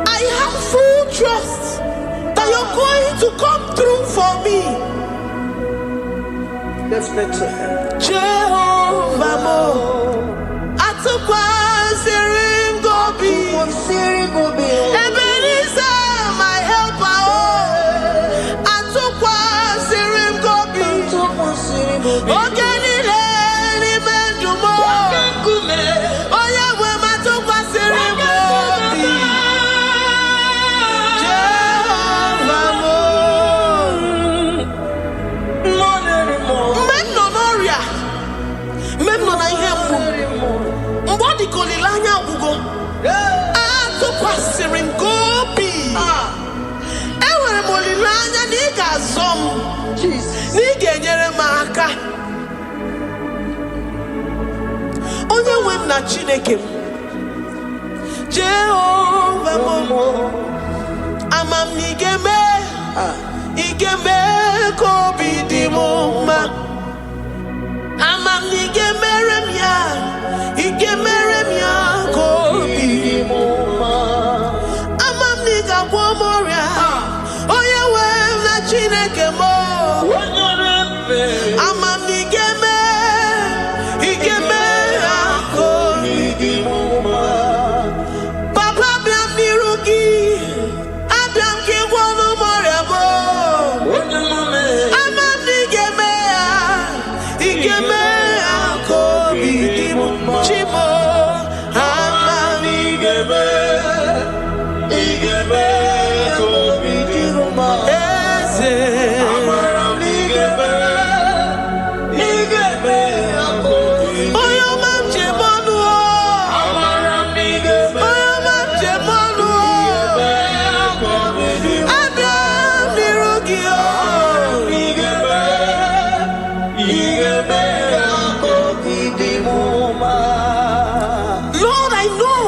I have full trust that you're going to come through for me. Let's make to him. Jehovah Mo, Atukwa Sirim Gobi, Ebenezer, my helper, Atukwa Sirim Gobi, Ogenile, Nimendumo, Oyawe Matukwa Sirim Gobi, Jehovah Mo, Memnonoria, Memnona Ihembu, Mbodi Kolilanya Bugo, Atukwa Sirim Gobi, Ewe Molilanya Niga Zom, Niga Nyere Maka. Onye nwe m na Chineke m, Jehovah Mo, amam n'igeme, igeme ka obi dị m mma. Amam n'igemere m ya, igemere m ya ka obi dị m mma. Amam n'igagwọ m ọrịa, onye nwe m na Chineke m. Amam n'igeme, igeme ya ka obi dị m mma. Papa bịam n'iru gị, abịam ka ịgwọ ọnụ m ọrịa m. Amam n'igeme ya, igeme ya ka obi dị m mma. Chimo, amam n'igeme, igeme ka obi dị m mma. Eze, amam n'igeme, igeme ya ka obi dị m mma. Onye ọma m jem ọnụ, amam n'igeme, onye ọma m jem ọnụ, igeme ya ka obi dị m mma. Abịam n'iru gị, igeme, igeme ya ka obi dị m mma. Lord, I know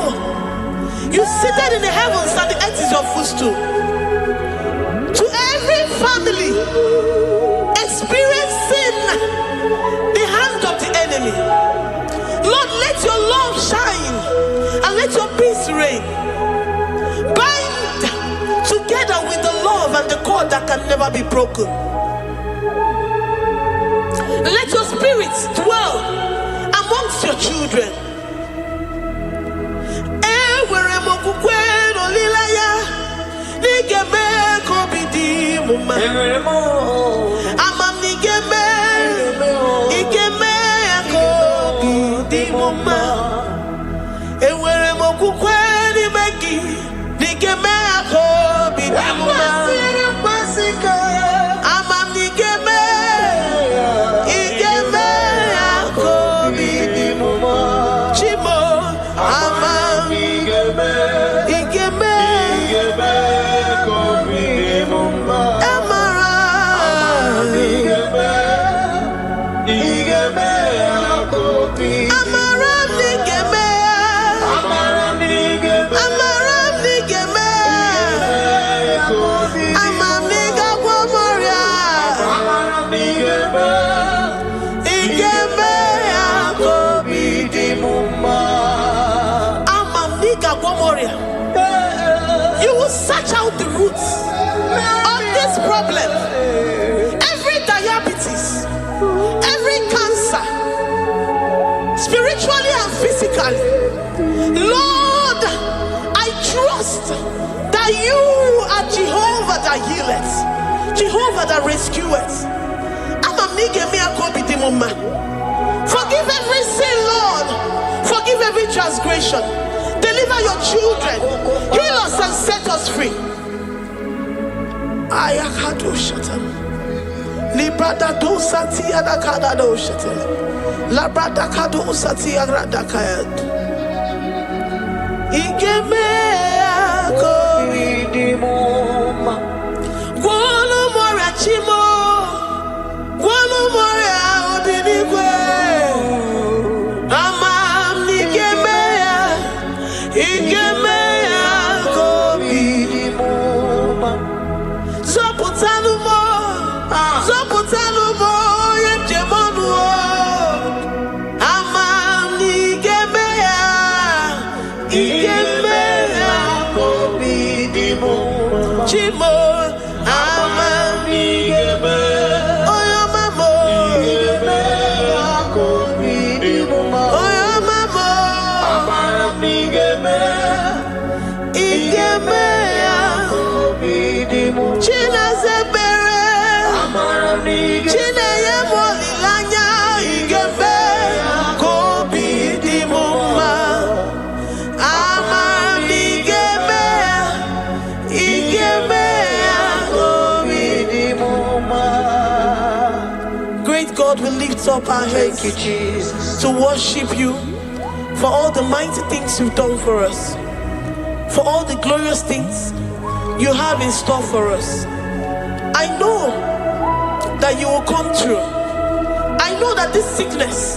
you seated in the heavens and the earth is your footstool. To every family experiencing the hand of the enemy, Lord, let your love shine and let your peace reign. Bind together with the love and the cord that can never be broken. Let your spirit dwell amongst your children. You will search out the roots of this problem. Every diabetes, every cancer, spiritually and physically. Lord, I trust that you are Jehovah that healeth, Jehovah that rescueth. Forgive every sin, Lord. Forgive every transgression. Deliver your children. Heal us and set us free. Ayakado shata. Librada do sati adakada do shata. Labrada kado sati agrada kayad. Igeme akoridimoma. Guano mora chimo. Guano mora odinigwe. God, we lift up our heads. Thank you, Jesus, to worship you for all the mighty things you've done for us, for all the glorious things you have in store for us. I know that you will come through. I know that this sickness,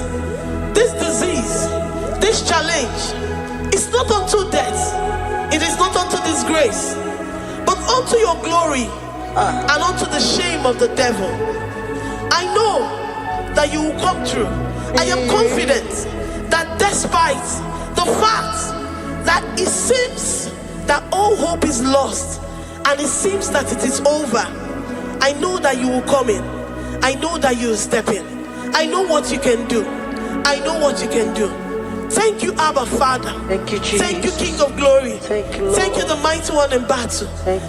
this disease, this challenge is not unto death, it is not unto disgrace, but unto your glory and unto the shame of the devil. I know that you will come through. I am confident that despite the fact that it seems that all hope is lost and it seems that it is over, I know that you will come in. I know that you will step in. I know what you can do. I know what you can do. Thank you, Abba Father. Thank you, Jesus. Thank you, King of Glory. Thank you, Lord. Thank you, the mighty one in battle.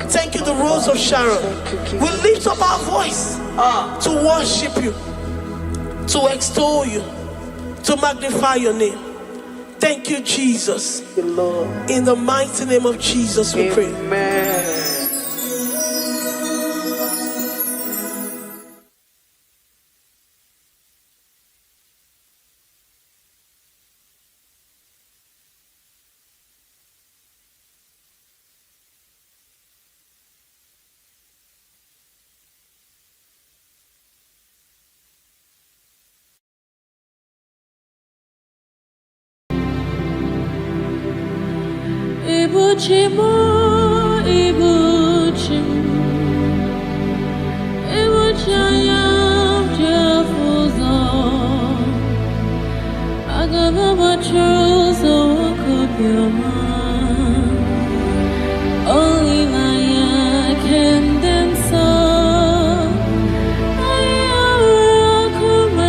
Thank you, the Rose of Sharon. Thank you, We lift up our voice to worship you, to extol you, to magnify your name. Thank you, Jesus. Thank you, Lord. In the mighty name of Jesus, we pray. Amen. Ibuchimo, Ibuchim, Ibuchayam, Jefuzo, Agababa Chuzo, Kopioma, only Maya can dance. I am a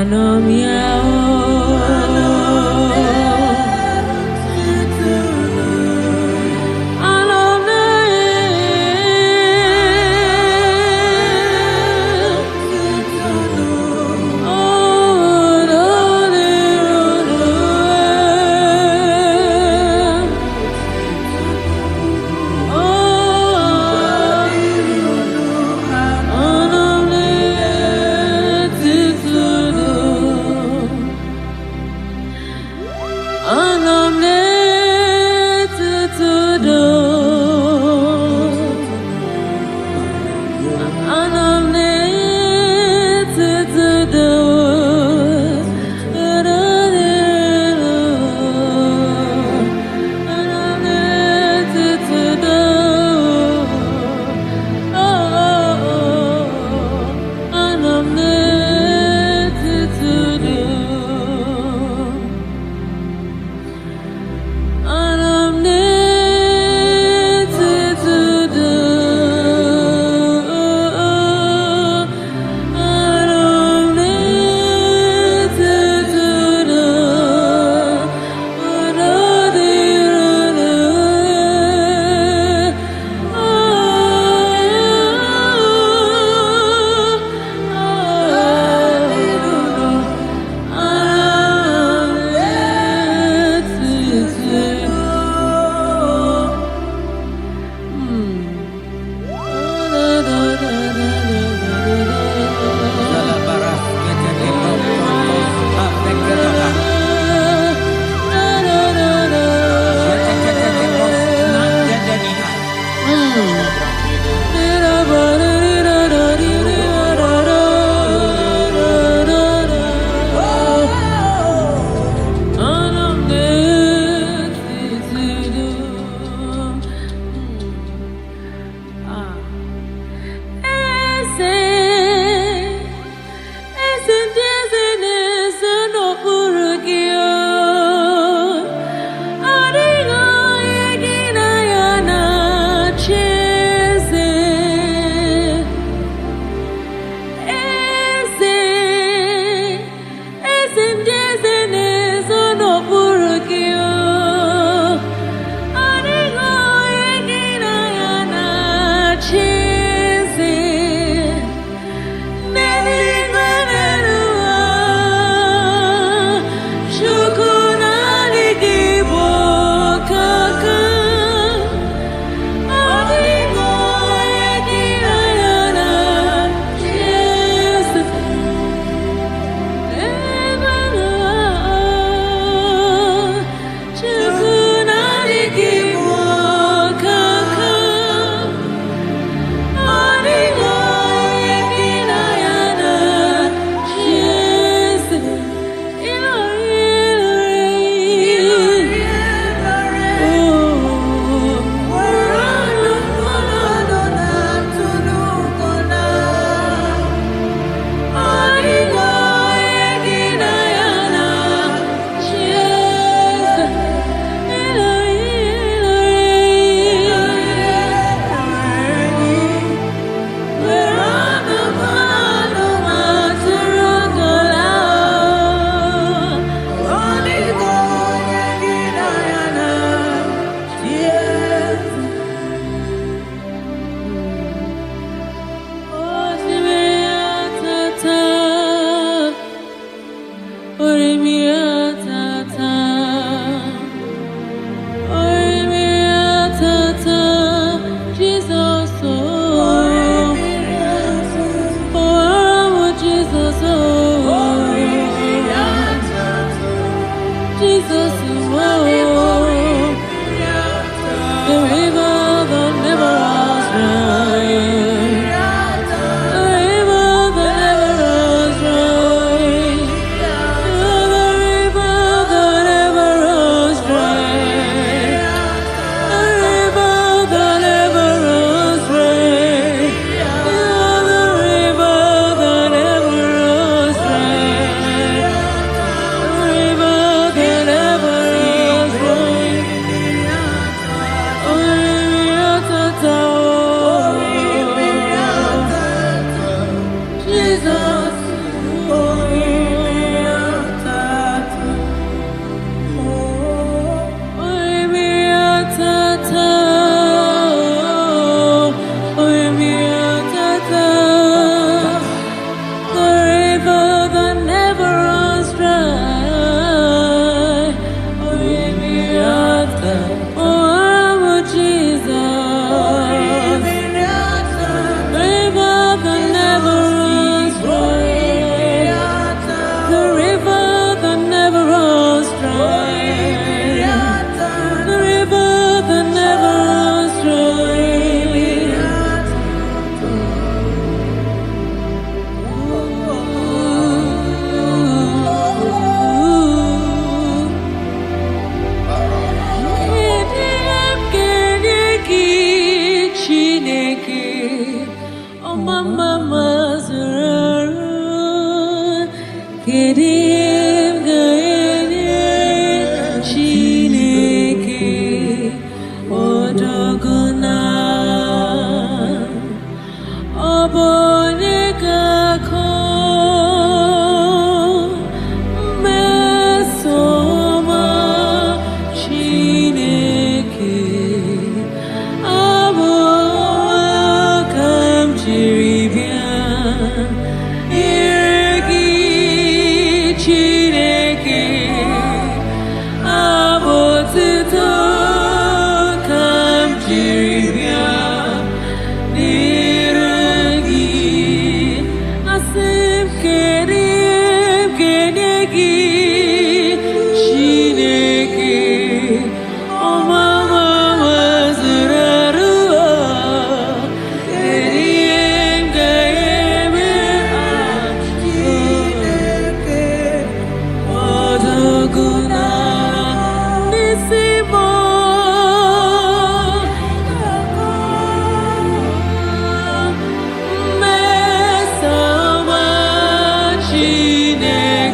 Anomia,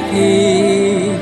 Chineke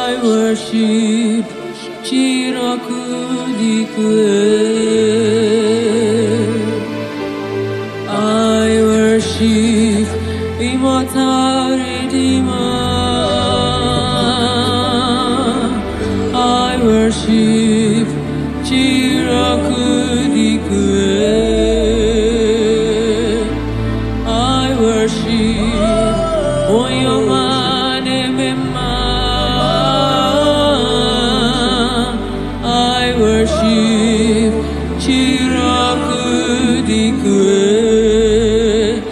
I worship I worship immortal Redeemer. I worship Chirakudikue. I worship Oyomane Mema. I worship Chirakudikue.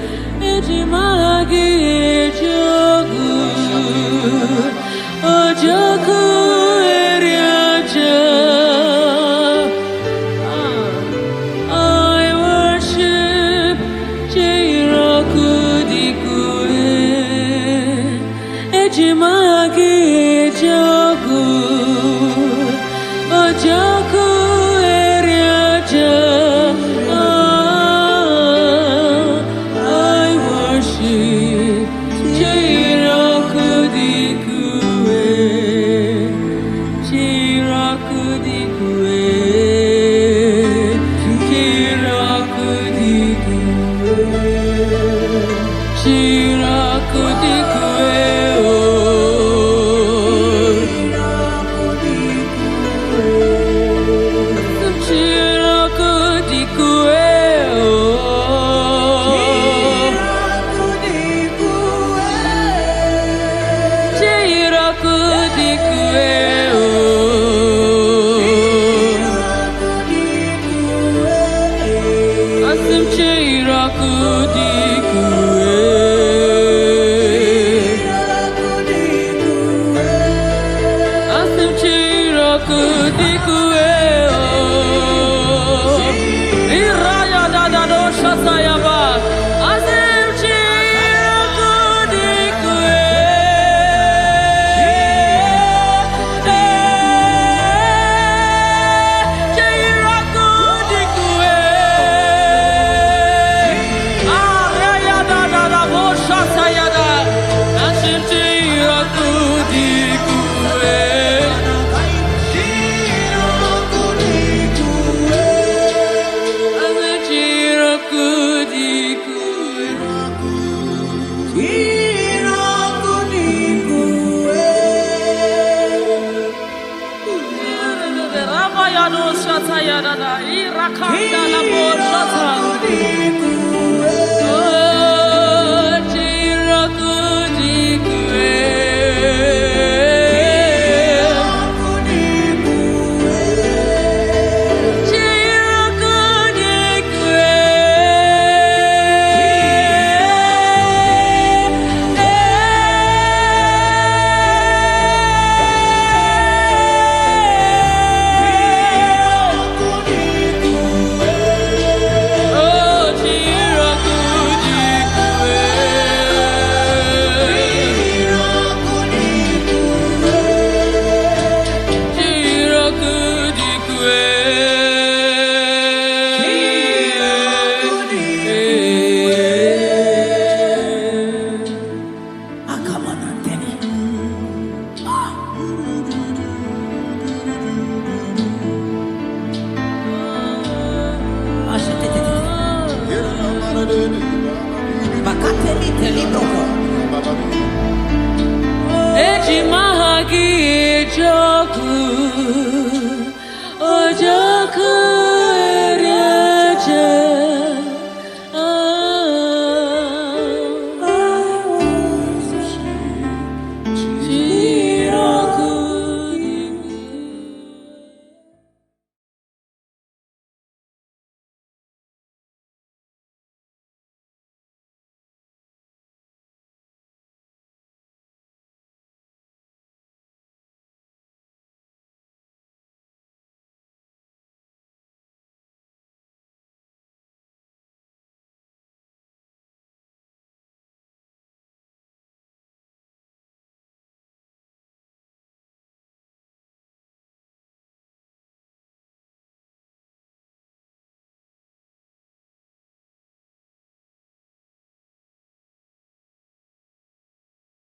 Ejimagi ejogu, ojogu eriaja. I worship Chirakudikue. Ejimagi ejogu, ojogu eriaja. Eji mahagi